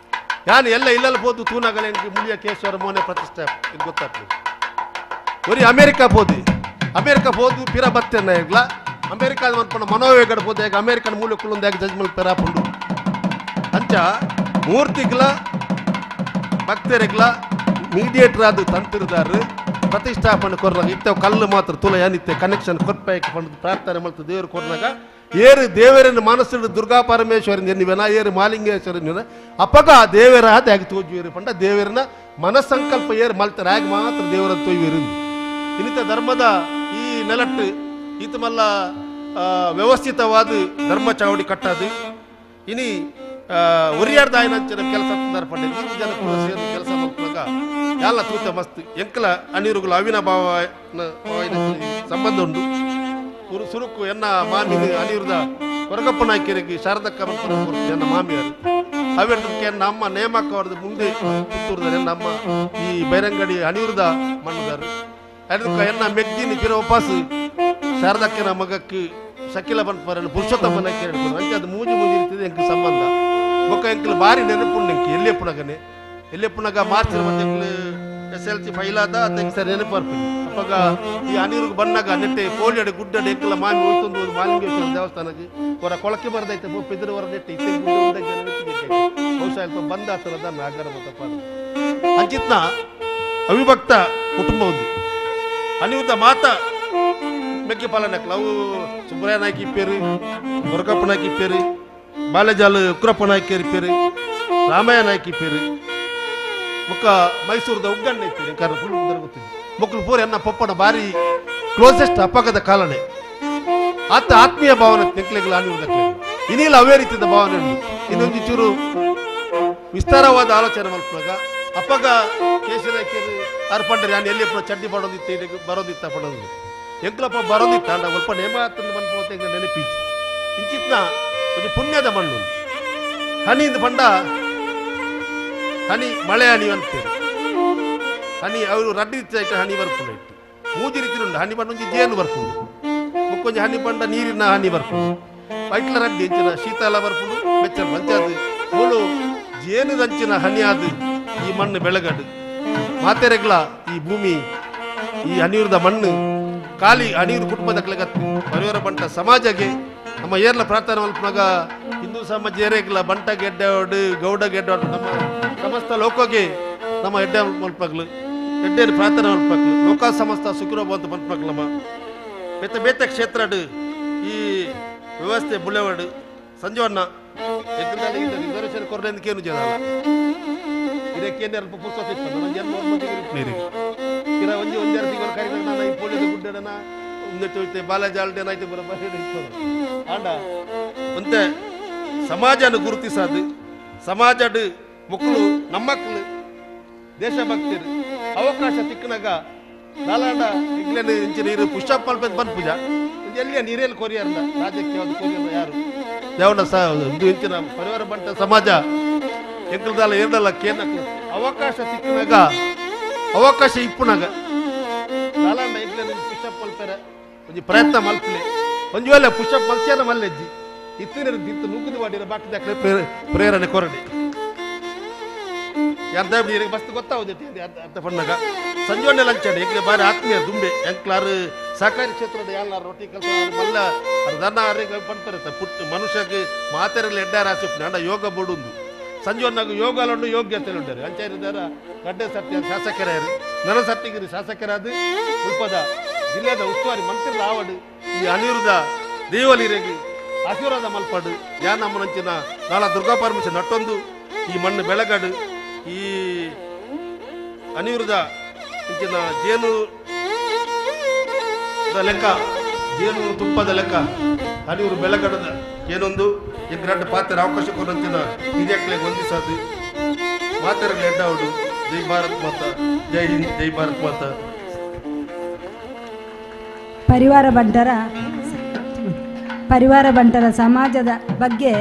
ಯಾನು ಎಲ್ಲ ಇಲ್ಲೆಲ್ಲ ಹೋದು ತೂನಾಗಲೇ ಮುಳಿಯ ಕೇಶವರ ಮೋನೆ ಪ್ರತಿಷ್ಠೆ ಇದು ಗೊತ್ತಾಗ್ತದೆ ಒರಿ ಅಮೇರಿಕಾ ಹೋದು ಪಿರ ಬತ್ತೇನ ಈಗ್ಲ ಅಮೇರಿಕಾದ ಮನ್ಪಣ ಮನೋವೇಗಡ ಹೋದ ಈಗ ಅಮೇರಿಕನ್ ಮೂಲಕುಳುಂದಾಗ ಜಜ್ಮಲ್ ಪೆರಾಪುಂಡು ಅಂಚ ಮೂರ್ತಿಗ್ಲ ಭಕ್ತರಿಗ್ಲ ಮೀಡಿಯೇಟರ್ ಆದ ತಂತಿರ್ದಾರು ಪ್ರತಿಷ್ಠಾಪನೆ ಕೊರ್ನಾಗ ಇತ್ತವ ಕಲ್ಲು ಮಾತ್ರ ತುಲ ಏನಿತ್ತೆ ಕನೆಕ್ಷನ್ ಕೊರ್ಪಾಯಕ್ಕೆ ಬಂದು ಪ್ರಾರ್ಥನೆ ಮಾಡ್ತು ದೇವರು ಕೊರ್ನಾಗ ಏರು ದೇವರನ್ನು ಮನಸ್ಸಿನ ದುರ್ಗಾ ಪರಮೇಶ್ವರನ ಎನ್ನಿವೆನ ಏರು ಮಾಲಿಂಗೇಶ್ವರನ ಅಪ್ಪಗ ದೇವರ ಹಾಗೆ ತೋಜುವೇರು ಪಂಡ ದೇವರನ್ನ ಮನಸ್ಸಂಕಲ್ಪ ಏರು ಮಲ್ತಾರೆ ಹಾಗೆ ಮಾತ್ರ ದೇವರ ತೊಯ್ವೇರು ಇನ್ನಿತ ಧರ್ಮದ ಈ ನೆಲಟ್ಟು ಈತ ಮಲ್ಲ ವ್ಯವಸ್ಥಿತವಾದ ಧರ್ಮ ಚಾವಡಿ ಕಟ್ಟದು ಇನಿ ಒರಿಯಾರ್ದಾಯನಂಚಿನ ಕೆಲಸ ಪಂಡ ಈ ಜನ ಕೂಡ ಸೇರಿ ಕೆಲಸ ಮಾಡ್ಕೊಂಡಾಗ ಎಲ್ಲ ತೂತ ಮಸ್ತ್ ಎಂಕಲ ಅನಿರುಗಳು ಅವಿನಾಭಾವ ಸಂಬಂಧ ಉಂಟು ಸುರುಕು ಎನ್ನ ಮಾಮಿನ ಅನಿರುದ ಹೊರಗಪ್ಪ ನಾಯ್ಕರಿಗೆ ಶಾರದಕ್ಕ ಎನ್ನ ಮಾಮಿಯರು ಅವೆಂಟಕ್ಕೆ ಎನ್ನ ಅಮ್ಮ ನೇಮಕ್ಕ ಅವರದು ಮುಂದೆ ಪುತ್ತೂರ್ದಾರೆ ಎನ್ನ ಅಮ್ಮ ಈ ಬೈರಂಗಡಿ ಅನಿರುದ ಮಣ್ಣದಾರು ಅದಕ್ಕೆ ಎನ್ನ ಮೆಗ್ದಿನ ಪಿರ ವಾಪಸ್ ಶಾರದಕ್ಕನ ಮಗಕ್ಕೆ ಶಕಿಲ ಬಂದ್ಪರನ್ನು ಪುರುಷೋತ್ತಮನ ಕೇಳಿದ್ರು ಅಂಚೆ ಅದು ಮೂಜಿ ಇರ್ತದೆ ಎಂಕ ಸಂಬಂಧ ಒಕ್ಕ ಎಂಕಲು ಭಾರಿ ನೆನಪುಂಡು ಎಂಕಿ ಎಲ್ಲೆಪ್ಪುನಗ ಮಾರ್ಚ್ ಎಂಕಲು SLC ಫೈಲಾದ ಅದಕ್ಕೆ ಸರಿ ನೆನಪರ್ಪಿ ಅಪ್ಪಾಗ ಈ ಅನಿರುಗ್ ಬಣ್ಣಗ ನೆಟ್ಟೆ ಪೋಲಿಯಡೆ ಗುಡ್ಡಡೆ ಎಂಕಲ ಮಾಮಿ ಹೋಯ್ತೊಂದು ಮಾಲಿಂಗೇಶ್ವರ ದೇವಸ್ಥಾನಕ್ಕೆ ಹೊರ ಕೊಳಕೆ ಬರದೈತೆ ಪಿದ್ರ ಹೊರ ನೆಟ್ಟೆ ಇತ್ತೆ ಬಹುಶಃ ಅಲ್ಪ ಬಂದ ಹತ್ತಿರದ ನಾಗರ ಮತಪ್ಪ ಅಂಚಿತ್ನ ಅವಿಭಕ್ತ ಕುಟುಂಬ ಒಂದು ಅನಿರುದ್ಧ ಮಾತ ಮೆಕ್ಕೆ ಪಾಲನಕ್ಲ ಅವು ಸುಬ್ರಾಯ ನಾಯ್ಕ ಇಪ್ಪೇರು ಹೊರಗಪ್ಪ ನಾಯ್ಕ ಇಪ್ಪೇರು ಬಾಲೆಜಾಲು ಉಕ್ರಪ್ಪ ನಾಯ್ಕ ಇಪ್ಪೇರು ರಾಮಯ್ಯ ನಾಯ್ಕ ಇಪ್ಪೇರು ಮುಕ್ಕ ಮೈಸೂರದ ಉಗ್ಗಣ್ಣ ಇಪ್ಪೇರು ಕಾರಣ ಫುಲ್ ಗೊತ್ತಿದೆ ಮಕ್ಕಳು ಪೂರ ಎನ್ನ ಪಪ್ಪನ ಭಾರಿ ಕ್ಲೋಸೆಸ್ಟ್ ಅಪ್ಪಗದ ಕಾಲನೆ ಆತ ಆತ್ಮೀಯ ಭಾವನೆ ತೆಕ್ಲೆಗಳ ಅನಿರುದ್ಧಕ್ಕೆ ಇನ್ನಿಲ್ಲ ಅವೇ ರೀತಿಯ ಭಾವನೆ ಉಂಟು ಇನ್ನೊಂದು ಚೂರು ವಿಸ್ತಾರವಾದ ಆಲೋಚನೆ ಮಲ್ಪನಾಗ ಅಪ್ಪಗ ಕೇಶನಾಯ್ಕರು ಅರ್ಪಂಡ್ರೆ ನಾನು ಎಲ್ಲಿ ಚಡ್ಡಿ ಬರೋದಿತ್ತ ಪಡೋದು ಎಂಕ್ಲಪ್ಪ ಬರೋದಿತ್ತ ಅಂಡ ಸ್ವಲ್ಪ ನೇಮ ಮನ್ಪೋತೆ ನೆನಪೀಚಿ ಇಂಚಿತ್ನ ಒಂದು ಪುಣ್ಯದ ಮಣ್ಣು ಹನಿಯಿಂದ ಪಂಡ ಹನಿ ಮಳೆ ಹನಿ ಅಂತೇಳಿ ಹನಿ ಅವರು ರಡ್ಡಿ ಹನಿ ಬರ್ಕೊಂಡು ಇಟ್ಟು ಮೂಜಿ ರೀತಿ ಉಂಟು ಹನಿ ಬಂಡ ಒಂಜಿ ಜೇನು ಬರ್ಕೊಂಡು ಮುಕ್ಕೊಂಜಿ ಹನಿ ಬಂಡ ನೀರಿನ ಹನಿ ಬರ್ಕೊಂಡು ವೈಟ್ಲ ರಡ್ಡಿ ಹೆಂಚಿನ ಶೀತಲ ಬರ್ಕೊಂಡು ಬೆಚ್ಚ ಮಂಚಾದು ಮೂಳು ಜೇನುದಂಚಿನ ಹನಿ ಆದು ಈ ಮಣ್ಣು ಬೆಳಗಡು ಮಾತೆರೆಗ್ಲ ಈ ಭೂಮಿ ಈ ಅನಿರುದ್ಧ ಮಣ್ಣು ಖಾಲಿ ಅನಿರು ಕುಟುಂಬದ ಕಲೆಗತ್ತು ಪರಿವಾರ ಬಂಟ ಸಮಾಜಗೆ ನಮ್ಮ ಏರ್ಲ ಪ್ರಾರ್ಥನೆ ಮಲ್ಪನಾಗ ಹಿಂದೂ ಸಮಾಜ ಏರೆಗ್ಲ ಬಂಟ ಗೆಡ್ಡೆ ಗೌಡ ಗೆಡ್ಡೆ ನಮ್ಮ ಸಮಸ್ತ ಲೋಕಗೆ ನಮ್ಮ ಎಡ್ಡೆ ಮಲ್ಪಗ್ಲು ಎಡ್ಡೆ ಪ್ರಾರ್ಥನೆ ಮಲ್ಪಗ್ಲು ಲೋಕ ಸಮಸ್ತ ಸುಖಿರೋ ಬಂತ ಮಲ್ಪಗ್ಲು ನಮ್ಮ ಬೇತೆ ಬೇತೆ ಕ್ಷೇತ್ರ ಈ ವ್ಯವಸ್ಥೆ ಬುಳೆವಾಡು ಸಂಜೀವಣ್ಣ ರಿಸರ್ವೇಶನ್ ಕೊರಲೇಂದಕ್ಕೇನು ಜನ ಇದಕ್ಕೇನು ಅಲ್ಪ ಪುಸ್ತಕ ಒಂದೆರಡು ತಿಂಗಳು ಕರಿಗಣ್ಣ ಪೊಲೀಸ್ ಗುಡ್ಡನ ಉಂದೆಟ್ಟು ಬಾಲಾಜಾಲ್ಡೇನಾಯ್ತು ಆಂಡ ಅಂತೆ ಸಮಾಜನ ಗುರುತಿಸದು ಸಮಾಜದ ಮಕ್ಕಳು ನಮ್ಮಕ್ಕಳು ದೇಶಭಕ್ತರು ಅವಕಾಶ ತಿಕ್ಕನಾಗ ನಾಲಾಂಡ ಇಗ್ಲೇನು ಇಂಚು ನೀರು ಪುಷಪ್ ಮಲ್ಪದ ಬಂದ್ ಪೂಜಾ ಎಲ್ಲಿಯ ನೀರೇನು ಕೊರಿಯರ್ನ ರಾಜ್ಯಕ್ಕೆ ಯಾವ್ದು ಕೊರಿಯರ್ ಯಾರು ದೇವನ ಇದು ಇಂಚಿನ ಪರಿವಾರ ಬಂಟ ಸಮಾಜ ಎಂಕಲ್ದಲ್ಲ ಏರ್ದಲ್ಲ ಕೇನಕ್ಕೆ ಅವಕಾಶ ಸಿಕ್ಕಿನಾಗ ಅವಕಾಶ ಇಪ್ಪುನಾಗ ನಾಲಾಂಡ ಇಗ್ಲೇನು ಪುಷಪ್ ಮಲ್ಪರ ಒಂಜಿ ಪ್ರಯತ್ನ ಮಲ್ಪಲೆ ಒಂಜಿ ವೇಳೆ ಪುಷಪ್ ಮಲ್ಸ್ಯಾನ ಮಲ್ಲೆಜ್ಜಿ ಇತ್ತಿನ ಇತ್ತು ನುಗ್ಗುದು ಮಾಡಿರ ಬಾಕಿದ ಪ್ರೇರಣೆ ಕೊರಡಿ ಅರ್ಧ ನೀರಿಗೆ ಬಸ್ತು ಗೊತ್ತಾವುದೈತಿ ಅರ್ಧ ಪಣ್ಣಾಗ ಸಂಜೋನೆ ಲಂಚನೆ ಈಗಲೇ ಬಾರಿ ಆತ್ಮೀಯ ದುಂಬೆ ಎಂಕ್ಲಾರು ಸಹಕಾರಿ ಕ್ಷೇತ್ರದ ಎಲ್ಲಾರು ರೊಟ್ಟಿ ಕೆಲಸ ಮಲ್ಲ ದನ ಆರೋಗ್ಯ ಬಂತಾರೆ ಪುಟ್ಟ ಮನುಷ್ಯಕ್ಕೆ ಮಾತೆರೆಲ್ಲ ಎಡ್ಡಾರಾಸಿಪ್ನ ಅಂಡ ಯೋಗ ಬೋಡುಂದು ಸಂಜೋನಾಗ ಯೋಗಲುಂಡು ಯೋಗ್ಯತೆ ಉಂಟಾರೆ ಅಂಚಾರಿದಾರ ಗಡ್ಡೆ ಸತ್ಯ ಶಾಸಕರಾರು ನನ್ನ ಸತ್ತಿಗಿರಿ ಶಾಸಕರಾದ ಉಲ್ಪದ ಜಿಲ್ಲೆದ ಉಸ್ತುವಾರಿ ಮಂತ್ರಿ ಆವಡು ಈ ಅನಿರುದ್ಧ ದೇವಲಿರೆಗಿ ಆಶೀರ್ವಾದ ಮಲ್ಪಡು ಯಾನ ನಮ್ಮನಂಚಿನ ನಾಳ ದುರ್ಗಾ ಪರಮೇಶ್ವರ ನಟ್ಟೊಂದು ಈ ಮಣ್ಣು ಬೆಳಗಡು ಈ ಅನಿರುದ್ಧ ಇಂಚಿನ ಜೇನು ಲೆಕ್ಕ ಜೇನು ತುಪ್ಪದ ಲೆಕ್ಕ ಅನಿವರು ಬೆಳಗಡದ ಏನೊಂದು ಎಗ್ರಡ್ಡ ಪಾತ್ರ ಅವಕಾಶ ಕೊರಂತಿನ ಹಿರಿಯಕ್ಲೆ ಹೊಂದಿಸೋದು ಮಾತರಲ್ಲಿ ಎಡ್ಡಾವಡು ಜೈ ಭಾರತ್ ಮಾತಾ ಜೈ ಹಿಂದ್ ಜೈ ಭಾರತ್ ಮಾತಾ. ಪರಿವಾರ ಬಂಟರ ಸಮಾಜದ ಬಗ್ಗೆ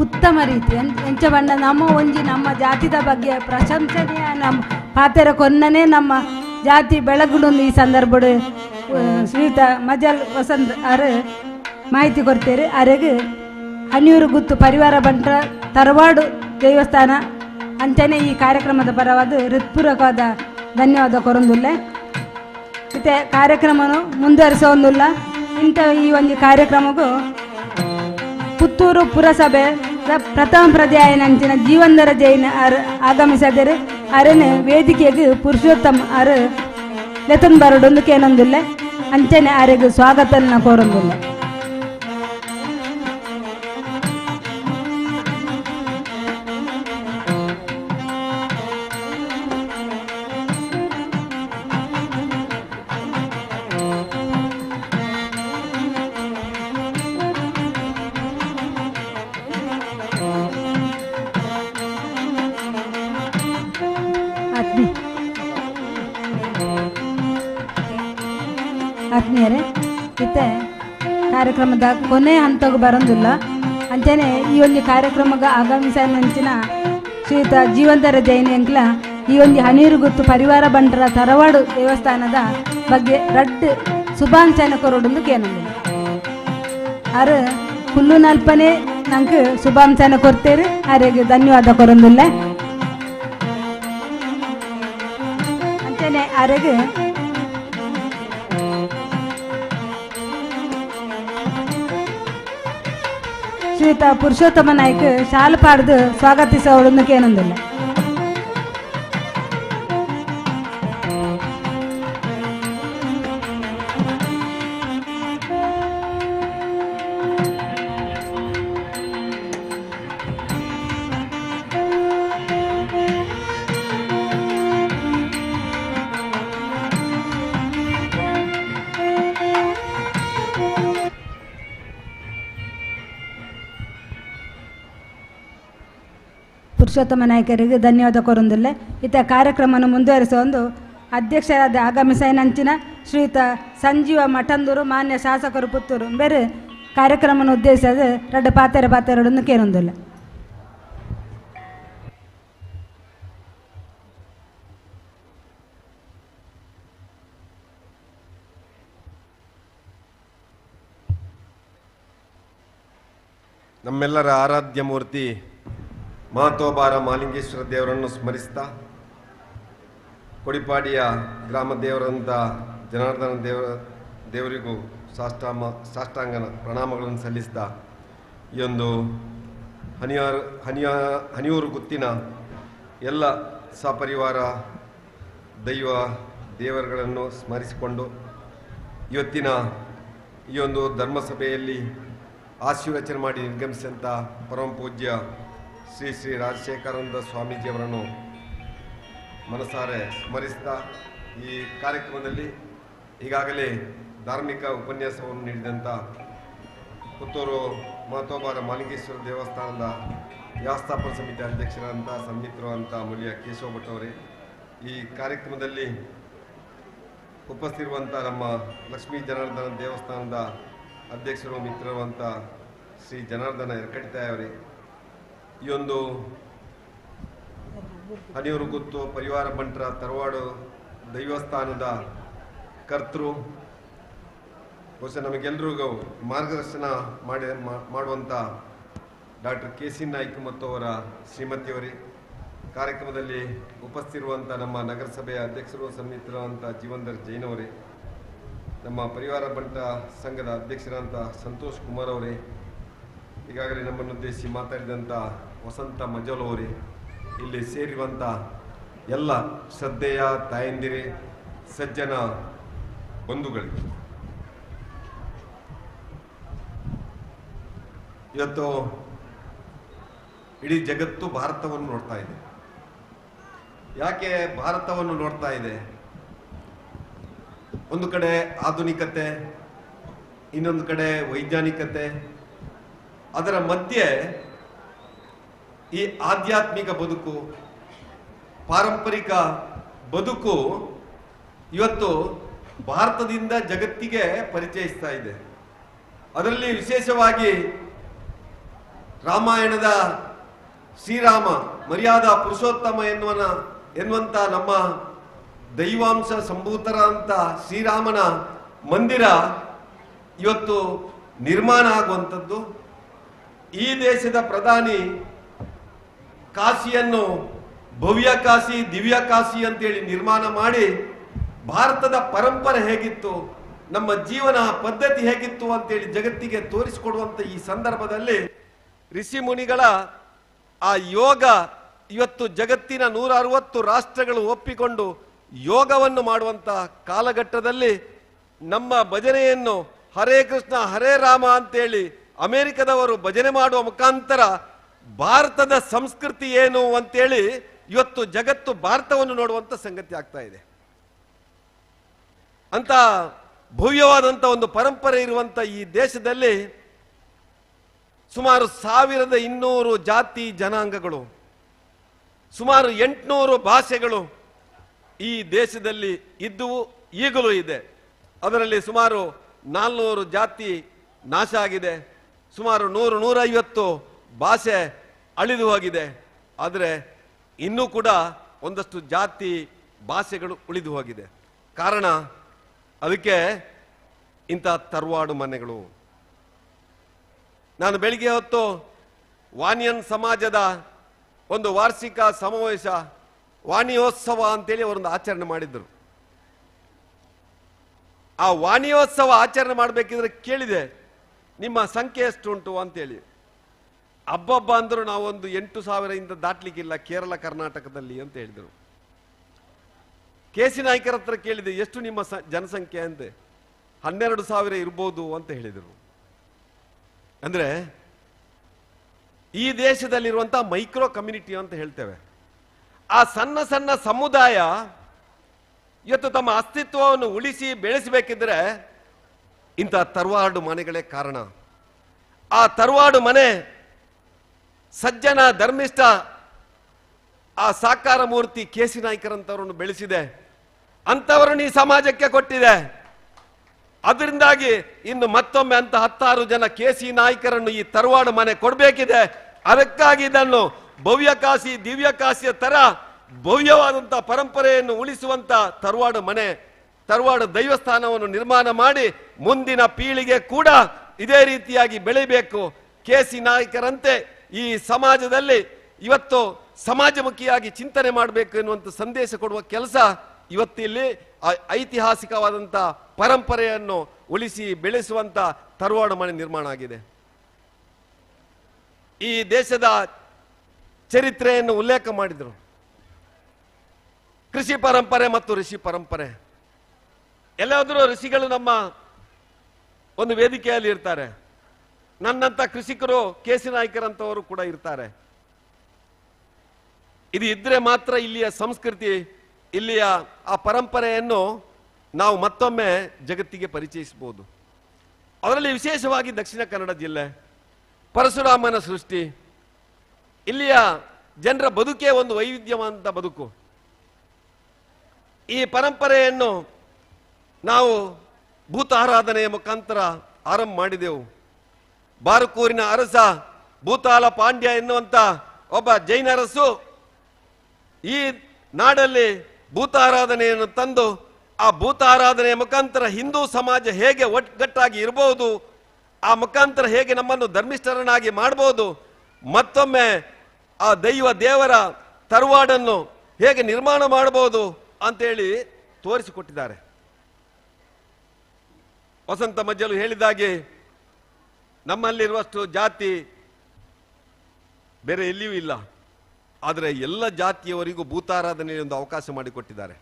ಉತ್ತಮ ರೀತಿ ಎಂಚ ಬಂಡ ನಮ್ಮ ಜಾತಿದ ಬಗ್ಗೆ ಪ್ರಶಂಸನೀಯ ನಮ್ಮ ಪಾತೆರ ಕೊನ್ನನೇ ನಮ್ಮ ಜಾತಿ ಬೆಳಗುಡೊಂದು ಈ ಸಂದರ್ಭ ಶ್ರೀಯುತ ಮಜಲ್ ವಸಂತ್ ಅವರು ಮಾಹಿತಿ ಕೊಡ್ತೇವೆ. ಅರೆಗೆ ಅನಿಯೂರು ಗುತ್ತು ಪರಿವಾರ ಬಂಟರ ತರವಾಡು ದೇವಸ್ಥಾನ ಅಂಚನೆ ಈ ಕಾರ್ಯಕ್ರಮದ ಪರವಾದ ಹೃತ್ಪೂರ್ವಕವಾದ ಧನ್ಯವಾದ ಕೊರೊಂದುಲ್ಲ. ಮತ್ತೆ ಕಾರ್ಯಕ್ರಮವನ್ನು ಮುಂದುವರಿಸೋದಿಲ್ಲ. ಇಂಥ ಈ ಒಂದು ಕಾರ್ಯಕ್ರಮಕ್ಕೂ ಪುತ್ತೂರು ಪುರಸಭೆ ಪ್ರಥಮ ಪ್ರಧ್ಯಾಯನಂಚಿನ ಜೀವಂದರ ಜೈನ ಆಗಮಿಸಿದರೆ ಅರನ ವೇದಿಕೆಗೆ ಪುರುಷೋತ್ತಮ್ ಅರು ಲೆತನ್ ಬರಡೊಂದು ಕೇನೊಂದಿಲ್ಲ ಅಂಚನೆ ಅರೆಗೆ ಸ್ವಾಗತನ ಕೋರೊಂದಿಲ್ಲ. ಆತ್ಮೀಯರೇ, ಇತ್ತೆ ಕಾರ್ಯಕ್ರಮದ ಕೊನೆ ಹಂತಗೂ ಬರೋದಿಲ್ಲ ಅಂಚನೆ ಈ ಒಂದು ಕಾರ್ಯಕ್ರಮಕ್ಕೆ ಆಗಮಿಸಿನ ಶ್ರೀಯುತ ಜೀವಂತರ ಜೈನ ಎಂಕ್ಲ ಈ ಒಂದು ಹನೀರು ಗುತ್ತು ಪರಿವಾರ ಬಂಟರ ತರವಾಡು ದೇವಸ್ಥಾನದ ಬಗ್ಗೆ ರಡ್ಡು ಶುಭಾಂಶನ ಕೊರೊಂದು ಕೇನೊಂದು ಅರು ಹುಲ್ಲು ನಲ್ಪನೆ ನಂಗೆ ಶುಭಾಂಶನ ಕೊಡ್ತೇರಿ. ಅರೆಗೆ ಧನ್ಯವಾದ ಕೊರೊಂದಿಲ್ಲ ಅಂಚನೆ ಅರೆಗೆ ಶ್ರೀಯುತ ಪುರುಷೋತ್ತಮ ನಾಯ್ಕ ಶಾಲು ಪಾಡ್ದು ಸ್ವಾಗತಿಸೋಳನ್ನು ಕೇನೊಂದಿಲ್ಲ. ಪುರುಷೋತ್ತಮ ನಾಯಕರಿಗೆ ಧನ್ಯವಾದ ಕೊರೊಂದಿಲ್ಲ. ಇತ್ತ ಕಾರ್ಯಕ್ರಮವನ್ನು ಮುಂದುವರಿಸುವ ಒಂದು ಅಧ್ಯಕ್ಷರಾದ ಆಗಮಿಸಿನಂಚಿನ ಶ್ರೀಯುತ ಸಂಜೀವ ಮಠಂದೂರು ಮಾನ್ಯ ಶಾಸಕರು ಪುತ್ತೂರು ಬೇರೆ ಕಾರ್ಯಕ್ರಮವನ್ನು ಉದ್ದೇಶಿಸಿದ ಎರಡು ಪಾತೆರಡನ್ನು ಕೇಳೊಂದಿಲ್ಲ. ನಮ್ಮೆಲ್ಲರ ಆರಾಧ್ಯ ಮೂರ್ತಿ ಮಹತೋಬಾರ ಮಾಲಿಂಗೇಶ್ವರ ದೇವರನ್ನು ಸ್ಮರಿಸ್ತಾ ಕೊಡಿಪಾಡಿಯ ಗ್ರಾಮ ದೇವರಂತ ಜನಾರ್ದನ ದೇವರಿಗೂ ಸಾಷ್ಟಾಂಗನ ಪ್ರಣಾಮಗಳನ್ನು ಸಲ್ಲಿಸಿದ ಈ ಒಂದು ಹನಿಯೂರು ಗುತ್ತಿನ ಎಲ್ಲ ಸಪರಿವಾರ ದೇವರುಗಳನ್ನು ಸ್ಮರಿಸಿಕೊಂಡು ಇವತ್ತಿನ ಈ ಒಂದು ಧರ್ಮಸಭೆಯಲ್ಲಿ ಆಶೀರ್ವಚನೆ ಮಾಡಿ ನಿರ್ಗಮಿಸಿದಂಥ ಪರಮ ಪೂಜ್ಯ ಶ್ರೀ ಶ್ರೀ ರಾಜಶೇಖರಾನಂದ ಸ್ವಾಮೀಜಿಯವರನ್ನು ಮನಸಾರೆ ಸ್ಮರಿಸ್ತಾ ಈ ಕಾರ್ಯಕ್ರಮದಲ್ಲಿ ಈಗಾಗಲೇ ಧಾರ್ಮಿಕ ಉಪನ್ಯಾಸವನ್ನು ನೀಡಿದಂಥ ಪುತ್ತೂರು ಮಹತೋಬಾರ ಮಾಲಿಂಗೇಶ್ವರ ದೇವಸ್ಥಾನದ ವ್ಯವಸ್ಥಾಪನಾ ಸಮಿತಿ ಅಧ್ಯಕ್ಷರಾದಂಥ ಸನ್ಮಿತ್ರರು ಅಂತ ಮುಳಿಯ ಕೇಶವ ಭಟ್ ಅವರೇ, ಈ ಕಾರ್ಯಕ್ರಮದಲ್ಲಿ ಉಪಸ್ಥಿತಿರುವಂಥ ನಮ್ಮ ಲಕ್ಷ್ಮೀ ಜನಾರ್ದನ ದೇವಸ್ಥಾನದ ಅಧ್ಯಕ್ಷರು ಮಿತ್ರರು ಅಂತ ಶ್ರೀ ಜನಾರ್ದನ ಎರಕಡಿತಾಯ ಅವರೇ, ಈ ಒಂದು ಹನಿಯೂರು ಗುತ್ತು ಪರಿವಾರ ಬಂಟರ ತರವಾಡು ದೈವಸ್ಥಾನದ ಕರ್ತೃ ಬಹುಶಃ ನಮಗೆಲ್ಲರಿಗೂ ಮಾರ್ಗದರ್ಶನ ಮಾಡುವಂಥ ಡಾಕ್ಟರ್ ಕೆ ಸಿ ನಾಯ್ಕ ಮತ್ತು ಅವರ ಶ್ರೀಮತಿಯವರೇ, ಕಾರ್ಯಕ್ರಮದಲ್ಲಿ ಉಪಸ್ಥಿತಿರುವಂಥ ನಮ್ಮ ನಗರಸಭೆಯ ಅಧ್ಯಕ್ಷರು ಸನ್ನಿಹಿತರಾದಂಥ ಜೀವನ್ಧರ್ ಜೈನ್ ಅವರೇ, ನಮ್ಮ ಪರಿವಾರ ಬಂಟ ಸಂಘದ ಅಧ್ಯಕ್ಷರಾದಂಥ ಸಂತೋಷ್ ಕುಮಾರ್ ಅವರೇ, ಈಗಾಗಲೇ ನಮ್ಮನ್ನು ಉದ್ದೇಶಿಸಿ ಮಾತಾಡಿದಂಥ ವಸಂತ ಮಜೋಲ್ ಅವರೇ, ಇಲ್ಲಿ ಸೇರಿರುವಂಥ ಎಲ್ಲ ಶ್ರದ್ಧೆಯ ತಾಯಂದಿರೇ, ಸಜ್ಜನ ಬಂಧುಗಳಿಗೆ, ಇವತ್ತು ಇಡೀ ಜಗತ್ತು ಭಾರತವನ್ನು ನೋಡ್ತಾ ಇದೆ. ಯಾಕೆ ಭಾರತವನ್ನು ನೋಡ್ತಾ ಇದೆ? ಒಂದು ಕಡೆ ಆಧುನಿಕತೆ, ಇನ್ನೊಂದು ಕಡೆ ವೈಜ್ಞಾನಿಕತೆ, ಅದರ ಮಧ್ಯೆ ಈ ಆಧ್ಯಾತ್ಮಿಕ ಬದುಕು, ಪಾರಂಪರಿಕ ಬದುಕು ಇವತ್ತು ಭಾರತದಿಂದ ಜಗತ್ತಿಗೆ ಪರಿಚಯಿಸ್ತಾ ಇದೆ. ಅದರಲ್ಲಿ ವಿಶೇಷವಾಗಿ ರಾಮಾಯಣದ ಶ್ರೀರಾಮ ಮರ್ಯಾದಾ ಪುರುಷೋತ್ತಮ ಎನ್ನುವಂಥ ನಮ್ಮ ದೈವಾಂಶ ಸಂಭೂತರ ಅಂತ ಶ್ರೀರಾಮನ ಮಂದಿರ ಇವತ್ತು ನಿರ್ಮಾಣ ಆಗುವಂಥದ್ದು. ಈ ದೇಶದ ಪ್ರಧಾನಿ ಕಾಶಿಯನ್ನು ಭವ್ಯ ಕಾಶಿ, ದಿವ್ಯ ಕಾಶಿ ಅಂತೇಳಿ ನಿರ್ಮಾಣ ಮಾಡಿ ಭಾರತದ ಪರಂಪರೆ ಹೇಗಿತ್ತು, ನಮ್ಮ ಜೀವನ ಪದ್ಧತಿ ಹೇಗಿತ್ತು ಅಂತೇಳಿ ಜಗತ್ತಿಗೆ ತೋರಿಸಿಕೊಡುವಂಥ ಈ ಸಂದರ್ಭದಲ್ಲಿ ಋಷಿ ಮುನಿಗಳ ಆ ಯೋಗ ಇವತ್ತು ಜಗತ್ತಿನ 160 ರಾಷ್ಟ್ರಗಳು ಒಪ್ಪಿಕೊಂಡು ಯೋಗವನ್ನು ಮಾಡುವಂತ ಕಾಲಘಟ್ಟದಲ್ಲಿ ನಮ್ಮ ಭಜನೆಯನ್ನು ಹರೇ ಕೃಷ್ಣ ಹರೇ ರಾಮ ಅಂತೇಳಿ ಅಮೆರಿಕದವರು ಭಜನೆ ಮಾಡುವ ಮುಖಾಂತರ ಭಾರತದ ಸಂಸ್ಕೃತಿ ಏನು ಅಂತೇಳಿ ಇವತ್ತು ಜಗತ್ತು ಭಾರತವನ್ನು ನೋಡುವಂತ ಸಂಗತಿ ಆಗ್ತಾ ಇದೆ. ಅಂತ ಭವ್ಯವಾದಂಥ ಒಂದು ಪರಂಪರೆ ಇರುವಂತ ಈ ದೇಶದಲ್ಲಿ ಸುಮಾರು 1200 ಜಾತಿ ಜನಾಂಗಗಳು, ಸುಮಾರು 800 ಭಾಷೆಗಳು ಈ ದೇಶದಲ್ಲಿ ಇದ್ದುವು, ಈಗಲೂ ಇದೆ. ಅದರಲ್ಲಿ ಸುಮಾರು 400 ಜಾತಿ ನಾಶ ಆಗಿದೆ, ಸುಮಾರು 100-150 ಭಾಷೆ ಅಳಿದು ಹೋಗಿದೆ. ಆದರೆ ಇನ್ನೂ ಕೂಡ ಒಂದಷ್ಟು ಜಾತಿ ಭಾಷೆಗಳು ಉಳಿದು ಹೋಗಿದೆ. ಕಾರಣ ಅದಕ್ಕೆ ಇಂಥ ತರವಾಡು ಮನೆಗಳು. ನಾನು ಬೆಳಿಗ್ಗೆ ಹೊತ್ತು ವಾಣಿಯನ್ ಸಮಾಜದ ಒಂದು ವಾರ್ಷಿಕ ಸಮಾವೇಶ, ವಾಣಿಯೋತ್ಸವ ಅಂತೇಳಿ ಅವರೊಂದು ಆಚರಣೆ ಮಾಡಿದ್ರು. ಆ ವಾಣಿಯೋತ್ಸವ ಆಚರಣೆ ಮಾಡಬೇಕಿದ್ರೆ ಕೇಳಿದೆ, ನಿಮ್ಮ ಸಂಖ್ಯೆ ಎಷ್ಟು ಉಂಟು ಅಂತೇಳಿ. ಹಬ್ಬ ಅಂದ್ರು ನಾವೊಂದು 8,000 ದಾಟ್ಲಿಕ್ಕಿಲ್ಲ ಕೇರಳ ಕರ್ನಾಟಕದಲ್ಲಿ ಅಂತ ಹೇಳಿದರು. KC ನಾಯ್ಕರ ಹತ್ರ ಕೇಳಿದೆ, ಎಷ್ಟು ನಿಮ್ಮ ಜನಸಂಖ್ಯೆ ಅಂತೆ. 12,000 ಇರ್ಬೋದು ಅಂತ ಹೇಳಿದರು. ಅಂದ್ರೆ ಈ ದೇಶದಲ್ಲಿರುವಂತಹ ಮೈಕ್ರೋ ಕಮ್ಯುನಿಟಿ ಅಂತ ಹೇಳ್ತೇವೆ, ಆ ಸಣ್ಣ ಸಣ್ಣ ಸಮುದಾಯ ಇವತ್ತು ತಮ್ಮ ಅಸ್ತಿತ್ವವನ್ನು ಉಳಿಸಿ ಬೆಳೆಸಬೇಕಿದ್ರೆ ಇಂಥ ತರವಾಡು ಮನೆಗಳೇ ಕಾರಣ. ಆ ತರವಾಡು ಮನೆ ಸಜ್ಜನ ಧರ್ಮಿಷ್ಠ ಆ ಸಾಕಾರ ಮೂರ್ತಿ KC ನಾಯ್ಕರಂತವರನ್ನು ಬೆಳೆಸಿದೆ, ಅಂತವರನ್ನು ಈ ಸಮಾಜಕ್ಕೆ ಕೊಟ್ಟಿದೆ. ಅದರಿಂದಾಗಿ ಇನ್ನು ಮತ್ತೊಮ್ಮೆ ಅಂತ 10 ಜನ KC ನಾಯ್ಕರನ್ನು ಈ ತರವಾಡು ಮನೆ ಕೊಡಬೇಕಿದೆ. ಅದಕ್ಕಾಗಿ ಇದನ್ನು ಭವ್ಯ ಕಾಶಿ ದಿವ್ಯ ಕಾಶಿಯ ತರ ಭವ್ಯವಾದಂತಹ ಪರಂಪರೆಯನ್ನು ಉಳಿಸುವಂತ ತರವಾಡು ಮನೆ, ತರವಾಡು ದೈವಸ್ಥಾನವನ್ನು ನಿರ್ಮಾಣ ಮಾಡಿ ಮುಂದಿನ ಪೀಳಿಗೆ ಕೂಡ ಇದೇ ರೀತಿಯಾಗಿ ಬೆಳಿಬೇಕು. KC ನಾಯ್ಕರಂತೆ ಈ ಸಮಾಜದಲ್ಲಿ ಇವತ್ತು ಸಮಾಜಮುಖಿಯಾಗಿ ಚಿಂತನೆ ಮಾಡಬೇಕು ಎನ್ನುವಂತ ಸಂದೇಶ ಕೊಡುವ ಕೆಲಸ ಇವತ್ತಿಲ್ಲಿ ಐತಿಹಾಸಿಕವಾದಂಥ ಪರಂಪರೆಯನ್ನು ಉಳಿಸಿ ಬೆಳೆಸುವಂತ ತರವಾಡು ಮನೆ ನಿರ್ಮಾಣ ಆಗಿದೆ. ಈ ದೇಶದ ಚರಿತ್ರೆಯನ್ನು ಉಲ್ಲೇಖ ಮಾಡಿದರು. ಕೃಷಿ ಪರಂಪರೆ ಮತ್ತು ಋಷಿ ಪರಂಪರೆ. ಎಲ್ಲಾದರೂ ಋಷಿಗಳು ನಮ್ಮ ಒಂದು ವೇದಿಕೆಯಲ್ಲಿ ಇರ್ತಾರೆ. ನನ್ನಂತ ಕೃಷಿಕರು KC ನಾಯ್ಕರಂತವರು ಕೂಡ ಇರ್ತಾರೆ. ಇದು ಇದ್ರೆ ಮಾತ್ರ ಇಲ್ಲಿಯ ಸಂಸ್ಕೃತಿ, ಇಲ್ಲಿಯ ಆ ಪರಂಪರೆಯನ್ನು ನಾವು ಮತ್ತೊಮ್ಮೆ ಜಗತ್ತಿಗೆ ಪರಿಚಯಿಸಬಹುದು. ಅದರಲ್ಲಿ ವಿಶೇಷವಾಗಿ ದಕ್ಷಿಣ ಕನ್ನಡ ಜಿಲ್ಲೆ, ಪರಶುರಾಮನ ಸೃಷ್ಟಿ, ಇಲ್ಲಿಯ ಜನರ ಬದುಕೇ ಒಂದು ವೈವಿಧ್ಯವಂತ ಬದುಕು. ಈ ಪರಂಪರೆಯನ್ನು ನಾವು ಭೂತಾರಾಧನೆಯ ಮುಖಾಂತರ ಆರಂಭ ಮಾಡಿದೆವು. ಬಾರುಕೂರಿನ ಅರಸ ಭೂತಾಲ ಪಾಂಡ್ಯ ಎನ್ನುವಂತ ಒಬ್ಬ ಜೈನರಸು ಈ ನಾಡಲ್ಲಿ ಭೂತಾರಾಧನೆಯನ್ನು ತಂದು ಆ ಭೂತಾರಾಧನೆಯ ಮುಖಾಂತರ ಹಿಂದೂ ಸಮಾಜ ಹೇಗೆ ಒಗ್ಗಟ್ಟಾಗಿ ಇರಬಹುದು, ಆ ಮುಖಾಂತರ ಹೇಗೆ ನಮ್ಮನ್ನು ಧರ್ಮಿಷ್ಠರನ್ನಾಗಿ ಮಾಡಬಹುದು, ಮತ್ತೊಮ್ಮೆ ಆ ದೇವರ ತರವಾಡನ್ನು ಹೇಗೆ ನಿರ್ಮಾಣ ಮಾಡಬಹುದು ಅಂತೇಳಿ ತೋರಿಸಿಕೊಟ್ಟಿದ್ದಾರೆ. ವಸಂತ ಮಜ್ಜಲು ಹೇಳಿದಾಗೆ ನಮ್ಮಲ್ಲಿರುವಷ್ಟು ಜಾತಿ ಬೇರೆ ಎಲ್ಲಿಯೂ ಇಲ್ಲ. ಆದರೆ ಎಲ್ಲ ಜಾತಿಯವರಿಗೂ ಭೂತಾರಾಧನೆಯಲ್ಲಿ ಒಂದು ಅವಕಾಶ ಮಾಡಿಕೊಟ್ಟಿದ್ದಾರೆ.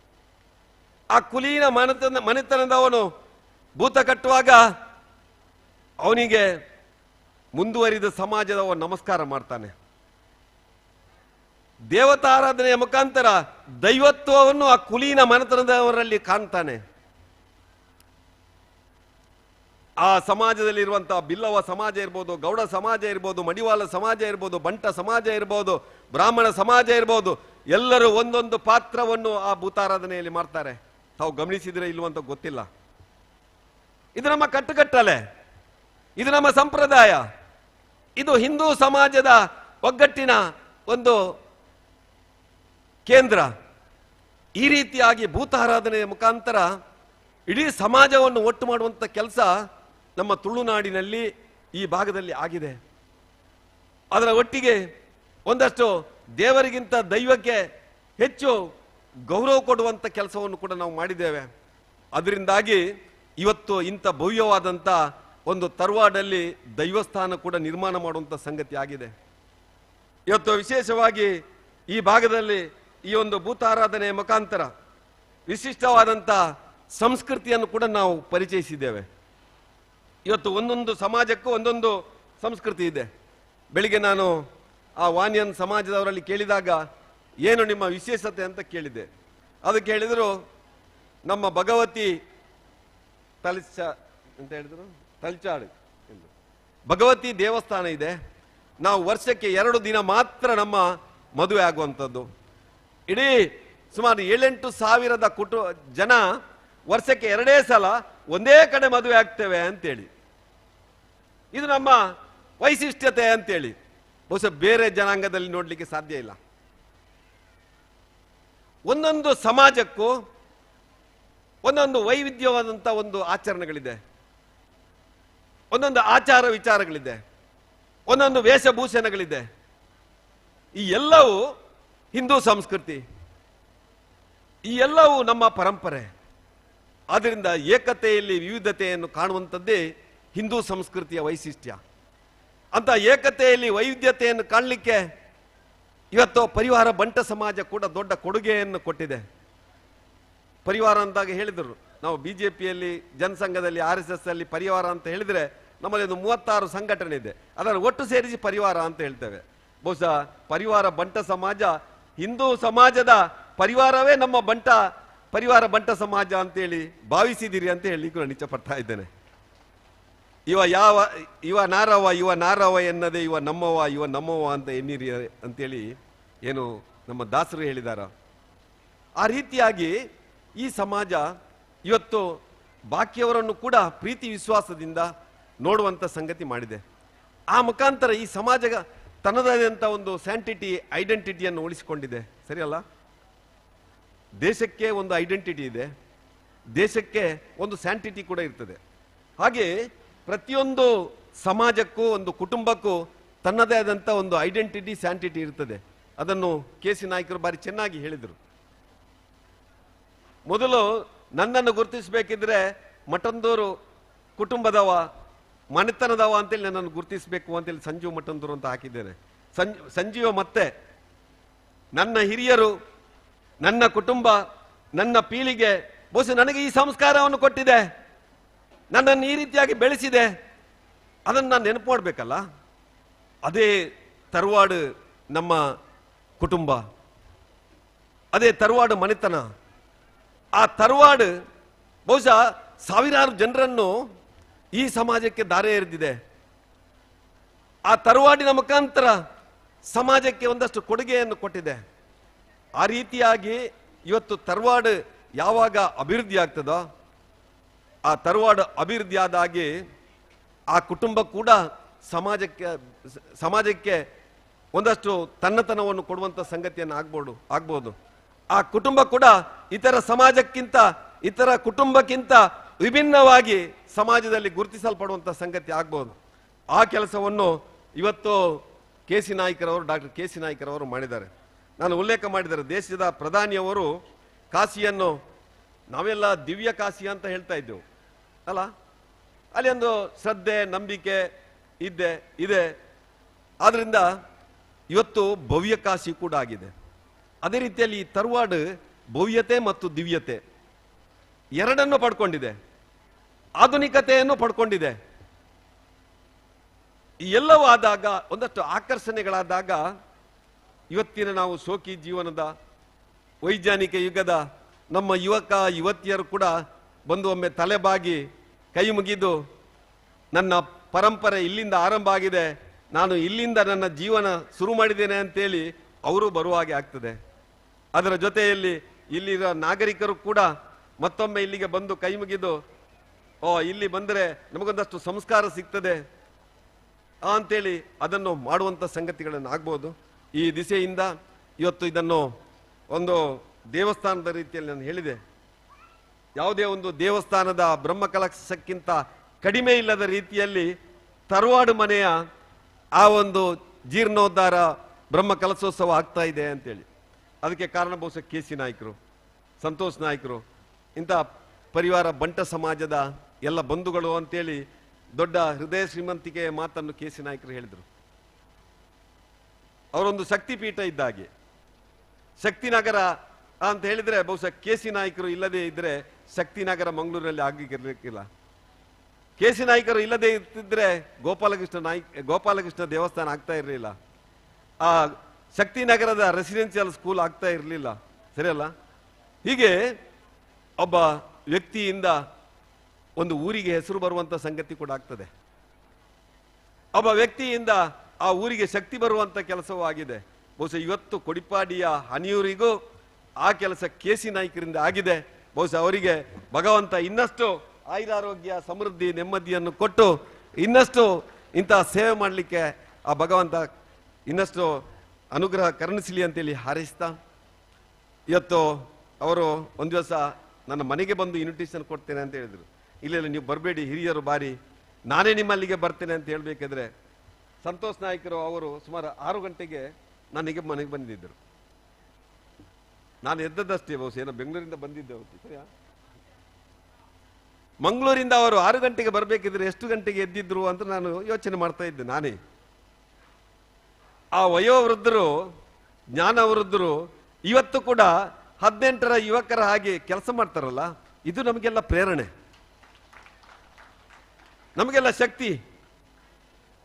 ಆ ಕುಲೀನ ಮನೆತನದವನು ಭೂತ ಕಟ್ಟುವಾಗ ಅವನಿಗೆ ಮುಂದುವರಿದ ಸಮಾಜದವ ನಮಸ್ಕಾರ ಮಾಡ್ತಾನೆ. ದೇವತಾರಾಧನೆಯ ಮುಖಾಂತರ ದೈವತ್ವವನ್ನು ಆ ಕುಲೀನ ಮನೆತನದವರಲ್ಲಿ ಕಾಣ್ತಾನೆ. ಆ ಸಮಾಜದಲ್ಲಿರುವಂತಹ ಬಿಲ್ಲವ ಸಮಾಜ ಇರ್ಬೋದು, ಗೌಡ ಸಮಾಜ ಇರ್ಬೋದು, ಮಡಿವಾಳ ಸಮಾಜ ಇರ್ಬೋದು, ಬಂಟ ಸಮಾಜ ಇರ್ಬೋದು, ಬ್ರಾಹ್ಮಣ ಸಮಾಜ ಇರ್ಬೋದು, ಎಲ್ಲರೂ ಒಂದೊಂದು ಪಾತ್ರವನ್ನು ಆ ಭೂತಾರಾಧನೆಯಲ್ಲಿ ಮಾಡ್ತಾರೆ. ತಾವು ಗಮನಿಸಿದ್ರೆ ಇಲ್ವಂತ ಗೊತ್ತಿಲ್ಲ. ಇದು ನಮ್ಮ ಕಟ್ಟುಕಟ್ಟಲೆ, ಇದು ನಮ್ಮ ಸಂಪ್ರದಾಯ, ಇದು ಹಿಂದೂ ಸಮಾಜದ ಒಗ್ಗಟ್ಟಿನ ಒಂದು ಕೇಂದ್ರ. ಈ ರೀತಿಯಾಗಿ ಭೂತಾರಾಧನೆಯ ಮುಖಾಂತರ ಇಡೀ ಸಮಾಜವನ್ನು ಒಟ್ಟು ಮಾಡುವಂಥ ಕೆಲಸ ನಮ್ಮ ತುಳುನಾಡಿನಲ್ಲಿ ಈ ಭಾಗದಲ್ಲಿ ಆಗಿದೆ. ಅದರ ಒಟ್ಟಿಗೆ ಒಂದಷ್ಟು ದೇವರಿಗಿಂತ ದೈವಕ್ಕೆ ಹೆಚ್ಚು ಗೌರವ ಕೊಡುವಂಥ ಕೆಲಸವನ್ನು ಕೂಡ ನಾವು ಮಾಡಿದ್ದೇವೆ. ಅದರಿಂದಾಗಿ ಇವತ್ತು ಇಂಥ ಭವ್ಯವಾದಂಥ ಒಂದು ತರವಾಡಲ್ಲಿ ದೈವಸ್ಥಾನ ಕೂಡ ನಿರ್ಮಾಣ ಮಾಡುವಂಥ ಸಂಗತಿ ಆಗಿದೆ. ಇವತ್ತು ವಿಶೇಷವಾಗಿ ಈ ಭಾಗದಲ್ಲಿ ಈ ಒಂದು ಭೂತಾರಾಧನೆಯ ಮುಖಾಂತರ ವಿಶಿಷ್ಟವಾದಂಥ ಸಂಸ್ಕೃತಿಯನ್ನು ಕೂಡ ನಾವು ಪರಿಚಯಿಸಿದ್ದೇವೆ. ಇವತ್ತು ಒಂದೊಂದು ಸಮಾಜಕ್ಕೂ ಒಂದೊಂದು ಸಂಸ್ಕೃತಿ ಇದೆ. ಬೆಳಿಗ್ಗೆ ನಾನು ಆ ವಾನ್ಯನ್ ಸಮಾಜದವರಲ್ಲಿ ಕೇಳಿದಾಗ ಏನು ನಿಮ್ಮ ವಿಶೇಷತೆ ಅಂತ ಕೇಳಿದೆ. ಅದಕ್ಕೆ ಹೇಳಿದರು, ನಮ್ಮ ಭಗವತಿ ಅಂತ ಹೇಳಿದ್ರು, ತಲ್ಚಾಡು ಭಗವತಿ ದೇವಸ್ಥಾನ ಇದೆ. ನಾವು ವರ್ಷಕ್ಕೆ 2 ದಿನ ಮಾತ್ರ ನಮ್ಮ ಮದುವೆ ಆಗುವಂಥದ್ದು. ಇಡೀ ಸುಮಾರು 7-8 ಸಾವಿರದ ಜನ ವರ್ಷಕ್ಕೆ 2 ಸಲ ಒಂದೇ ಕಡೆ ಮದುವೆ ಆಗ್ತೇವೆ ಅಂತೇಳಿ. ಇದು ನಮ್ಮ ವೈಶಿಷ್ಟ್ಯತೆ ಅಂತೇಳಿ ಬಹುಶಃ ಬೇರೆ ಜನಾಂಗದಲ್ಲಿ ನೋಡ್ಲಿಕ್ಕೆ ಸಾಧ್ಯ ಇಲ್ಲ. ಒಂದೊಂದು ಸಮಾಜಕ್ಕೂ ಒಂದೊಂದು ವೈವಿಧ್ಯವಾದಂಥ ಒಂದು ಆಚರಣೆಗಳಿದೆ, ಒಂದೊಂದು ಆಚಾರ ವಿಚಾರಗಳಿದೆ, ಒಂದೊಂದು ವೇಷಭೂಷಣಗಳಿದೆ. ಈ ಎಲ್ಲವೂ ಹಿಂದೂ ಸಂಸ್ಕೃತಿ, ಈ ಎಲ್ಲವೂ ನಮ್ಮ ಪರಂಪರೆ. ಆದ್ದರಿಂದ ಏಕತೆಯಲ್ಲಿ ವಿವಿಧತೆಯನ್ನು ಕಾಣುವಂಥದ್ದೇ ಹಿಂದೂ ಸಂಸ್ಕೃತಿಯ ವೈಶಿಷ್ಟ್ಯ. ಅಂತ ಏಕತೆಯಲ್ಲಿ ವೈವಿಧ್ಯತೆಯನ್ನು ಕಾಣಲಿಕ್ಕೆ ಇವತ್ತು ಪರಿವಾರ ಬಂಟ ಸಮಾಜ ಕೂಡ ದೊಡ್ಡ ಕೊಡುಗೆಯನ್ನು ಕೊಟ್ಟಿದೆ. ಪರಿವಾರ ಅಂದಾಗ ಹೇಳಿದರು, ನಾವು ಬಿಜೆಪಿಯಲ್ಲಿ ಜನಸಂಘದಲ್ಲಿ RSS ಅಲ್ಲಿ ಪರಿವಾರ ಅಂತ ಹೇಳಿದರೆ ನಮ್ಮಲ್ಲಿ ಒಂದು 36 ಸಂಘಟನೆ ಇದೆ, ಅದನ್ನು ಒಟ್ಟು ಸೇರಿಸಿ ಪರಿವಾರ ಅಂತ ಹೇಳ್ತೇವೆ. ಬಹುಶಃ ಪರಿವಾರ ಬಂಟ ಸಮಾಜ ಹಿಂದೂ ಸಮಾಜದ ಪರಿವಾರವೇ ನಮ್ಮ ಪರಿವಾರ ಬಂಟ ಸಮಾಜ ಅಂತೇಳಿ ಭಾವಿಸಿದಿರಿ ಅಂತ ಹೇಳಲಿಕ್ಕೆ ನಾನು ಇಚ್ಛಪಡ್ತಾ ಇದ್ದೇನೆ. ಇವ ನಾರವ ಎನ್ನದೆ ಇವ ನಮ್ಮವ ಅಂತ ಎನ್ನಿರಿ ಅಂತೇಳಿ ಏನು ನಮ್ಮ ದಾಸರು ಹೇಳಿದಾರ. ಆ ರೀತಿಯಾಗಿ ಈ ಸಮಾಜ ಇವತ್ತು ಬಾಕಿಯವರನ್ನು ಕೂಡ ಪ್ರೀತಿ ವಿಶ್ವಾಸದಿಂದ ನೋಡುವಂಥ ಸಂಗತಿ ಮಾಡಿದೆ. ಆ ಮುಖಾಂತರ ಈ ಸಮಾಜ ತನ್ನದಾದಂಥ ಒಂದು ಸ್ಯಾಂಟಿಟಿ ಐಡೆಂಟಿಟಿಯನ್ನು ಉಳಿಸಿಕೊಂಡಿದೆ. ಸರಿಯಲ್ಲ? ದೇಶಕ್ಕೆ ಒಂದು ಐಡೆಂಟಿಟಿ ಇದೆ, ದೇಶಕ್ಕೆ ಒಂದು ಸ್ಯಾಂಟಿಟಿ ಕೂಡ ಇರ್ತದೆ. ಹಾಗೆ ಪ್ರತಿಯೊಂದು ಸಮಾಜಕ್ಕೂ ಒಂದು ಕುಟುಂಬಕ್ಕೂ ತನ್ನದೇ ಆದಂಥ ಒಂದು ಐಡೆಂಟಿಟಿ ಸ್ಯಾಂಟಿಟಿ ಇರ್ತದೆ. ಅದನ್ನು KC ನಾಯ್ಕರು ಬಾರಿ ಚೆನ್ನಾಗಿ ಹೇಳಿದರು. ಮೊದಲು ನನ್ನನ್ನು ಗುರುತಿಸಬೇಕಿದ್ರೆ ಮಠಂದೂರು ಕುಟುಂಬದವ ಮನೆತನದವ ಅಂತೇಳಿ ನನ್ನನ್ನು ಗುರುತಿಸಬೇಕು ಅಂತೇಳಿ ಸಂಜೀವ ಮಠಂದೂರು ಅಂತ ಹಾಕಿದ್ದೇನೆ. ಸಂಜೀವ ಮತ್ತೆ ನನ್ನ ಹಿರಿಯರು, ನನ್ನ ಕುಟುಂಬ, ನನ್ನ ಪೀಳಿಗೆ ಬಹುಶಃ ನನಗೆ ಈ ಸಂಸ್ಕಾರವನ್ನು ಕೊಟ್ಟಿದೆ, ನನ್ನನ್ನು ಈ ರೀತಿಯಾಗಿ ಬೆಳೆಸಿದೆ. ಅದನ್ನು ನಾನು ನೆನಪು ಮಾಡಬೇಕಲ್ಲ. ಅದೇ ತರವಾಡು ನಮ್ಮ ಕುಟುಂಬ, ಅದೇ ತರವಾಡು ಮನೆತನ. ಆ ತರವಾಡು ಬಹುಶಃ ಸಾವಿರಾರು ಜನರನ್ನು ಈ ಸಮಾಜಕ್ಕೆ ದಾರೆ ಎರೆದಿದೆ. ಆ ತರವಾಡಿನ ಮುಖಾಂತರ ಸಮಾಜಕ್ಕೆ ಒಂದಷ್ಟು ಕೊಡುಗೆಯನ್ನು ಕೊಟ್ಟಿದೆ. ಆ ರೀತಿಯಾಗಿ ಇವತ್ತು ತರವಾಡು ಯಾವಾಗ ಅಭಿವೃದ್ಧಿ ಆಗ್ತದೋ, ಆ ತರವಾಡು ಅಭಿವೃದ್ಧಿ ಆದಾಗಿ ಆ ಕುಟುಂಬ ಕೂಡ ಸಮಾಜಕ್ಕೆ ಒಂದಷ್ಟು ತನ್ನತನವನ್ನು ಕೊಡುವಂಥ ಸಂಗತಿಯನ್ನು ಆಗ್ಬೋದು. ಆ ಕುಟುಂಬ ಕೂಡ ಇತರ ಸಮಾಜಕ್ಕಿಂತ, ಇತರ ಕುಟುಂಬಕ್ಕಿಂತ ವಿಭಿನ್ನವಾಗಿ ಸಮಾಜದಲ್ಲಿ ಗುರುತಿಸಲ್ಪಡುವಂಥ ಸಂಗತಿ ಆಗ್ಬೋದು. ಆ ಕೆಲಸವನ್ನು ಇವತ್ತು ಡಾಕ್ಟರ್ KC ನಾಯ್ಕರವರು ಮಾಡಿದ್ದಾರೆ. ನಾನು ಉಲ್ಲೇಖ ಮಾಡಿದರೆ ದೇಶದ ಪ್ರಧಾನಿಯವರು ಕಾಶಿಯನ್ನು ನಾವೆಲ್ಲ ದಿವ್ಯ ಕಾಶಿ ಅಂತ ಹೇಳ್ತಾ ಇದ್ದೆವು ಅಲ್ಲ, ಅಲ್ಲಿ ಒಂದು ಶ್ರದ್ಧೆ ನಂಬಿಕೆ ಇದೆ. ಆದ್ರಿಂದ ಇವತ್ತು ಭವ್ಯ ಕಾಶಿ ಕೂಡ ಆಗಿದೆ. ಅದೇ ರೀತಿಯಲ್ಲಿ ತರವಾಡು ಭವ್ಯತೆ ಮತ್ತು ದಿವ್ಯತೆ ಎರಡನ್ನು ಪಡ್ಕೊಂಡಿದೆ, ಆಧುನಿಕತೆಯನ್ನು ಪಡ್ಕೊಂಡಿದೆ. ಎಲ್ಲವೂ ಆದಾಗ, ಒಂದಷ್ಟು ಆಕರ್ಷಣೆಗಳಾದಾಗ ಇವತ್ತಿನ ನಾವು ಶೋಕಿ ಜೀವನದ ವೈಜ್ಞಾನಿಕ ಯುಗದ ನಮ್ಮ ಯುವಕ ಯುವತಿಯರು ಕೂಡ ಬಂದು ಒಮ್ಮೆ ತಲೆಬಾಗಿ ಕೈ ಮುಗಿದು ನನ್ನ ಪರಂಪರೆ ಇಲ್ಲಿಂದ ಆರಂಭ ಆಗಿದೆ, ನಾನು ಇಲ್ಲಿಂದ ನನ್ನ ಜೀವನ ಶುರು ಮಾಡಿದ್ದೇನೆ ಅಂತೇಳಿ ಅವರು ಬರುವ ಹಾಗೆ ಆಗ್ತದೆ. ಅದರ ಜೊತೆಯಲ್ಲಿ ಇಲ್ಲಿರೋ ನಾಗರಿಕರು ಕೂಡ ಮತ್ತೊಮ್ಮೆ ಇಲ್ಲಿಗೆ ಬಂದು ಕೈ ಮುಗಿದು ಇಲ್ಲಿ ಬಂದರೆ ನಮಗೊಂದಷ್ಟು ಸಂಸ್ಕಾರ ಸಿಗ್ತದೆ ಅಂತೇಳಿ ಅದನ್ನು ಮಾಡುವಂಥ ಸಂಗತಿಗಳನ್ನು ಆಗ್ಬೋದು. ಈ ದಿಸೆಯಿಂದ ಇವತ್ತು ಇದನ್ನು ಒಂದು ದೇವಸ್ಥಾನದ ರೀತಿಯಲ್ಲಿ ನಾನು ಹೇಳಿದೆ, ಯಾವುದೇ ಒಂದು ದೇವಸ್ಥಾನದ ಬ್ರಹ್ಮಕಲಶಕ್ಕಿಂತ ಕಡಿಮೆ ಇಲ್ಲದ ರೀತಿಯಲ್ಲಿ ತರವಾಡು ಮನೆಯ ಆ ಒಂದು ಜೀರ್ಣೋದ್ಧಾರ ಬ್ರಹ್ಮಕಲಶೋತ್ಸವ ಆಗ್ತಾ ಇದೆ ಅಂತೇಳಿ. ಅದಕ್ಕೆ ಕಾರಣ ಬಹುಶಃ KC ನಾಯ್ಕರು, ಸಂತೋಷ್ ನಾಯ್ಕರು, ಇಂಥ ಪರಿವಾರ ಬಂಟ ಸಮಾಜದ ಎಲ್ಲ ಬಂಧುಗಳು ಅಂತೇಳಿ ದೊಡ್ಡ ಹೃದಯ ಶ್ರೀಮಂತಿಕೆಯ ಮಾತನ್ನು KC ನಾಯ್ಕರು ಹೇಳಿದರು. ಅವರೊಂದು ಶಕ್ತಿಪೀಠ ಇದ್ದ ಹಾಗೆ. ಶಕ್ತಿನಗರ ಅಂತ ಹೇಳಿದ್ರೆ ಬಹುಶಃ KC ನಾಯ್ಕರು ಇಲ್ಲದೆ ಇದ್ರೆ ಶಕ್ತಿನಗರ ಮಂಗಳೂರಲ್ಲಿ ಆಗಿರ್ಲಿಕ್ಕಿಲ್ಲ. KC ನಾಯ್ಕರು ಇಲ್ಲದೆ ಇರ್ತಿದ್ರೆ ಗೋಪಾಲಕೃಷ್ಣ ದೇವಸ್ಥಾನ ಆಗ್ತಾ ಇರಲಿಲ್ಲ, ಆ ಶಕ್ತಿನಗರದ ರೆಸಿಡೆನ್ಷಿಯಲ್ ಸ್ಕೂಲ್ ಆಗ್ತಾ ಇರಲಿಲ್ಲ, ಸರಿಯಲ್ಲ? ಹೀಗೆ ಒಬ್ಬ ವ್ಯಕ್ತಿಯಿಂದ ಒಂದು ಊರಿಗೆ ಹೆಸರು ಬರುವಂತ ಸಂಗತಿ ಕೂಡ ಆಗ್ತದೆ. ಒಬ್ಬ ವ್ಯಕ್ತಿಯಿಂದ ಆ ಊರಿಗೆ ಶಕ್ತಿ ಬರುವಂತ ಕೆಲಸವೂ ಆಗಿದೆ. ಬಹುಶಃ ಇವತ್ತು ಕೊಡಿಪಾಡಿಯ ಹನಿಯೂರಿಗೂ ಆ ಕೆಲಸ KC ನಾಯ್ಕರಿಂದ ಆಗಿದೆ. ಬಹುಶಃ ಅವರಿಗೆ ಭಗವಂತ ಇನ್ನಷ್ಟು ಆಯುರಾರೋಗ್ಯ ಸಮೃದ್ಧಿ ನೆಮ್ಮದಿಯನ್ನು ಕೊಟ್ಟು ಇನ್ನಷ್ಟು ಇಂತಹ ಸೇವೆ ಮಾಡಲಿಕ್ಕೆ ಆ ಭಗವಂತ ಇನ್ನಷ್ಟು ಅನುಗ್ರಹ ಕರುಣಿಸಲಿ ಅಂತೇಳಿ ಹಾರೈಸ್ತಾ, ಇವತ್ತು ಅವರು ಒಂದು ದಿವಸ ನನ್ನ ಮನೆಗೆ ಬಂದು ಇನ್ವಿಟೇಷನ್ ಕೊಡ್ತೇನೆ ಅಂತ ಹೇಳಿದರು. ಇಲ್ಲ ನೀವು ಬರಬೇಡಿ, ಹಿರಿಯರು ಬಾರಿ, ನಾನೇ ನಿಮ್ಮಲ್ಲಿಗೆ ಬರ್ತೇನೆ ಅಂತ ಹೇಳಬೇಕಿದ್ರೆ ಸಂತೋಷ್ ನಾಯ್ಕರು ಅವರು ಸುಮಾರು 6 ಗಂಟೆಗೆ ನನಗೆ ಮನೆಗೆ ಬಂದಿದ್ದರು. ನಾನು ಎದ್ದದಷ್ಟೇ, ಬಹುಶಃ ಏನೋ ಬೆಂಗಳೂರಿಂದ ಬಂದಿದ್ದೆ ಅವತ್ತು, ಸರಿಯಾ? ಮಂಗಳೂರಿಂದ ಅವರು 6 ಗಂಟೆಗೆ ಬರಬೇಕಿದ್ರೆ ಎಷ್ಟು ಗಂಟೆಗೆ ಎದ್ದಿದ್ರು ಅಂತ ನಾನು ಯೋಚನೆ ಮಾಡ್ತಾ ಇದ್ದೆ ನಾನೇ. ಆ ವಯೋವೃದ್ಧರು, ಜ್ಞಾನವೃದ್ಧರು ಇವತ್ತು ಕೂಡ 18ರ ಯುವಕರ ಹಾಗೆ ಕೆಲಸ ಮಾಡ್ತಾರಲ್ಲ, ಇದು ನಮಗೆಲ್ಲ ಪ್ರೇರಣೆ, ನಮಗೆಲ್ಲ ಶಕ್ತಿ.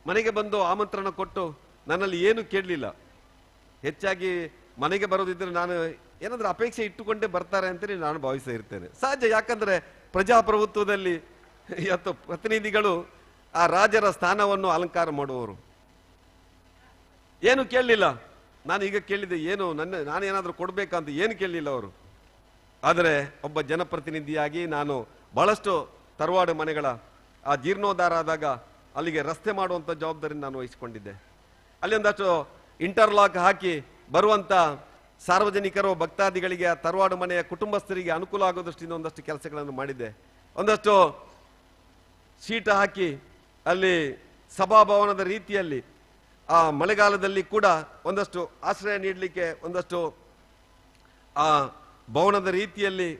ಮನೆಗೆ ಬಂದು ಆಮಂತ್ರಣ ಕೊಟ್ಟು ನನ್ನಲ್ಲಿ ಏನು ಕೇಳಲಿಲ್ಲ. ಹೆಚ್ಚಾಗಿ ಮನೆಗೆ ಬರೋದಿದ್ರೆ ನಾನು ಏನಾದ್ರೂ ಅಪೇಕ್ಷೆ ಇಟ್ಟುಕೊಂಡೇ ಬರ್ತಾರೆ ಅಂತೇಳಿ ನಾನು ಭಾವಿಸ್ತಾ ಇರ್ತೇನೆ. ಸಹಜ, ಯಾಕಂದ್ರೆ ಪ್ರಜಾಪ್ರಭುತ್ವದಲ್ಲಿ ಇವತ್ತು ಪ್ರತಿನಿಧಿಗಳು ಆ ರಾಜರ ಸ್ಥಾನವನ್ನು ಅಲಂಕಾರ ಮಾಡುವವರು. ಏನು ಕೇಳಲಿಲ್ಲ, ನಾನು ಈಗ ಕೇಳಿದೆ, ಏನು ನಾನೇನಾದ್ರೂ ಕೊಡ್ಬೇಕಂತ ಏನು ಕೇಳಲಿಲ್ಲ ಅವರು. ಆದರೆ ಒಬ್ಬ ಜನಪ್ರತಿನಿಧಿಯಾಗಿ ನಾನು ಬಹಳಷ್ಟು ತರವಾಡು ಮನೆಗಳ ಆ ಜೀರ್ಣೋದ್ಧಾರ ಆದಾಗ ಅಲ್ಲಿಗೆ ರಸ್ತೆ ಮಾಡುವಂಥ ಜವಾಬ್ದಾರಿ ನಾನು ವಹಿಸಿಕೊಂಡಿದ್ದೆ. ಅಲ್ಲಿ ಒಂದಷ್ಟು ಇಂಟರ್ಲಾಕ್ ಹಾಕಿ ಬರುವಂಥ ಸಾರ್ವಜನಿಕರು ಭಕ್ತಾದಿಗಳಿಗೆ ಆ ತರವಾಡು ಮನೆಯ ಕುಟುಂಬಸ್ಥರಿಗೆ ಅನುಕೂಲ ಆಗೋ ದೃಷ್ಟಿಯಿಂದ ಒಂದಷ್ಟು ಕೆಲಸಗಳನ್ನು ಮಾಡಿದ್ದೆ. ಒಂದಷ್ಟು ಶೀಟ ಹಾಕಿ ಅಲ್ಲಿ ಸಭಾಭವನದ ರೀತಿಯಲ್ಲಿ ಆ ಮಳೆಗಾಲದಲ್ಲಿ ಕೂಡ ಒಂದಷ್ಟು ಆಶ್ರಯ ನೀಡಲಿಕ್ಕೆ ಒಂದಷ್ಟು ಆ ಭವನದ ರೀತಿಯಲ್ಲಿ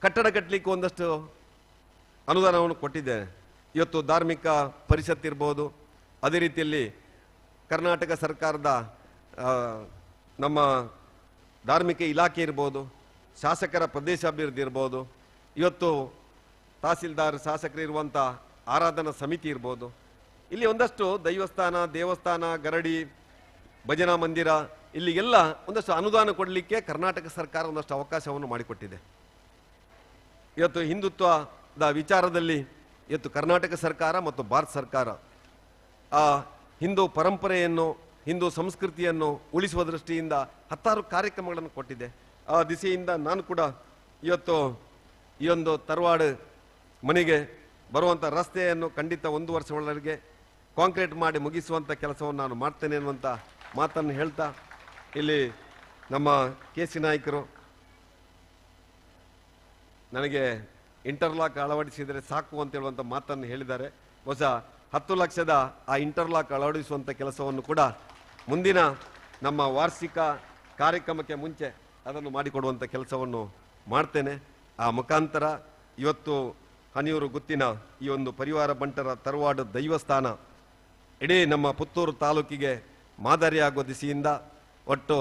ಕಟ್ಟಡ ಕಟ್ಟಲಿಕ್ಕೆ ಒಂದಷ್ಟು ಅನುದಾನವನ್ನು ಕೊಟ್ಟಿದ್ದೇನೆ. ಇವತ್ತು ಧಾರ್ಮಿಕ ಪರಿಷತ್ ಇರ್ಬೋದು, ಅದೇ ರೀತಿಯಲ್ಲಿ ಕರ್ನಾಟಕ ಸರ್ಕಾರದ ನಮ್ಮ ಧಾರ್ಮಿಕ ಇಲಾಖೆ ಇರ್ಬೋದು, ಶಾಸಕರ ಪ್ರದೇಶಾಭಿವೃದ್ಧಿ ಇರ್ಬೋದು, ಇವತ್ತು ತಹಸೀಲ್ದಾರ್ ಶಾಸಕರು ಇರುವಂಥ ಆರಾಧನಾ ಸಮಿತಿ ಇರ್ಬೋದು, ಇಲ್ಲಿ ಒಂದಷ್ಟು ದೈವಸ್ಥಾನ, ದೇವಸ್ಥಾನ, ಗರಡಿ, ಭಜನಾ ಮಂದಿರ, ಇಲ್ಲಿಗೆಲ್ಲ ಒಂದಷ್ಟು ಅನುದಾನ ಕೊಡಲಿಕ್ಕೆ ಕರ್ನಾಟಕ ಸರ್ಕಾರ ಒಂದಷ್ಟು ಅವಕಾಶವನ್ನು ಮಾಡಿಕೊಟ್ಟಿದೆ. ಇವತ್ತು ಹಿಂದುತ್ವದ ವಿಚಾರದಲ್ಲಿ ಇವತ್ತು ಕರ್ನಾಟಕ ಸರ್ಕಾರ ಮತ್ತು ಭಾರತ ಸರ್ಕಾರ ಆ ಹಿಂದೂ ಪರಂಪರೆಯನ್ನು, ಹಿಂದೂ ಸಂಸ್ಕೃತಿಯನ್ನು ಉಳಿಸುವ ದೃಷ್ಟಿಯಿಂದ 10 ಕಾರ್ಯಕ್ರಮಗಳನ್ನು ಕೊಟ್ಟಿದೆ. ಆ ದಿಸೆಯಿಂದ ನಾನು ಕೂಡ ಇವತ್ತು ಈ ಒಂದು ತರವಾಡು ಮನೆಗೆ ಬರುವಂಥ ರಸ್ತೆಯನ್ನು ಖಂಡಿತ 1 ವರ್ಷ ಒಳಗೆ ಕಾಂಕ್ರೀಟ್ ಮಾಡಿ ಮುಗಿಸುವಂಥ ಕೆಲಸವನ್ನು ನಾನು ಮಾಡ್ತೇನೆ ಅನ್ನುವಂಥ ಮಾತನ್ನು ಹೇಳ್ತಾ, ಇಲ್ಲಿ ನಮ್ಮ KC ನಾಯ್ಕರು ನನಗೆ ಇಂಟರ್ಲಾಕ್ ಅಳವಡಿಸಿದರೆ ಸಾಕು ಅಂತ ಹೇಳುವಂಥ ಮಾತನ್ನು ಹೇಳಿದ್ದಾರೆ. ಬಹುಶಃ 10 ಲಕ್ಷದ ಆ ಇಂಟರ್ಲಾಕ್ ಅಳವಡಿಸುವಂಥ ಕೆಲಸವನ್ನು ಕೂಡ ಮುಂದಿನ ನಮ್ಮ ವಾರ್ಷಿಕ ಕಾರ್ಯಕ್ರಮಕ್ಕೆ ಮುಂಚೆ ಅದನ್ನು ಮಾಡಿಕೊಡುವಂಥ ಕೆಲಸವನ್ನು ಮಾಡ್ತೇನೆ. ಆ ಮುಖಾಂತರ ಇವತ್ತು ಹನಿಯೂರು ಗುತ್ತಿನ ಈ ಒಂದು ಪರಿವಾರ ಬಂಟರ ತರವಾಡು ದೈವಸ್ಥಾನ ಇಡೀ ನಮ್ಮ ಪುತ್ತೂರು ತಾಲೂಕಿಗೆ ಮಾದರಿಯಾಗುವ ದಿಸೆಯಿಂದ ಒಟ್ಟು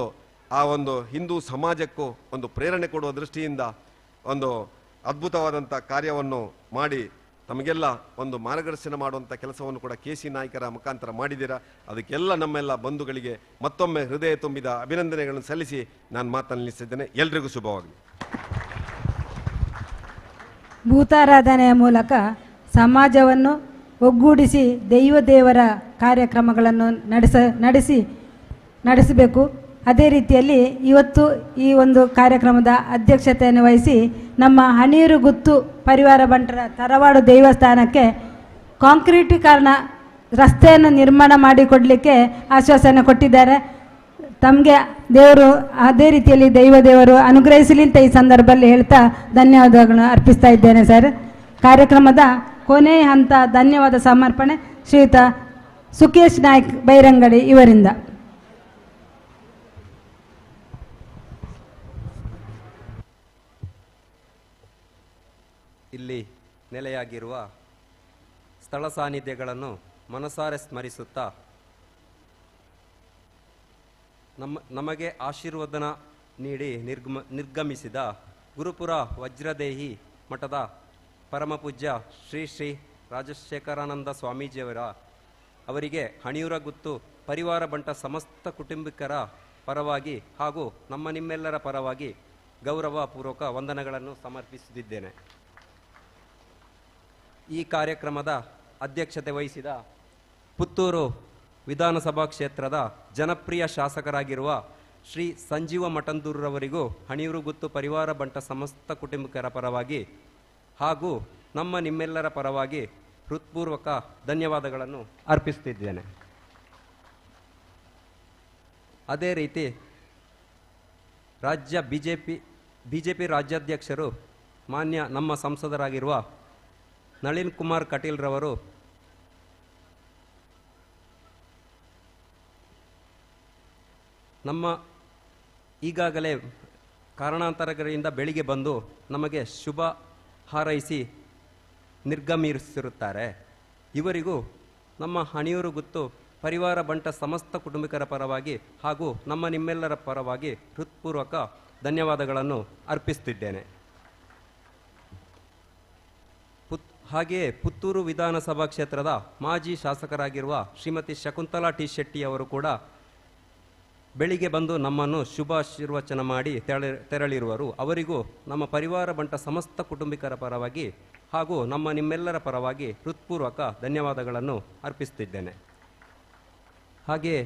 ಆ ಒಂದು ಹಿಂದೂ ಸಮಾಜಕ್ಕೂ ಒಂದು ಪ್ರೇರಣೆ ಕೊಡುವ ದೃಷ್ಟಿಯಿಂದ ಒಂದು ಅದ್ಭುತವಾದಂಥ ಕಾರ್ಯವನ್ನು ಮಾಡಿ ತಮಗೆಲ್ಲ ಒಂದು ಮಾರ್ಗದರ್ಶನ ಮಾಡುವಂಥ ಕೆಲಸವನ್ನು ಕೂಡ KC ನಾಯ್ಕರ ಮುಖಾಂತರ ಮಾಡಿದ್ದೀರಾ. ಅದಕ್ಕೆಲ್ಲ ನಮ್ಮೆಲ್ಲ ಬಂಧುಗಳಿಗೆ ಮತ್ತೊಮ್ಮೆ ಹೃದಯ ತುಂಬಿದ ಅಭಿನಂದನೆಗಳನ್ನು ಸಲ್ಲಿಸಿ ನಾನು ಮಾತನ್ನು ನಿಲ್ಲಿಸಿದ್ದೇನೆ. ಎಲ್ರಿಗೂ ಶುಭವಾಗಲಿ. ಭೂತಾರಾಧನೆಯ ಮೂಲಕ ಸಮಾಜವನ್ನು ಒಗ್ಗೂಡಿಸಿ ದೇವರ ಕಾರ್ಯಕ್ರಮಗಳನ್ನು ನಡೆಸಬೇಕು. ಅದೇ ರೀತಿಯಲ್ಲಿ ಇವತ್ತು ಈ ಒಂದು ಕಾರ್ಯಕ್ರಮದ ಅಧ್ಯಕ್ಷತೆಯನ್ನು ವಹಿಸಿ ನಮ್ಮ ಹಣಿಯೂರು ಗುತ್ತು ಪರಿವಾರ ಬಂಟರ ತರವಾಡು ದೇವಸ್ಥಾನಕ್ಕೆ ಕಾಂಕ್ರೀಟೀಕರಣ ರಸ್ತೆಯನ್ನು ನಿರ್ಮಾಣ ಮಾಡಿಕೊಡಲಿಕ್ಕೆ ಆಶ್ವಾಸನೆ ಕೊಟ್ಟಿದ್ದಾರೆ. ತಮಗೆ ದೇವರು ಅದೇ ರೀತಿಯಲ್ಲಿ ದೇವರು ಅನುಗ್ರಹಿಸಲಿ ಅಂತ ಈ ಸಂದರ್ಭದಲ್ಲಿ ಹೇಳ್ತಾ ಧನ್ಯವಾದಗಳನ್ನು ಅರ್ಪಿಸ್ತಾ ಇದ್ದೇನೆ ಸರ್. ಕಾರ್ಯಕ್ರಮದ ಕೊನೆಯ ಹಂತ ಧನ್ಯವಾದ ಸಮರ್ಪಣೆ ಶ್ರೀಯುತ ಸುಕೇಶ್ ನಾಯ್ಕ್ ಬೈರಂಗಡಿ ಇವರಿಂದ. ಇಲ್ಲಿ ನೆಲೆಯಾಗಿರುವ ಸ್ಥಳ ಸಾನ್ನಿಧ್ಯಗಳನ್ನು ಮನಸಾರೆ ಸ್ಮರಿಸುತ್ತಾ ನಮಗೆ ಆಶೀರ್ವಾದನ ನೀಡಿ ನಿರ್ಗಮಿಸಿದ ಗುರುಪುರ ವಜ್ರದೇಹಿ ಮಠದ ಪರಮಪೂಜ್ಯ ಶ್ರೀ ಶ್ರೀ ರಾಜಶೇಖರಾನಂದ ಅವರಿಗೆ ಹಣಿಯೂರ ಗುತ್ತು ಪರಿವಾರ ಬಂಟ ಸಮಸ್ತ ಕುಟುಂಬಿಕರ ಪರವಾಗಿ ಹಾಗೂ ನಿಮ್ಮೆಲ್ಲರ ಪರವಾಗಿ ಗೌರವಪೂರ್ವಕ ವಂದನೆಗಳನ್ನು ಸಮರ್ಪಿಸುತ್ತಿದ್ದೇನೆ. ಈ ಕಾರ್ಯಕ್ರಮದ ಅಧ್ಯಕ್ಷತೆ ವಹಿಸಿದ ಪುತ್ತೂರು ವಿಧಾನಸಭಾ ಕ್ಷೇತ್ರದ ಜನಪ್ರಿಯ ಶಾಸಕರಾಗಿರುವ ಶ್ರೀ ಸಂಜೀವ ಮಠಂದೂರವರಿಗೂ ಹಣಿಯೂರು ಗುತ್ತು ಪರಿವಾರ ಬಂಟ ಸಮಸ್ತ ಕುಟುಂಬಿಕರ ಪರವಾಗಿ ಹಾಗೂ ನಿಮ್ಮೆಲ್ಲರ ಪರವಾಗಿ ಹೃತ್ಪೂರ್ವಕ ಧನ್ಯವಾದಗಳನ್ನು ಅರ್ಪಿಸುತ್ತಿದ್ದೇನೆ. ಅದೇ ರೀತಿ ರಾಜ್ಯ ಬಿಜೆಪಿ ರಾಜ್ಯಾಧ್ಯಕ್ಷರು ಮಾನ್ಯ ನಮ್ಮ ಸಂಸದರಾಗಿರುವ ನಳಿನ್ ಕುಮಾರ್ ಕಟೀಲ್ರವರು ಈಗಾಗಲೇ ಕಾರಣಾಂತರಗಳಿಂದ ಬೆಳಿಗ್ಗೆ ಬಂದು ನಮಗೆ ಶುಭ ಹಾರೈಸಿ ನಿರ್ಗಮಿಸಿರುತ್ತಾರೆ. ಇವರಿಗೂ ನಮ್ಮ ಹಣಿಯೂರು ಗುತ್ತು ಪರಿವಾರ ಬಂಟ ಸಮಸ್ತ ಕುಟುಂಬಿಕರ ಪರವಾಗಿ ಹಾಗೂ ನಿಮ್ಮೆಲ್ಲರ ಪರವಾಗಿ ಹೃತ್ಪೂರ್ವಕ ಧನ್ಯವಾದಗಳನ್ನು ಅರ್ಪಿಸುತ್ತಿದ್ದೇನೆ. ಹಾಗೆಯೇ ಪುತ್ತೂರು ವಿಧಾನಸಭಾ ಕ್ಷೇತ್ರದ ಮಾಜಿ ಶಾಸಕರಾಗಿರುವ ಶ್ರೀಮತಿ ಶಕುಂತಲಾ ಟಿ ಶೆಟ್ಟಿ ಅವರು ಕೂಡ ಬೆಳಿಗ್ಗೆ ಬಂದು ನಮ್ಮನ್ನು ಶುಭಾಶೀರ್ವಚನ ಮಾಡಿ ತೆರಳಿರುವರು. ಅವರಿಗೂ ನಮ್ಮ ಪರಿವಾರ ಬಂಟ ಸಮಸ್ತ ಕುಟುಂಬಿಕರ ಪರವಾಗಿ ಹಾಗೂ ನಿಮ್ಮೆಲ್ಲರ ಪರವಾಗಿ ಹೃತ್ಪೂರ್ವಕ ಧನ್ಯವಾದಗಳನ್ನು ಅರ್ಪಿಸುತ್ತಿದ್ದೇನೆ. ಹಾಗೆಯೇ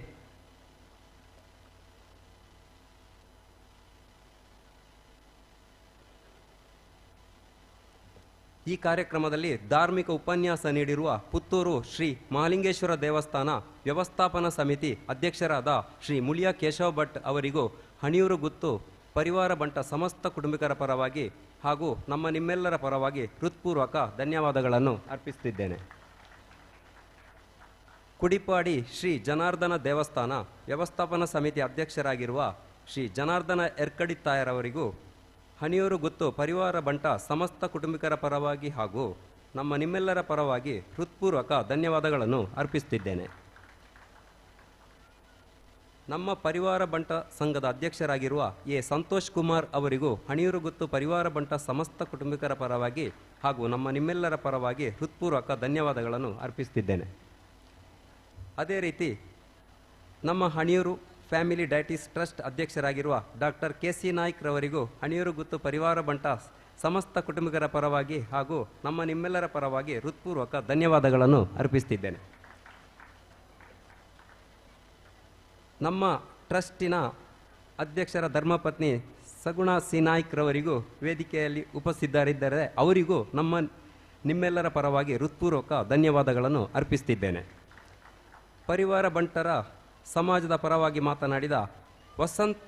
ಈ ಕಾರ್ಯಕ್ರಮದಲ್ಲಿ ಧಾರ್ಮಿಕ ಉಪನ್ಯಾಸ ನೀಡಿರುವ ಪುತ್ತೂರು ಶ್ರೀ ಮಹಾಲಿಂಗೇಶ್ವರ ದೇವಸ್ಥಾನ ವ್ಯವಸ್ಥಾಪನಾ ಸಮಿತಿ ಅಧ್ಯಕ್ಷರಾದ ಶ್ರೀ ಮುಳಿಯ ಕೇಶವ ಭಟ್ ಅವರಿಗೂ ಹಣಿಯೂರು ಗುತ್ತು ಪರಿವಾರ ಬಂಟ ಸಮಸ್ತ ಕುಟುಂಬಿಕರ ಪರವಾಗಿ ಹಾಗೂ ನಿಮ್ಮೆಲ್ಲರ ಪರವಾಗಿ ಹೃತ್ಪೂರ್ವಕ ಧನ್ಯವಾದಗಳನ್ನು ಅರ್ಪಿಸುತ್ತಿದ್ದೇನೆ. ಕುಡಿಪಾಡಿ ಶ್ರೀ ಜನಾರ್ದನ ದೇವಸ್ಥಾನ ವ್ಯವಸ್ಥಾಪನಾ ಸಮಿತಿ ಅಧ್ಯಕ್ಷರಾಗಿರುವ ಶ್ರೀ ಜನಾರ್ದನ ಎರ್ಕಡಿತ್ತಾಯರವರಿಗೂ ಹಣಿಯೂರು ಗುತ್ತು ಪರಿವಾರ ಬಂಟ ಸಮಸ್ತ ಕುಟುಂಬಿಕರ ಪರವಾಗಿ ಹಾಗೂ ನಿಮ್ಮೆಲ್ಲರ ಪರವಾಗಿ ಹೃತ್ಪೂರ್ವಕ ಧನ್ಯವಾದಗಳನ್ನು ಅರ್ಪಿಸುತ್ತಿದ್ದೇನೆ. ನಮ್ಮ ಪರಿವಾರ ಬಂಟ ಸಂಘದ ಅಧ್ಯಕ್ಷರಾಗಿರುವ ಸಂತೋಷ್ ಕುಮಾರ್ ಅವರಿಗೂ ಹಣಿಯೂರು ಗುತ್ತು ಪರಿವಾರ ಬಂಟ ಸಮಸ್ತ ಕುಟುಂಬಿಕರ ಪರವಾಗಿ ಹಾಗೂ ನಿಮ್ಮೆಲ್ಲರ ಪರವಾಗಿ ಹೃತ್ಪೂರ್ವಕ ಧನ್ಯವಾದಗಳನ್ನು ಅರ್ಪಿಸುತ್ತಿದ್ದೇನೆ. ಅದೇ ರೀತಿ ನಮ್ಮ ಹಣಿಯೂರು ಫ್ಯಾಮಿಲಿ ಡಯಾಟಿಸ್ ಟ್ರಸ್ಟ್ ಅಧ್ಯಕ್ಷರಾಗಿರುವ ಡಾಕ್ಟರ್ KC ನಾಯ್ಕ್ ರವರಿಗೂ ಹಣಿಯೂರು ಗುತ್ತು ಪರಿವಾರ ಬಂಟ ಸಮಸ್ತ ಕುಟುಂಬಿಕರ ಪರವಾಗಿ ಹಾಗೂ ನಿಮ್ಮೆಲ್ಲರ ಪರವಾಗಿ ಹೃತ್ಪೂರ್ವಕ ಧನ್ಯವಾದಗಳನ್ನು ಅರ್ಪಿಸುತ್ತಿದ್ದೇನೆ. ನಮ್ಮ ಟ್ರಸ್ಟಿನ ಅಧ್ಯಕ್ಷರ ಧರ್ಮಪತ್ನಿ ಸಗುಣ ಸಿ ನಾಯ್ಕ್ ರವರಿಗೂ ವೇದಿಕೆಯಲ್ಲಿ ಉಪಸ್ಥಿತರಿದ್ದರೆ ಅವರಿಗೂ ನಿಮ್ಮೆಲ್ಲರ ಪರವಾಗಿ ಹೃತ್ಪೂರ್ವಕ ಧನ್ಯವಾದಗಳನ್ನು ಅರ್ಪಿಸುತ್ತಿದ್ದೇನೆ. ಪರಿವಾರ ಬಂಟರ ಸಮಾಜದ ಪರವಾಗಿ ಮಾತನಾಡಿದ ವಸಂತ್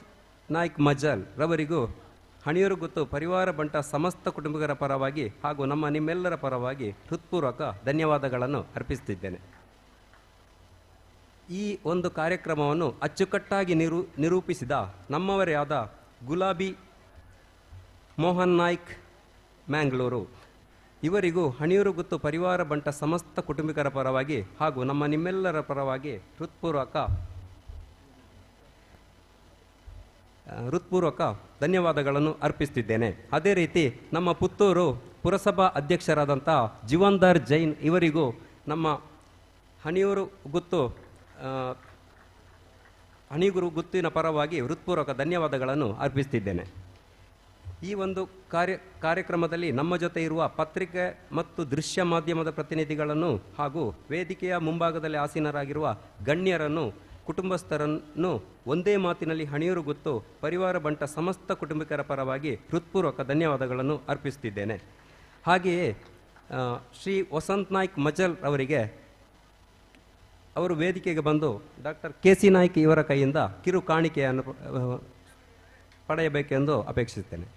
ನಾಯ್ಕ್ ಮಜಲ್ ರವರಿಗೂ ಹಣಿಯೂರು ಗುತ್ತು ಪರಿವಾರ ಬಂಟ ಸಮಸ್ತ ಕುಟುಂಬಿಕರ ಪರವಾಗಿ ಹಾಗೂ ನಿಮ್ಮೆಲ್ಲರ ಪರವಾಗಿ ಹೃತ್ಪೂರ್ವಕ ಧನ್ಯವಾದಗಳನ್ನು ಅರ್ಪಿಸುತ್ತಿದ್ದೇನೆ. ಈ ಒಂದು ಕಾರ್ಯಕ್ರಮವನ್ನು ಅಚ್ಚುಕಟ್ಟಾಗಿ ನಿರೂಪಿಸಿದ ನಮ್ಮವರೇ ಆದ ಗುಲಾಬಿ ಮೋಹನ್ ನಾಯ್ಕ್ ಮ್ಯಾಂಗ್ಳೂರು ಇವರಿಗೂ ಹಣಿಯೂರು ಗುತ್ತು ಪರಿವಾರ ಬಂಟ ಸಮಸ್ತ ಕುಟುಂಬಿಕರ ಪರವಾಗಿ ಹಾಗೂ ನಿಮ್ಮೆಲ್ಲರ ಪರವಾಗಿ ಹೃತ್ಪೂರ್ವಕ ಧನ್ಯವಾದಗಳನ್ನು ಅರ್ಪಿಸುತ್ತಿದ್ದೇನೆ. ಅದೇ ರೀತಿ ನಮ್ಮ ಪುತ್ತೂರು ಪುರಸಭಾ ಅಧ್ಯಕ್ಷರಾದಂಥ ಜೀವನ್ದಾರ್ ಜೈನ್ ಇವರಿಗೂ ನಮ್ಮ ಹಣಿಯೂರು ಗುತ್ತಿನ ಪರವಾಗಿ ಹೃತ್ಪೂರ್ವಕ ಧನ್ಯವಾದಗಳನ್ನು ಅರ್ಪಿಸುತ್ತಿದ್ದೇನೆ. ಈ ಒಂದು ಕಾರ್ಯಕ್ರಮದಲ್ಲಿ ನಮ್ಮ ಜೊತೆ ಇರುವ ಪತ್ರಿಕೆ ಮತ್ತು ದೃಶ್ಯ ಮಾಧ್ಯಮದ ಪ್ರತಿನಿಧಿಗಳನ್ನು ಹಾಗೂ ವೇದಿಕೆಯ ಮುಂಭಾಗದಲ್ಲಿ ಆಸೀನರಾಗಿರುವ ಗಣ್ಯರನ್ನು ಕುಟುಂಬಸ್ಥರನ್ನು ಒಂದೇ ಮಾತಿನಲ್ಲಿ ಹಣಿಯೂರು ಗುತ್ತು ಪರಿವಾರ ಬಂಟ ಸಮಸ್ತ ಕುಟುಂಬಿಕರ ಪರವಾಗಿ ಹೃತ್ಪೂರ್ವಕ ಧನ್ಯವಾದಗಳನ್ನು ಅರ್ಪಿಸುತ್ತಿದ್ದೇನೆ. ಹಾಗೆಯೇ ಶ್ರೀ ವಸಂತ್ ನಾಯ್ಕ್ ಮಜಲ್ ಅವರಿಗೆ ಅವರು ವೇದಿಕೆಗೆ ಬಂದು ಡಾಕ್ಟರ್ ಕೆ.ಸಿ. ನಾಯ್ಕ್ ಇವರ ಕೈಯಿಂದ ಕಿರು ಕಾಣಿಕೆಯನ್ನು ಪಡೆಯಬೇಕೆಂದು ಅಪೇಕ್ಷಿಸುತ್ತೇನೆ.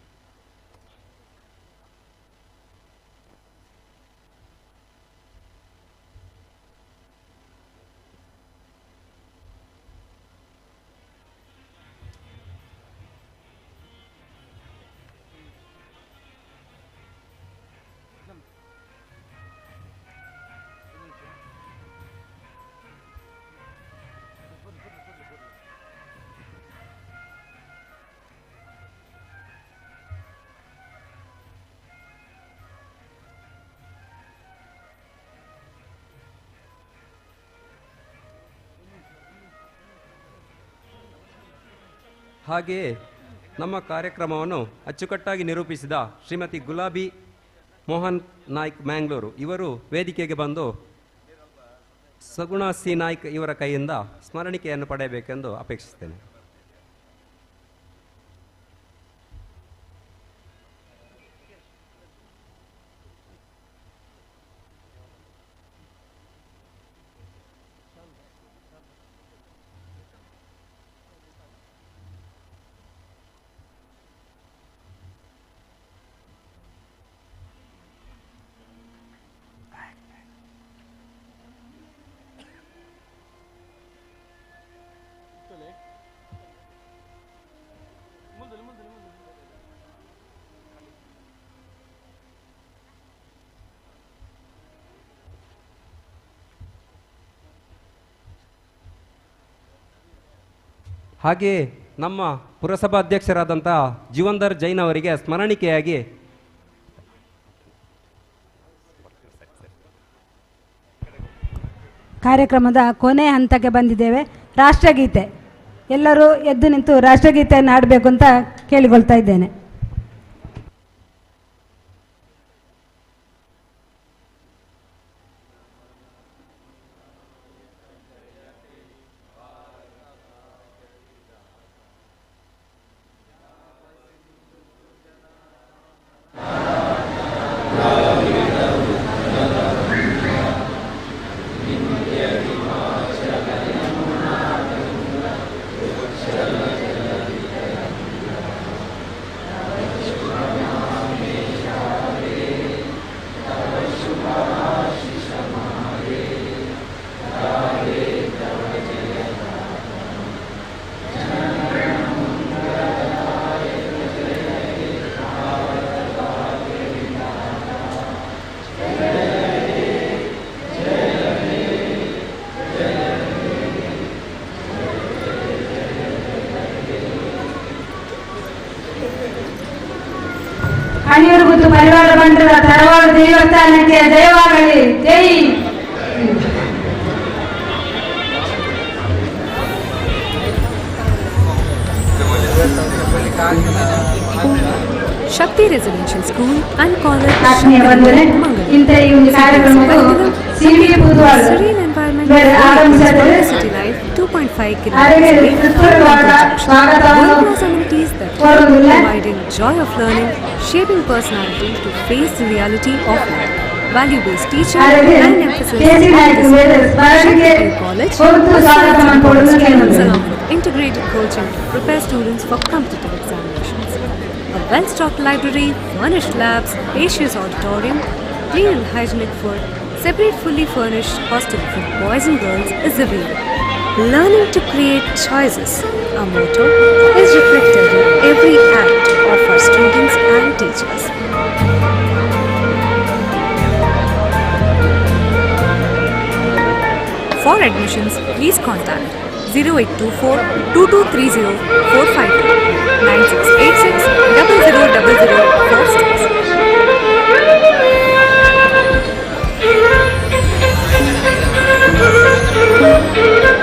ಹಾಗೆಯೇ ನಮ್ಮ ಕಾರ್ಯಕ್ರಮವನ್ನು ಅಚ್ಚುಕಟ್ಟಾಗಿ ನಿರೂಪಿಸಿದ ಶ್ರೀಮತಿ ಗುಲಾಬಿ ಮೋಹನ್ ನಾಯ್ಕ್ ಮ್ಯಾಂಗ್ಳೂರು ಇವರು ವೇದಿಕೆಗೆ ಬಂದು ಸಗುಣ ಸಿ ನಾಯ್ಕ್ ಇವರ ಕೈಯಿಂದ ಸ್ಮರಣಿಕೆಯನ್ನು ಪಡೆಯಬೇಕೆಂದು ಅಪೇಕ್ಷಿಸುತ್ತೇನೆ. ಹಾಗೆಯೇ ನಮ್ಮ ಪುರಸಭಾ ಅಧ್ಯಕ್ಷರಾದಂಥ ಜೀವನ್ದಾರ್ ಜೈನ್ ಅವರಿಗೆ ಸ್ಮರಣಿಕೆಯಾಗಿ ಕಾರ್ಯಕ್ರಮದ ಕೊನೆ ಹಂತಕ್ಕೆ ಬಂದಿದ್ದೇವೆ. ರಾಷ್ಟ್ರಗೀತೆ ಎಲ್ಲರೂ ಎದ್ದು ನಿಂತು ರಾಷ್ಟ್ರಗೀತೆಯನ್ನು ಹಾಡಬೇಕು ಅಂತ ಕೇಳಿಕೊಳ್ತಾ ಇದ್ದೇನೆ. ಹಣಿಯೂರು ಗುತ್ತು ಪರಿವಾರ ಬಂಟರ ತರವಾರು ದೇವಸ್ಥಾನಕ್ಕೆ ಜಯವಾಗಲಿ. ಜೈ. ಶಕ್ತಿ ರೆಸಿಡೆನ್ಷಿಯಲ್ ಸ್ಕೂಲ್ ಅಂಡ್ ಕಾಲೇಜ್ ಇಂಥ ಈ ಒಂದು ಕಾರ್ಯಕ್ರಮವು ಸಿವಿಲ್ ಬುಧವಾರ City Life 2.5 kilometers providing joy of learning, shaping personality to face the reality of life. Value-based teaching and emphasis on college along with integrated coaching to prepare students for competitive examinations. A well-stocked library, furnished labs, spacious auditorium, clean and hygienic food, separate fully furnished hostel for boys and girls is available. Learning to create choices, our motto, is reflected in every act of our students and teachers. For admissions, please contact 0824 2230 452 9686 000046.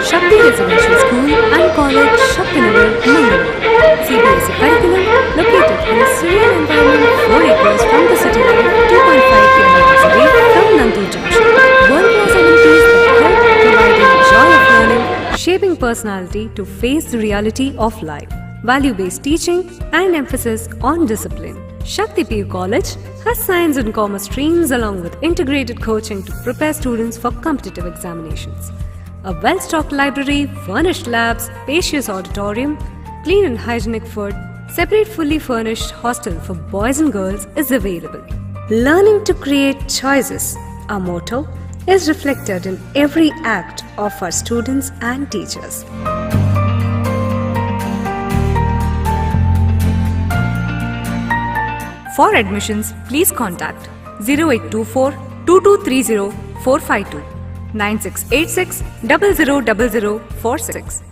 Shakti Residential School and College, Shaktinagar, Mangalore. CBSE curriculum located in a serene environment 4 acres from the city line, 2.5 kilometers away from Nantur Junction. World-class amenities that help providing joy of learning, shaping personality to face the reality of life. Value-based teaching and emphasis on discipline. Shakti PU College has science and commerce streams along with integrated coaching to prepare students for competitive examinations. A well-stocked library, furnished labs, spacious auditorium, clean and hygienic food, separate fully furnished hostel for boys and girls is available. Learning to create choices, our motto, is reflected in every act of our students and teachers. For admissions, please contact 0824 2230 452 9686 000046.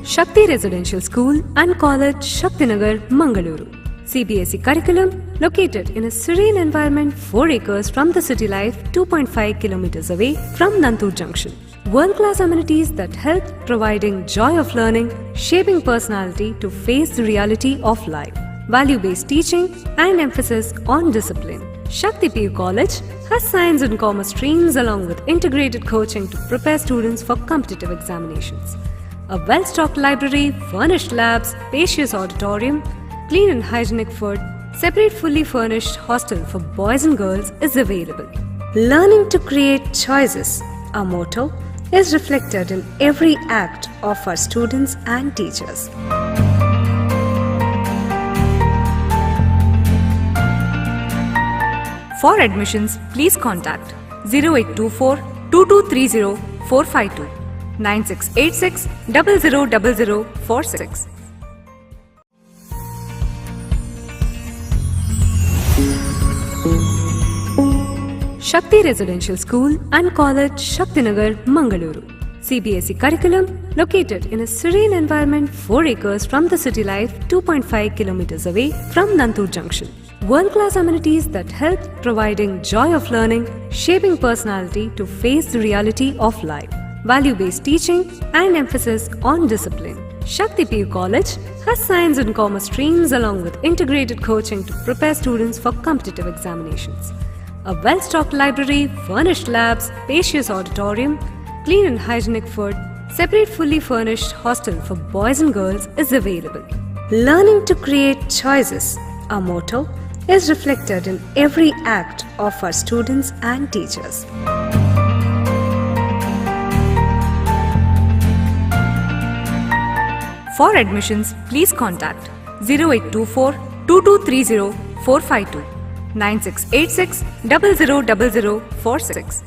Shakti Residential School and College, Shaktinagar, Mangaluru. CBSE curriculum located in a serene environment 4 acres from the city life, 2.5 kilometers away from Nantur Junction. World-class amenities that help providing joy of learning, shaping personality to face the reality of life. Value-based teaching and emphasis on discipline. Shakti PU College has science and commerce streams along with integrated coaching to prepare students for competitive examinations. A well-stocked library, furnished labs, spacious auditorium, clean and hygienic food, separate fully furnished hostel for boys and girls is available. Learning to create choices, our motto, is reflected in every act of our students and teachers. For admissions, please contact 0824 2230 452 9686 000046. Shakti Residential School and College, Shaktinagar, Mangaluru. CBSE curriculum located in a serene environment 4 acres from the city life, 2.5 kilometers away from Nantur Junction. World-class amenities that help providing joy of learning, shaping personality to face the reality of life. Value-based teaching and emphasis on discipline. Shakti PU College has science and commerce streams along with integrated coaching to prepare students for competitive examinations. A well-stocked library, furnished labs, spacious auditorium, clean and hygienic food, separate fully furnished hostel for boys and girls is available. Learning to create choices, our motto, is reflected in every act of our students and teachers. For admissions, please contact 0824 2230 452 9686 000046.